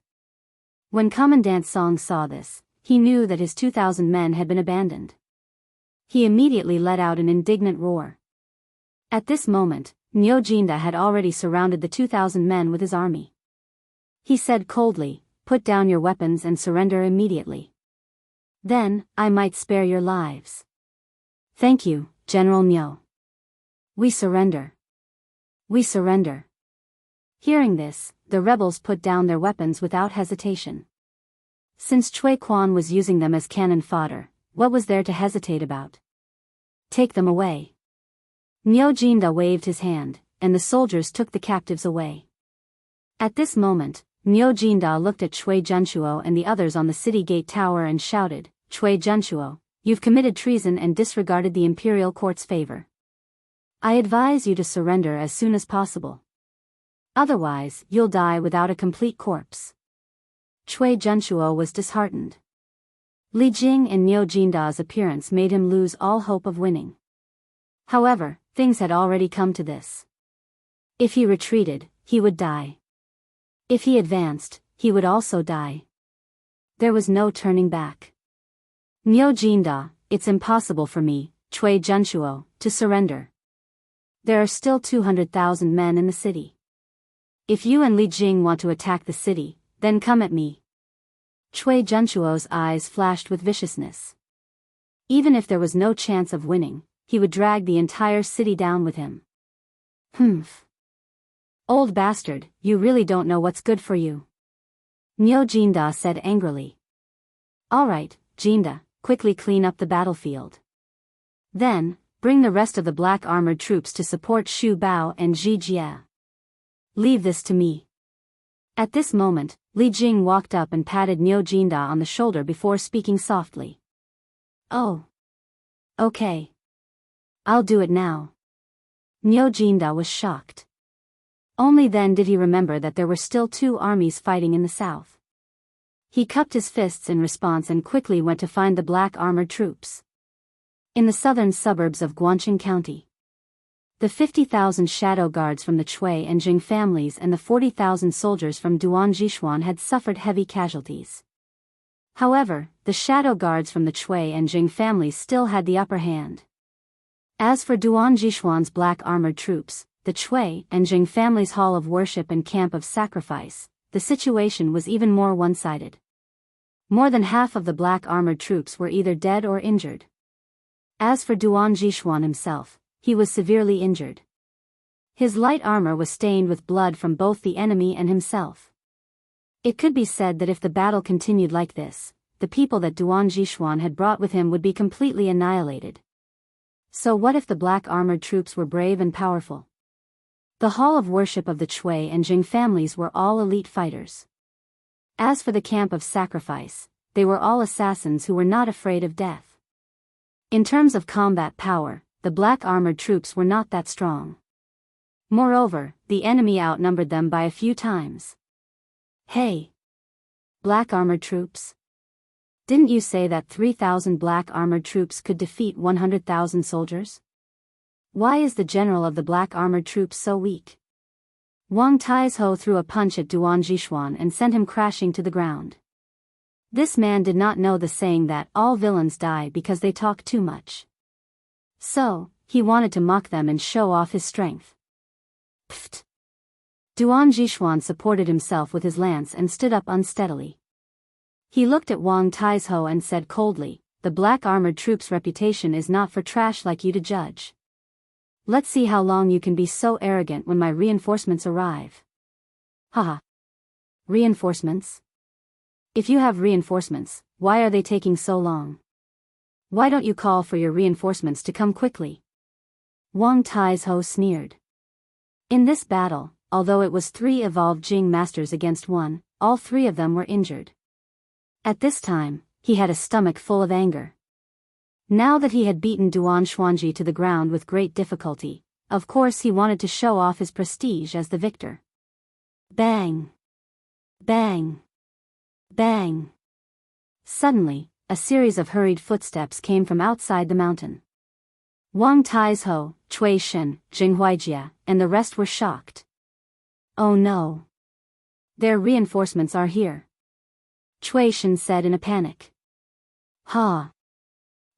When Commandant Song saw this, he knew that his 2,000 men had been abandoned. He immediately let out an indignant roar. At this moment, Myojinda had already surrounded the 2,000 men with his army. He said coldly, put down your weapons and surrender immediately. Then, I might spare your lives. Thank you, General Myo. We surrender. We surrender. Hearing this, the rebels put down their weapons without hesitation. Since Cui Quan was using them as cannon fodder, what was there to hesitate about? Take them away. Myojinda waved his hand, and the soldiers took the captives away. At this moment, Myojinda looked at Cui Junshuo and the others on the city gate tower and shouted, Cui Junshuo, you've committed treason and disregarded the imperial court's favor. I advise you to surrender as soon as possible. Otherwise, you'll die without a complete corpse. Cui Junshuo was disheartened. Li Jing and Myojinda's appearance made him lose all hope of winning. However, things had already come to this. If he retreated, he would die. If he advanced, he would also die. There was no turning back. Myojinda, it's impossible for me, Cui Junshuo, to surrender. There are still 200,000 men in the city. If you and Li Jing want to attack the city, then come at me. Cui Junshuo's eyes flashed with viciousness. Even if there was no chance of winning, he would drag the entire city down with him. Humph. Old bastard, you really don't know what's good for you. Myo Jinda said angrily. All right, Jinda, quickly clean up the battlefield. Then, bring the rest of the black armored troops to support Shu Bao and Ji Jie. Leave this to me. At this moment, Li Jing walked up and patted Myo Jinda on the shoulder before speaking softly. Oh. Okay. I'll do it now. Myo Jinda was shocked. Only then did he remember that there were still two armies fighting in the south. He cupped his fists in response and quickly went to find the black armored troops. In the southern suburbs of Guangqing County, the 50,000 shadow guards from the Chui and Jing families and the 40,000 soldiers from Duan Jishuan had suffered heavy casualties. However, the shadow guards from the Chui and Jing families still had the upper hand. As for Duan Jishuan's black armored troops, the Chui and Jing families' hall of worship and camp of sacrifice, the situation was even more one-sided. More than half of the black armored troops were either dead or injured. As for Duan Jishuan himself, he was severely injured. His light armor was stained with blood from both the enemy and himself. It could be said that if the battle continued like this, the people that Duan Jishuan had brought with him would be completely annihilated. So what if the black armored troops were brave and powerful? The hall of worship of the Chui and Jing families were all elite fighters. As for the camp of sacrifice, they were all assassins who were not afraid of death. In terms of combat power, the black armored troops were not that strong. Moreover, the enemy outnumbered them by a few times. Hey! Black armored troops? Didn't you say that 3,000 black armored troops could defeat 100,000 soldiers? Why is the general of the black armored troops so weak? Wang Taizhou threw a punch at Duan Jishuan and sent him crashing to the ground. This man did not know the saying that all villains die because they talk too much. So, he wanted to mock them and show off his strength. Pfft! Duan Jishuan supported himself with his lance and stood up unsteadily. He looked at Wang Taizhou and said coldly, "The black armored troops' reputation is not for trash like you to judge. Let's see how long you can be so arrogant when my reinforcements arrive." Haha. Reinforcements? If you have reinforcements, why are they taking so long? Why don't you call for your reinforcements to come quickly? Wang Taizhou sneered. In this battle, although it was 3 evolved Jing masters against 1, all 3 of them were injured. At this time, he had a stomach full of anger. Now that he had beaten Duan Xuanji to the ground with great difficulty, of course he wanted to show off his prestige as the victor. Bang! Bang! Bang! Suddenly, a series of hurried footsteps came from outside the mountain. Wang Taizhou, Cui Shen, Jing Huaijie, and the rest were shocked. Oh no! Their reinforcements are here. Cui Shen said in a panic. Ha!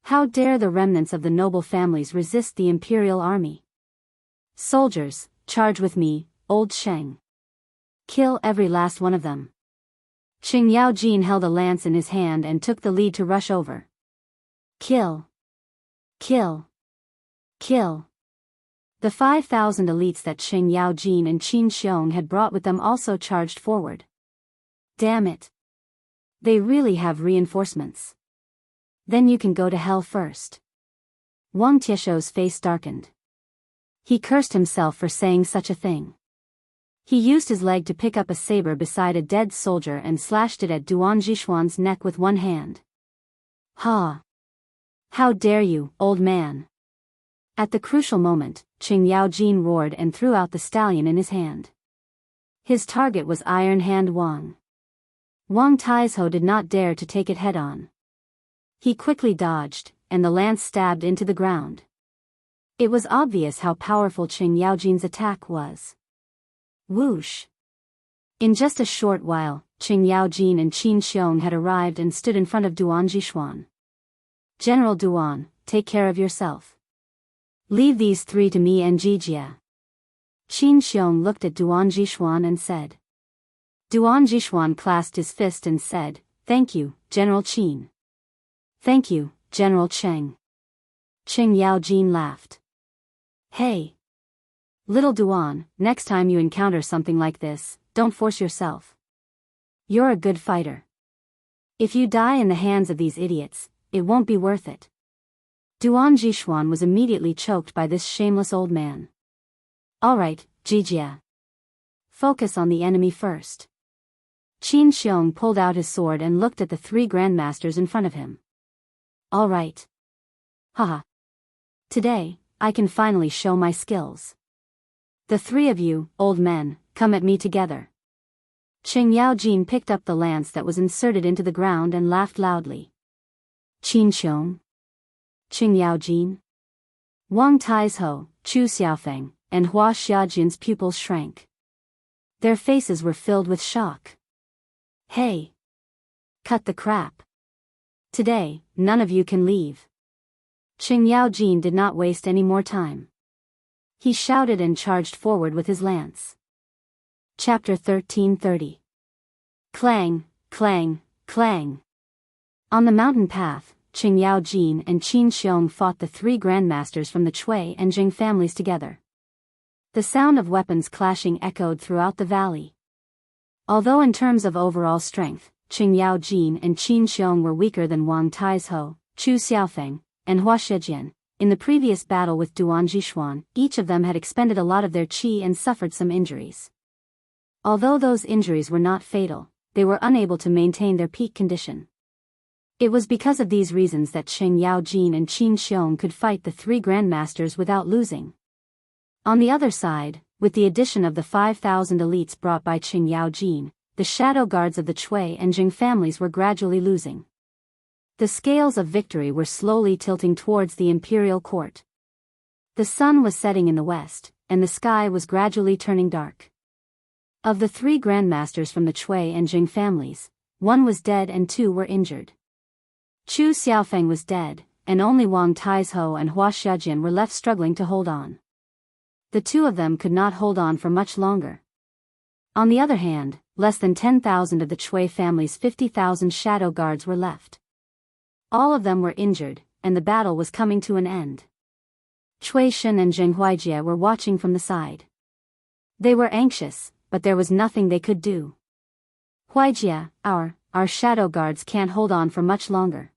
How dare the remnants of the noble families resist the imperial army? Soldiers, charge with me, old Sheng. Kill every last one of them. Qing Yaojin held a lance in his hand and took the lead to rush over. Kill! Kill! Kill! The 5,000 elites that Qing Yaojin and Qin Xiong had brought with them also charged forward. Damn it! They really have reinforcements. Then you can go to hell first. Wang Tieshou's face darkened. He cursed himself for saying such a thing. He used his leg to pick up a saber beside a dead soldier and slashed it at Duan Jishuan's neck with one hand. Ha! How dare you, old man! At the crucial moment, Qing Yaojin roared and threw out the stallion in his hand. His target was Iron Hand Wang. Wang Taizhou did not dare to take it head-on. He quickly dodged, and the lance stabbed into the ground. It was obvious how powerful Qing Yaojin's attack was. Whoosh! In just a short while, Qing Yaojin and Qin Xiong had arrived and stood in front of Duan Jishuan. General Duan, take care of yourself. Leave these 3 to me and Jijia. Qin Xiong looked at Duan Jishuan and said. Duan Jishuan clasped his fist and said, "Thank you, General Qin. Thank you, General Cheng. Qing Yaojin laughed. Hey! Little Duan, next time you encounter something like this, don't force yourself. You're a good fighter. If you die in the hands of these idiots, it won't be worth it. Duan Jishuan was immediately choked by this shameless old man. Alright, Jijia. Focus on the enemy first. Qin Xiong pulled out his sword and looked at the three grandmasters in front of him. Alright. Haha. Today, I can finally show my skills. The three of you, old men, come at me together. Qing Yaojin picked up the lance that was inserted into the ground and laughed loudly. Qin Xiong. Qing Yaojin. Wang Taizhou, Chu Xiaofeng, and Hua Xiaojin's pupils shrank. Their faces were filled with shock. Hey! Cut the crap. Today, none of you can leave. Qing Yaojin did not waste any more time. He shouted and charged forward with his lance. Chapter 1330. Clang, clang, clang. On the mountain path, Qing Yaojin and Qin Xiong fought the three grandmasters from the Chui and Jing families together. The sound of weapons clashing echoed throughout the valley. Although in terms of overall strength, Qing Yaojin and Qin Xiong were weaker than Wang Taizhou, Chu Xiaofeng, and Hua Shijian, in the previous battle with Duan Jishuan, each of them had expended a lot of their qi and suffered some injuries. Although those injuries were not fatal, they were unable to maintain their peak condition. It was because of these reasons that Qing Yaojin and Qin Xiong could fight the three grandmasters without losing. On the other side, with the addition of the 5,000 elites brought by Qing Yaojin, the shadow guards of the Chui and Jing families were gradually losing. The scales of victory were slowly tilting towards the imperial court. The sun was setting in the west, and the sky was gradually turning dark. Of the three grandmasters from the Chui and Jing families, one was dead and two were injured. Chu Xiaofeng was dead, and only Wang Taizhou and Hua Xiajian were left struggling to hold on. The two of them could not hold on for much longer. On the other hand, less than 10,000 of the Chui family's 50,000 shadow guards were left. All of them were injured, and the battle was coming to an end. Cui Shen and Zheng Huijie were watching from the side. They were anxious, but there was nothing they could do. Huijie, our shadow guards can't hold on for much longer.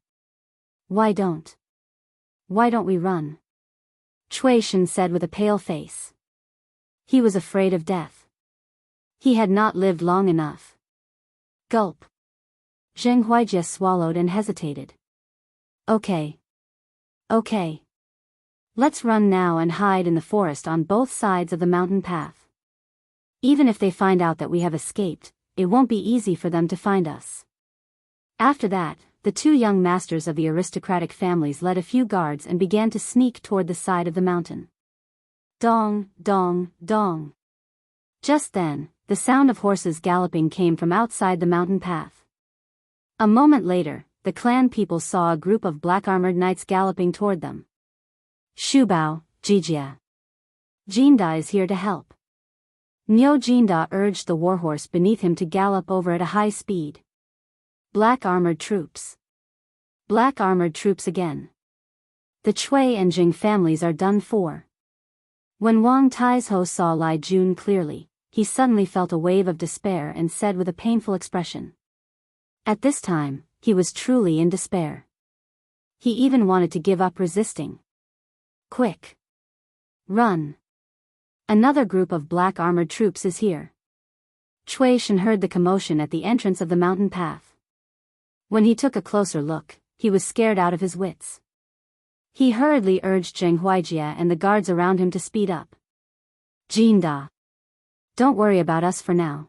Why don't we run? Cui Shen said with a pale face. He was afraid of death. He had not lived long enough. Gulp. Zheng Huijie swallowed and hesitated. Okay. Let's run now and hide in the forest on both sides of the mountain path. Even if they find out that we have escaped, it won't be easy for them to find us. After that, the two young masters of the aristocratic families led a few guards and began to sneak toward the side of the mountain. Dong, dong, dong. Just then, the sound of horses galloping came from outside the mountain path. A moment later, the clan people saw a group of black-armored knights galloping toward them. Shubao, Jijia. Jinda is here to help. Niu Jinda urged the warhorse beneath him to gallop over at a high speed. Black-armored troops. Black-armored troops again. The Chui and Jing families are done for. When Wang Taizhou saw Lai Jun clearly, he suddenly felt a wave of despair and said with a painful expression. At this time, he was truly in despair. He even wanted to give up resisting. Quick! Run! Another group of black-armored troops is here. Cui Shen heard the commotion at the entrance of the mountain path. When he took a closer look, he was scared out of his wits. He hurriedly urged Zheng Huijie and the guards around him to speed up. Jinda! Don't worry about us for now.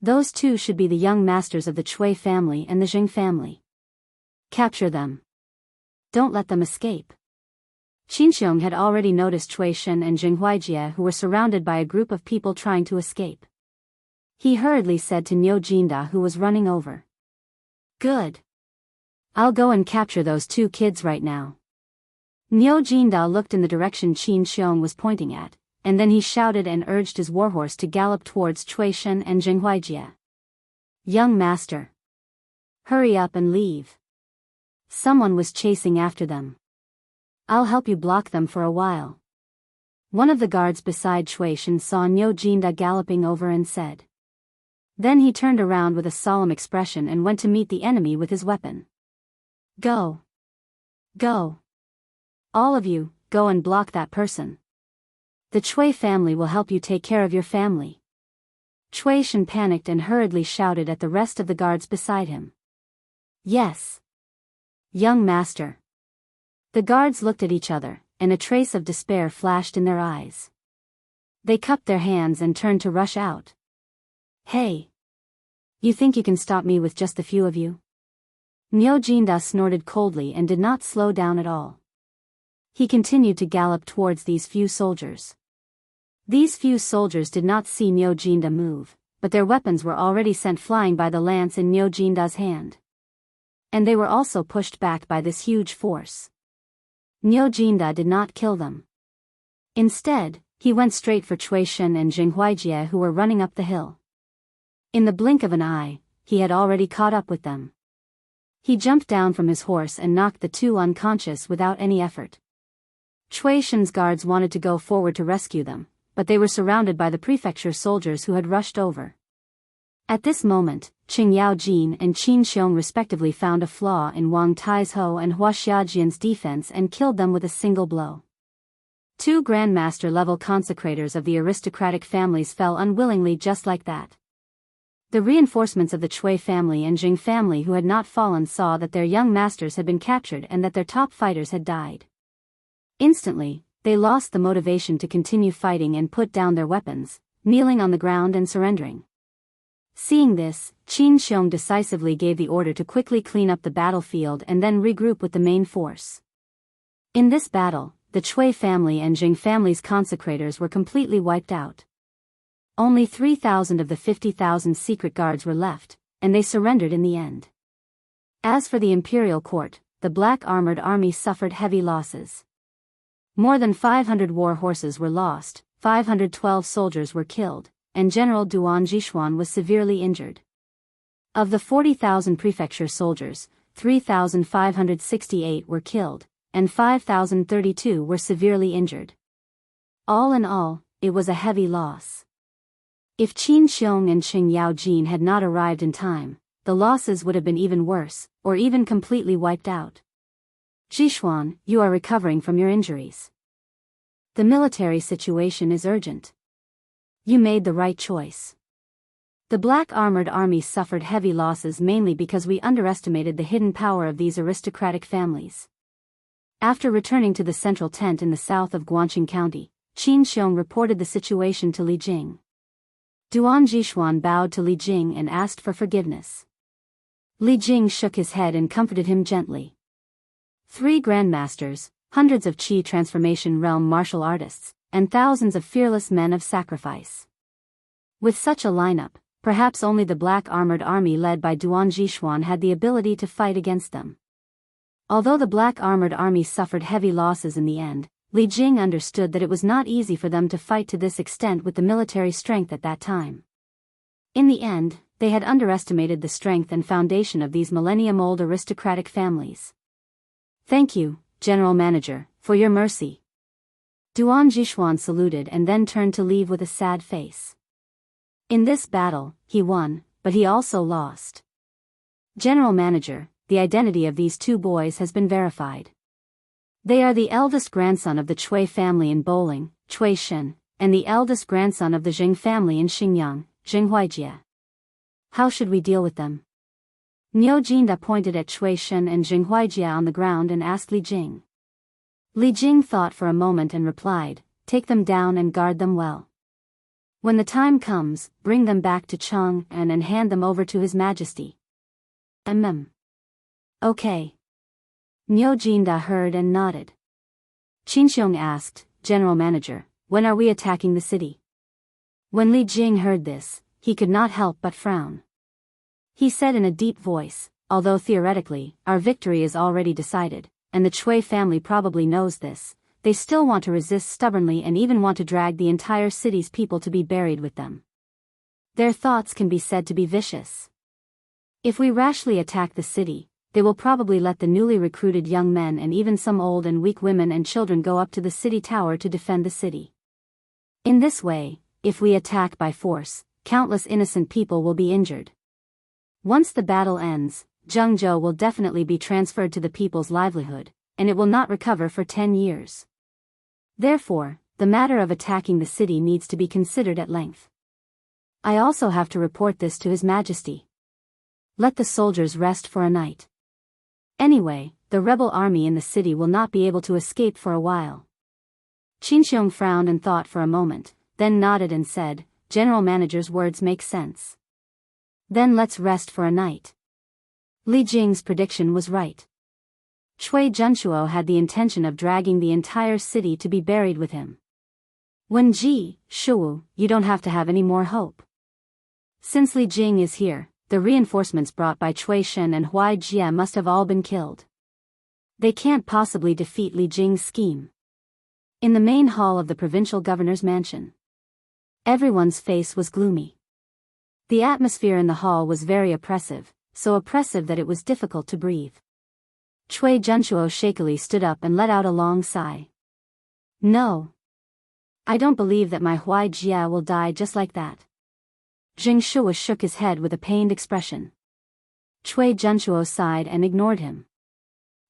Those two should be the young masters of the Chui family and the Jing family. Capture them. Don't let them escape. Qin Xiong had already noticed Cui Shen and Zheng Huijie who were surrounded by a group of people trying to escape. He hurriedly said to Niu Jinda who was running over. Good. I'll go and capture those two kids right now. Niu Jinda looked in the direction Qin Xiong was pointing at, and then he shouted and urged his warhorse to gallop towards Cui Shen and Zheng Huijie. Young master. Hurry up and leave. Someone was chasing after them. I'll help you block them for a while. One of the guards beside Shui Shen saw Niu Jinda galloping over and said. Then he turned around with a solemn expression and went to meet the enemy with his weapon. Go. Go. All of you, go and block that person. The Chui family will help you take care of your family. Shui Shen panicked and hurriedly shouted at the rest of the guards beside him. Yes. Young master. The guards looked at each other, and a trace of despair flashed in their eyes. They cupped their hands and turned to rush out. Hey! You think you can stop me with just a few of you? Niu Jinda snorted coldly and did not slow down at all. He continued to gallop towards these few soldiers. These few soldiers did not see Niu Jinda move, but their weapons were already sent flying by the lance in Niu Jinda's hand. And they were also pushed back by this huge force. Niu Jinda did not kill them. Instead, he went straight for Shui Shen and Jing Huijie, who were running up the hill. In the blink of an eye, he had already caught up with them. He jumped down from his horse and knocked the two unconscious without any effort. Shui Shen's guards wanted to go forward to rescue them, but they were surrounded by the prefecture soldiers who had rushed over. At this moment, Qing Yaojin and Qin Xiong respectively found a flaw in Wang Taizhou and Hua Xiajian's defense and killed them with a single blow. Two grandmaster-level consecrators of the aristocratic families fell unwillingly just like that. The reinforcements of the Chui family and Jing family who had not fallen saw that their young masters had been captured and that their top fighters had died. Instantly, they lost the motivation to continue fighting and put down their weapons, kneeling on the ground and surrendering. Seeing this, Qin Xiong decisively gave the order to quickly clean up the battlefield and then regroup with the main force. In this battle, the Chui family and Jing family's consecrators were completely wiped out. Only 3,000 of the 50,000 secret guards were left, and they surrendered in the end. As for the imperial court, the black armored army suffered heavy losses. More than 500 war horses were lost, 512 soldiers were killed, and General Duan Jishuan was severely injured. Of the 40,000 prefecture soldiers, 3,568 were killed, and 5,032 were severely injured. All in all, it was a heavy loss. If Qin Xiong and Qing Yaojin had not arrived in time, the losses would have been even worse, or even completely wiped out. Jishuan, you are recovering from your injuries. The military situation is urgent. You made the right choice. The black armored army suffered heavy losses mainly because we underestimated the hidden power of these aristocratic families. After returning to the central tent in the south of Guangqing County, Qin Xiong reported the situation to Li Jing. Duan Jishuan bowed to Li Jing and asked for forgiveness. Li Jing shook his head and comforted him gently. 3 grandmasters, hundreds of Qi transformation realm martial artists, and thousands of fearless men of sacrifice. With such a lineup, perhaps only the black armored army led by Duan Jishuan had the ability to fight against them. Although the black armored army suffered heavy losses in the end, Li Jing understood that it was not easy for them to fight to this extent with the military strength at that time. In the end, they had underestimated the strength and foundation of these millennium-old aristocratic families. Thank you, General Manager, for your mercy. Duan Jishuan saluted and then turned to leave with a sad face. In this battle, he won, but he also lost. General Manager, the identity of these 2 boys has been verified. They are the eldest grandson of the Chui family in Bowling, Chui Shen, and the eldest grandson of the Jing family in Xingyang, Jing Huijie. How should we deal with them? Niu Jinda pointed at Chui Shen and Jing Huijie on the ground and asked Li Jing. Li Jing thought for a moment and replied, take them down and guard them well. When the time comes, bring them back to Chang'an and hand them over to His Majesty. Okay. Niu Jinda heard and nodded. Qin Xiong asked, General Manager, when are we attacking the city? When Li Jing heard this, he could not help but frown. He said in a deep voice, although theoretically, our victory is already decided, and the Chui family probably knows this, they still want to resist stubbornly and even want to drag the entire city's people to be buried with them. Their thoughts can be said to be vicious. If we rashly attack the city, they will probably let the newly recruited young men and even some old and weak women and children go up to the city tower to defend the city. In this way, if we attack by force, countless innocent people will be injured. Once the battle ends, Zhengzhou will definitely be transferred to the people's livelihood, and it will not recover for 10 years. Therefore, the matter of attacking the city needs to be considered at length. I also have to report this to His Majesty. Let the soldiers rest for a night. Anyway, the rebel army in the city will not be able to escape for a while. Qinxiong frowned and thought for a moment, then nodded and said, General Manager's words make sense. Then let's rest for a night. Li Jing's prediction was right. Cui Junchuo had the intention of dragging the entire city to be buried with him. Wen Ji, Shuwu, you don't have to have any more hope. Since Li Jing is here, the reinforcements brought by Cui Shen and Huai Jie must have all been killed. They can't possibly defeat Li Jing's scheme. In the main hall of the provincial governor's mansion, everyone's face was gloomy. The atmosphere in the hall was very oppressive, so oppressive that it was difficult to breathe. Cui Junchuo shakily stood up and let out a long sigh. No. I don't believe that my Huai Jie will die just like that. Jing Shuo shook his head with a pained expression. Cui Junchuo sighed and ignored him.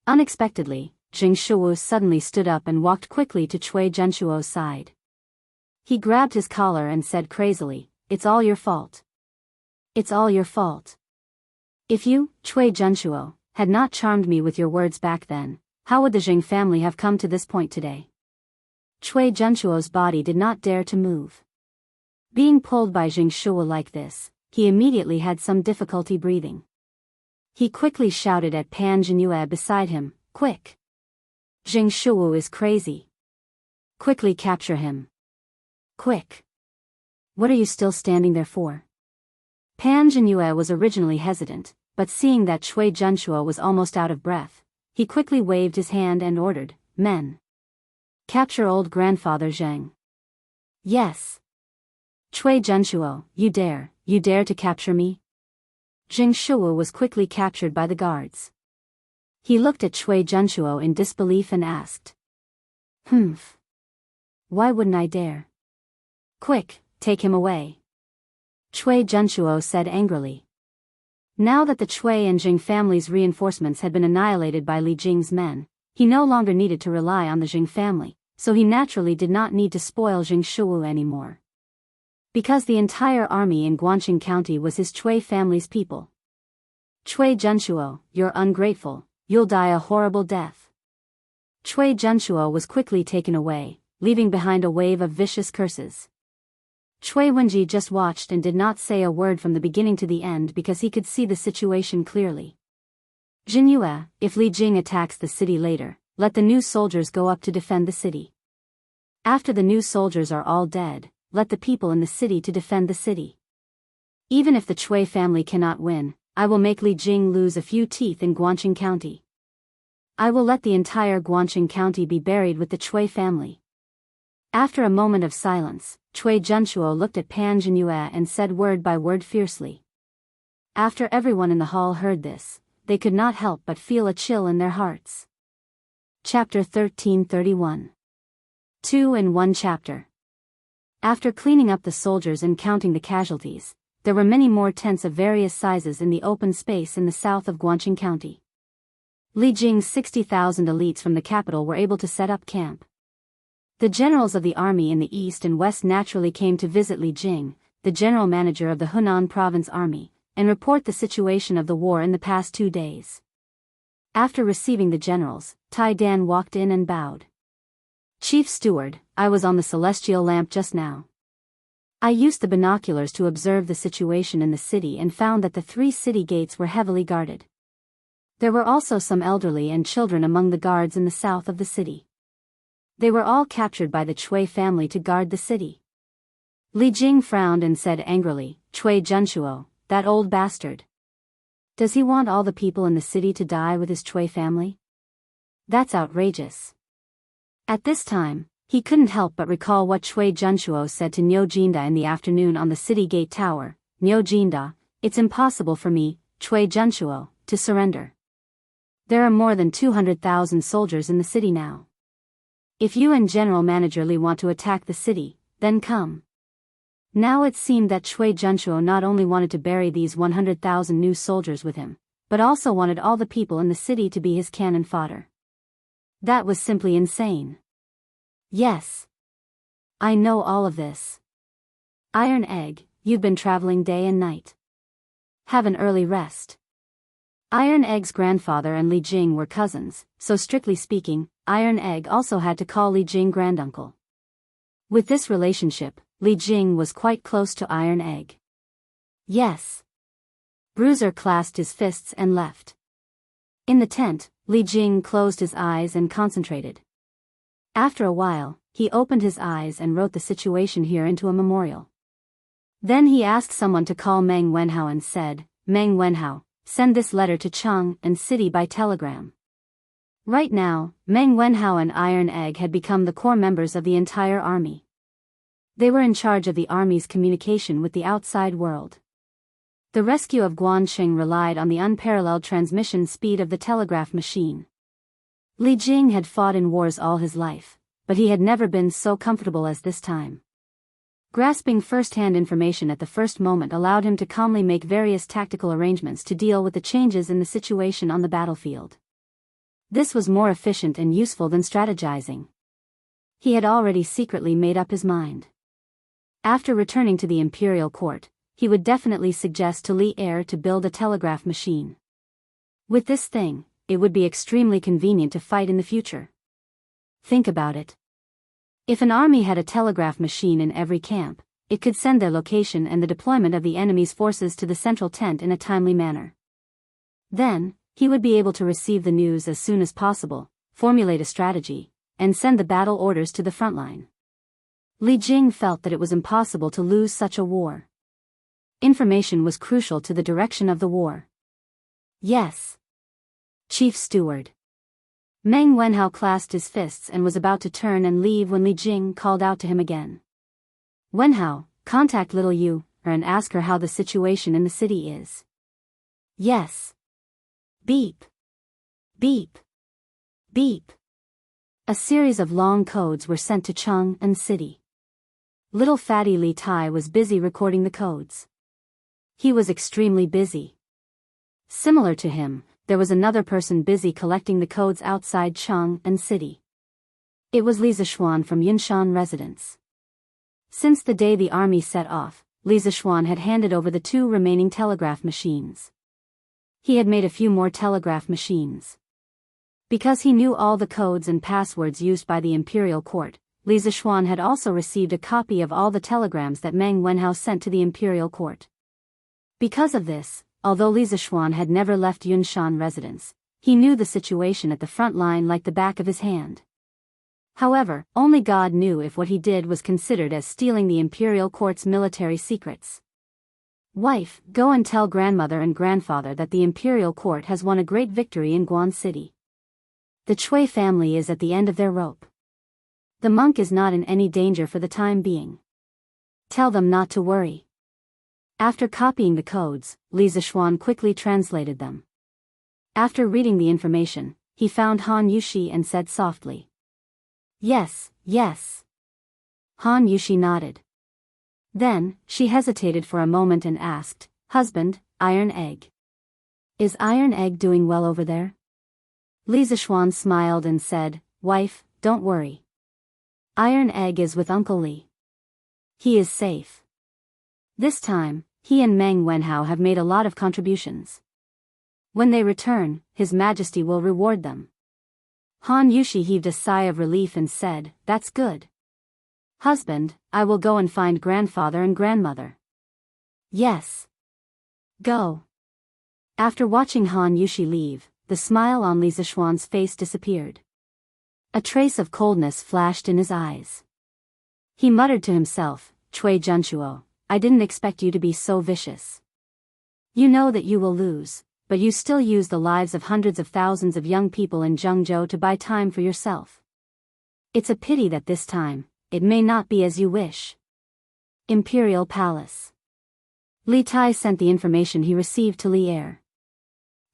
Unexpectedly, Jing Shuo suddenly stood up and walked quickly to Cui Junchuo's side. He grabbed his collar and said crazily, It's all your fault. It's all your fault. If you, Cui Junchuo, had not charmed me with your words back then, how would the Jing family have come to this point today? Cui Junchuo's body did not dare to move. Being pulled by Jing Shuo like this, he immediately had some difficulty breathing. He quickly shouted at Pan Jinyue beside him, Quick! Jing Shuo is crazy. Quickly capture him. Quick! What are you still standing there for? Pan Jinyue was originally hesitant, but seeing that Cui Junchuo was almost out of breath, he quickly waved his hand and ordered, Men! Capture old grandfather Zheng. Yes! Cui Junchuo, you dare to capture me? Jing Shuo was quickly captured by the guards. He looked at Cui Junchuo in disbelief and asked. Humph. Why wouldn't I dare? Quick, take him away. Cui Junchuo said angrily. Now that the Cui and Jing family's reinforcements had been annihilated by Li Jing's men, he no longer needed to rely on the Jing family, so he naturally did not need to spoil Jing Shuo anymore. Because the entire army in Guanqing County was his Cui family's people. Cui Junchuo, you're ungrateful, you'll die a horrible death. Cui Junchuo was quickly taken away, leaving behind a wave of vicious curses. Cui Wenji just watched and did not say a word from the beginning to the end because he could see the situation clearly. Jinyue, if Li Jing attacks the city later, let the new soldiers go up to defend the city. After the new soldiers are all dead, let the people in the city to defend the city. Even if the Cui family cannot win, I will make Li Jing lose a few teeth in Guanqing County. I will let the entire Guanqing County be buried with the Cui family. After a moment of silence, Cui Junchuo looked at Pan Jinyue and said word by word fiercely. After everyone in the hall heard this, they could not help but feel a chill in their hearts. Chapter 1331. 2 in 1 chapter. After cleaning up the soldiers and counting the casualties, there were many more tents of various sizes in the open space in the south of Guanqing County. Li Jing's 60,000 elites from the capital were able to set up camp. The generals of the army in the east and west naturally came to visit Li Jing, the general manager of the Hunan province army, and report the situation of the war in the past 2 days. After receiving the generals, Tai Dan walked in and bowed. Chief Steward, I was on the celestial lamp just now. I used the binoculars to observe the situation in the city and found that the 3 city gates were heavily guarded. There were also some elderly and children among the guards in the south of the city. They were all captured by the Cui family to guard the city. Li Jing frowned and said angrily, Cui Junchuo, that old bastard. Does he want all the people in the city to die with his Cui family? That's outrageous. At this time, he couldn't help but recall what Cui Junchuo said to Niu Jinda in the afternoon on the city gate tower. Niu Jinda, it's impossible for me, Cui Junchuo, to surrender. There are more than 200,000 soldiers in the city now. If you and General Manager Li want to attack the city, then come. Now it seemed that Cui Junchuo not only wanted to bury these 100,000 new soldiers with him, but also wanted all the people in the city to be his cannon fodder. That was simply insane. Yes. I know all of this. Iron Egg, you've been traveling day and night. Have an early rest. Iron Egg's grandfather and Li Jing were cousins, so strictly speaking, Iron Egg also had to call Li Jing granduncle. With this relationship, Li Jing was quite close to Iron Egg. Yes. Bruiser clasped his fists and left. In the tent, Li Jing closed his eyes and concentrated. After a while, he opened his eyes and wrote the situation here into a memorial. Then he asked someone to call Meng Wenhao and said, Meng Wenhao, send this letter to Cheng and City by telegram. Right now, Meng Wenhao and Iron Egg had become the core members of the entire army. They were in charge of the army's communication with the outside world. The rescue of Guanxing relied on the unparalleled transmission speed of the telegraph machine. Li Jing had fought in wars all his life, but he had never been so comfortable as this time. Grasping first-hand information at the first moment allowed him to calmly make various tactical arrangements to deal with the changes in the situation on the battlefield. This was more efficient and useful than strategizing. He had already secretly made up his mind. After returning to the imperial court, he would definitely suggest to Li Er to build a telegraph machine. With this thing, it would be extremely convenient to fight in the future. Think about it. If an army had a telegraph machine in every camp, it could send their location and the deployment of the enemy's forces to the central tent in a timely manner. Then, he would be able to receive the news as soon as possible, formulate a strategy, and send the battle orders to the front line. Li Jing felt that it was impossible to lose such a war. Information was crucial to the direction of the war. Yes. Chief Steward. Meng Wenhao clasped his fists and was about to turn and leave when Li Jing called out to him again. Wenhao, contact little Yu, and ask her how the situation in the city is. Yes. Beep. Beep. Beep. A series of long codes were sent to Cheng and City. Little fatty Li Tai was busy recording the codes. He was extremely busy. Similar to him, there was another person busy collecting the codes outside Cheng and City. It was Li Zishuan from Yunshan residence. Since the day the army set off, Li Zishuan had handed over the 2 remaining telegraph machines. He had made a few more telegraph machines. Because he knew all the codes and passwords used by the imperial court, Li Zishuan had also received a copy of all the telegrams that Meng Wenhao sent to the imperial court. Because of this, although Li Zishuan had never left Yunshan residence, he knew the situation at the front line like the back of his hand. However, only God knew if what he did was considered as stealing the imperial court's military secrets. Wife, go and tell grandmother and grandfather that the imperial court has won a great victory in Guan City. The Cui family is at the end of their rope. The monk is not in any danger for the time being. Tell them not to worry. After copying the codes, Li Zishuan quickly translated them. After reading the information, he found Han Yushi and said softly, Yes, yes. Han Yushi nodded. Then, she hesitated for a moment and asked, Husband, Iron Egg. Is Iron Egg doing well over there? Li Zishuan smiled and said, Wife, don't worry. Iron Egg is with Uncle Li. He is safe. This time, he and Meng Wenhao have made a lot of contributions. When they return, His Majesty will reward them. Han Yushi heaved a sigh of relief and said, That's good. Husband, I will go and find grandfather and grandmother. Yes. Go. After watching Han Yushi leave, the smile on Li Zishuan's face disappeared. A trace of coldness flashed in his eyes. He muttered to himself, Cui Junchuo, I didn't expect you to be so vicious. You know that you will lose, but you still use the lives of hundreds of thousands of young people in Zhengzhou to buy time for yourself. It's a pity that this time, it may not be as you wish. Imperial Palace. Li Tai sent the information he received to Li Er.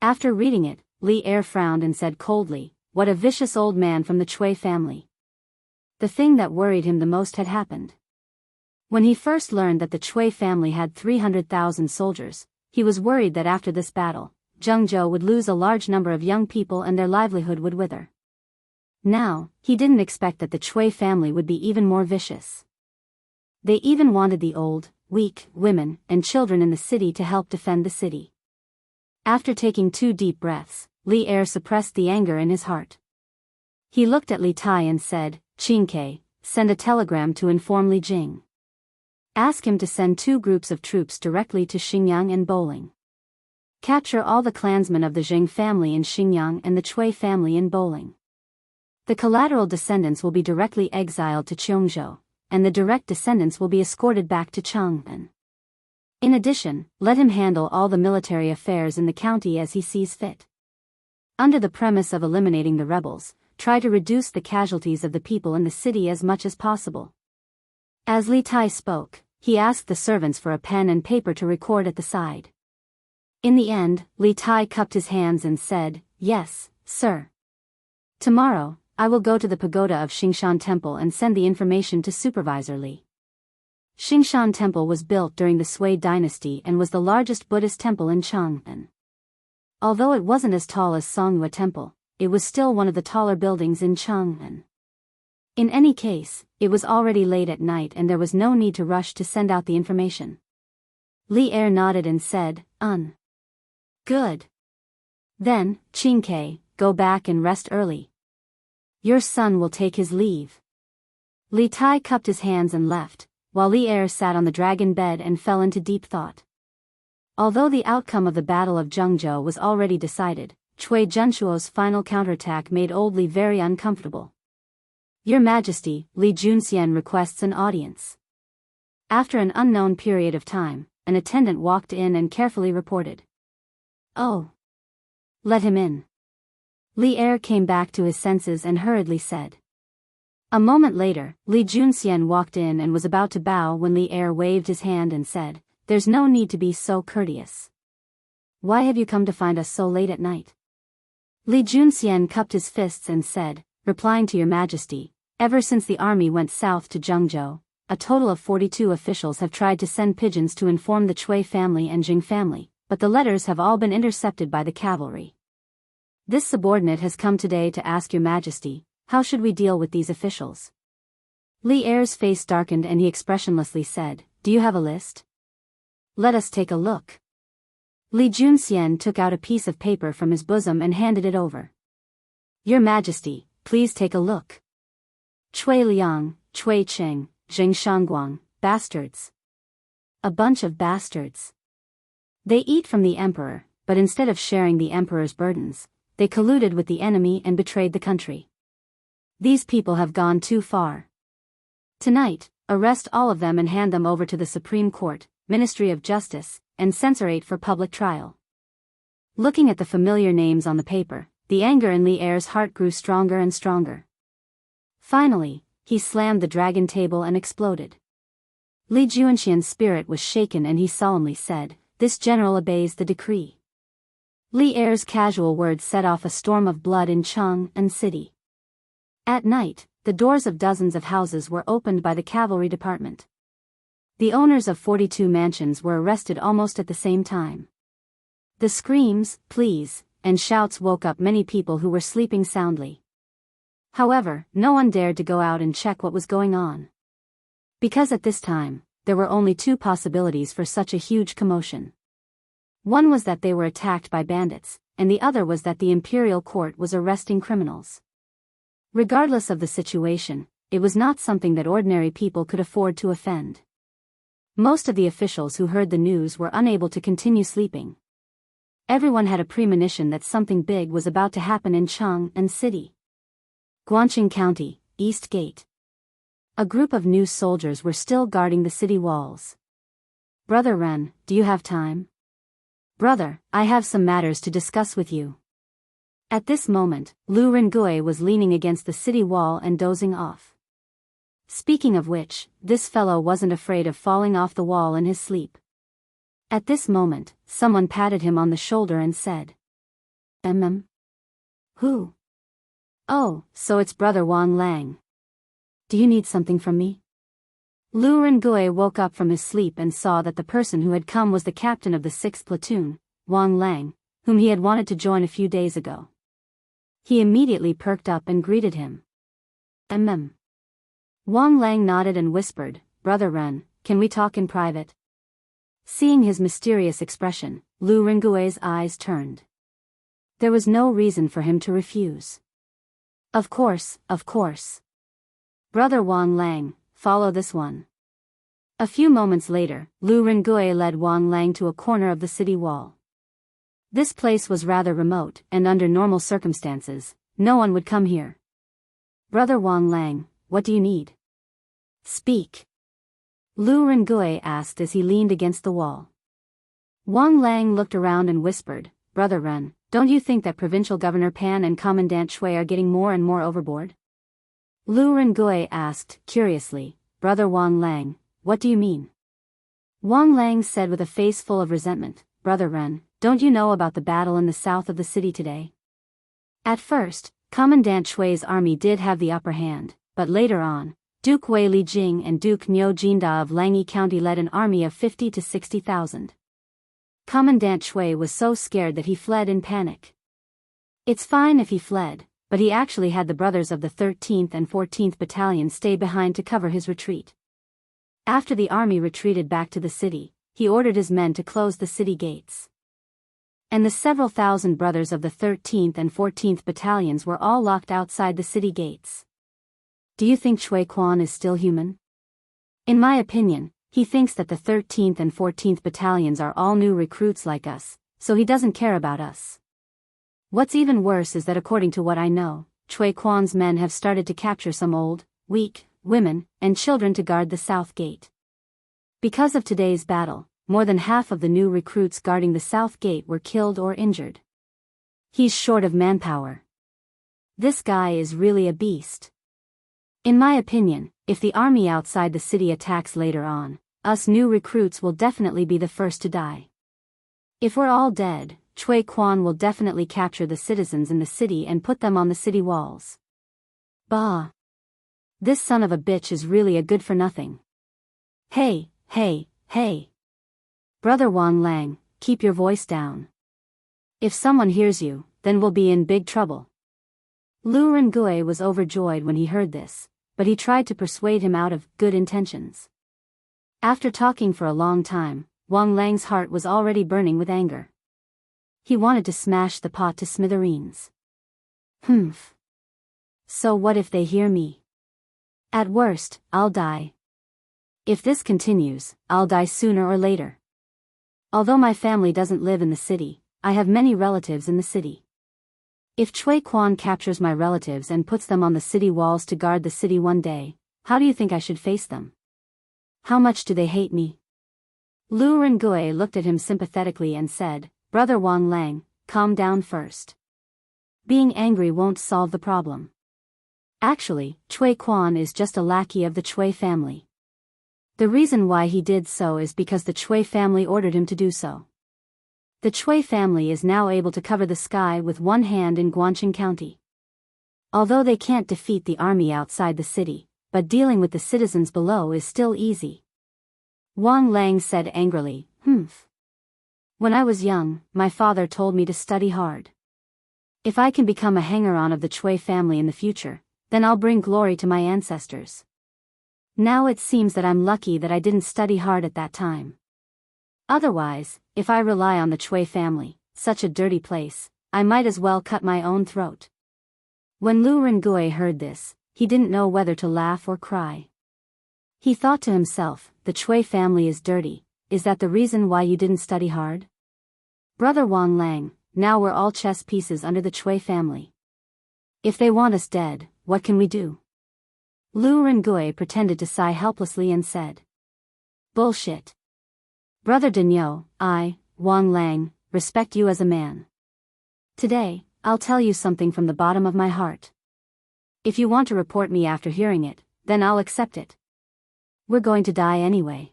After reading it, Li Er frowned and said coldly, "What a vicious old man from the Chui family." The thing that worried him the most had happened. When he first learned that the Chui family had 300,000 soldiers, he was worried that after this battle, Zhengzhou would lose a large number of young people and their livelihood would wither. Now, he didn't expect that the Chui family would be even more vicious. They even wanted the old, weak, women, and children in the city to help defend the city. After taking 2 deep breaths, Li Er suppressed the anger in his heart. He looked at Li Tai and said, "Qingke, send a telegram to inform Li Jing. Ask him to send 2 groups of troops directly to Xingyang and Bowling. Capture all the clansmen of the Jing family in Xingyang and the Chui family in Bowling. The collateral descendants will be directly exiled to Cheongzhou, and the direct descendants will be escorted back to Chang'an. In addition, let him handle all the military affairs in the county as he sees fit. Under the premise of eliminating the rebels, try to reduce the casualties of the people in the city as much as possible." As Li Tai spoke, he asked the servants for a pen and paper to record at the side. In the end, Li Tai cupped his hands and said, "Yes, sir. Tomorrow, I will go to the pagoda of Xingshan Temple and send the information to Supervisor Li." Xingshan Temple was built during the Sui dynasty and was the largest Buddhist temple in Chang'an. Although it wasn't as tall as Songhua Temple, it was still one of the taller buildings in Chang'an. In any case, it was already late at night and there was no need to rush to send out the information. Li Er nodded and said, "Good. Then, Qingke, go back and rest early. Your son will take his leave." Li Tai cupped his hands and left, while Li Er sat on the dragon bed and fell into deep thought. Although the outcome of the Battle of Zhengzhou was already decided, Cui Junshuo's final counterattack made old Li very uncomfortable. "Your Majesty, Li Junxian requests an audience." After an unknown period of time, an attendant walked in and carefully reported. "Oh. Let him in." Li Er came back to his senses and hurriedly said. A moment later, Li Junxian walked in and was about to bow when Li Er waved his hand and said, "There's no need to be so courteous. Why have you come to find us so late at night?" Li Junxian cupped his fists and said, "Replying to your Majesty, ever since the army went south to Zhengzhou, a total of 42 officials have tried to send pigeons to inform the Chui family and Jing family, but the letters have all been intercepted by the cavalry. This subordinate has come today to ask your Majesty, how should we deal with these officials?" Li Er's face darkened and he expressionlessly said, "Do you have a list? Let us take a look." Li Junxian took out a piece of paper from his bosom and handed it over. "Your Majesty, please take a look. Chui Liang, Chui Qing, Jing Shangguang, bastards. A bunch of bastards. They eat from the emperor, but instead of sharing the emperor's burdens, they colluded with the enemy and betrayed the country. These people have gone too far. Tonight, arrest all of them and hand them over to the Supreme Court, Ministry of Justice, and censorate for public trial." Looking at the familiar names on the paper, the anger in Li Er's heart grew stronger and stronger. Finally, he slammed the dragon table and exploded. Li Junxian's spirit was shaken and he solemnly said, "This general obeys the decree." Li Er's casual words set off a storm of blood in Chang'an City. At night, the doors of dozens of houses were opened by the cavalry department. The owners of 42 mansions were arrested almost at the same time. The screams, pleas, and shouts woke up many people who were sleeping soundly. However, no one dared to go out and check what was going on. Because at this time, there were only 2 possibilities for such a huge commotion. One was that they were attacked by bandits, and the other was that the imperial court was arresting criminals. Regardless of the situation, it was not something that ordinary people could afford to offend. Most of the officials who heard the news were unable to continue sleeping. Everyone had a premonition that something big was about to happen in Chang'an City. Guangqing County, East Gate. A group of new soldiers were still guarding the city walls. "Brother Ren, do you have time?" "Brother, I have some matters to discuss with you." At this moment, Lu Rengui was leaning against the city wall and dozing off. Speaking of which, this fellow wasn't afraid of falling off the wall in his sleep. At this moment, someone patted him on the shoulder and said, Who? Oh, so it's Brother Wang Lang. Do you need something from me? Lu Rengui woke up from his sleep and saw that the person who had come was the captain of the 6th platoon, Wang Lang, whom he had wanted to join a few days ago. He immediately perked up and greeted him. Wang Lang nodded and whispered, Brother Ren, can we talk in private? Seeing his mysterious expression, Lu Rengui's eyes turned. There was no reason for him to refuse. Of course. Brother Wang Lang, follow this one. A few moments later, Lu Rengui led Wang Lang to a corner of the city wall. This place was rather remote, and under normal circumstances, no one would come here. Brother Wang Lang, what do you need? Speak. Lu Rengui asked as he leaned against the wall. Wang Lang looked around and whispered, Brother Ren, don't you think that Provincial Governor Pan and Commandant Shui are getting more and more overboard? Lu Rengui asked, curiously, Brother Wang Lang, what do you mean? Wang Lang said with a face full of resentment, Brother Ren, don't you know about the battle in the south of the city today? At first, Commandant Shui's army did have the upper hand, but later on, Duke Wei Lijing and Duke Niu Jinda of Langyi County led an army of 50 to 60,000. Commandant Shui was so scared that he fled in panic. It's fine if he fled, but he actually had the brothers of the 13th and 14th Battalions stay behind to cover his retreat. After the army retreated back to the city, he ordered his men to close the city gates. And the several thousand brothers of the 13th and 14th Battalions were all locked outside the city gates. Do you think Shui Quan is still human? In my opinion, he thinks that the 13th and 14th Battalions are all new recruits like us, so he doesn't care about us. What's even worse is that according to what I know, Shui Quan's men have started to capture some old, weak, women, and children to guard the south gate. Because of today's battle, more than half of the new recruits guarding the south gate were killed or injured. He's short of manpower. This guy is really a beast. In my opinion, if the army outside the city attacks later on, us new recruits will definitely be the first to die. If we're all dead, Shui Quan will definitely capture the citizens in the city and put them on the city walls. Bah! This son of a bitch is really a good for nothing. Hey! Brother Wang Lang, keep your voice down. If someone hears you, then we'll be in big trouble. Lu Rengui was overjoyed when he heard this, but he tried to persuade him out of good intentions. After talking for a long time, Wang Lang's heart was already burning with anger. He wanted to smash the pot to smithereens. So what if they hear me? At worst, I'll die. If this continues, I'll die sooner or later. Although my family doesn't live in the city, I have many relatives in the city. If Shui Quan captures my relatives and puts them on the city walls to guard the city one day, how do you think I should face them? How much do they hate me? Lu Rengui looked at him sympathetically and said, Brother Wang Lang, calm down first. Being angry won't solve the problem. Actually, Shui Quan is just a lackey of the Shui family. The reason why he did so is because the Shui family ordered him to do so. The Shui family is now able to cover the sky with one hand in Guangqing County. Although they can't defeat the army outside the city, but dealing with the citizens below is still easy. Wang Lang said angrily, When I was young, my father told me to study hard. If I can become a hanger-on of the Shui family in the future, then I'll bring glory to my ancestors. Now it seems that I'm lucky that I didn't study hard at that time. Otherwise, if I rely on the Shui family, such a dirty place, I might as well cut my own throat. When Lu Rengui heard this, he didn't know whether to laugh or cry. He thought to himself, the Shui family is dirty, is that the reason why you didn't study hard? Brother Wang Lang, now we're all chess pieces under the Shui family. If they want us dead, what can we do? Lu Rengui pretended to sigh helplessly and said, Bullshit. Brother Denyo, I, Wang Lang, respect you as a man. Today, I'll tell you something from the bottom of my heart. If you want to report me after hearing it, then I'll accept it. We're going to die anyway.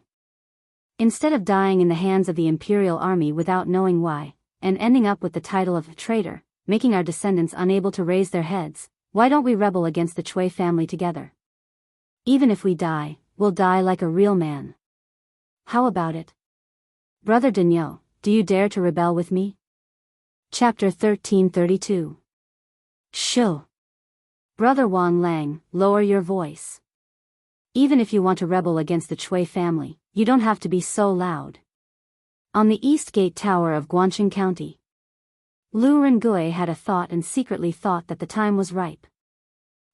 Instead of dying in the hands of the Imperial Army without knowing why, and ending up with the title of traitor, making our descendants unable to raise their heads. Why don't we rebel against the Chui family together? Even if we die, we'll die like a real man. How about it? Brother Danyo, do you dare to rebel with me? Chapter 1332. Shoo. Brother Wang Lang, lower your voice. Even if you want to rebel against the Chui family, you don't have to be so loud. On the East Gate Tower of Guangxing County, Lu Rengui had a thought and secretly thought that the time was ripe.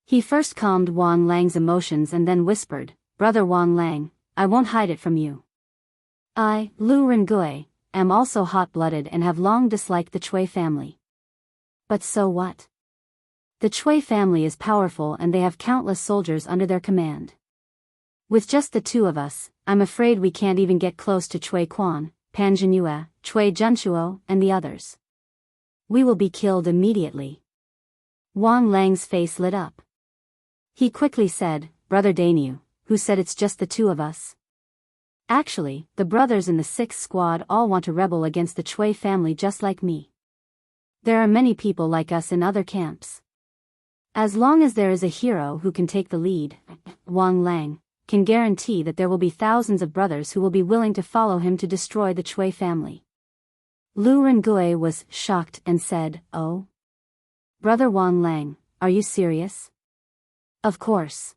He first calmed Wang Lang's emotions and then whispered, Brother Wang Lang, I won't hide it from you. I, Lu Rengui, am also hot-blooded and have long disliked the Chui family. But so what? The Chui family is powerful and they have countless soldiers under their command. With just the two of us, I'm afraid we can't even get close to Chui Quan, Pan Jinyue, Chui Junchuo, and the others. We will be killed immediately. Wang Lang's face lit up. He quickly said, Brother Danyu, who said it's just the two of us? Actually, the brothers in the 6th squad all want to rebel against the Chui family just like me. There are many people like us in other camps. As long as there is a hero who can take the lead, Wang Lang can guarantee that there will be thousands of brothers who will be willing to follow him to destroy the Chui family. Lu Rengui was shocked and said, Oh? Brother Wang Lang, are you serious? Of course.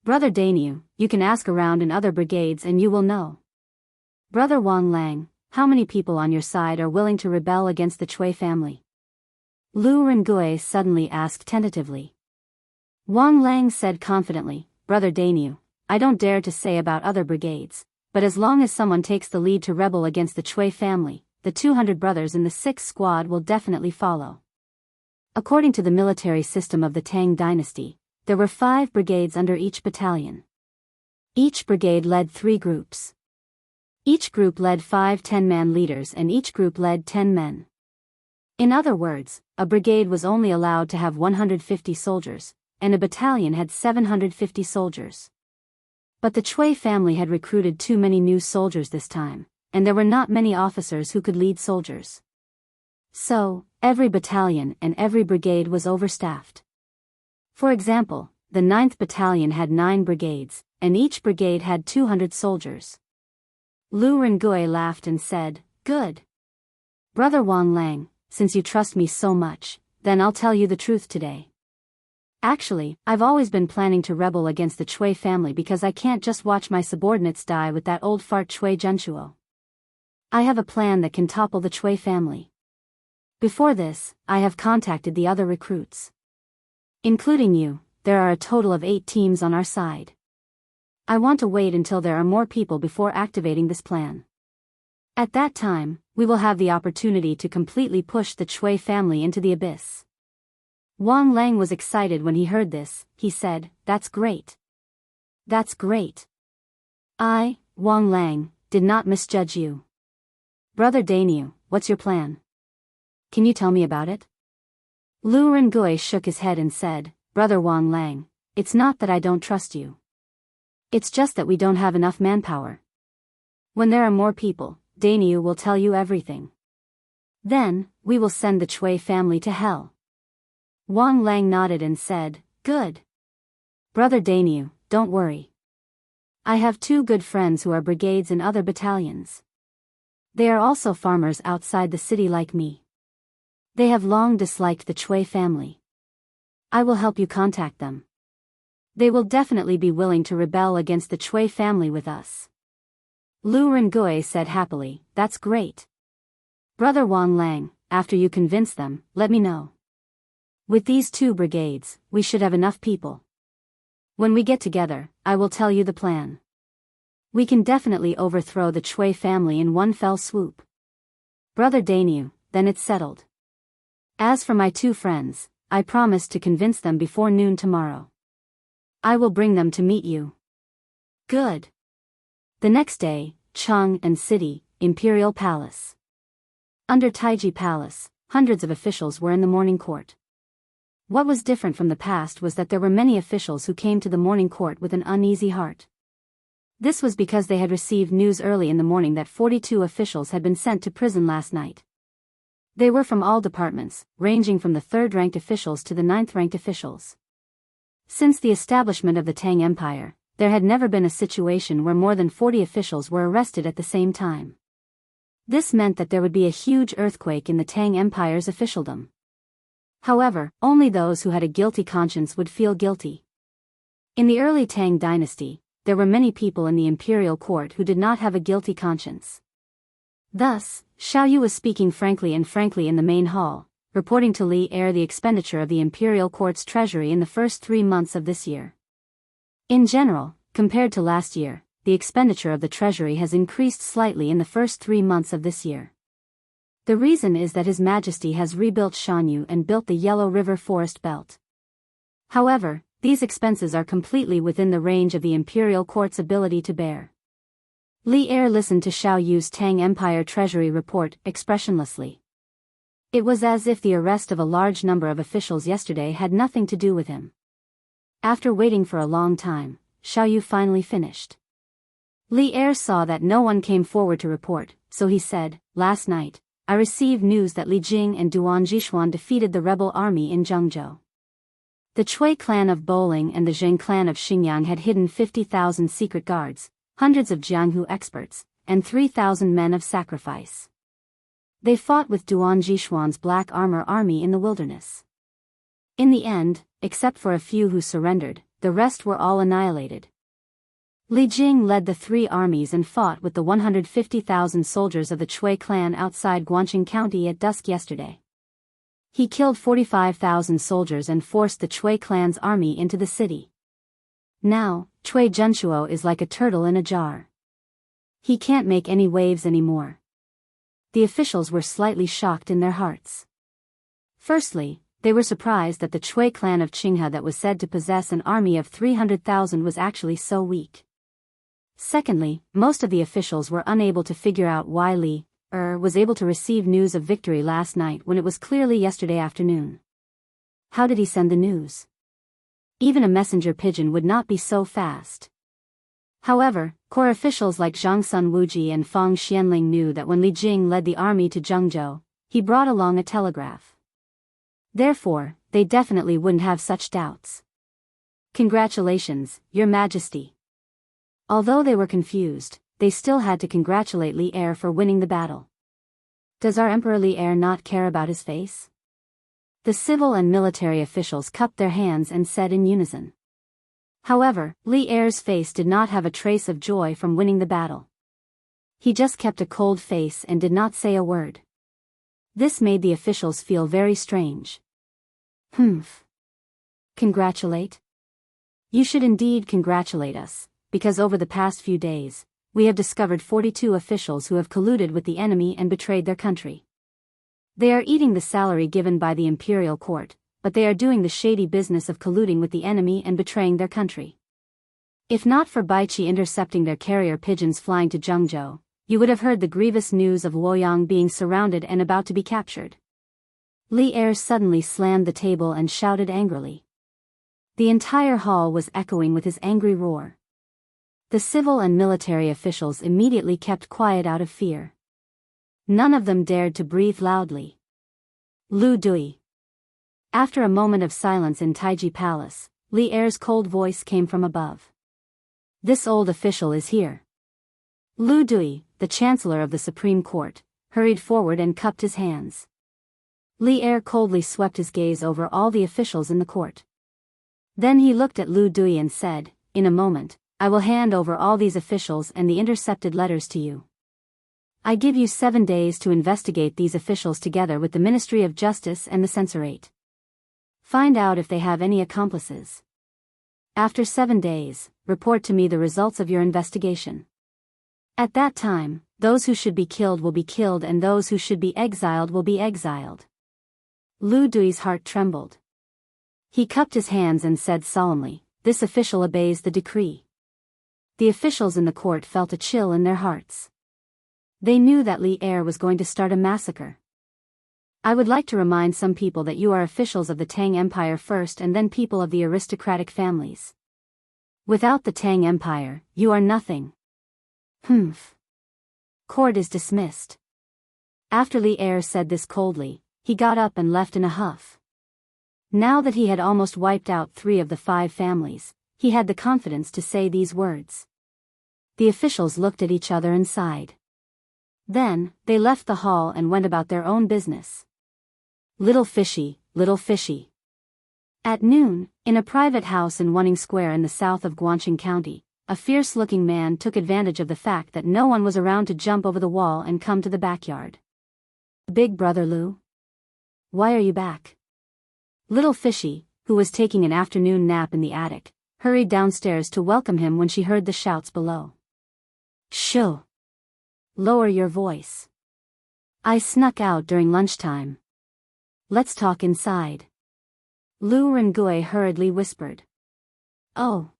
Brother Danyu, you can ask around in other brigades and you will know. Brother Wang Lang, how many people on your side are willing to rebel against the Chui family? Lu Rengui suddenly asked tentatively. Wang Lang said confidently, Brother Danyu, I don't dare to say about other brigades, but as long as someone takes the lead to rebel against the Chui family, the 200 brothers in the 6th squad will definitely follow. According to the military system of the Tang dynasty, there were 5 brigades under each battalion. Each brigade led 3 groups. Each group led 5 10-man leaders and each group led 10 men. In other words, a brigade was only allowed to have 150 soldiers, and a battalion had 750 soldiers. But the Chui family had recruited too many new soldiers this time, and there were not many officers who could lead soldiers. So, every battalion and every brigade was overstaffed. For example, the 9th Battalion had 9 brigades, and each brigade had 200 soldiers. Lu Rengui laughed and said, Good. Brother Wang Lang, since you trust me so much, then I'll tell you the truth today. Actually, I've always been planning to rebel against the Chui family because I can't just watch my subordinates die with that old fart Chui Junchuo. I have a plan that can topple the Chui family. Before this, I have contacted the other recruits. Including you, there are a total of 8 teams on our side. I want to wait until there are more people before activating this plan. At that time, we will have the opportunity to completely push the Chui family into the abyss. Wang Lang was excited when he heard this. He said, That's great. That's great. I, Wang Lang, did not misjudge you. Brother Danyu, what's your plan? Can you tell me about it? Lu Rengui shook his head and said, Brother Wang Lang, it's not that I don't trust you. It's just that we don't have enough manpower. When there are more people, Danyu will tell you everything. Then, we will send the Chui family to hell. Wang Lang nodded and said, Good. Brother Danyu, don't worry. I have 2 good friends who are brigades in other battalions. They are also farmers outside the city like me. They have long disliked the Chui family. I will help you contact them. They will definitely be willing to rebel against the Chui family with us. Lu Rengui said happily, That's great. Brother Wang Lang, after you convince them, let me know. With these 2 brigades, we should have enough people. When we get together, I will tell you the plan. We can definitely overthrow the Chui family in one fell swoop. Brother Danyu, then it's settled. As for my 2 friends, I promise to convince them before noon tomorrow. I will bring them to meet you. Good. The next day, Cheng and City, Imperial Palace. Under Taiji Palace, hundreds of officials were in the morning court. What was different from the past was that there were many officials who came to the morning court with an uneasy heart. This was because they had received news early in the morning that 42 officials had been sent to prison last night. They were from all departments, ranging from the third-ranked officials to the ninth-ranked officials. Since the establishment of the Tang Empire, there had never been a situation where more than 40 officials were arrested at the same time. This meant that there would be a huge earthquake in the Tang Empire's officialdom. However, only those who had a guilty conscience would feel guilty. In the early Tang dynasty, there were many people in the imperial court who did not have a guilty conscience. Thus, Xiao Yu was speaking frankly in the main hall, reporting to Li Er the expenditure of the imperial court's treasury in the first 3 months of this year. In general, compared to last year, the expenditure of the treasury has increased slightly in the first 3 months of this year. The reason is that His Majesty has rebuilt Shanyu and built the Yellow River Forest Belt. However, these expenses are completely within the range of the imperial court's ability to bear. Li Er listened to Xiao Yu's Tang Empire Treasury report expressionlessly. It was as if the arrest of a large number of officials yesterday had nothing to do with him. After waiting for a long time, Xiao Yu finally finished. Li Er saw that no one came forward to report, so he said, "Last night, I received news that Li Jing and Duan Jishuan defeated the rebel army in Zhengzhou. The Chui clan of Bowling and the Zheng clan of Xingyang had hidden 50,000 secret guards, hundreds of Jianghu experts, and 3,000 men of sacrifice. They fought with Duan Jishuan's black armor army in the wilderness. In the end, except for a few who surrendered, the rest were all annihilated. Li Jing led the 3 armies and fought with the 150,000 soldiers of the Chui clan outside Guangqing County at dusk yesterday. He killed 45,000 soldiers and forced the Chui clan's army into the city. Now, Chui Zhenshuo is like a turtle in a jar. He can't make any waves anymore." The officials were slightly shocked in their hearts. Firstly, they were surprised that the Chui clan of Qinghe that was said to possess an army of 300,000 was actually so weak. Secondly, most of the officials were unable to figure out why Li Er was able to receive news of victory last night when it was clearly yesterday afternoon. How did he send the news? Even a messenger pigeon would not be so fast. However, core officials like Zhang Sun Wuji and Fang Xianling knew that when Li Jing led the army to Zhengzhou, he brought along a telegraph. Therefore, they definitely wouldn't have such doubts. "Congratulations, Your Majesty." Although they were confused, they still had to congratulate Li Er for winning the battle. Does our Emperor Li Er not care about his face? The civil and military officials cupped their hands and said in unison. However, Li Er's face did not have a trace of joy from winning the battle. He just kept a cold face and did not say a word. This made the officials feel very strange. "Humph. Congratulate? You should indeed congratulate us, because over the past few days, we have discovered 42 officials who have colluded with the enemy and betrayed their country. They are eating the salary given by the imperial court, but they are doing the shady business of colluding with the enemy and betraying their country. If not for Baiqi intercepting their carrier pigeons flying to Zhengzhou, you would have heard the grievous news of Luoyang being surrounded and about to be captured." Li Er suddenly slammed the table and shouted angrily. The entire hall was echoing with his angry roar. The civil and military officials immediately kept quiet out of fear. None of them dared to breathe loudly. "Lu Dui." After a moment of silence in Taiji Palace, Li Er's cold voice came from above. "This old official is here." Lu Dui, the Chancellor of the Supreme Court, hurried forward and cupped his hands. Li Er coldly swept his gaze over all the officials in the court. Then he looked at Lu Dui and said, "In a moment, I will hand over all these officials and the intercepted letters to you. I give you 7 days to investigate these officials together with the Ministry of Justice and the Censorate. Find out if they have any accomplices. After 7 days, report to me the results of your investigation. At that time, those who should be killed will be killed and those who should be exiled will be exiled." Lu Dui's heart trembled. He cupped his hands and said solemnly, "This official obeys the decree." The officials in the court felt a chill in their hearts. They knew that Li Er was going to start a massacre. "I would like to remind some people that you are officials of the Tang Empire first and then people of the aristocratic families. Without the Tang Empire, you are nothing." "Humph. Court is dismissed." After Li Er said this coldly, he got up and left in a huff. Now that he had almost wiped out 3 of the 5 families, he had the confidence to say these words. The officials looked at each other and sighed. Then, they left the hall and went about their own business. Little fishy, little fishy. At noon, in a private house in Wanning Square in the south of Guangqing County, a fierce-looking man took advantage of the fact that no one was around to jump over the wall and come to the backyard. Big Brother Lu? Why are you back? Little Fishy, who was taking an afternoon nap in the attic, hurried downstairs to welcome him when she heard the shouts below. Shoo! Lower your voice. I snuck out during lunchtime. Let's talk inside. Lu Rengui hurriedly whispered. Oh.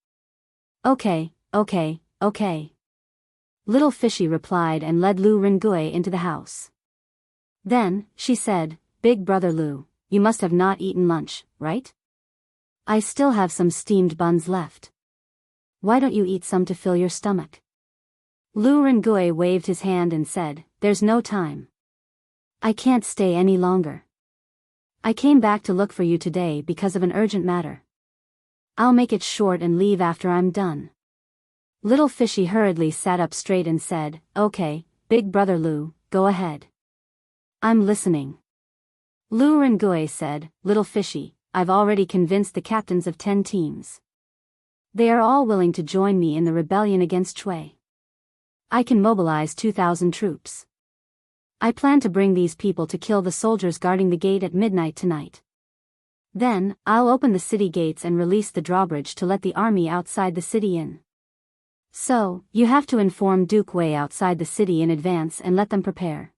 Okay. Little Fishy replied and led Lu Rengui into the house. Then, she said, Big Brother Lu, you must have not eaten lunch, right? I still have some steamed buns left. Why don't you eat some to fill your stomach? Lu Rengui waved his hand and said, There's no time. I can't stay any longer. I came back to look for you today because of an urgent matter. I'll make it short and leave after I'm done. Little Fishy hurriedly sat up straight and said, Okay, Big Brother Lu, go ahead. I'm listening. Lu Rengui said, Little Fishy, I've already convinced the captains of 10 teams. They are all willing to join me in the rebellion against Chui. I can mobilize 2,000 troops. I plan to bring these people to kill the soldiers guarding the gate at midnight tonight. Then, I'll open the city gates and release the drawbridge to let the army outside the city in. So, you have to inform Duke Wei outside the city in advance and let them prepare.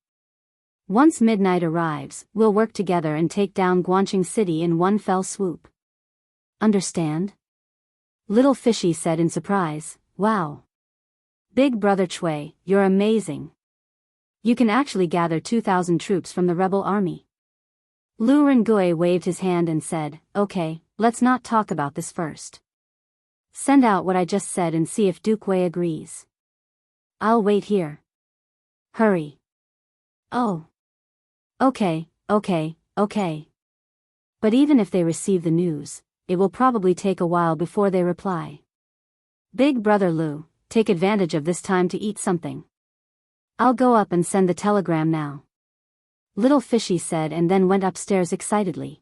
Once midnight arrives, we'll work together and take down Guangqing City in one fell swoop. Understand? Little Fishy said in surprise, Wow. Big Brother Chui, you're amazing. You can actually gather 2,000 troops from the rebel army. Lu Rengui waved his hand and said, Okay, let's not talk about this first. Send out what I just said and see if Duke Wei agrees. I'll wait here. Hurry. Oh. Okay. But even if they receive the news, it will probably take a while before they reply. Big Brother Lu, take advantage of this time to eat something. I'll go up and send the telegram now. Little Fishy said and then went upstairs excitedly.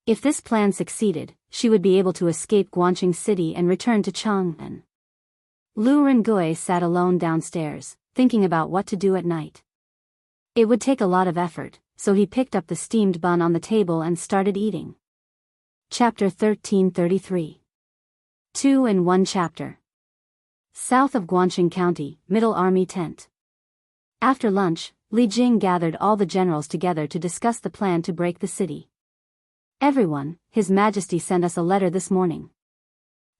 If this plan succeeded, she would be able to escape Guangqing City and return to Chang'an. Lu Rengui sat alone downstairs, thinking about what to do at night. It would take a lot of effort, so he picked up the steamed bun on the table and started eating. Chapter 1333. 2 in 1 chapter. South of Guangqing County, Middle Army Tent. After lunch, Li Jing gathered all the generals together to discuss the plan to break the city. Everyone, His Majesty sent us a letter this morning.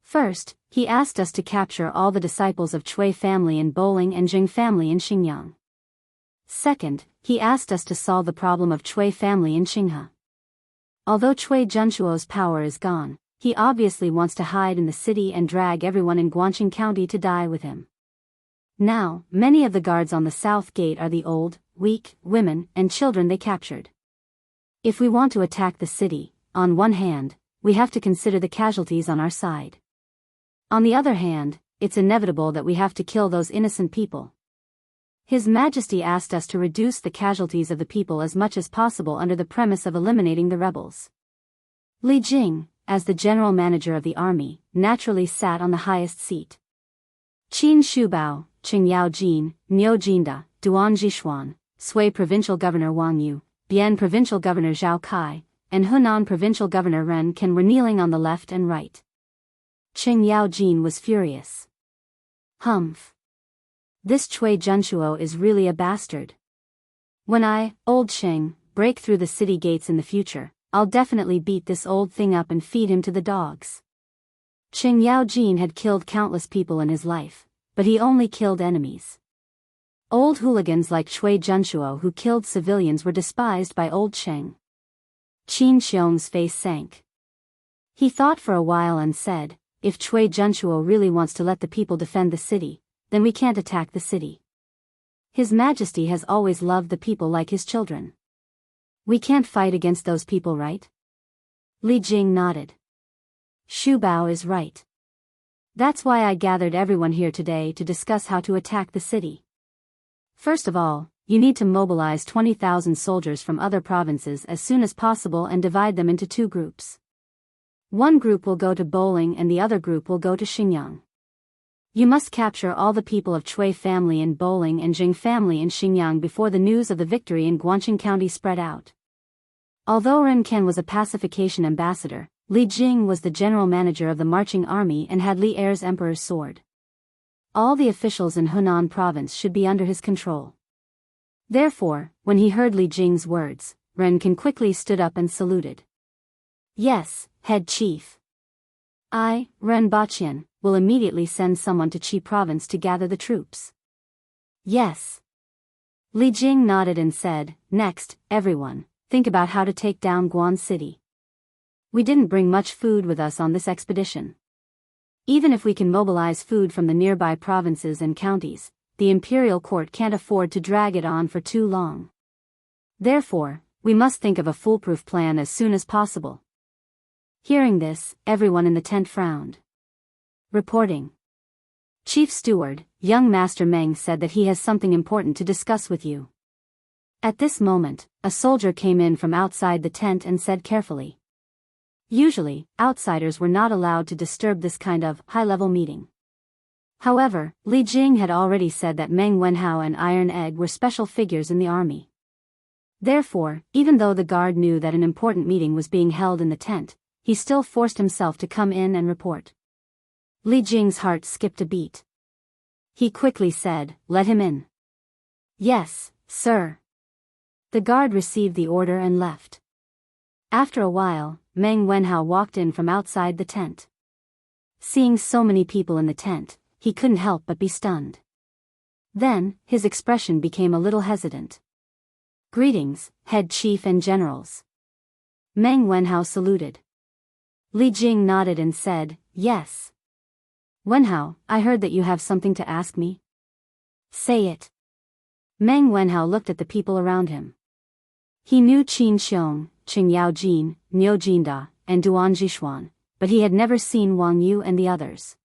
First, he asked us to capture all the disciples of Chui family in Bowling and Jing family in Xinjiang. Second, he asked us to solve the problem of Chui family in Qinghe. Although Chui Junshuo's power is gone, he obviously wants to hide in the city and drag everyone in Guangqing County to die with him. Now, many of the guards on the south gate are the old, weak, women, and children they captured. If we want to attack the city, on one hand, we have to consider the casualties on our side. On the other hand, it's inevitable that we have to kill those innocent people. His Majesty asked us to reduce the casualties of the people as much as possible under the premise of eliminating the rebels. Li Jing, as the general manager of the army, naturally sat on the highest seat. Qin Shubao, Qing Yaojin, Niu Jinda, Duan Jishuan, Sui Provincial Governor Wang Yu, Bian Provincial Governor Zhao Kai, and Hunan Provincial Governor Ren Kan were kneeling on the left and right. Qing Yaojin was furious. Humph. This Chui Junshuo is really a bastard. When I, old Qing, break through the city gates in the future, I'll definitely beat this old thing up and feed him to the dogs. Qing Yaojin had killed countless people in his life, but he only killed enemies. Old hooligans like Chui Junshuo who killed civilians were despised by old Qing. Qin Xiong's face sank. He thought for a while and said, if Chui Junshuo really wants to let the people defend the city, then we can't attack the city. His Majesty has always loved the people like his children. We can't fight against those people, right? Li Jing nodded. Shu Bao is right. That's why I gathered everyone here today to discuss how to attack the city. First of all, you need to mobilize 20,000 soldiers from other provinces as soon as possible and divide them into two groups. One group will go to Bowling and the other group will go to Xinjiang. You must capture all the people of Chui family in Bowling and Jing family in Xinjiang before the news of the victory in Guangqing County spread out. Although Ren Ken was a pacification ambassador, Li Jing was the general manager of the marching army and had Li Er's emperor's sword. All the officials in Hunan province should be under his control. Therefore, when he heard Li Jing's words, Ren Ken quickly stood up and saluted. Yes, head chief. I, Ren Baqian, will immediately send someone to Qi province to gather the troops. Yes. Li Jing nodded and said, next, everyone, think about how to take down Guan City. We didn't bring much food with us on this expedition. Even if we can mobilize food from the nearby provinces and counties, the imperial court can't afford to drag it on for too long. Therefore, we must think of a foolproof plan as soon as possible. Hearing this, everyone in the tent frowned. Reporting. Chief Steward, young Master Meng said that he has something important to discuss with you. At this moment, a soldier came in from outside the tent and said carefully. Usually, outsiders were not allowed to disturb this kind of high-level meeting. However, Li Jing had already said that Meng Wenhao and Iron Egg were special figures in the army. Therefore, even though the guard knew that an important meeting was being held in the tent, he still forced himself to come in and report. Li Jing's heart skipped a beat. He quickly said, "Let him in." "Yes, sir." The guard received the order and left. After a while, Meng Wenhao walked in from outside the tent. Seeing so many people in the tent, he couldn't help but be stunned. Then, his expression became a little hesitant. "Greetings, head chief and generals." Meng Wenhao saluted. Li Jing nodded and said, "Yes. Wenhao, I heard that you have something to ask me." "Say it." Meng Wenhao looked at the people around him. He knew Qin Xiong, Qing Yaojin, Niu Jinda, and Duan Jishuan, but he had never seen Wang Yu and the others.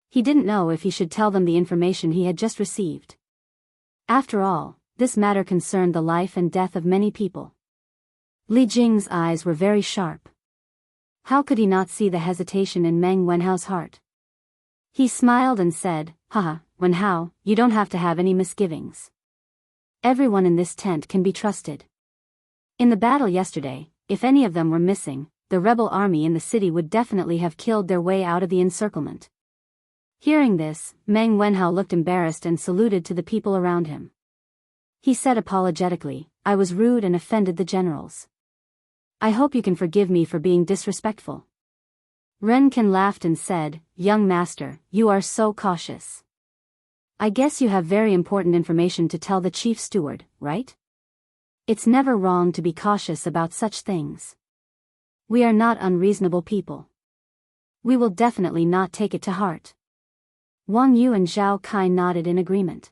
He didn't know if he should tell them the information he had just received. After all, this matter concerned the life and death of many people. Li Jing's eyes were very sharp. How could he not see the hesitation in Meng Wenhao's heart? He smiled and said, "Haha, Wenhao, you don't have to have any misgivings. Everyone in this tent can be trusted. In the battle yesterday, if any of them were missing, the rebel army in the city would definitely have killed their way out of the encirclement." Hearing this, Meng Wenhao looked embarrassed and saluted to the people around him. He said apologetically, "I was rude and offended the generals. I hope you can forgive me for being disrespectful." Ren Ken laughed and said, "Young master, you are so cautious. I guess you have very important information to tell the chief steward, right? It's never wrong to be cautious about such things. We are not unreasonable people. We will definitely not take it to heart." Wang Yu and Zhao Kai nodded in agreement.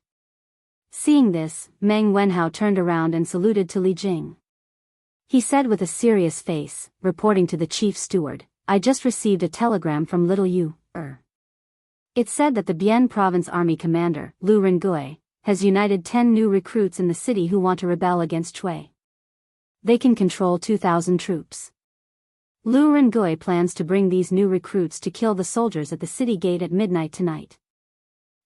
Seeing this, Meng Wenhao turned around and saluted to Li Jing. He said with a serious face, reporting to the chief steward, "I just received a telegram from Little Yu. It said that the Bian province army commander, Lu Rengui, has united 10 new recruits in the city who want to rebel against Chui. They can control 2,000 troops. Lu Rengui plans to bring these new recruits to kill the soldiers at the city gate at midnight tonight.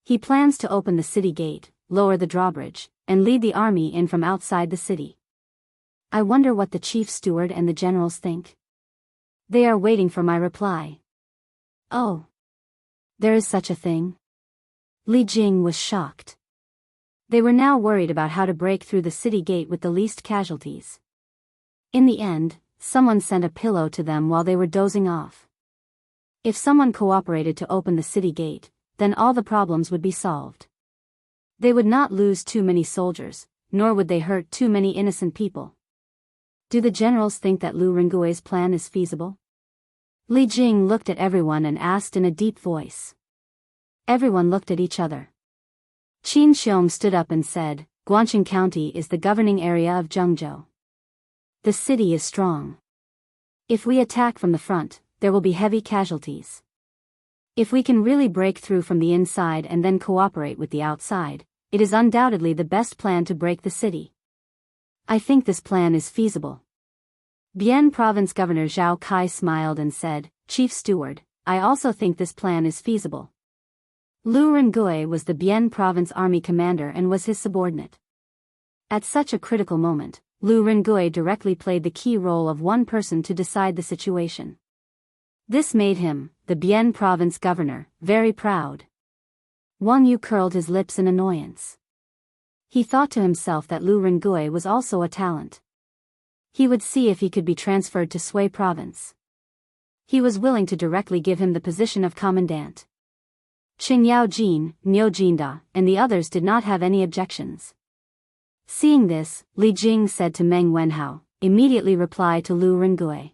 He plans to open the city gate, lower the drawbridge, and lead the army in from outside the city. I wonder what the chief steward and the generals think. They are waiting for my reply." "Oh. There is such a thing?" Li Jing was shocked. They were now worried about how to break through the city gate with the least casualties. In the end, someone sent a pillow to them while they were dozing off. If someone cooperated to open the city gate, then all the problems would be solved. They would not lose too many soldiers, nor would they hurt too many innocent people. Do the generals think that Lu Rengui's plan is feasible? Li Jing looked at everyone and asked in a deep voice. Everyone looked at each other. Qin Xiong stood up and said, Guangxing County is the governing area of Zhengzhou. The city is strong. If we attack from the front, there will be heavy casualties. If we can really break through from the inside and then cooperate with the outside, it is undoubtedly the best plan to break the city. I think this plan is feasible. Bian Province Governor Zhao Kai smiled and said, Chief Steward, I also think this plan is feasible. Lu Rengui was the Bian Province Army commander and was his subordinate. At such a critical moment, Lu Rengui directly played the key role of one person to decide the situation. This made him, the Bian Province governor, very proud. Wang Yu curled his lips in annoyance. He thought to himself that Lu Rengui was also a talent. He would see if he could be transferred to Sui Province. He was willing to directly give him the position of commandant. Qing Yaojin, Niu Jinda, and the others did not have any objections. Seeing this, Li Jing said to Meng Wenhao, immediately reply to Lu Rengui.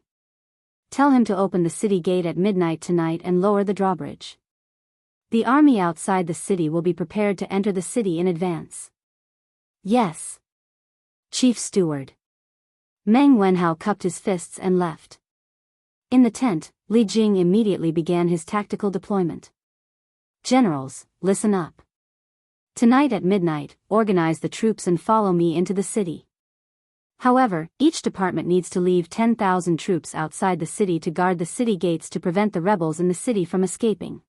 Tell him to open the city gate at midnight tonight and lower the drawbridge. The army outside the city will be prepared to enter the city in advance. Yes. Chief Steward. Meng Wenhao cupped his fists and left. In the tent, Li Jing immediately began his tactical deployment. Generals, listen up. Tonight at midnight, organize the troops and follow me into the city. However, each department needs to leave 10,000 troops outside the city to guard the city gates to prevent the rebels in the city from escaping.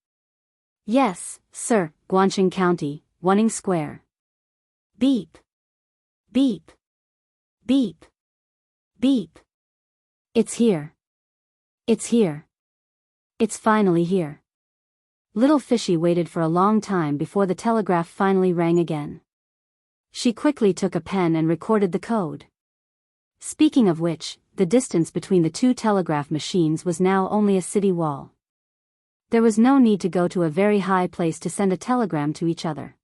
Yes, sir, Guangxing County, Wanning Square. Beep. Beep. Beep. Beep. It's here. It's here. It's finally here. Little Fishy waited for a long time before the telegraph finally rang again. She quickly took a pen and recorded the code. Speaking of which, the distance between the two telegraph machines was now only a city wall. There was no need to go to a very high place to send a telegram to each other.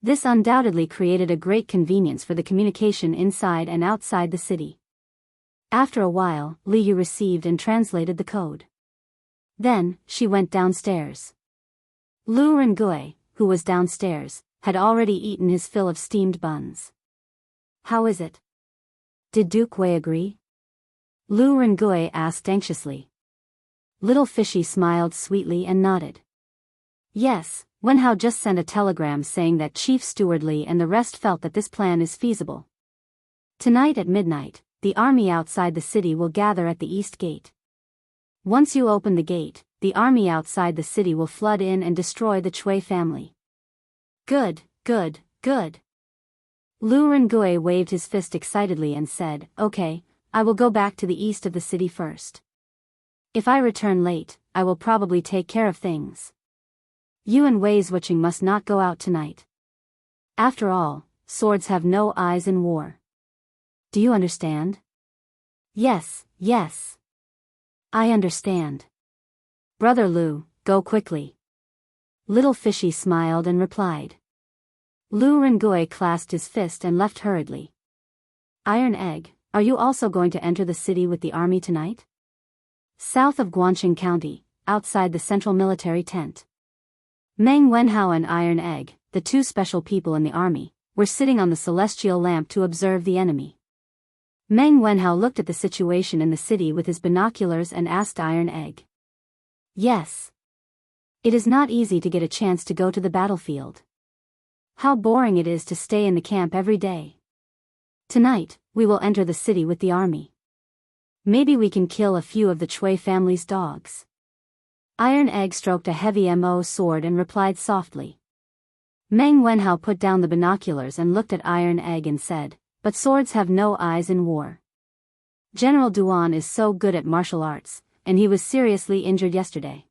This undoubtedly created a great convenience for the communication inside and outside the city. After a while, Li Yu received and translated the code. Then, she went downstairs. Lu Rengui, who was downstairs, had already eaten his fill of steamed buns. How is it? Did Duke Wei agree? Lu Rengui asked anxiously. Little Fishy smiled sweetly and nodded. Yes, Wenhao just sent a telegram saying that Chief Steward Li and the rest felt that this plan is feasible. Tonight at midnight, the army outside the city will gather at the east gate. Once you open the gate, the army outside the city will flood in and destroy the Chui family. Good, good, good. Lu Rengui waved his fist excitedly and said, Okay, I will go back to the east of the city first. If I return late, I will probably take care of things. You and Wei Zhuqing must not go out tonight. After all, swords have no eyes in war. Do you understand? Yes, yes. I understand. Brother Lu, go quickly. Little Fishy smiled and replied. Lu Rengui clasped his fist and left hurriedly. Iron Egg, are you also going to enter the city with the army tonight? South of Guangxing County, outside the central military tent. Meng Wenhao and Iron Egg, the two special people in the army, were sitting on the celestial lamp to observe the enemy. Meng Wenhao looked at the situation in the city with his binoculars and asked Iron Egg. Yes. It is not easy to get a chance to go to the battlefield. How boring it is to stay in the camp every day. Tonight, we will enter the city with the army. Maybe we can kill a few of the Chui family's dogs. Iron Egg stroked a heavy mo sword and replied softly. Meng Wenhao put down the binoculars and looked at Iron Egg and said, But swords have no eyes in war. General Duan is so good at martial arts, and he was seriously injured yesterday.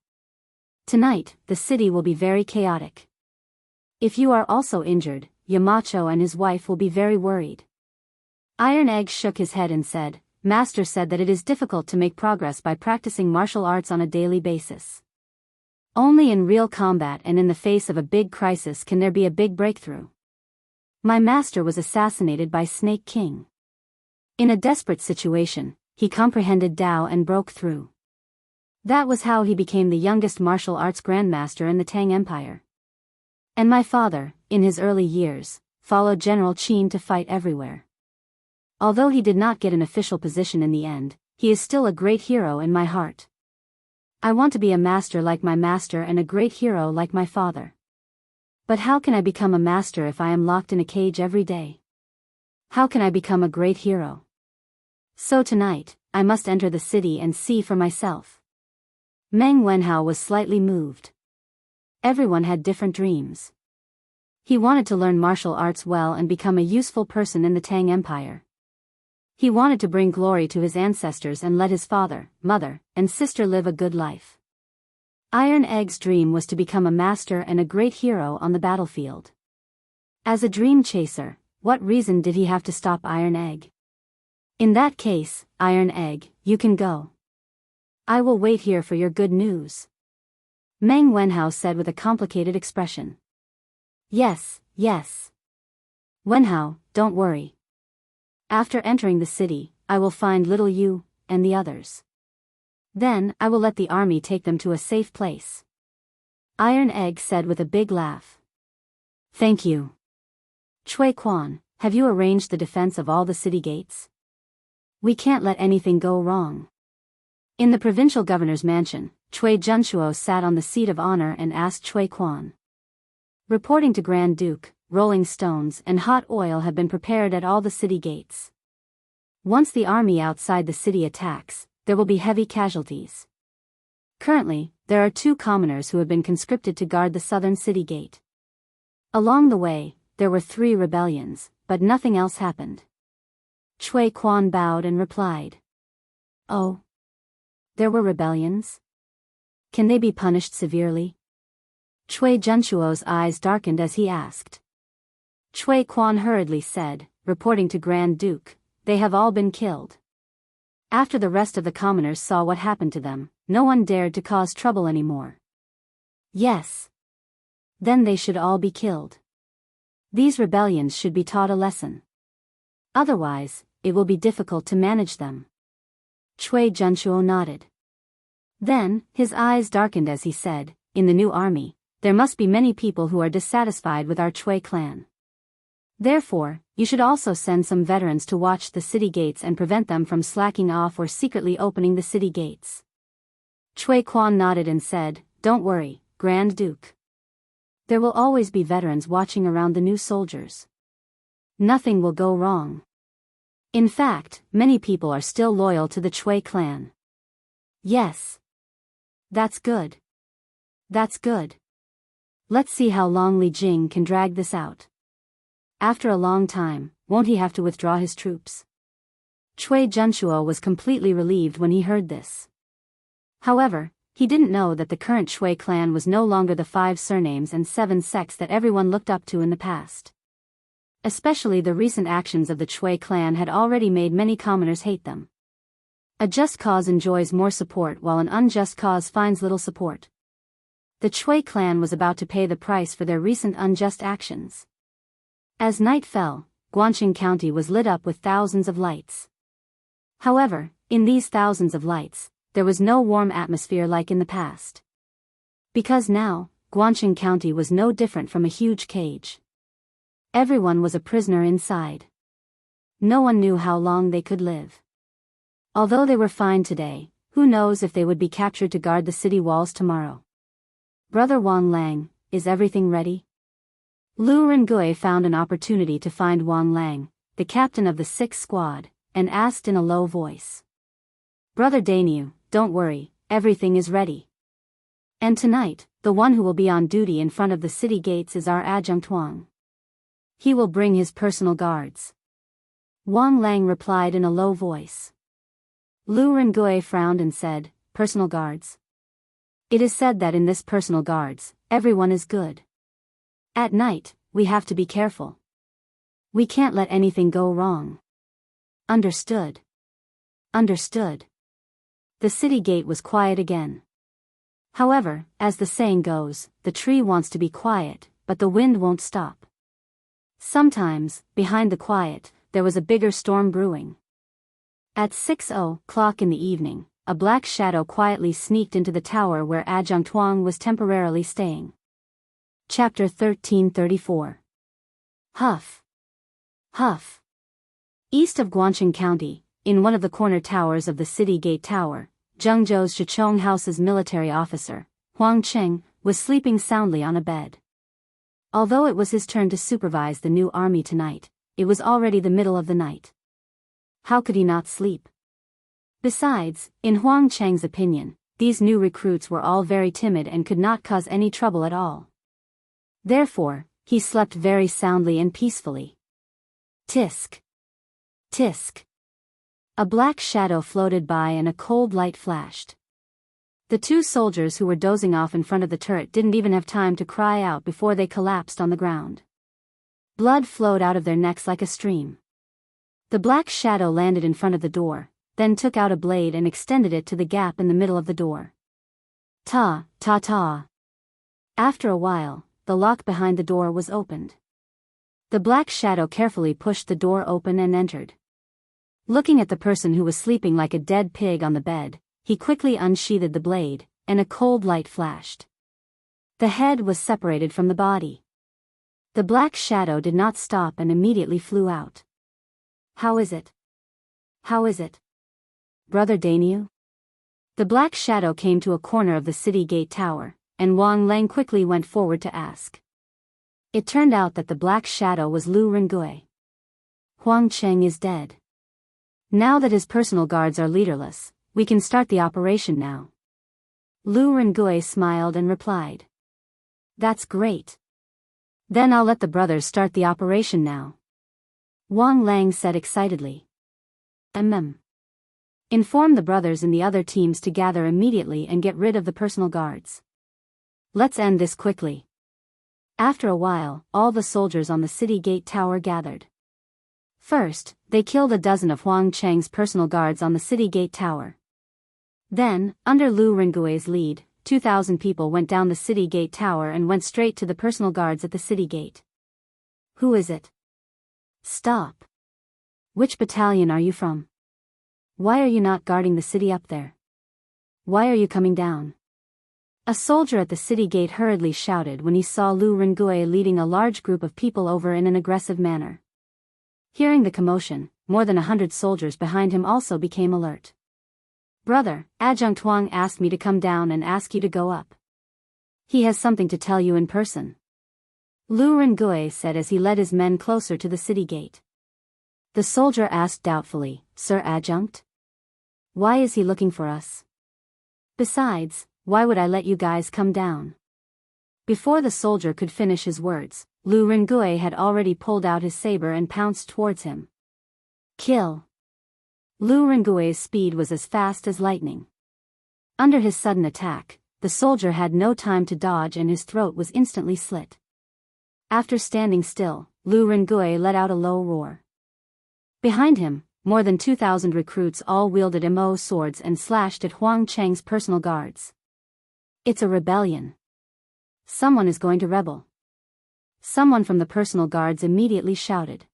Tonight, the city will be very chaotic. If you are also injured, Yamacho and his wife will be very worried. Iron Egg shook his head and said, Master said that it is difficult to make progress by practicing martial arts on a daily basis. Only in real combat and in the face of a big crisis can there be a big breakthrough. My master was assassinated by Snake King. In a desperate situation, he comprehended Tao and broke through. That was how he became the youngest martial arts grandmaster in the Tang Empire. And my father, in his early years, followed General Qin to fight everywhere. Although he did not get an official position in the end, he is still a great hero in my heart. I want to be a master like my master and a great hero like my father. But how can I become a master if I am locked in a cage every day? How can I become a great hero? So tonight, I must enter the city and see for myself. Meng Wenhao was slightly moved. Everyone had different dreams. He wanted to learn martial arts well and become a useful person in the Tang Empire. He wanted to bring glory to his ancestors and let his father, mother, and sister live a good life. Iron Egg's dream was to become a master and a great hero on the battlefield. As a dream chaser, what reason did he have to stop Iron Egg? In that case, Iron Egg, you can go. I will wait here for your good news. Meng Wenhao said with a complicated expression. Yes, yes. Wenhao, don't worry. After entering the city, I will find little you, and the others. Then, I will let the army take them to a safe place. Iron Egg said with a big laugh. Thank you. Cui Quan, have you arranged the defense of all the city gates? We can't let anything go wrong. In the provincial governor's mansion, Cui Junshuo sat on the seat of honor and asked Cui Quan. Reporting to Grand Duke, rolling stones and hot oil have been prepared at all the city gates. Once the army outside the city attacks, there will be heavy casualties. Currently, there are 2 commoners who have been conscripted to guard the southern city gate. Along the way, there were 3 rebellions, but nothing else happened. Cui Quan bowed and replied. Oh. There were rebellions? Can they be punished severely? Cui Junshuo's eyes darkened as he asked. Cui Quan hurriedly said, reporting to Grand Duke, they have all been killed. After the rest of the commoners saw what happened to them, no one dared to cause trouble anymore. Yes. Then they should all be killed. These rebellions should be taught a lesson. Otherwise, it will be difficult to manage them. Cui Junshuo nodded. Then, his eyes darkened as he said, in the new army, there must be many people who are dissatisfied with our Cui clan. Therefore, you should also send some veterans to watch the city gates and prevent them from slacking off or secretly opening the city gates. Cui Quan nodded and said, don't worry, Grand Duke. There will always be veterans watching around the new soldiers. Nothing will go wrong. In fact, many people are still loyal to the Cui clan. Yes. That's good. That's good. Let's see how long Li Jing can drag this out. After a long time, won't he have to withdraw his troops? Cui Junshuo was completely relieved when he heard this. However, he didn't know that the current Cui clan was no longer the 5 surnames and 7 sects that everyone looked up to in the past. Especially the recent actions of the Cui clan had already made many commoners hate them. A just cause enjoys more support while an unjust cause finds little support. The Cui clan was about to pay the price for their recent unjust actions. As night fell, Guangxing County was lit up with thousands of lights. However, in these thousands of lights, there was no warm atmosphere like in the past. Because now, Guangxing County was no different from a huge cage. Everyone was a prisoner inside. No one knew how long they could live. Although they were fine today, who knows if they would be captured to guard the city walls tomorrow. Brother Wang Lang, is everything ready? Lu Rengui found an opportunity to find Wang Lang, the captain of the 6th squad, and asked in a low voice. Brother Dainu, don't worry, everything is ready. And tonight, the one who will be on duty in front of the city gates is our adjunct Wang. He will bring his personal guards. Wang Lang replied in a low voice. Lu Rengui frowned and said, personal guards? It is said that in this personal guards, everyone is good. At night, we have to be careful. We can't let anything go wrong. Understood. Understood. The city gate was quiet again. However, as the saying goes, the tree wants to be quiet, but the wind won't stop. Sometimes, behind the quiet, there was a bigger storm brewing. At 6:00 in the evening, a black shadow quietly sneaked into the tower where Adjunct Wang was temporarily staying. Chapter 1334. Huff. Huff. East of Guangcheng County, in one of the corner towers of the city gate tower, Zhengzhou's Shichong House's military officer, Huang Cheng, was sleeping soundly on a bed. Although it was his turn to supervise the new army tonight, it was already the middle of the night. How could he not sleep? Besides, in Huang Cheng's opinion, these new recruits were all very timid and could not cause any trouble at all. Therefore, he slept very soundly and peacefully. Tisk. Tisk. A black shadow floated by and a cold light flashed. The two soldiers who were dozing off in front of the turret didn't even have time to cry out before they collapsed on the ground. Blood flowed out of their necks like a stream. The black shadow landed in front of the door, then took out a blade and extended it to the gap in the middle of the door. Ta, ta ta. After a while, the lock behind the door was opened. The black shadow carefully pushed the door open and entered. Looking at the person who was sleeping like a dead pig on the bed, he quickly unsheathed the blade, and a cold light flashed. The head was separated from the body. The black shadow did not stop and immediately flew out. How is it? How is it? Brother Daniel? The black shadow came to a corner of the city gate tower, and Wang Lang quickly went forward to ask. It turned out that the black shadow was Lu Rengui. Huang Cheng is dead. Now that his personal guards are leaderless, we can start the operation now. Lu Rengui smiled and replied. That's great. Then I'll let the brothers start the operation now. Wang Lang said excitedly. Inform the brothers in the other teams to gather immediately and get rid of the personal guards. Let's end this quickly. After a while, all the soldiers on the city gate tower gathered. First, they killed a dozen of Huang Cheng's personal guards on the city gate tower. Then, under Lu Rengui's lead, 2,000 people went down the city gate tower and went straight to the personal guards at the city gate. Who is it? Stop. Which battalion are you from? Why are you not guarding the city up there? Why are you coming down? A soldier at the city gate hurriedly shouted when he saw Lu Rengui leading a large group of people over in an aggressive manner. Hearing the commotion, more than 100 soldiers behind him also became alert. Brother, Adjunct Huang asked me to come down and ask you to go up. He has something to tell you in person. Lu Rengui said as he led his men closer to the city gate. The soldier asked doubtfully, Sir Adjunct? Why is he looking for us? Besides, why would I let you guys come down? Before the soldier could finish his words, Lu Rengui had already pulled out his saber and pounced towards him. Kill! Lu Rengui's speed was as fast as lightning. Under his sudden attack, the soldier had no time to dodge and his throat was instantly slit. After standing still, Lu Rengui let out a low roar. Behind him, more than 2,000 recruits all wielded mo swords and slashed at Huang Cheng's personal guards. It's a rebellion. Someone is going to rebel. Someone from the personal guards immediately shouted.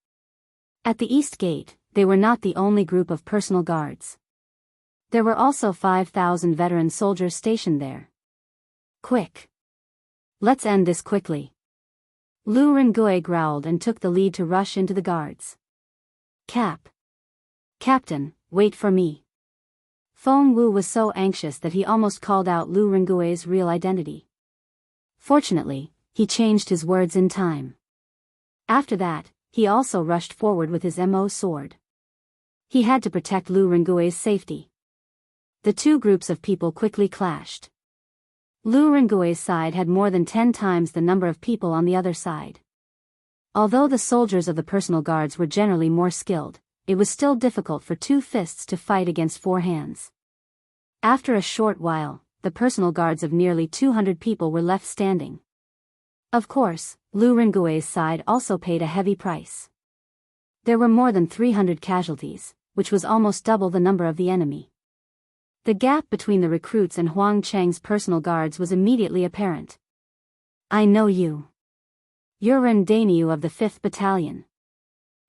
At the east gate, they were not the only group of personal guards. There were also 5,000 veteran soldiers stationed there. Quick! Let's end this quickly. Lu Rengui growled and took the lead to rush into the guards. Captain, wait for me. Feng Wu was so anxious that he almost called out Lu Rengui's real identity. Fortunately, he changed his words in time. After that, he also rushed forward with his mo sword. He had to protect Lu Rengui's safety. The two groups of people quickly clashed. Lu Rengui's side had more than 10 times the number of people on the other side. Although the soldiers of the personal guards were generally more skilled, it was still difficult for 2 fists to fight against 4 hands. After a short while, the personal guards of nearly 200 people were left standing. Of course, Lu Rengui's side also paid a heavy price. There were more than 300 casualties, which was almost double the number of the enemy. The gap between the recruits and Huang Cheng's personal guards was immediately apparent. I know you. You're Ren Dainiu of the 5th Battalion.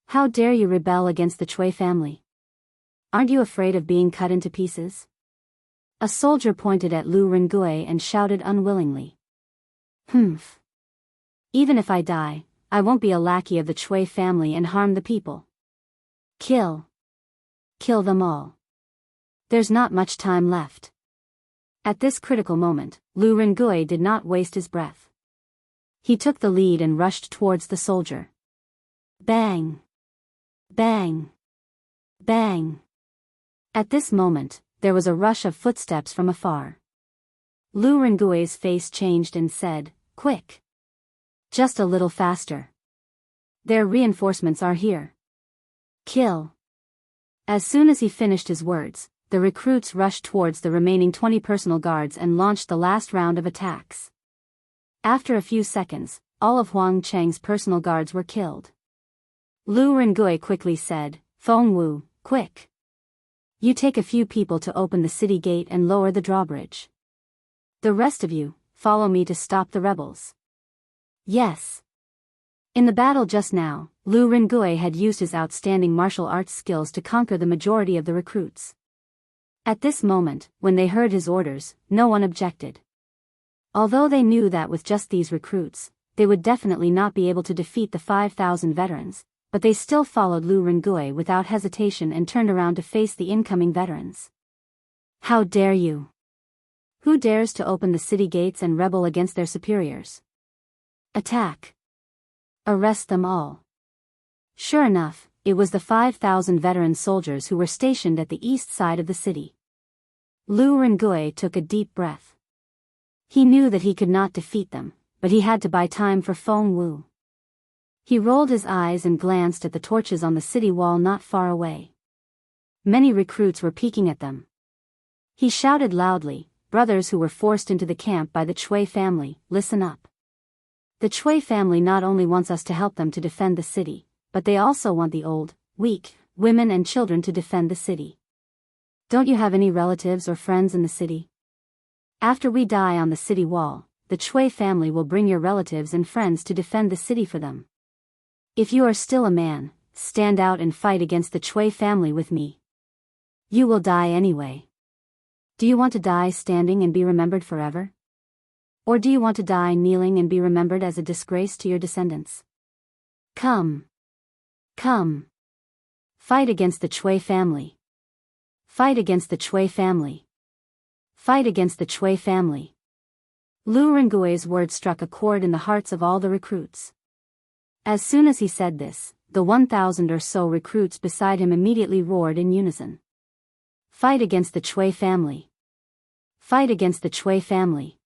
How dare you rebel against the Chui family? Aren't you afraid of being cut into pieces? A soldier pointed at Lu Rengui and shouted unwillingly. Humph. Even if I die, I won't be a lackey of the Chui family and harm the people. Kill. Kill them all. There's not much time left. At this critical moment, Lu Rengui did not waste his breath. He took the lead and rushed towards the soldier. Bang! Bang! Bang! At this moment, there was a rush of footsteps from afar. Lu Rengui's face changed and said, "Quick! Just a little faster. Their reinforcements are here. Kill." As soon as he finished his words, the recruits rushed towards the remaining 20 personal guards and launched the last round of attacks. After a few seconds, all of Huang Cheng's personal guards were killed. Lu Rengui quickly said, "Feng Wu, quick! You take a few people to open the city gate and lower the drawbridge. The rest of you, follow me to stop the rebels." Yes. In the battle just now, Lu Rengui had used his outstanding martial arts skills to conquer the majority of the recruits. At this moment, when they heard his orders, no one objected. Although they knew that with just these recruits, they would definitely not be able to defeat the 5,000 veterans, but they still followed Lu Rengui without hesitation and turned around to face the incoming veterans. "How dare you? Who dares to open the city gates and rebel against their superiors? Attack! Arrest them all." Sure enough, it was the 5,000 veteran soldiers who were stationed at the east side of the city. Lu Rengui took a deep breath. He knew that he could not defeat them, but he had to buy time for Feng Wu. He rolled his eyes and glanced at the torches on the city wall not far away. Many recruits were peeking at them. He shouted loudly, "Brothers who were forced into the camp by the Chui family, listen up. The Chui family not only wants us to help them to defend the city, but they also want the old, weak, women and children to defend the city. Don't you have any relatives or friends in the city? After we die on the city wall, the Chui family will bring your relatives and friends to defend the city for them. If you are still a man, stand out and fight against the Chui family with me. You will die anyway. Do you want to die standing and be remembered forever? Or do you want to die kneeling and be remembered as a disgrace to your descendants? Come. Come. Fight against the Chui family. Fight against the Chui family. Fight against the Chui family." Lu Rengui's words struck a chord in the hearts of all the recruits. As soon as he said this, the 1,000 or so recruits beside him immediately roared in unison. "Fight against the Chui family. Fight against the Chui family."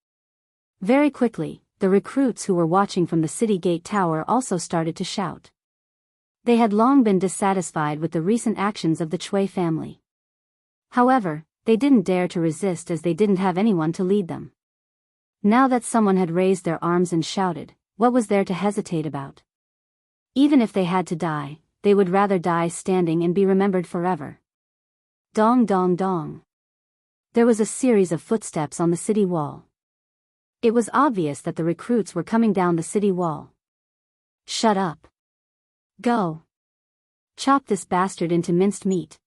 Very quickly, the recruits who were watching from the city gate tower also started to shout. They had long been dissatisfied with the recent actions of the Chui family. However, they didn't dare to resist as they didn't have anyone to lead them. Now that someone had raised their arms and shouted, what was there to hesitate about? Even if they had to die, they would rather die standing and be remembered forever. Dong dong dong. There was a series of footsteps on the city wall. It was obvious that the recruits were coming down the city wall. "Shut up. Go. Chop this bastard into minced meat."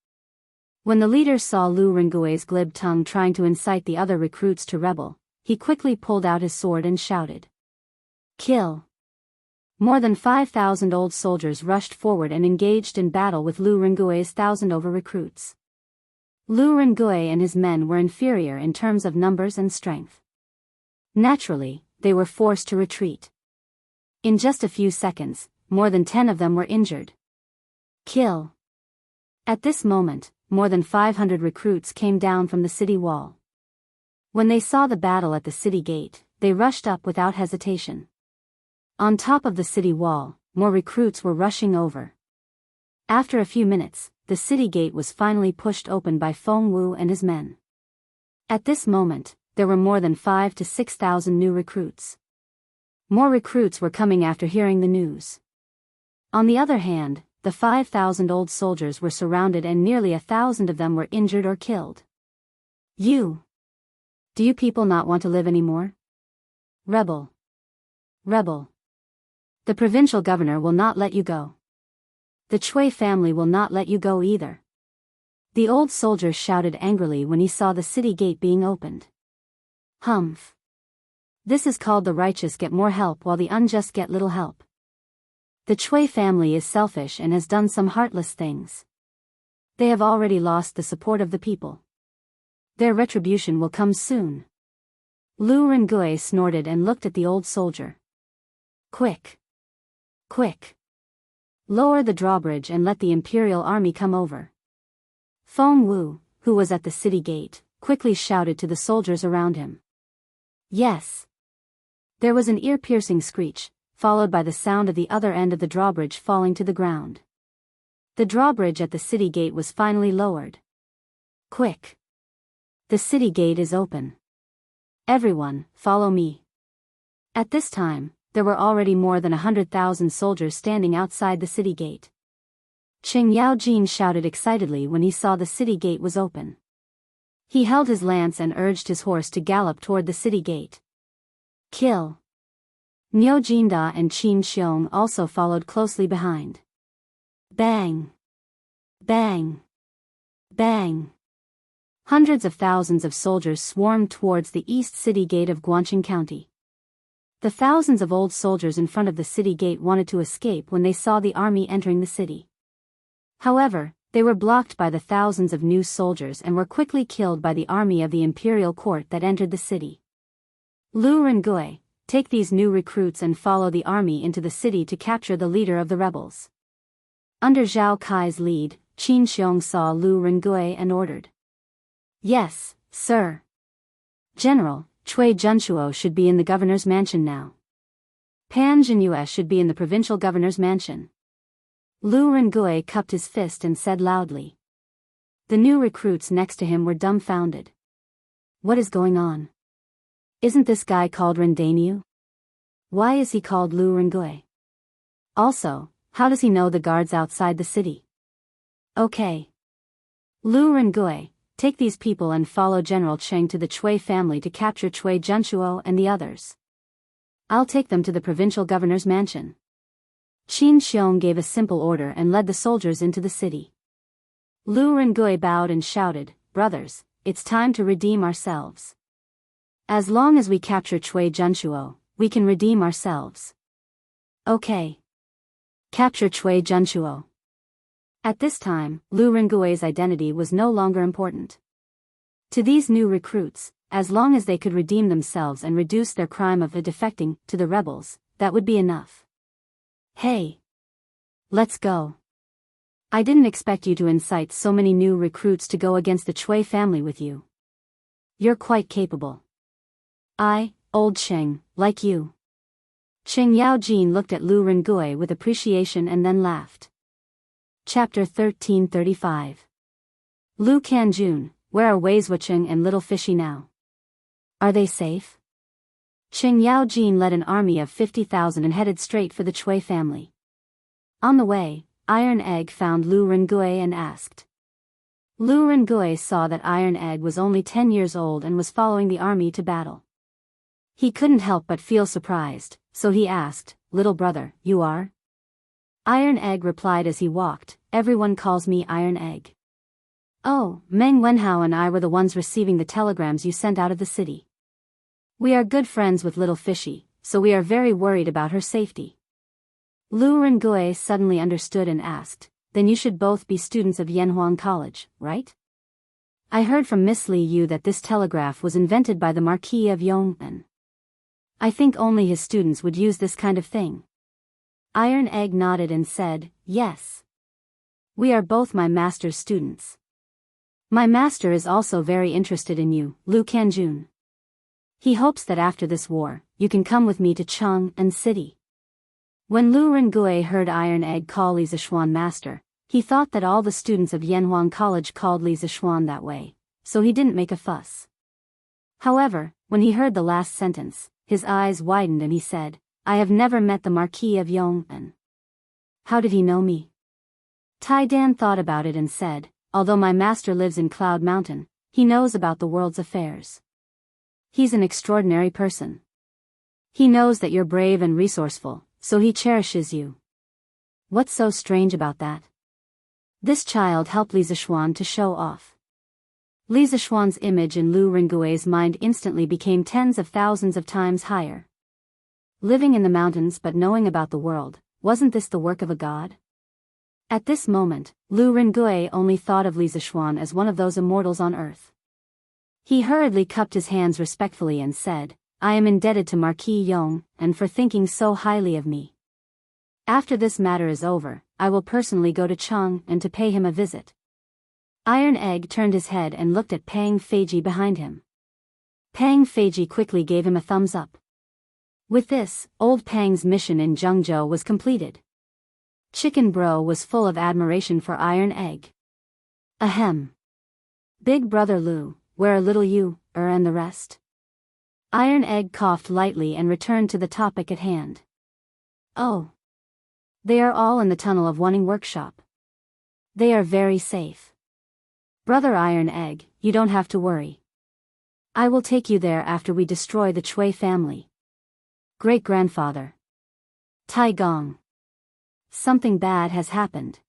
When the leader saw Lu Rengui's glib tongue trying to incite the other recruits to rebel, he quickly pulled out his sword and shouted, "Kill." More than 5,000 old soldiers rushed forward and engaged in battle with Lu Rengui's 1,000 over recruits. Lu Rengui and his men were inferior in terms of numbers and strength. Naturally, they were forced to retreat. In just a few seconds, more than 10 of them were injured. Kill. At this moment, more than 500 recruits came down from the city wall. When they saw the battle at the city gate, they rushed up without hesitation. On top of the city wall, more recruits were rushing over. After a few minutes, the city gate was finally pushed open by Feng Wu and his men. At this moment, there were more than 5,000 to 6,000 new recruits. More recruits were coming after hearing the news. On the other hand, the 5,000 old soldiers were surrounded and nearly 1,000 of them were injured or killed. Do you people not want to live anymore? Rebel. Rebel. The provincial governor will not let you go. The Chui family will not let you go either. The old soldier shouted angrily when he saw the city gate being opened. Humph. This is called the righteous get more help while the unjust get little help. The Chui family is selfish and has done some heartless things. They have already lost the support of the people. Their retribution will come soon. Lu Rengui snorted and looked at the old soldier. Quick! Quick! Lower the drawbridge and let the imperial army come over. Feng Wu, who was at the city gate, quickly shouted to the soldiers around him. Yes! There was an ear-piercing screech, followed by the sound of the other end of the drawbridge falling to the ground. The drawbridge at the city gate was finally lowered. Quick! The city gate is open. Everyone, follow me. At this time, there were already more than 100,000 soldiers standing outside the city gate. Qing Yaojin shouted excitedly when he saw the city gate was open. He held his lance and urged his horse to gallop toward the city gate. Kill! Niu Jinda and Qin Xiong also followed closely behind. Bang! Bang! Bang! Hundreds of thousands of soldiers swarmed towards the east city gate of Guangqing County. The thousands of old soldiers in front of the city gate wanted to escape when they saw the army entering the city. However, they were blocked by the thousands of new soldiers and were quickly killed by the army of the imperial court that entered the city. Lu Rengui, take these new recruits and follow the army into the city to capture the leader of the rebels. Under Zhao Kai's lead, Qin Xiong saw Lu Rengui and ordered. Yes, sir. General, Cui Junshuo should be in the governor's mansion now. Pan Zhenyue should be in the provincial governor's mansion. Lu Rengui cupped his fist and said loudly. The new recruits next to him were dumbfounded. What is going on? Isn't this guy called Rendainu? Why is he called Lu Rengui? Also, how does he know the guards outside the city? Okay. Lu Rengui, take these people and follow General Cheng to the Chui family to capture Cui Junshuo and the others. I'll take them to the provincial governor's mansion. Qin Xiong gave a simple order and led the soldiers into the city. Lu Rengui bowed and shouted, Brothers, it's time to redeem ourselves. As long as we capture Cui Junshuo, we can redeem ourselves. Okay. Capture Cui Junshuo. At this time, Lu Rengui's identity was no longer important. To these new recruits, as long as they could redeem themselves and reduce their crime of defecting to the rebels, that would be enough. Hey! Let's go. I didn't expect you to incite so many new recruits to go against the Chui family with you. You're quite capable. Old Cheng, like you. Qing Yaojin looked at Lu Rengui with appreciation and then laughed. Chapter 1335. Lu Kanjun, where are Wei Zuoqing and Little Fishy now? Are they safe? Qing Yaojin led an army of 50,000 and headed straight for the Chui family. On the way, Iron Egg found Lu Rengui and asked. Lu Rengui saw that Iron Egg was only 10 years old and was following the army to battle. He couldn't help but feel surprised, so he asked, Little brother, you are? Iron Egg replied as he walked, Everyone calls me Iron Egg. Oh, Meng Wenhao and I were the ones receiving the telegrams you sent out of the city. We are good friends with Little Fishy, so we are very worried about her safety. Lu Rengui suddenly understood and asked, Then you should both be students of Yanhuang College, right? I heard from Miss Li Yu that this telegraph was invented by the Marquis of Yong'an. I think only his students would use this kind of thing. Iron Egg nodded and said, Yes. We are both my master's students. My master is also very interested in you, Lu Kanjun. He hopes that after this war, you can come with me to Chang'an City. When Lu Rengui heard Iron Egg call Li Zishuan master, he thought that all the students of Yanhuang College called Li Zishuan that way, so he didn't make a fuss. However, when he heard the last sentence, his eyes widened and he said, I have never met the Marquis of Yong'an. How did he know me? Tai Dan thought about it and said, Although my master lives in Cloud Mountain, he knows about the world's affairs. He's an extraordinary person. He knows that you're brave and resourceful, so he cherishes you. What's so strange about that? This child helped Li Zishuan to show off. Li Zishuan's image in Lu Rengui's mind instantly became tens of thousands of times higher. Living in the mountains but knowing about the world, wasn't this the work of a god? At this moment, Lu Rengui only thought of Li Zishuan as one of those immortals on earth. He hurriedly cupped his hands respectfully and said, I am indebted to Marquis Yong, and for thinking so highly of me. After this matter is over, I will personally go to Cheng and to pay him a visit. Iron Egg turned his head and looked at Pang Feiji behind him. Pang Feiji quickly gave him a thumbs up. With this, old Pang's mission in Zhengzhou was completed. Chicken Bro was full of admiration for Iron Egg. Ahem. Big brother Lu, where are little you, and the rest? Iron Egg coughed lightly and returned to the topic at hand. Oh. They are all in the tunnel of Wanning Workshop. They are very safe. Brother Iron Egg, you don't have to worry. I will take you there after we destroy the Chui family. Great-grandfather. Tai Gong. Something bad has happened.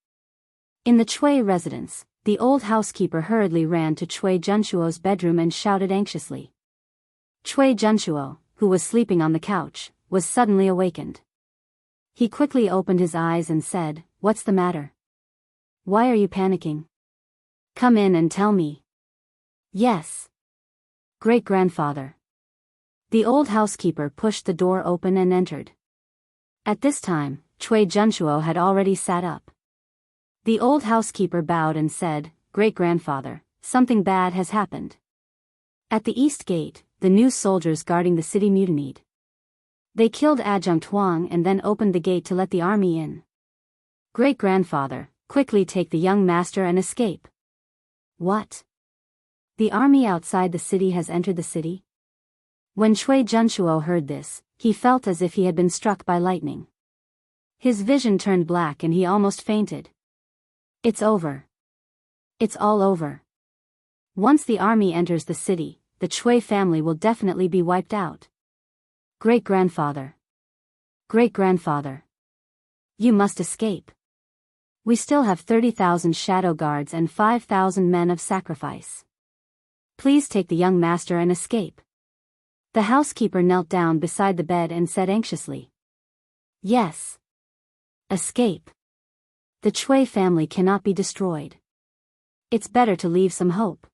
In the Chui residence, the old housekeeper hurriedly ran to Chui Junshuo's bedroom and shouted anxiously. Chui Junshuo, who was sleeping on the couch, was suddenly awakened. He quickly opened his eyes and said, What's the matter? Why are you panicking? Come in and tell me. Yes. Great-grandfather. The old housekeeper pushed the door open and entered. At this time, Chui Junshuo had already sat up. The old housekeeper bowed and said, Great-grandfather, something bad has happened. At the east gate, the new soldiers guarding the city mutinied. They killed Adjunct Huang and then opened the gate to let the army in. Great-grandfather, quickly take the young master and escape. What? The army outside the city has entered the city? When Chui Junshuo heard this, he felt as if he had been struck by lightning. His vision turned black and he almost fainted. It's over. It's all over. Once the army enters the city, the Chui family will definitely be wiped out. Great-grandfather. Great-grandfather. You must escape. We still have 30,000 shadow guards and 5,000 men of sacrifice. Please take the young master and escape. The housekeeper knelt down beside the bed and said anxiously. Yes. Escape. The Chui family cannot be destroyed. It's better to leave some hope.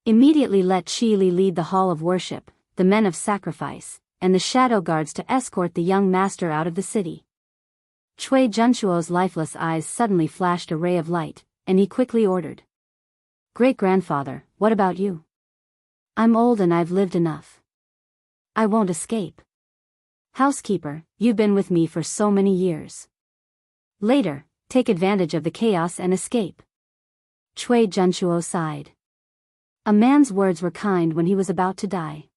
Immediately let Qi Li lead the hall of worship, the men of sacrifice, and the shadow guards to escort the young master out of the city. Chui Junshuo's lifeless eyes suddenly flashed a ray of light, and he quickly ordered. Great-grandfather, what about you? I'm old and I've lived enough. I won't escape. Housekeeper, you've been with me for so many years. Later, take advantage of the chaos and escape. Chui Junshuo sighed. A man's words were kind when he was about to die.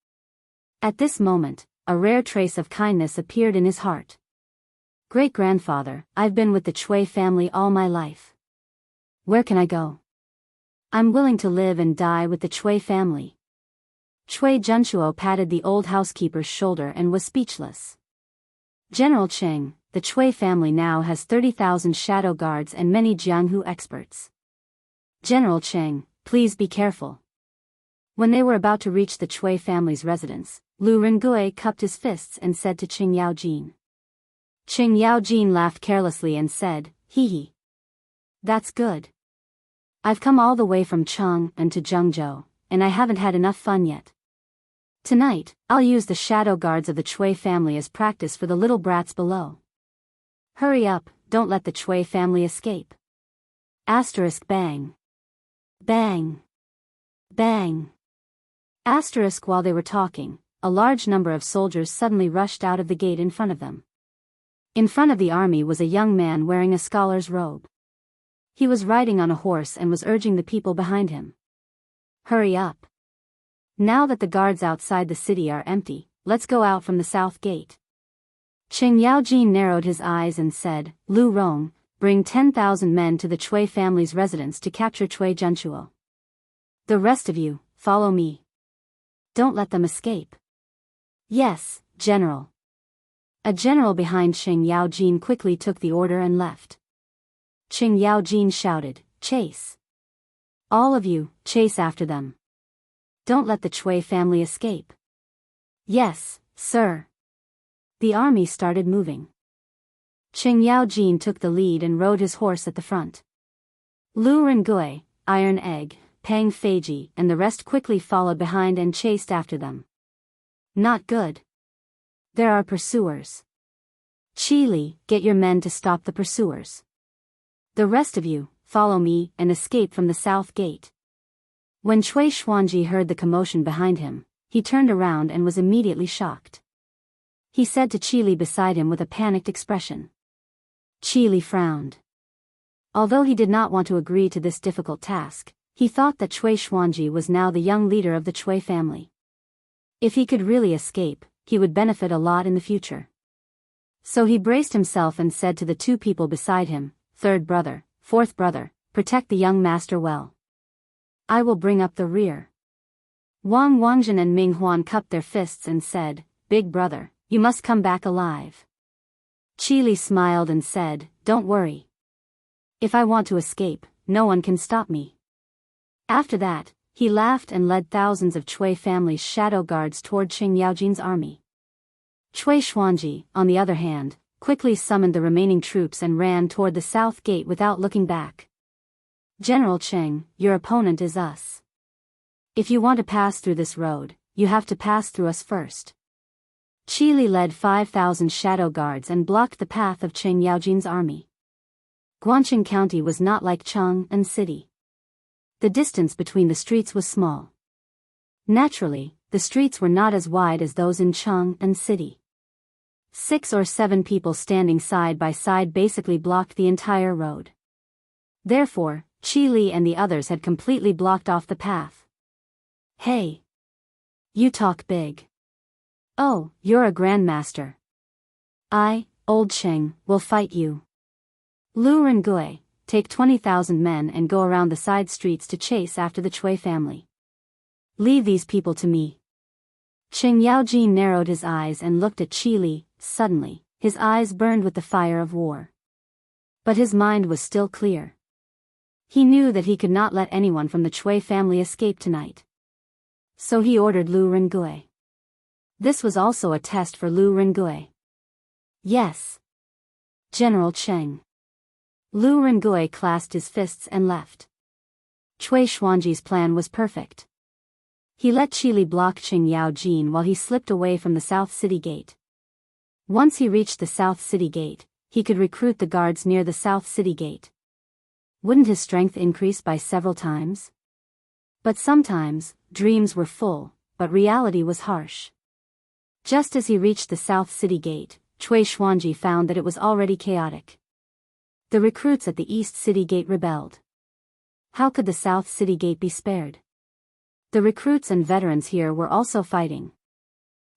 At this moment, a rare trace of kindness appeared in his heart. Great-grandfather, I've been with the Chui family all my life. Where can I go? I'm willing to live and die with the Chui family. Chui Junshuo patted the old housekeeper's shoulder and was speechless. General Cheng, the Chui family now has 30,000 shadow guards and many Jianghu experts. General Cheng, please be careful. When they were about to reach the Chui family's residence, Lu Rengui cupped his fists and said to Qing Yaojin. Qing Yaojin laughed carelessly and said, Hee hee. That's good. I've come all the way from Cheng and to Zhengzhou, and I haven't had enough fun yet. Tonight, I'll use the shadow guards of the Chui family as practice for the little brats below. Hurry up, don't let the Chui family escape. Asterisk bang. Bang. Bang. Asterisk while they were talking, a large number of soldiers suddenly rushed out of the gate in front of them. In front of the army was a young man wearing a scholar's robe. He was riding on a horse and was urging the people behind him. Hurry up. Now that the guards outside the city are empty, let's go out from the south gate. Qing Yaojin narrowed his eyes and said, Lu Rong, bring 10,000 men to the Chui family's residence to capture Chui Junshuo. The rest of you, follow me. Don't let them escape. Yes, General. A general behind Qing Yaojin quickly took the order and left. Qing Yaojin shouted, Chase. All of you, chase after them. Don't let the Chui family escape. Yes, sir. The army started moving. Qing Yaojin took the lead and rode his horse at the front. Lu Rengui, Iron Egg, Pang Feiji, and the rest quickly followed behind and chased after them. Not good. There are pursuers. Qi Li, get your men to stop the pursuers. The rest of you, follow me and escape from the south gate. When Cui Xuanji heard the commotion behind him, he turned around and was immediately shocked. He said to Qi Li beside him with a panicked expression. Qi Li frowned. Although he did not want to agree to this difficult task, he thought that Cui Xuanji was now the young leader of the Cui family. If he could really escape, he would benefit a lot in the future. So he braced himself and said to the two people beside him, "Third brother, fourth brother, protect the young master well. I will bring up the rear." Wang Wangjin and Ming Huan cupped their fists and said, "Big brother, you must come back alive." Qi Li smiled and said, "Don't worry. If I want to escape, no one can stop me." After that, he laughed and led thousands of Cui family's shadow guards toward Qing Yaojin's army. Cui Xuanji, on the other hand, quickly summoned the remaining troops and ran toward the south gate without looking back. "General Cheng, your opponent is us. If you want to pass through this road, you have to pass through us first." Qi Li led 5,000 shadow guards and blocked the path of Qing Yaojin's army. Guangqing County was not like Cheng'an City. The distance between the streets was small. Naturally, the streets were not as wide as those in Cheng'an City. 6 or 7 people standing side by side basically blocked the entire road. Therefore, Qi Li and the others had completely blocked off the path. "Hey! You talk big. Oh, you're a grandmaster. I, Old Cheng, will fight you. Lu Rengui, take 20,000 men and go around the side streets to chase after the Cui family. Leave these people to me." Qing Yaojin narrowed his eyes and looked at Qi Li. Suddenly, his eyes burned with the fire of war. But his mind was still clear. He knew that he could not let anyone from the Cui family escape tonight. So he ordered Lu Rengui. This was also a test for Lu Rengui. "Yes. General Cheng." Lu Rengui clasped his fists and left. Cui Xuanji's plan was perfect. He let Qi Li block Qing Yaojin while he slipped away from the South City Gate. Once he reached the South City Gate, he could recruit the guards near the South City Gate. Wouldn't his strength increase by several times? But sometimes, dreams were full, but reality was harsh. Just as he reached the South City Gate, Cui Xuanji found that it was already chaotic. The recruits at the East City Gate rebelled. How could the South City Gate be spared? The recruits and veterans here were also fighting.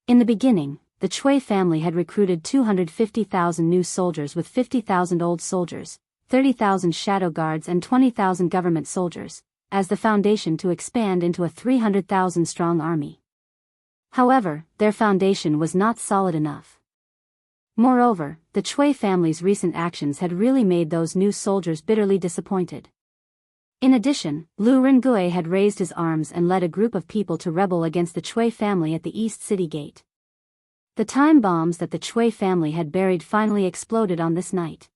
In the beginning, the Cui family had recruited 250,000 new soldiers with 50,000 old soldiers, 30,000 shadow guards and 20,000 government soldiers, as the foundation to expand into a 300,000-strong army. However, their foundation was not solid enough. Moreover, the Cui family's recent actions had really made those new soldiers bitterly disappointed. In addition, Lu Rengui had raised his arms and led a group of people to rebel against the Cui family at the East City Gate. The time bombs that the Cui family had buried finally exploded on this night.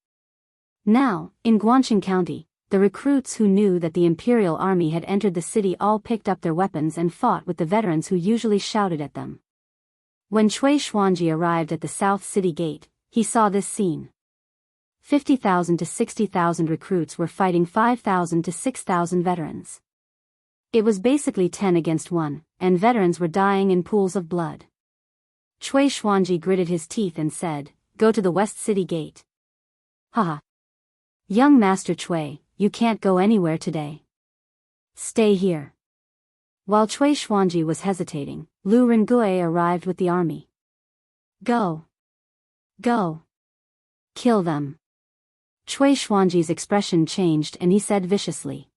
Now, in Guangqing County, the recruits who knew that the Imperial Army had entered the city all picked up their weapons and fought with the veterans who usually shouted at them. When Cui Xuanji arrived at the South City Gate, he saw this scene. 50,000 to 60,000 recruits were fighting 5,000 to 6,000 veterans. It was basically 10 against 1, and veterans were dying in pools of blood. Cui Xuanji gritted his teeth and said, "Go to the West City Gate." "Haha. Young Master Cui, you can't go anywhere today. Stay here." While Cui Xuanji was hesitating, Lu Rengui arrived with the army. "Go. Go. Kill them." Cui Xuanji's expression changed and he said viciously.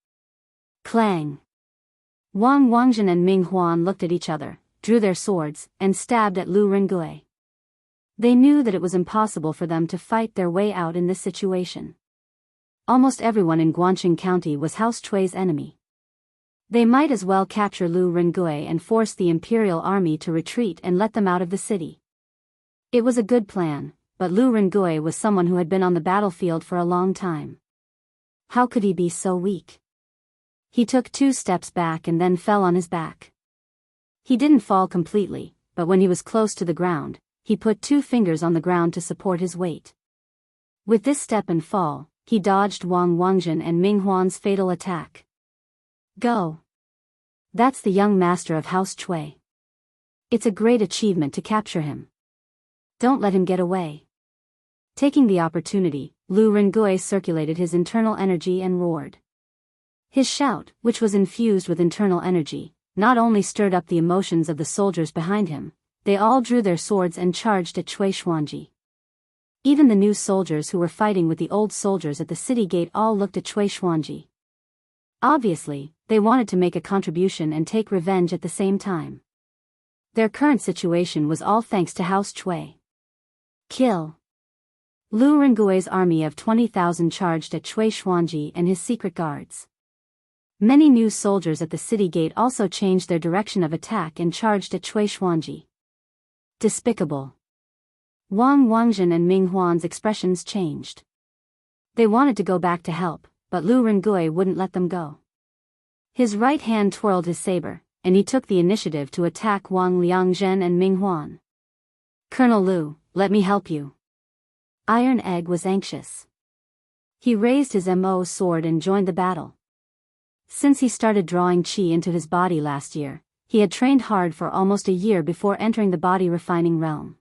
Clang. Wang Wangjin and Ming Huan looked at each other, drew their swords, and stabbed at Lu Rengui. They knew that it was impossible for them to fight their way out in this situation. Almost everyone in Guangqing County was House Chui's enemy. They might as well capture Lu Rengui and force the Imperial Army to retreat and let them out of the city. It was a good plan, but Lu Rengui was someone who had been on the battlefield for a long time. How could he be so weak? He took 2 steps back and then fell on his back. He didn't fall completely, but when he was close to the ground, he put 2 fingers on the ground to support his weight. With this step and fall, he dodged Wang Wangjin and Ming Huan's fatal attack. Go! That's the young master of House Chui. It's a great achievement to capture him. Don't let him get away. Taking the opportunity, Lu Rengui circulated his internal energy and roared. His shout, which was infused with internal energy, not only stirred up the emotions of the soldiers behind him, they all drew their swords and charged at Cui Xuanji. Even the new soldiers who were fighting with the old soldiers at the city gate all looked at Cui Xuanji. Obviously, they wanted to make a contribution and take revenge at the same time. Their current situation was all thanks to House Chui. Kill! Lu Rengui's army of 20,000 charged at Cui Xuanji and his secret guards. Many new soldiers at the city gate also changed their direction of attack and charged at Cui Xuanji. Despicable! Wang Wangjin and Ming Huan's expressions changed. They wanted to go back to help, but Lu Rengui wouldn't let them go. His right hand twirled his saber, and he took the initiative to attack Wang Liangzhen and Ming Huan. Colonel Lu, let me help you. Iron Egg was anxious. He raised his Mo sword and joined the battle. Since he started drawing qi into his body last year, he had trained hard for almost a year before entering the body refining realm.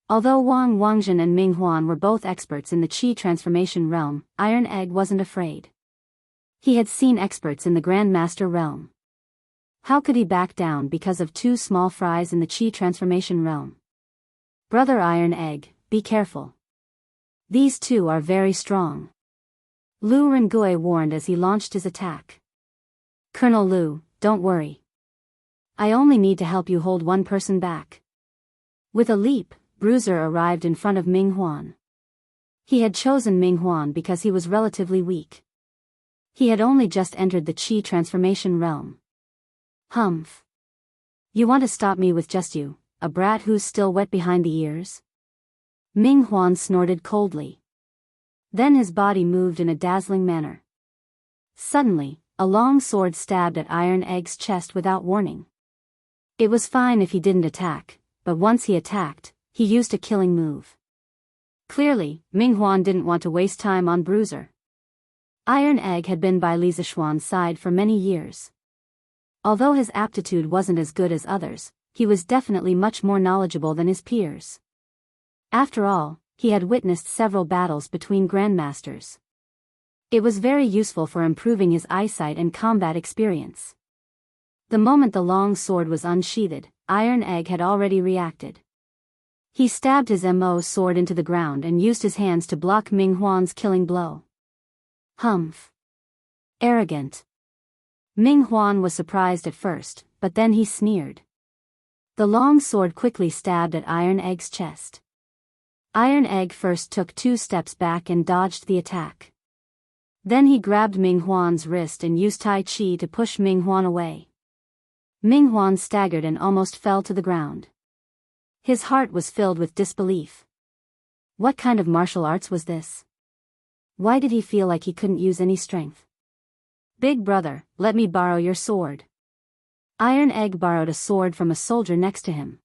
Although Wang Wangjin and Ming Huan were both experts in the qi transformation realm, Iron Egg wasn't afraid. He had seen experts in the Grandmaster realm. How could he back down because of 2 small fries in the qi transformation realm? Brother Iron Egg, be careful. These 2 are very strong. Lu Rengui warned as he launched his attack. Colonel Lu, don't worry. I only need to help you hold one person back. With a leap, Bruiser arrived in front of Ming Huan. He had chosen Ming Huan because he was relatively weak. He had only just entered the qi transformation realm. Humph. You want to stop me with just you, a brat who's still wet behind the ears? Ming Huan snorted coldly. Then his body moved in a dazzling manner. Suddenly, a long sword stabbed at Iron Egg's chest without warning. It was fine if he didn't attack, but once he attacked, he used a killing move. Clearly, Ming Huan didn't want to waste time on Bruiser. Iron Egg had been by Li Zishuan's side for many years. Although his aptitude wasn't as good as others, he was definitely much more knowledgeable than his peers. After all, he had witnessed several battles between grandmasters. It was very useful for improving his eyesight and combat experience. The moment the long sword was unsheathed, Iron Egg had already reacted. He stabbed his Mo sword into the ground and used his hands to block Ming Huan's killing blow. Humph. Arrogant. Ming Huan was surprised at first, but then he sneered. The long sword quickly stabbed at Iron Egg's chest. Iron Egg first took 2 steps back and dodged the attack. Then he grabbed Ming Huan's wrist and used Tai Chi to push Ming Huan away. Ming Huan staggered and almost fell to the ground. His heart was filled with disbelief. What kind of martial arts was this? Why did he feel like he couldn't use any strength? Big brother, let me borrow your sword. Iron Egg borrowed a sword from a soldier next to him.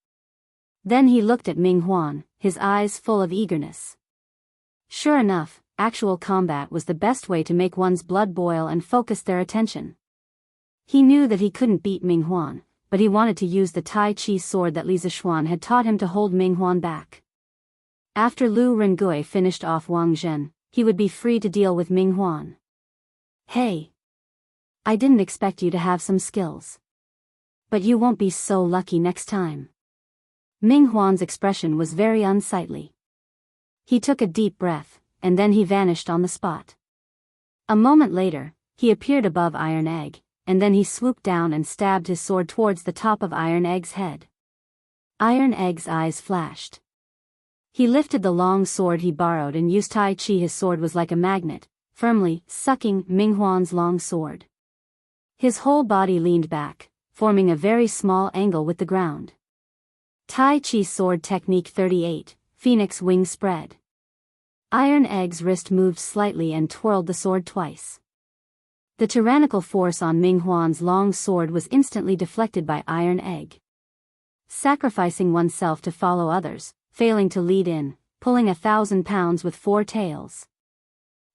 Then he looked at Ming Huan, his eyes full of eagerness. Sure enough, actual combat was the best way to make one's blood boil and focus their attention. He knew that he couldn't beat Ming Huan, but he wanted to use the Tai Chi sword that Li Zishuan had taught him to hold Ming Huan back. After Lu Rengui finished off Wang Zhen, he would be free to deal with Ming Huan. Hey! I didn't expect you to have some skills. But you won't be so lucky next time. Ming Huan's expression was very unsightly. He took a deep breath, and then he vanished on the spot. A moment later, he appeared above Iron Egg, and then he swooped down and stabbed his sword towards the top of Iron Egg's head. Iron Egg's eyes flashed. He lifted the long sword he borrowed and used Tai Chi. His sword was like a magnet, firmly sucking Ming Huan's long sword. His whole body leaned back, forming a very small angle with the ground. Tai Chi Sword Technique 38, phoenix wings spread. Iron Egg's wrist moved slightly and twirled the sword twice. The tyrannical force on Ming Huan's long sword was instantly deflected by Iron Egg. Sacrificing oneself to follow others, failing to lead in, pulling 1,000 pounds with 4 tails.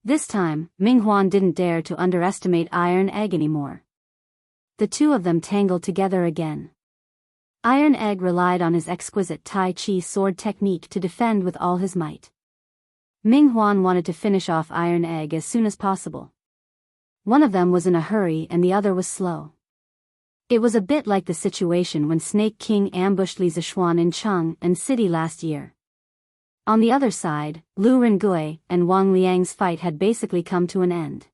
This time, Ming Huan didn't dare to underestimate Iron Egg anymore. The two of them tangled together again. Iron Egg relied on his exquisite Tai Chi sword technique to defend with all his might. Ming Huan wanted to finish off Iron Egg as soon as possible. One of them was in a hurry and the other was slow. It was a bit like the situation when Snake King ambushed Li Zishuan in Cheng'an City last year. On the other side, Lu Rengui and Wang Liang's fight had basically come to an end.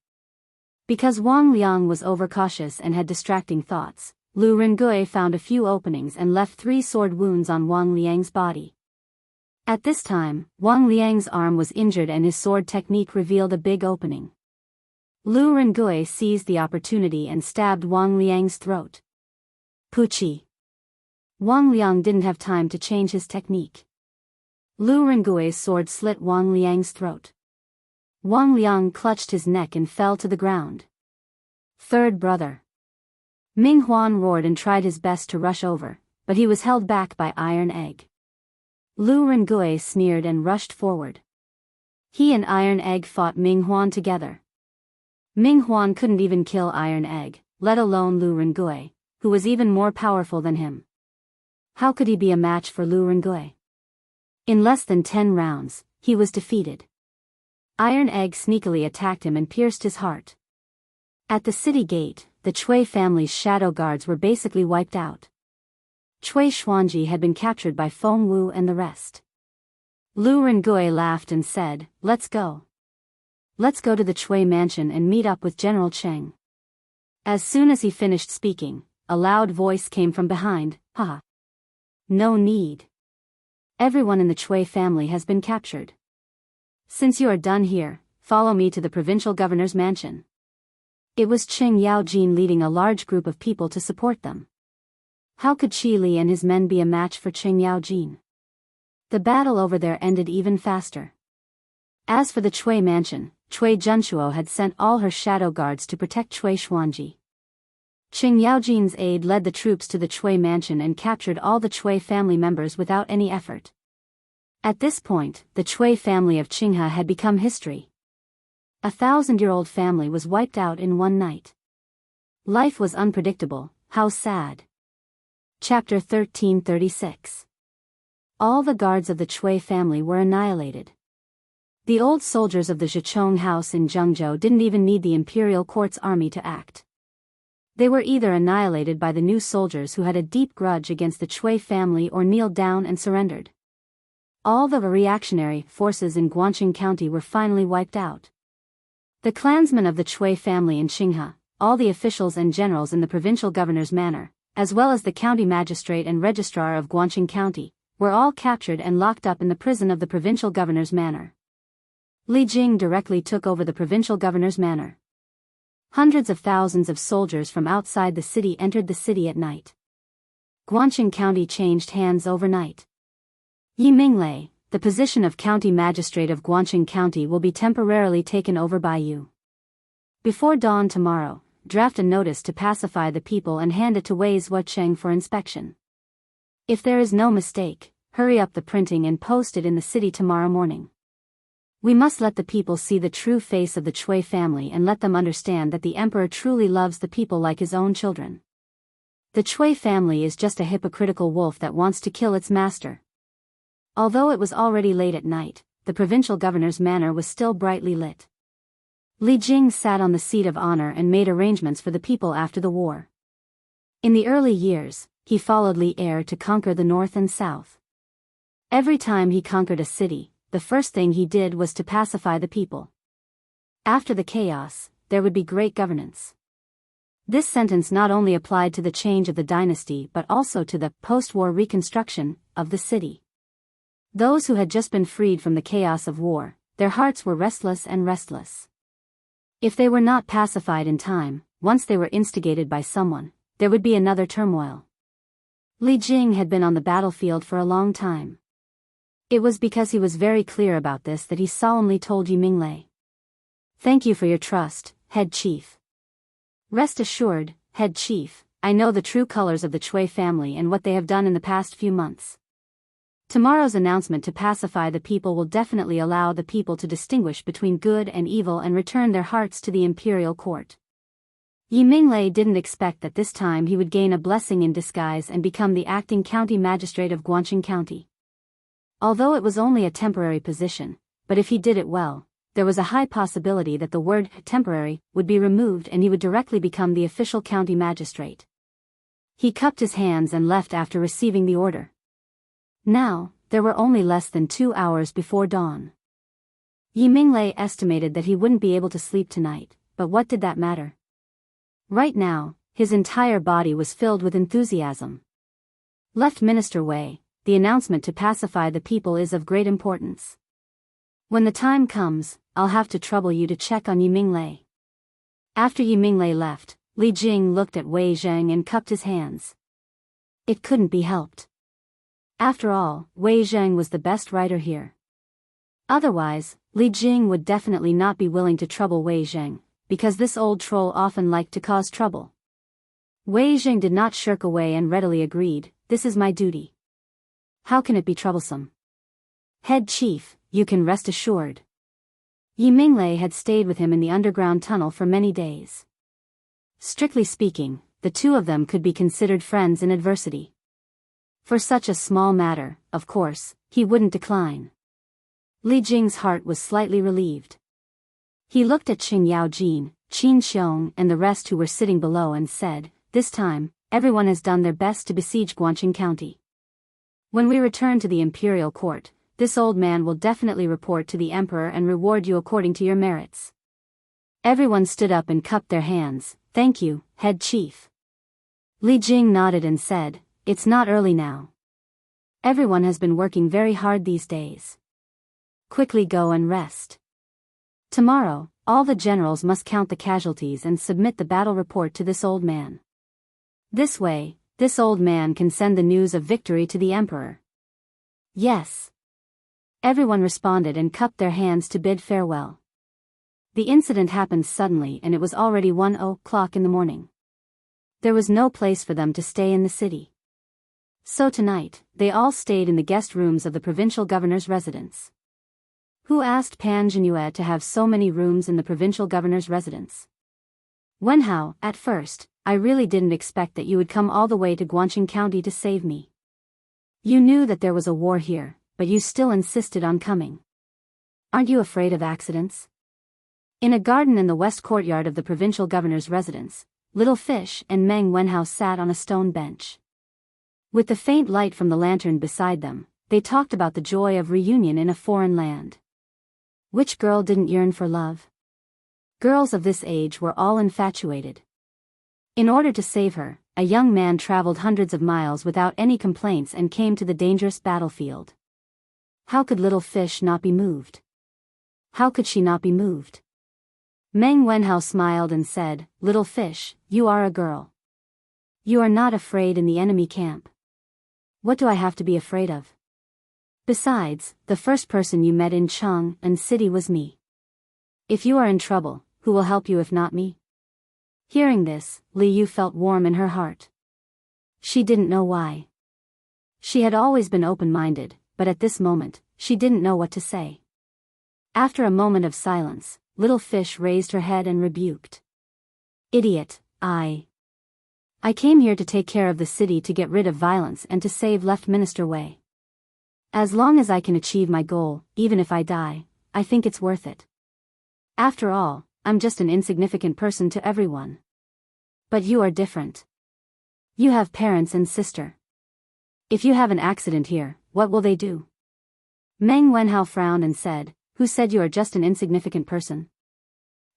Because Wang Liang was overcautious and had distracting thoughts, Lu Rengui found a few openings and left 3 sword wounds on Wang Liang's body. At this time, Wang Liang's arm was injured and his sword technique revealed a big opening. Lu Rengui seized the opportunity and stabbed Wang Liang's throat. Puchi. Wang Liang didn't have time to change his technique. Lu Rengui's sword slit Wang Liang's throat. Wang Liang clutched his neck and fell to the ground. Third brother. Ming Huan roared and tried his best to rush over, but he was held back by Iron Egg. Lu Rengui sneered and rushed forward. He and Iron Egg fought Ming Huan together. Ming Huan couldn't even kill Iron Egg, let alone Lu Rengui, who was even more powerful than him. How could he be a match for Lu Rengui? In less than 10 rounds, he was defeated. Iron Egg sneakily attacked him and pierced his heart. At the city gate, the Cui family's shadow guards were basically wiped out. Cui Xuanji had been captured by Feng Wu and the rest. Lu Rengui laughed and said, "Let's go. Let's go to the Cui mansion and meet up with General Cheng." As soon as he finished speaking, a loud voice came from behind, "Haha. No need. Everyone in the Cui family has been captured. Since you are done here, follow me to the provincial governor's mansion." It was Qing Yaojin leading a large group of people to support them. How could Qi Li and his men be a match for Qing Yaojin? The battle over there ended even faster. As for the Cui mansion, Cui Junshuo had sent all her shadow guards to protect Cui Xuanji. Qing Yaojin's aide led the troops to the Cui mansion and captured all the Cui family members without any effort. At this point, the Cui family of Qinghe had become history. A 1,000-year-old family was wiped out in one night. Life was unpredictable, how sad. Chapter 1336. All the guards of the Cui family were annihilated. The old soldiers of the Zhichong house in Zhengzhou didn't even need the imperial court's army to act. They were either annihilated by the new soldiers who had a deep grudge against the Cui family or kneeled down and surrendered. All the reactionary forces in Guangqing County were finally wiped out. The clansmen of the Cui family in Qinghe, all the officials and generals in the provincial governor's manor, as well as the county magistrate and registrar of Guangqing County, were all captured and locked up in the prison of the provincial governor's manor. Li Jing directly took over the provincial governor's manor. Hundreds of thousands of soldiers from outside the city entered the city at night. Guangqing County changed hands overnight. Yi Minglei, the position of county magistrate of Guangqing County will be temporarily taken over by you. Before dawn tomorrow, draft a notice to pacify the people and hand it to Wei Zuocheng for inspection. If there is no mistake, hurry up the printing and post it in the city tomorrow morning. We must let the people see the true face of the Cui family and let them understand that the emperor truly loves the people like his own children. The Cui family is just a hypocritical wolf that wants to kill its master. Although it was already late at night, the provincial governor's manor was still brightly lit. Li Jing sat on the seat of honor and made arrangements for the people after the war. In the early years, he followed Li Er to conquer the north and south. Every time he conquered a city, the first thing he did was to pacify the people. After the chaos, there would be great governance. This sentence not only applied to the change of the dynasty but also to the post-war reconstruction of the city. Those who had just been freed from the chaos of war, their hearts were restless. If they were not pacified in time, once they were instigated by someone, there would be another turmoil. Li Jing had been on the battlefield for a long time. It was because he was very clear about this that he solemnly told Yi Minglei. Thank you for your trust, head chief. Rest assured, head chief, I know the true colors of the Chui family and what they have done in the past few months. Tomorrow's announcement to pacify the people will definitely allow the people to distinguish between good and evil and return their hearts to the imperial court. Yi Minglei didn't expect that this time he would gain a blessing in disguise and become the acting county magistrate of Guangqing County. Although it was only a temporary position, but if he did it well, there was a high possibility that the word temporary would be removed and he would directly become the official county magistrate. He cupped his hands and left after receiving the order. Now, there were only less than 2 hours before dawn. Yi Minglei estimated that he wouldn't be able to sleep tonight, but what did that matter? Right now, his entire body was filled with enthusiasm. Left Minister Wei, the announcement to pacify the people is of great importance. When the time comes, I'll have to trouble you to check on Yi Minglei. After Yi Minglei left, Li Jing looked at Wei Zheng and cupped his hands. It couldn't be helped. After all, Wei Zheng was the best writer here. Otherwise, Li Jing would definitely not be willing to trouble Wei Zheng, because this old troll often liked to cause trouble. Wei Zheng did not shirk away and readily agreed, this is my duty. How can it be troublesome? Head chief, you can rest assured. Yi Minglei had stayed with him in the underground tunnel for many days. Strictly speaking, the two of them could be considered friends in adversity. For such a small matter, of course, he wouldn't decline. Li Jing's heart was slightly relieved. He looked at Qing Yaojin, Qin Xiong and the rest who were sitting below and said, this time, everyone has done their best to besiege Guangqing County. When we return to the imperial court, this old man will definitely report to the emperor and reward you according to your merits. Everyone stood up and cupped their hands. Thank you, head chief. Li Jing nodded and said, it's not early now. Everyone has been working very hard these days. Quickly go and rest. Tomorrow, all the generals must count the casualties and submit the battle report to this old man. This way, this old man can send the news of victory to the emperor. Yes. Everyone responded and cupped their hands to bid farewell. The incident happened suddenly and it was already 1:00 in the morning. There was no place for them to stay in the city. So tonight, they all stayed in the guest rooms of the provincial governor's residence. Who asked Pan Zhinyue to have so many rooms in the provincial governor's residence? Wenhao, at first, I really didn't expect that you would come all the way to Guangqing County to save me. You knew that there was a war here, but you still insisted on coming. Aren't you afraid of accidents? In a garden in the west courtyard of the provincial governor's residence, Little Fish and Meng Wenhao sat on a stone bench. With the faint light from the lantern beside them, they talked about the joy of reunion in a foreign land. Which girl didn't yearn for love? Girls of this age were all infatuated. In order to save her, a young man traveled hundreds of miles without any complaints and came to the dangerous battlefield. How could Little Fish not be moved? How could she not be moved? Meng Wenhao smiled and said, Little Fish, you are a girl. You are not afraid in the enemy camp. What do I have to be afraid of? Besides, the first person you met in Chang'an City was me. If you are in trouble, who will help you if not me? Hearing this, Li Yu felt warm in her heart. She didn't know why. She had always been open-minded, but at this moment, she didn't know what to say. After a moment of silence, Little Fish raised her head and rebuked. Idiot, I came here to take care of the city to get rid of violence and to save Left Minister Wei. As long as I can achieve my goal, even if I die, I think it's worth it. After all, I'm just an insignificant person to everyone. But you are different. You have parents and sister. If you have an accident here, what will they do? Meng Wenhao frowned and said, who said you are just an insignificant person?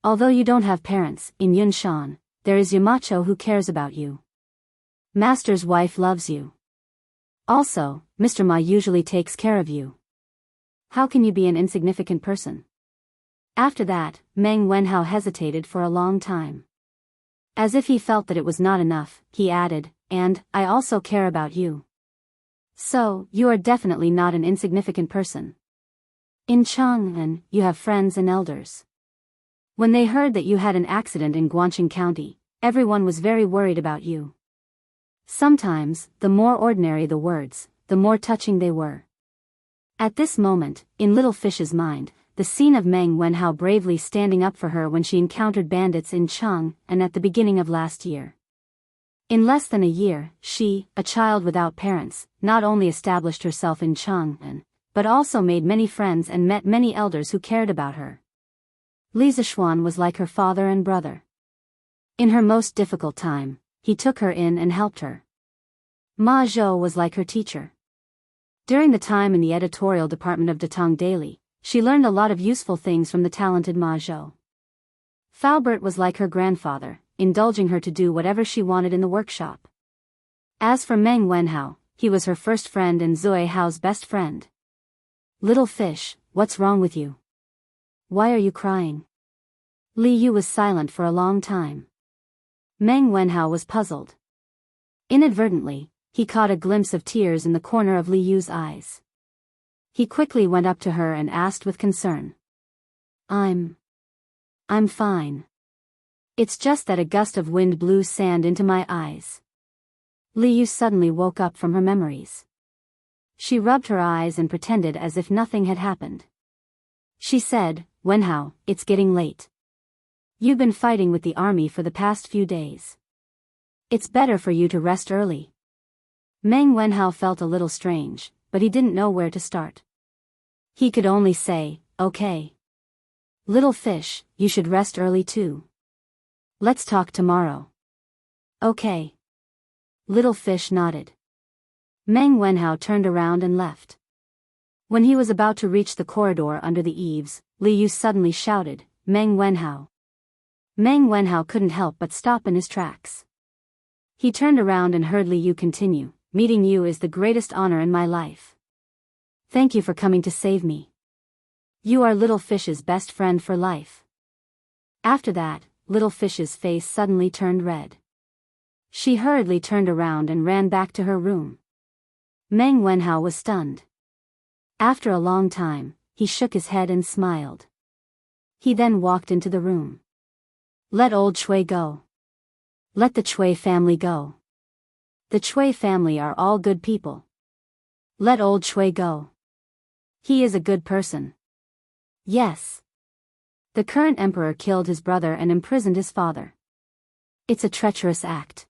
Although you don't have parents, in Yunshan, there is Yamacho who cares about you. Master's wife loves you. Also, Mr. Ma usually takes care of you. How can you be an insignificant person? After that, Meng Wenhao hesitated for a long time. As if he felt that it was not enough, he added, and I also care about you. So, you are definitely not an insignificant person. In Chang'an, you have friends and elders. When they heard that you had an accident in Guangxing County, everyone was very worried about you. Sometimes, the more ordinary the words, the more touching they were. At this moment, in Little Fish's mind, the scene of Meng Wenhao bravely standing up for her when she encountered bandits in Chang'an at the beginning of last year. In less than a year, she, a child without parents, not only established herself in Chang'an, but also made many friends and met many elders who cared about her. Li Zishuan was like her father and brother. In her most difficult time, he took her in and helped her. Ma Zhou was like her teacher. During the time in the editorial department of Datong Daily, she learned a lot of useful things from the talented Ma Zhou. Faubert was like her grandfather, indulging her to do whatever she wanted in the workshop. As for Meng Wenhao, he was her first friend and Zui Hao's best friend. Little Fish, what's wrong with you? Why are you crying? Li Yu was silent for a long time. Meng Wenhao was puzzled. Inadvertently, he caught a glimpse of tears in the corner of Li Yu's eyes. He quickly went up to her and asked with concern. I'm fine. It's just that a gust of wind blew sand into my eyes. Li Yu suddenly woke up from her memories. She rubbed her eyes and pretended as if nothing had happened. She said, Wenhao, it's getting late. You've been fighting with the army for the past few days. It's better for you to rest early. Meng Wenhao felt a little strange, but he didn't know where to start. He could only say, okay. Little Fish, you should rest early too. Let's talk tomorrow. Okay. Little Fish nodded. Meng Wenhao turned around and left. When he was about to reach the corridor under the eaves, Li Yu suddenly shouted, Meng Wenhao. Meng Wenhao couldn't help but stop in his tracks. He turned around and heard Li Yu continue, meeting you is the greatest honor in my life. Thank you for coming to save me. You are Little Fish's best friend for life. After that, Little Fish's face suddenly turned red. She hurriedly turned around and ran back to her room. Meng Wenhao was stunned. After a long time, he shook his head and smiled. He then walked into the room. Let old Chui go. Let the Chui family go. The Chui family are all good people. Let old Chui go. He is a good person. Yes. The current emperor killed his brother and imprisoned his father. It's a treacherous act.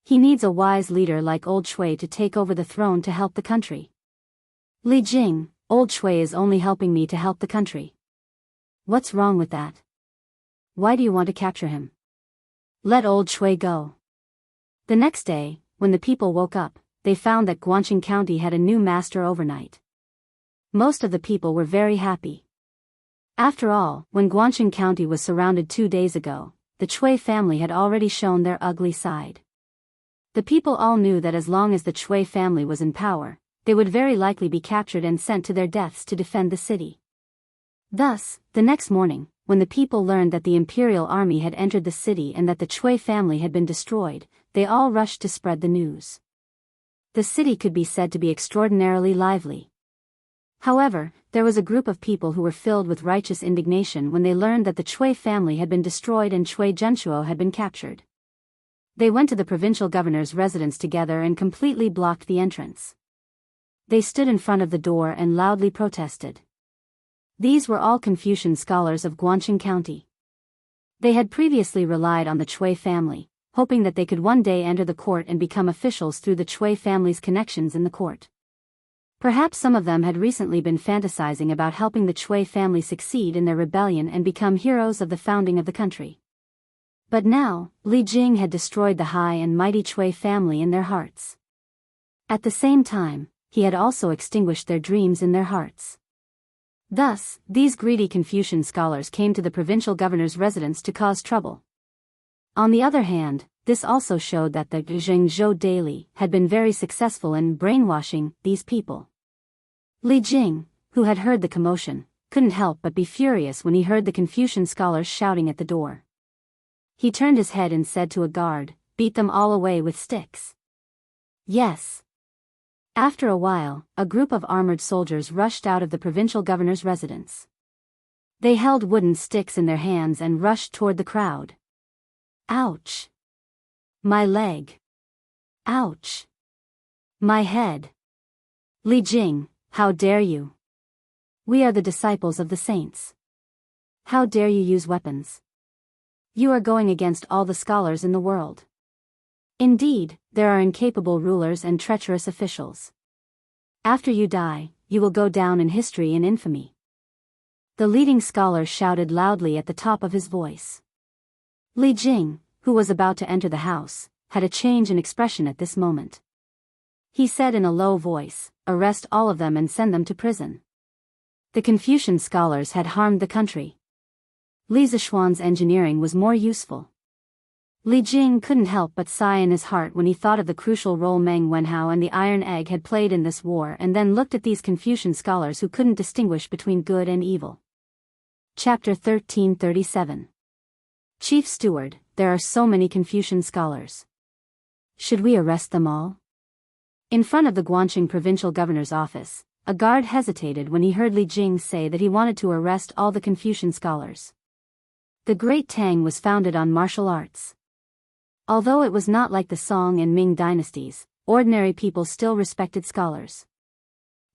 He needs a wise leader like old Chui to take over the throne to help the country. Li Jing, old Chui is only helping me to help the country. What's wrong with that? Why do you want to capture him? Let old Chui go. The next day, when the people woke up, they found that Guangxing County had a new master overnight. Most of the people were very happy. After all, when Guangxing County was surrounded 2 days ago, the Chui family had already shown their ugly side. The people all knew that as long as the Chui family was in power, they would very likely be captured and sent to their deaths to defend the city. Thus, the next morning, when the people learned that the imperial army had entered the city and that the Chui family had been destroyed, they all rushed to spread the news. The city could be said to be extraordinarily lively. However, there was a group of people who were filled with righteous indignation when they learned that the Chui family had been destroyed and Chui Zhenshuo had been captured. They went to the provincial governor's residence together and completely blocked the entrance. They stood in front of the door and loudly protested. These were all Confucian scholars of Guangxing County. They had previously relied on the Chui family, hoping that they could one day enter the court and become officials through the Chui family's connections in the court. Perhaps some of them had recently been fantasizing about helping the Chui family succeed in their rebellion and become heroes of the founding of the country. But now, Li Jing had destroyed the high and mighty Chui family in their hearts. At the same time, he had also extinguished their dreams in their hearts. Thus, these greedy Confucian scholars came to the provincial governor's residence to cause trouble. On the other hand, this also showed that the Zhengzhou Daily had been very successful in brainwashing these people. Li Jing, who had heard the commotion, couldn't help but be furious when he heard the Confucian scholars shouting at the door. He turned his head and said to a guard, "Beat them all away with sticks." Yes. After a while, a group of armored soldiers rushed out of the provincial governor's residence. They held wooden sticks in their hands and rushed toward the crowd. Ouch! My leg! Ouch! My head! Li Jing, how dare you! We are the disciples of the saints. How dare you use weapons? You are going against all the scholars in the world. Indeed, there are incapable rulers and treacherous officials. After you die, you will go down in history in infamy. The leading scholar shouted loudly at the top of his voice. Li Jing, who was about to enter the house, had a change in expression at this moment. He said in a low voice, "Arrest all of them and send them to prison." The Confucian scholars had harmed the country. Li Zishuan's engineering was more useful. Li Jing couldn't help but sigh in his heart when he thought of the crucial role Meng Wenhao and the Iron Egg had played in this war, and then looked at these Confucian scholars who couldn't distinguish between good and evil. Chapter 1337. Chief Steward, there are so many Confucian scholars. Should we arrest them all? In front of the Guangxing provincial governor's office, a guard hesitated when he heard Li Jing say that he wanted to arrest all the Confucian scholars. The Great Tang was founded on martial arts. Although it was not like the Song and Ming dynasties, ordinary people still respected scholars.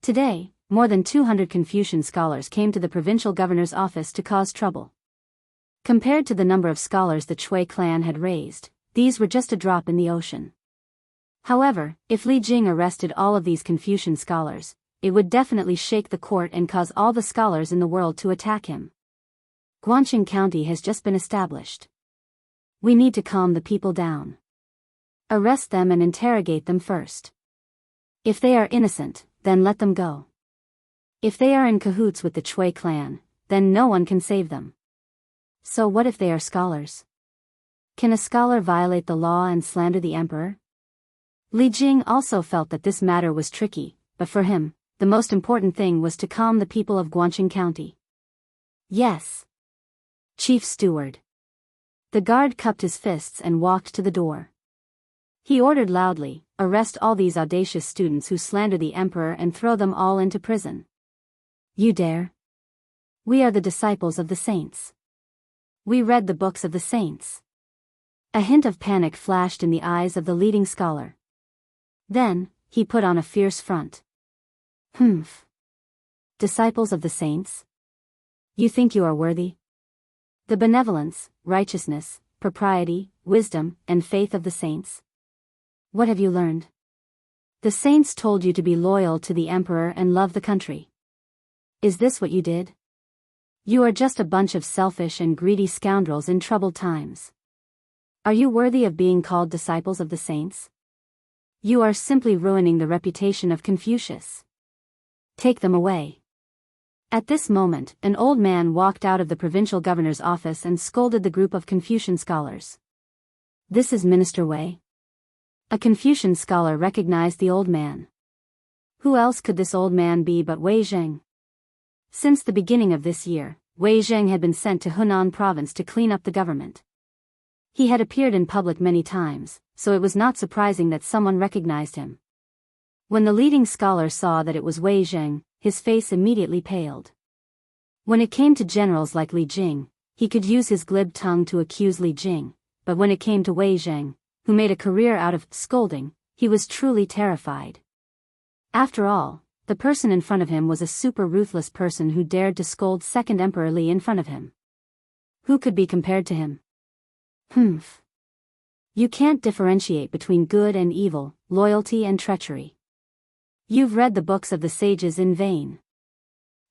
Today, more than 200 Confucian scholars came to the provincial governor's office to cause trouble. Compared to the number of scholars the Chui clan had raised, these were just a drop in the ocean. However, if Li Jing arrested all of these Confucian scholars, it would definitely shake the court and cause all the scholars in the world to attack him. Guangxing County has just been established. We need to calm the people down. Arrest them and interrogate them first. If they are innocent, then let them go. If they are in cahoots with the Chui clan, then no one can save them. So what if they are scholars? Can a scholar violate the law and slander the emperor? Li Jing also felt that this matter was tricky, but for him, the most important thing was to calm the people of Guangxing County. Yes. Chief Steward. The guard cupped his fists and walked to the door. He ordered loudly, "Arrest all these audacious students who slander the emperor and throw them all into prison." You dare? We are the disciples of the saints. We read the books of the saints. A hint of panic flashed in the eyes of the leading scholar. Then, he put on a fierce front. Humph. Disciples of the saints? You think you are worthy? The benevolence, righteousness, propriety, wisdom, and faith of the saints? What have you learned? The saints told you to be loyal to the emperor and love the country. Is this what you did? You are just a bunch of selfish and greedy scoundrels in troubled times. Are you worthy of being called disciples of the saints? You are simply ruining the reputation of Confucius. Take them away. At this moment, an old man walked out of the provincial governor's office and scolded the group of Confucian scholars. This is Minister Wei. A Confucian scholar recognized the old man. Who else could this old man be but Wei Zheng? Since the beginning of this year, Wei Zheng had been sent to Hunan province to clean up the government. He had appeared in public many times, so it was not surprising that someone recognized him. When the leading scholar saw that it was Wei Zheng, his face immediately paled. When it came to generals like Li Jing, he could use his glib tongue to accuse Li Jing, but when it came to Wei Zheng, who made a career out of scolding, he was truly terrified. After all, the person in front of him was a super ruthless person who dared to scold Second Emperor Li in front of him. Who could be compared to him? Humph. You can't differentiate between good and evil, loyalty and treachery. You've read the books of the sages in vain.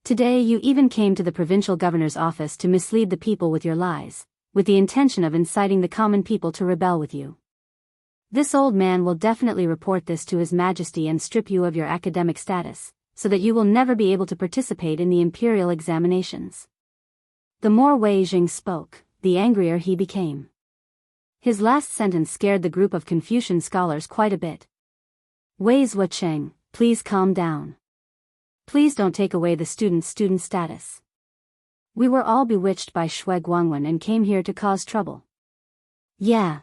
Today you even came to the provincial governor's office to mislead the people with your lies, with the intention of inciting the common people to rebel with you. This old man will definitely report this to His Majesty and strip you of your academic status, so that you will never be able to participate in the imperial examinations. The more Wei Jing spoke, the angrier he became. His last sentence scared the group of Confucian scholars quite a bit. Wei Zhucheng, please calm down. Please don't take away the student status. We were all bewitched by Shui Guangwen and came here to cause trouble. Yeah.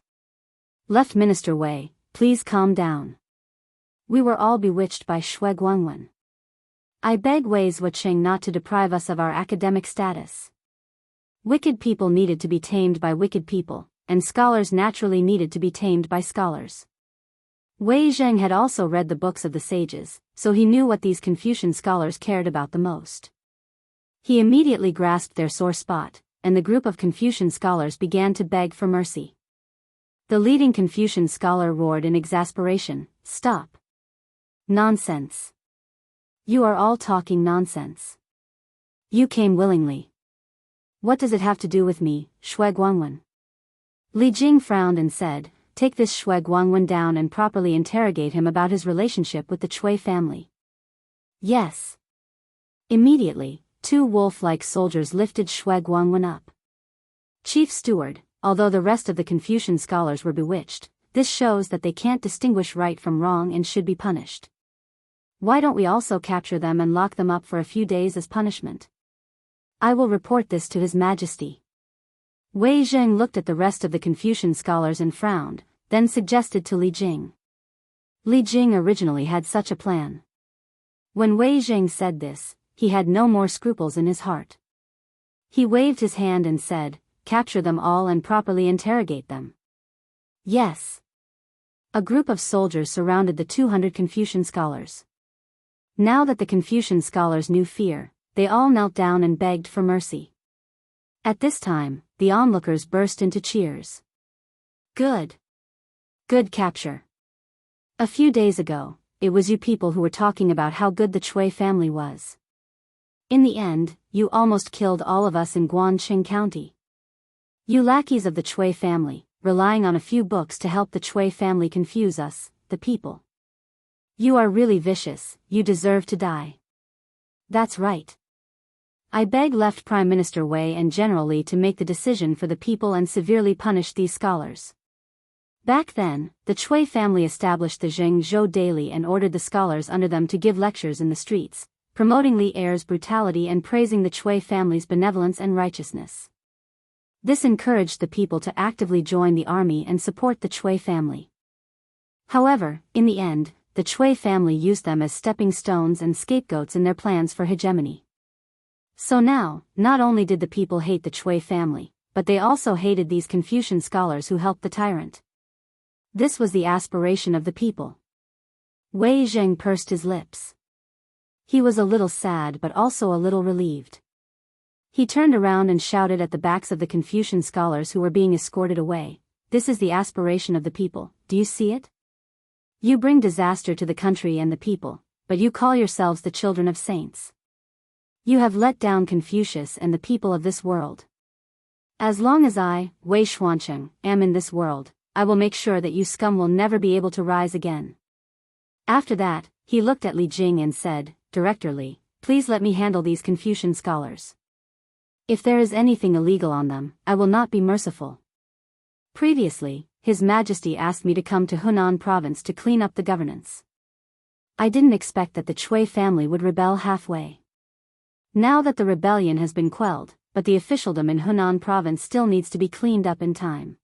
Left Minister Wei, please calm down. We were all bewitched by Shui Guangwen. I beg Wei Zuoqing not to deprive us of our academic status. Wicked people needed to be tamed by wicked people, and scholars naturally needed to be tamed by scholars. Wei Zheng had also read the books of the sages, so he knew what these Confucian scholars cared about the most. He immediately grasped their sore spot, and the group of Confucian scholars began to beg for mercy. The leading Confucian scholar roared in exasperation, "Stop! Nonsense! You are all talking nonsense. You came willingly. What does it have to do with me, Shui Guangwen?" Li Jing frowned and said, "Take this Shui Guangwen down and properly interrogate him about his relationship with the Chui family." Yes. Immediately, 2 wolf-like soldiers lifted Shui Guangwen up. Chief Steward, although the rest of the Confucian scholars were bewitched, this shows that they can't distinguish right from wrong and should be punished. Why don't we also capture them and lock them up for a few days as punishment? I will report this to His Majesty. Wei Zheng looked at the rest of the Confucian scholars and frowned, then suggested to Li Jing. Li Jing originally had such a plan. When Wei Zheng said this, he had no more scruples in his heart. He waved his hand and said, "Capture them all and properly interrogate them." Yes. A group of soldiers surrounded the 200 Confucian scholars. Now that the Confucian scholars knew fear, they all knelt down and begged for mercy. At this time, the onlookers burst into cheers. Good. Good capture. A few days ago, it was you people who were talking about how good the Chui family was. In the end, you almost killed all of us in Guanqing County. You lackeys of the Chui family, relying on a few books to help the Chui family confuse us, the people. You are really vicious, you deserve to die. That's right. I beg left Prime Minister Wei and General Li to make the decision for the people and severely punish these scholars. Back then, the Chui family established the Zhengzhou Daily and ordered the scholars under them to give lectures in the streets, promoting Li Er's brutality and praising the Chui family's benevolence and righteousness. This encouraged the people to actively join the army and support the Chui family. However, in the end, the Chui family used them as stepping stones and scapegoats in their plans for hegemony. So now, not only did the people hate the Chui family, but they also hated these Confucian scholars who helped the tyrant. This was the aspiration of the people. Wei Zheng pursed his lips. He was a little sad but also a little relieved. He turned around and shouted at the backs of the Confucian scholars who were being escorted away, "This is the aspiration of the people, do you see it? You bring disaster to the country and the people, but you call yourselves the children of saints. You have let down Confucius and the people of this world. As long as I, Wei Xuancheng, am in this world, I will make sure that you scum will never be able to rise again." After that, he looked at Li Jing and said, "Director Li, please let me handle these Confucian scholars. If there is anything illegal on them, I will not be merciful." Previously, His Majesty asked me to come to Hunan province to clean up the governance. I didn't expect that the Chui family would rebel halfway. Now that the rebellion has been quelled, but the officialdom in Hunan province still needs to be cleaned up in time.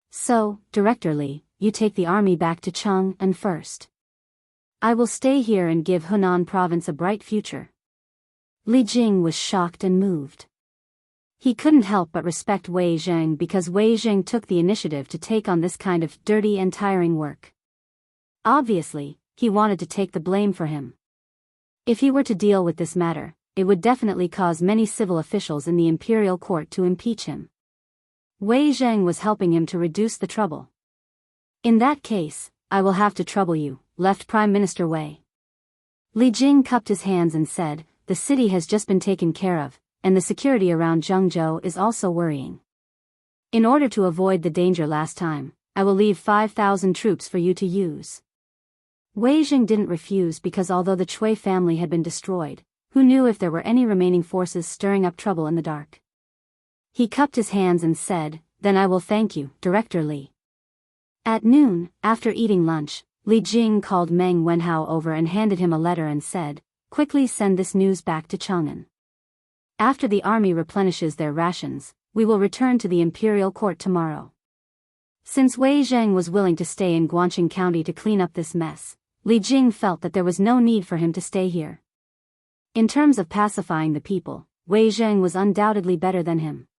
So, Director Li, you take the army back to Chang'an first. I will stay here and give Hunan province a bright future. Li Jing was shocked and moved. He couldn't help but respect Wei Zheng because Wei Zheng took the initiative to take on this kind of dirty and tiring work. Obviously, he wanted to take the blame for him. If he were to deal with this matter, it would definitely cause many civil officials in the imperial court to impeach him. Wei Zheng was helping him to reduce the trouble. In that case, I will have to trouble you, left Prime Minister Wei. Li Jing cupped his hands and said, "The city has just been taken care of, and the security around Zhengzhou is also worrying. In order to avoid the danger last time, I will leave 5,000 troops for you to use." Wei Zheng didn't refuse because although the Chui family had been destroyed, who knew if there were any remaining forces stirring up trouble in the dark? He cupped his hands and said, "Then I will thank you, Director Li." At noon, after eating lunch, Li Jing called Meng Wenhao over and handed him a letter and said, "Quickly send this news back to Chang'an. After the army replenishes their rations, we will return to the imperial court tomorrow." Since Wei Zheng was willing to stay in Guanqing County to clean up this mess, Li Jing felt that there was no need for him to stay here. In terms of pacifying the people, Wei Zheng was undoubtedly better than him.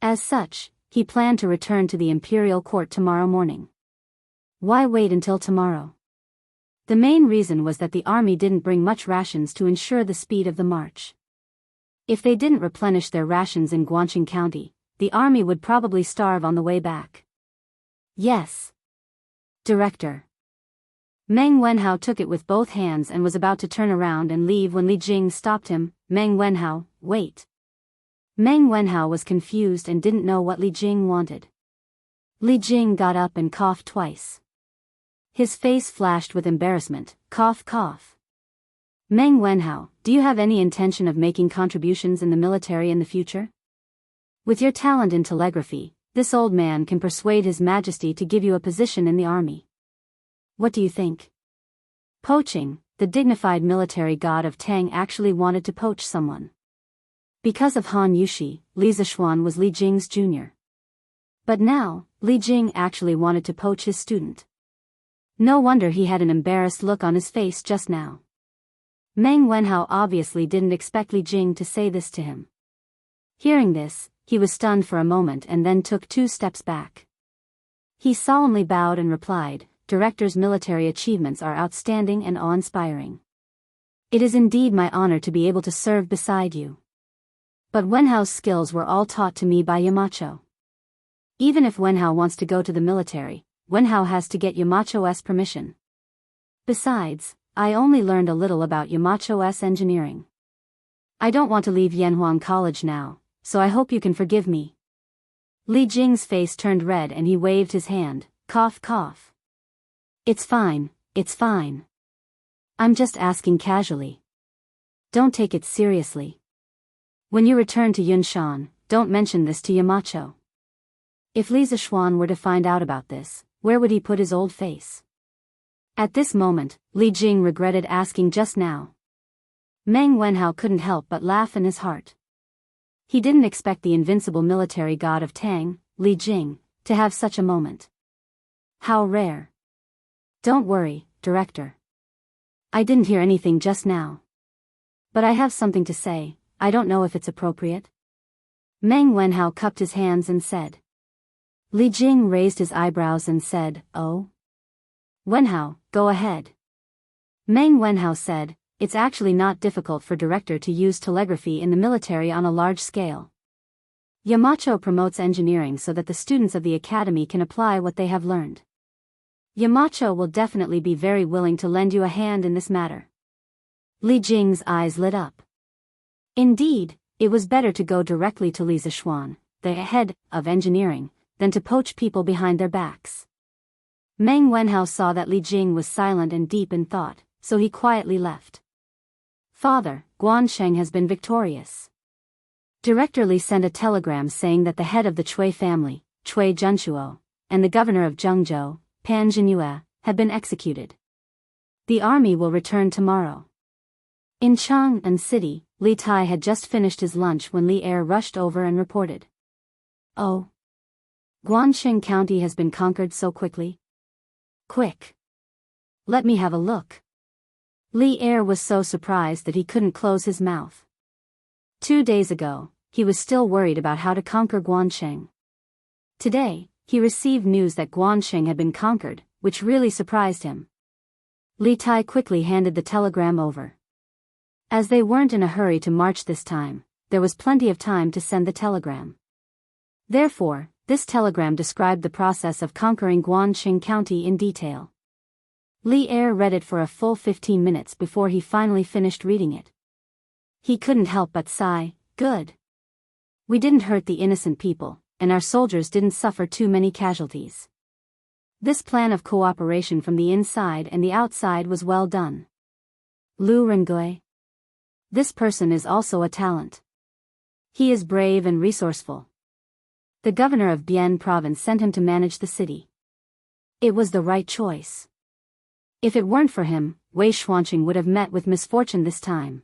As such, he planned to return to the imperial court tomorrow morning. Why wait until tomorrow? The main reason was that the army didn't bring much rations to ensure the speed of the march. If they didn't replenish their rations in Guangxing County, the army would probably starve on the way back. Yes. Director. Meng Wenhao took it with both hands and was about to turn around and leave when Li Jing stopped him. Meng Wenhao, wait. Meng Wenhao was confused and didn't know what Li Jing wanted. Li Jing got up and coughed twice. His face flashed with embarrassment. Cough, cough. Meng Wenhao, do you have any intention of making contributions in the military in the future? With your talent in telegraphy, this old man can persuade His Majesty to give you a position in the army. What do you think? Poaching, the dignified military god of Tang actually wanted to poach someone. Because of Han Yushi, Li Zishuan was Li Jing's junior. But now, Li Jing actually wanted to poach his student. No wonder he had an embarrassed look on his face just now. Meng Wenhao obviously didn't expect Li Jing to say this to him. Hearing this, he was stunned for a moment and then took 2 steps back. He solemnly bowed and replied, Director's military achievements are outstanding and awe-inspiring. It is indeed my honor to be able to serve beside you. But Wenhao's skills were all taught to me by Yamacho. Even if Wenhao wants to go to the military, Wenhao has to get Yamacho's permission. Besides, I only learned a little about Yamacho's engineering. I don't want to leave Yanhuang College now, so I hope you can forgive me. Li Jing's face turned red and he waved his hand. Cough, cough. It's fine, it's fine. I'm just asking casually. Don't take it seriously. When you return to Yunshan, don't mention this to Yamacho. If Li Zishuan were to find out about this, where would he put his old face? At this moment, Li Jing regretted asking just now. Meng Wenhao couldn't help but laugh in his heart. He didn't expect the invincible military god of Tang, Li Jing, to have such a moment. How rare. Don't worry, Director. I didn't hear anything just now. But I have something to say, I don't know if it's appropriate. Meng Wenhao cupped his hands and said. Li Jing raised his eyebrows and said, Oh? Wenhao, go ahead. Meng Wenhao said, It's actually not difficult for Director to use telegraphy in the military on a large scale. Yamacho promotes engineering so that the students of the academy can apply what they have learned. Yamacho will definitely be very willing to lend you a hand in this matter. Li Jing's eyes lit up. Indeed, it was better to go directly to Li Zishuan, the head of engineering, than to poach people behind their backs. Meng Wenhao saw that Li Jing was silent and deep in thought, so he quietly left. Father, Guansheng has been victorious. Director Li sent a telegram saying that the head of the Cui family, Cui Junshuo, and the governor of Zhengzhou, Pan Jinyue, had been executed. The army will return tomorrow. In Chang'an City, Li Tai had just finished his lunch when Li Er rushed over and reported. Oh. Guangxing County has been conquered so quickly? Quick. Let me have a look. Li Er was so surprised that he couldn't close his mouth. 2 days ago, he was still worried about how to conquer Guangxing. Today, he received news that Guangxing had been conquered, which really surprised him. Li Tai quickly handed the telegram over. As they weren't in a hurry to march this time, there was plenty of time to send the telegram. Therefore, this telegram described the process of conquering Guangxing County in detail. Li Er read it for a full 15 minutes before he finally finished reading it. He couldn't help but sigh, good. We didn't hurt the innocent people, and our soldiers didn't suffer too many casualties. This plan of cooperation from the inside and the outside was well done. Lu Rengui. This person is also a talent. He is brave and resourceful. The governor of Bian province sent him to manage the city. It was the right choice. If it weren't for him, Wei Xuanqing would have met with misfortune this time.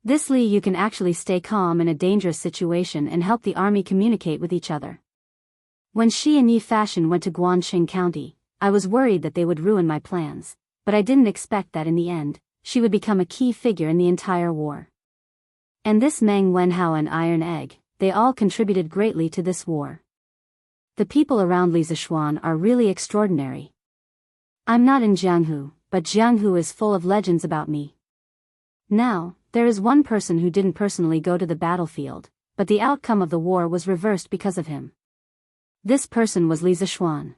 This Li you can actually stay calm in a dangerous situation and help the army communicate with each other. When Shi and Yi Fashion went to Guangxing County, I was worried that they would ruin my plans, but I didn't expect that in the end, she would become a key figure in the entire war. And this Meng Wenhao and Iron Egg, they all contributed greatly to this war. The people around Li Zishuan are really extraordinary. I'm not in Jianghu, but Jianghu is full of legends about me. Now, there is one person who didn't personally go to the battlefield, but the outcome of the war was reversed because of him. This person was Li Zishuan.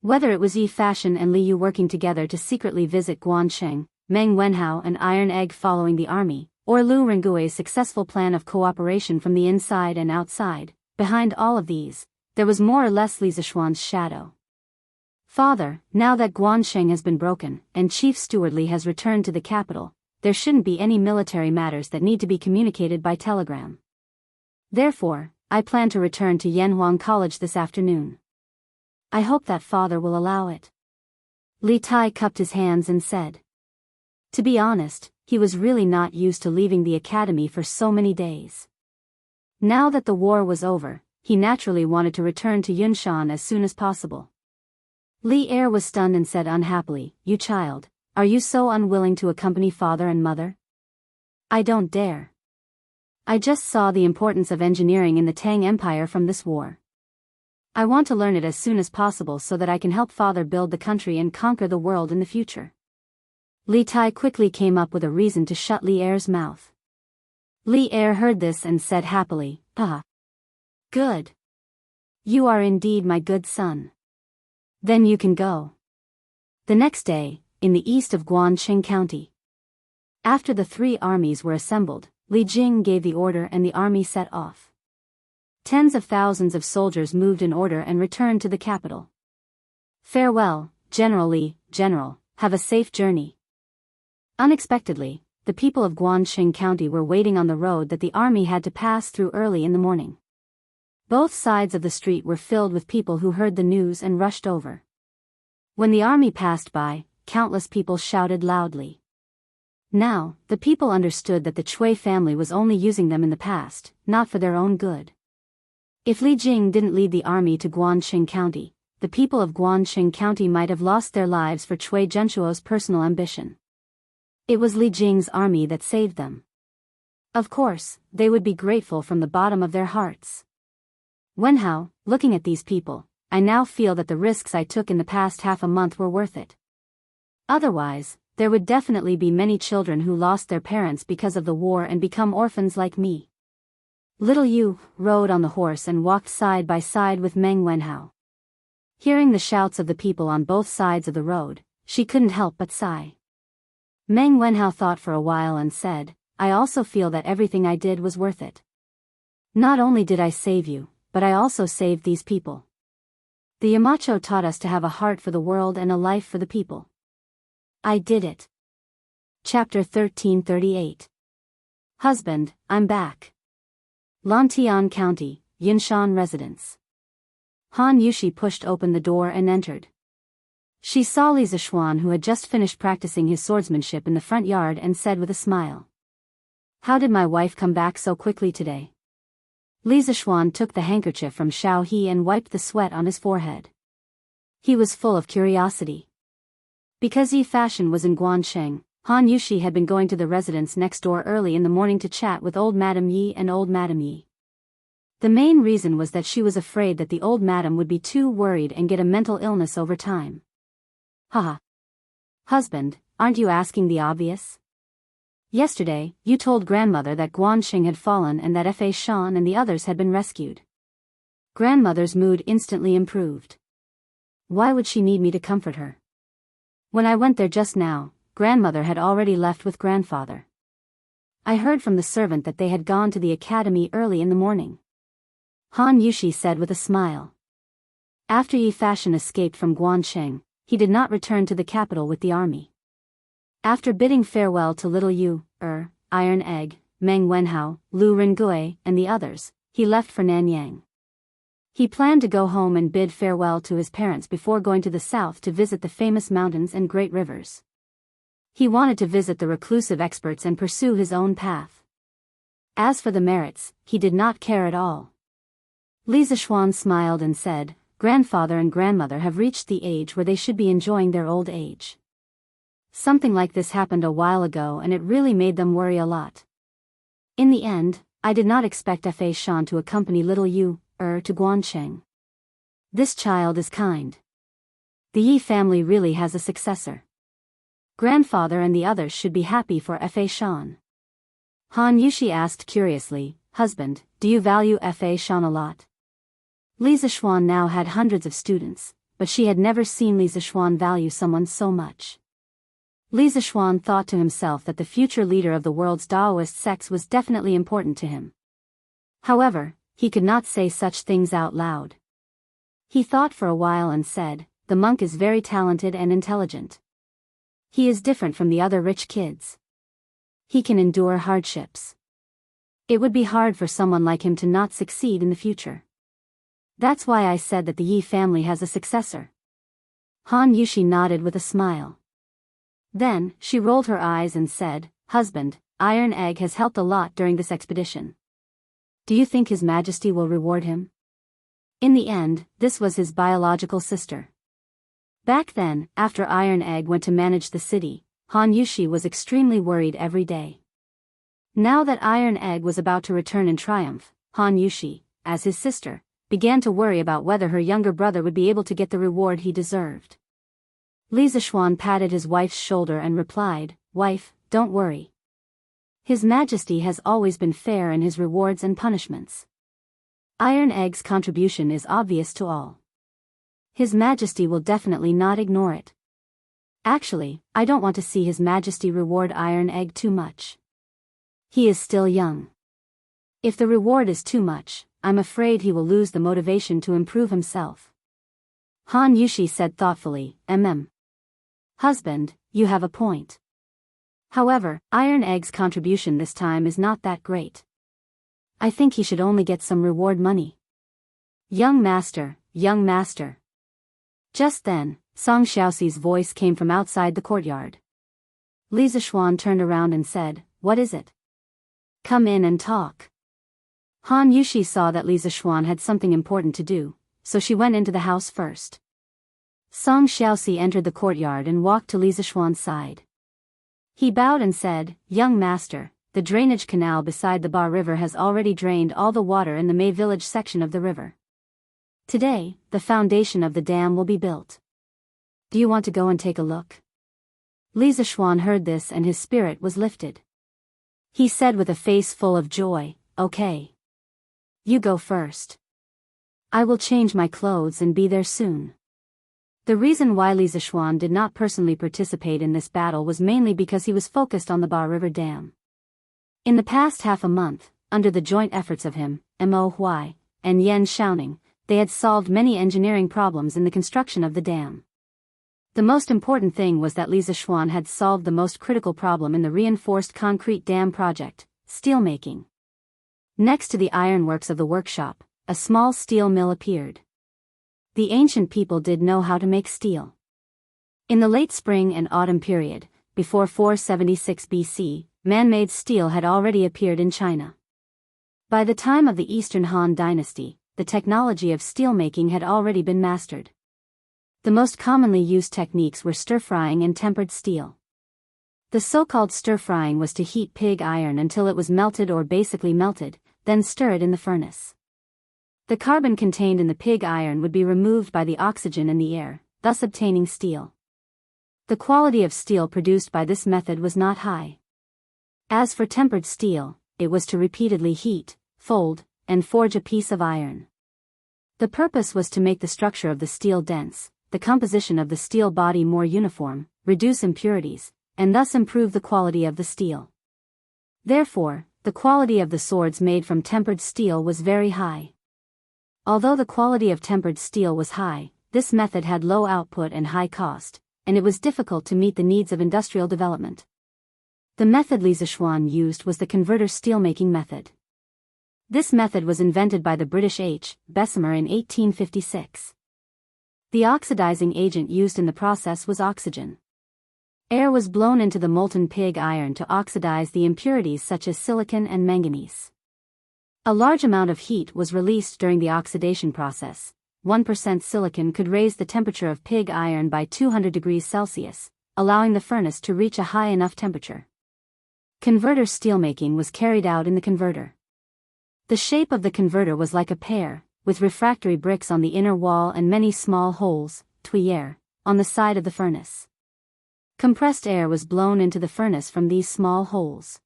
Whether it was Yi Fashion and Li Yu working together to secretly visit Guansheng, Meng Wenhao and Iron Egg following the army, or Lu Rengui's successful plan of cooperation from the inside and outside, behind all of these, there was more or less Li Zishuan's shadow. Father, now that Guansheng has been broken, and Chief Steward Li has returned to the capital, there shouldn't be any military matters that need to be communicated by telegram. Therefore, I plan to return to Yanhuang College this afternoon. I hope that father will allow it. Li Tai cupped his hands and said. To be honest, he was really not used to leaving the academy for so many days. Now that the war was over, he naturally wanted to return to Yunshan as soon as possible. Li Er was stunned and said unhappily, You child, are you so unwilling to accompany father and mother? I don't dare. I just saw the importance of engineering in the Tang Empire from this war. I want to learn it as soon as possible so that I can help father build the country and conquer the world in the future. Li Tai quickly came up with a reason to shut Li Er's mouth. Li Er heard this and said happily, Good. You are indeed my good son. Then you can go. The next day, in the east of Guanqing County. After the three armies were assembled, Li Jing gave the order and the army set off. Tens of thousands of soldiers moved in order and returned to the capital. Farewell, General Li, General, have a safe journey. Unexpectedly, the people of Guanqing County were waiting on the road that the army had to pass through early in the morning. Both sides of the street were filled with people who heard the news and rushed over. When the army passed by, countless people shouted loudly. Now, the people understood that the Chui family was only using them in the past, not for their own good. If Li Jing didn't lead the army to Guanqing County, the people of Guanqing County might have lost their lives for Chui Zhenshuo's personal ambition. It was Li Jing's army that saved them. Of course, they would be grateful from the bottom of their hearts. Wenhao, looking at these people, I now feel that the risks I took in the past half a month were worth it. Otherwise, there would definitely be many children who lost their parents because of the war and become orphans like me. Little Yu rode on the horse and walked side by side with Meng Wenhao. Hearing the shouts of the people on both sides of the road, she couldn't help but sigh. Meng Wenhao thought for a while and said, I also feel that everything I did was worth it. Not only did I save you, but I also saved these people. The Yamacho taught us to have a heart for the world and a life for the people. I did it. Chapter 1338. Husband, I'm back. Lantian County, Yunshan Residence. Han Yushi pushed open the door and entered. She saw Li Zishuan, who had just finished practicing his swordsmanship in the front yard, and said with a smile. How did my wife come back so quickly today? Li Zishuan took the handkerchief from Xiao He and wiped the sweat on his forehead. He was full of curiosity. Because Yi Fashion was in Guansheng, Han Yushi had been going to the residence next door early in the morning to chat with old Madam Yi and old Madam Yi. The main reason was that she was afraid that the old madam would be too worried and get a mental illness over time. Haha. Husband, aren't you asking the obvious? Yesterday, you told grandmother that Guanxing had fallen and that Fa Shan and the others had been rescued. Grandmother's mood instantly improved. Why would she need me to comfort her? When I went there just now, grandmother had already left with grandfather. I heard from the servant that they had gone to the academy early in the morning. Han Yushi said with a smile. After Yi Fashion escaped from Guansheng, he did not return to the capital with the army. After bidding farewell to Little Yu, Iron Egg, Meng Wenhao, Lu Rengui, and the others, he left for Nanyang. He planned to go home and bid farewell to his parents before going to the south to visit the famous mountains and great rivers. He wanted to visit the reclusive experts and pursue his own path. As for the merits, he did not care at all. Li Zishuan smiled and said, Grandfather and grandmother have reached the age where they should be enjoying their old age. Something like this happened a while ago and it really made them worry a lot. In the end, I did not expect Fa Shan to accompany little Yu, to Guancheng. This child is kind. The Yi family really has a successor. Grandfather and the others should be happy for Fa Shan. Han Yushi asked curiously, husband, do you value Fa Shan a lot? Li Zixuan now had hundreds of students, but she had never seen Li Zixuan value someone so much. Li Zixuan thought to himself that the future leader of the world's Taoist sects was definitely important to him. However, he could not say such things out loud. He thought for a while and said, the monk is very talented and intelligent. He is different from the other rich kids. He can endure hardships. It would be hard for someone like him to not succeed in the future. That's why I said that the Yi family has a successor. Han Yushi nodded with a smile. Then, she rolled her eyes and said, husband, Iron Egg has helped a lot during this expedition. Do you think His Majesty will reward him? In the end, this was his biological sister. Back then, after Iron Egg went to manage the city, Han Yushi was extremely worried every day. Now that Iron Egg was about to return in triumph, Han Yushi, as his sister, began to worry about whether her younger brother would be able to get the reward he deserved. Li Zixuan patted his wife's shoulder and replied, wife, don't worry. His Majesty has always been fair in his rewards and punishments. Iron Egg's contribution is obvious to all. His Majesty will definitely not ignore it. Actually, I don't want to see His Majesty reward Iron Egg too much. He is still young. If the reward is too much, I'm afraid he will lose the motivation to improve himself. Han Yushi said thoughtfully, Husband, you have a point. However, Iron Egg's contribution this time is not that great. I think he should only get some reward money. Young master, young master. Just then, Song Xiaoxi's voice came from outside the courtyard. Li Zixuan turned around and said, what is it? Come in and talk. Han Yushi saw that Li Zixuan had something important to do, so she went into the house first. Song Xiaoxi entered the courtyard and walked to Li Zixuan's side. He bowed and said, young master, the drainage canal beside the Ba River has already drained all the water in the Mei village section of the river. Today, the foundation of the dam will be built. Do you want to go and take a look? Li Zixuan heard this and his spirit was lifted. He said with a face full of joy, okay. You go first. I will change my clothes and be there soon. The reason why Li Zixuan did not personally participate in this battle was mainly because he was focused on the Ba River Dam. In the past half a month, under the joint efforts of him, Mo Huai, and Yan Shaoning, they had solved many engineering problems in the construction of the dam. The most important thing was that Li Zixuan had solved the most critical problem in the reinforced concrete dam project, steelmaking. Next to the ironworks of the workshop, a small steel mill appeared. The ancient people did know how to make steel. In the late spring and autumn period, before 476 BC, man-made steel had already appeared in China. By the time of the Eastern Han Dynasty, the technology of steelmaking had already been mastered. The most commonly used techniques were stir-frying and tempered steel. The so-called stir-frying was to heat pig iron until it was melted or basically melted, then stir it in the furnace. The carbon contained in the pig iron would be removed by the oxygen in the air, thus obtaining steel. The quality of steel produced by this method was not high. As for tempered steel, it was to repeatedly heat, fold, and forge a piece of iron. The purpose was to make the structure of the steel dense, the composition of the steel body more uniform, reduce impurities, and thus improve the quality of the steel. Therefore, the quality of the swords made from tempered steel was very high. Although the quality of tempered steel was high, this method had low output and high cost, and it was difficult to meet the needs of industrial development. The method Li Zixuan used was the converter steelmaking method. This method was invented by the British H. Bessemer in 1856. The oxidizing agent used in the process was oxygen. Air was blown into the molten pig iron to oxidize the impurities such as silicon and manganese. A large amount of heat was released during the oxidation process. 1% silicon could raise the temperature of pig iron by 200 degrees Celsius, allowing the furnace to reach a high enough temperature. Converter steelmaking was carried out in the converter. The shape of the converter was like a pear, with refractory bricks on the inner wall and many small holes, tuyères, on the side of the furnace. Compressed air was blown into the furnace from these small holes.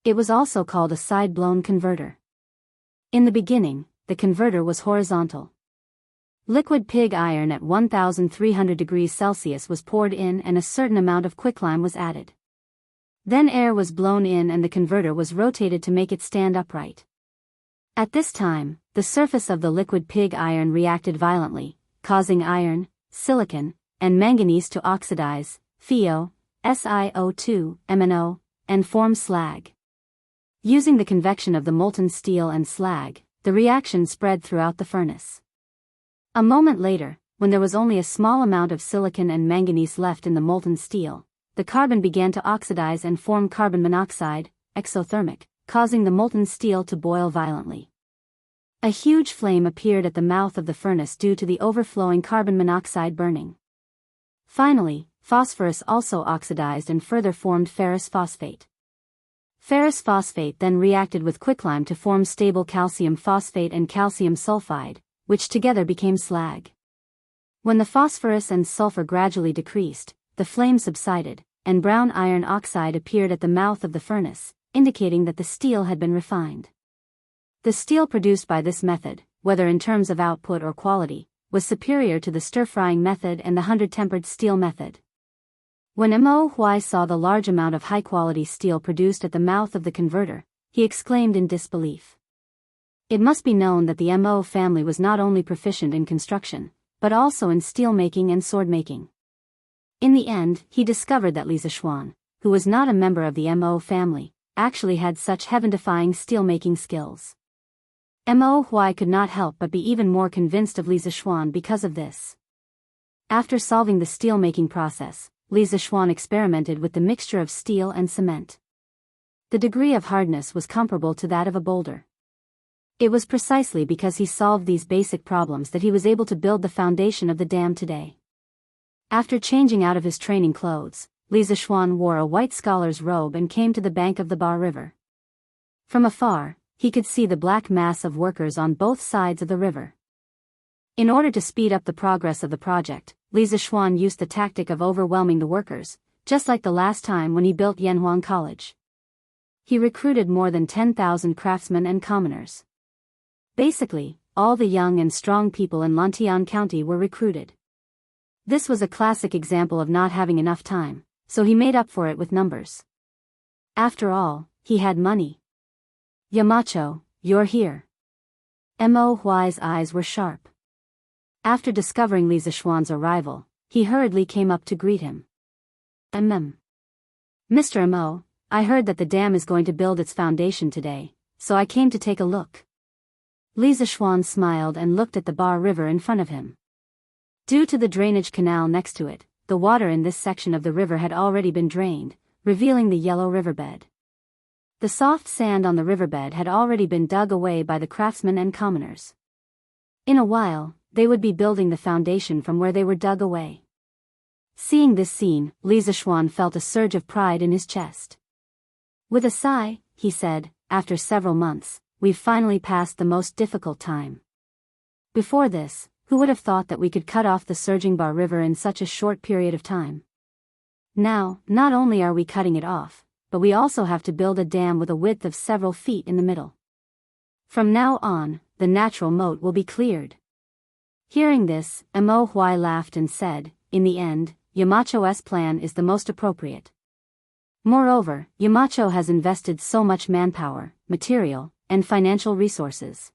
It was also called a side-blown converter. In the beginning, the converter was horizontal. Liquid pig iron at 1,300 degrees Celsius was poured in and a certain amount of quicklime was added. Then air was blown in and the converter was rotated to make it stand upright. At this time, the surface of the liquid pig iron reacted violently, causing iron, silicon, and manganese to oxidize, FeO, SiO2, MnO, and form slag. Using the convection of the molten steel and slag, the reaction spread throughout the furnace. A moment later, when there was only a small amount of silicon and manganese left in the molten steel, the carbon began to oxidize and form carbon monoxide, exothermic, causing the molten steel to boil violently. A huge flame appeared at the mouth of the furnace due to the overflowing carbon monoxide burning. Finally, phosphorus also oxidized and further formed ferrous phosphate. Ferrous phosphate then reacted with quicklime to form stable calcium phosphate and calcium sulfide, which together became slag. When the phosphorus and sulfur gradually decreased, the flame subsided, and brown iron oxide appeared at the mouth of the furnace, indicating that the steel had been refined. The steel produced by this method, whether in terms of output or quality, was superior to the stir-frying method and the 100-tempered steel method. When Mo Huai saw the large amount of high-quality steel produced at the mouth of the converter, he exclaimed in disbelief. It must be known that the Mo family was not only proficient in construction, but also in steel-making and sword-making. In the end, he discovered that Li Zishuan, who was not a member of the Mo family, actually had such heaven-defying steel-making skills. Mo Huai could not help but be even more convinced of Li Zishuan because of this. After solving the steel-making process, Li Zishuan experimented with the mixture of steel and cement. The degree of hardness was comparable to that of a boulder. It was precisely because he solved these basic problems that he was able to build the foundation of the dam today. After changing out of his training clothes, Li Zishuan wore a white scholar's robe and came to the bank of the Ba River. From afar, he could see the black mass of workers on both sides of the river. In order to speed up the progress of the project, Li Zishuan used the tactic of overwhelming the workers, just like the last time when he built Yanhuang College. He recruited more than 10,000 craftsmen and commoners. Basically, all the young and strong people in Lantian County were recruited. This was a classic example of not having enough time, so he made up for it with numbers. After all, he had money. Yamacho, you're here. Mo Huai's eyes were sharp. After discovering Li Zishuan's arrival, he hurriedly came up to greet him. Mr. Mo, I heard that the dam is going to build its foundation today, so I came to take a look. Li Zishuan smiled and looked at the Ba River in front of him. Due to the drainage canal next to it, the water in this section of the river had already been drained, revealing the yellow riverbed. The soft sand on the riverbed had already been dug away by the craftsmen and commoners. In a while, they would be building the foundation from where they were dug away. Seeing this scene, Li Zishuan felt a surge of pride in his chest. With a sigh, he said, after several months, we've finally passed the most difficult time. Before this, who would have thought that we could cut off the surging Ba River in such a short period of time? Now, not only are we cutting it off, but we also have to build a dam with a width of several feet in the middle. From now on, the natural moat will be cleared. Hearing this, Mo Huai laughed and said, in the end, Yamacho's plan is the most appropriate. Moreover, Yamacho has invested so much manpower, material, and financial resources.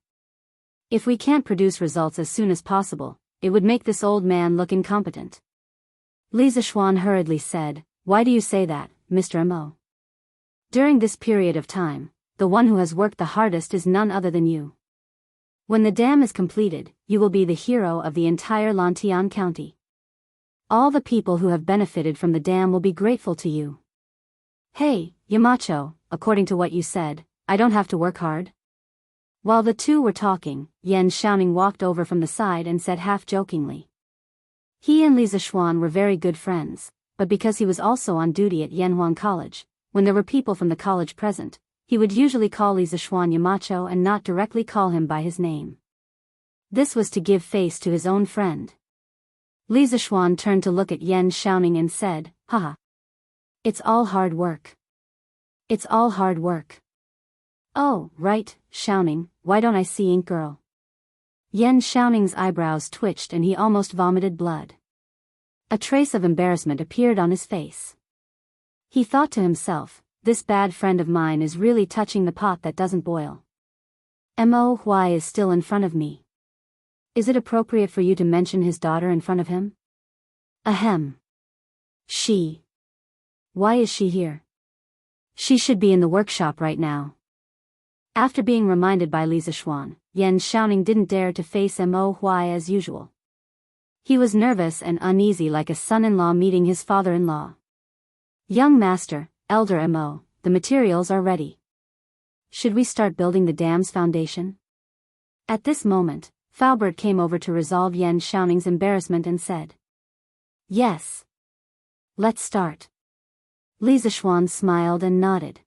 If we can't produce results as soon as possible, it would make this old man look incompetent. Li Zishuan hurriedly said, why do you say that, Mr. Mo? During this period of time, the one who has worked the hardest is none other than you. When the dam is completed, you will be the hero of the entire Lantian County. All the people who have benefited from the dam will be grateful to you. Hey, Yamacho, according to what you said, I don't have to work hard? While the two were talking, Yan Xiaoning walked over from the side and said half-jokingly. He and Li Zishuan were very good friends, but because he was also on duty at Yanhuan College, when there were people from the college present, he would usually call Li Zishuan Yamacho and not directly call him by his name. This was to give face to his own friend. Li Zishuan turned to look at Yan Xiaoning and said, "Haha. It's all hard work. It's all hard work." "Oh, right, Xiaoning, why don't I see ink girl?" Yan Xiaoning's eyebrows twitched and he almost vomited blood. A trace of embarrassment appeared on his face. He thought to himself, this bad friend of mine is really touching the pot that doesn't boil. Mo Huai is still in front of me. Is it appropriate for you to mention his daughter in front of him? Ahem. She. Why is she here? She should be in the workshop right now. After being reminded by Li Zishuan, Yan Xiaoning didn't dare to face Mo Huai as usual. He was nervous and uneasy like a son-in-law meeting his father-in-law. "Young master, elder Mo, the materials are ready. Should we start building the dam's foundation?" At this moment, Faubert came over to resolve Yan Xiaoning's embarrassment and said, "Yes. Let's start." Li Zishuan smiled and nodded.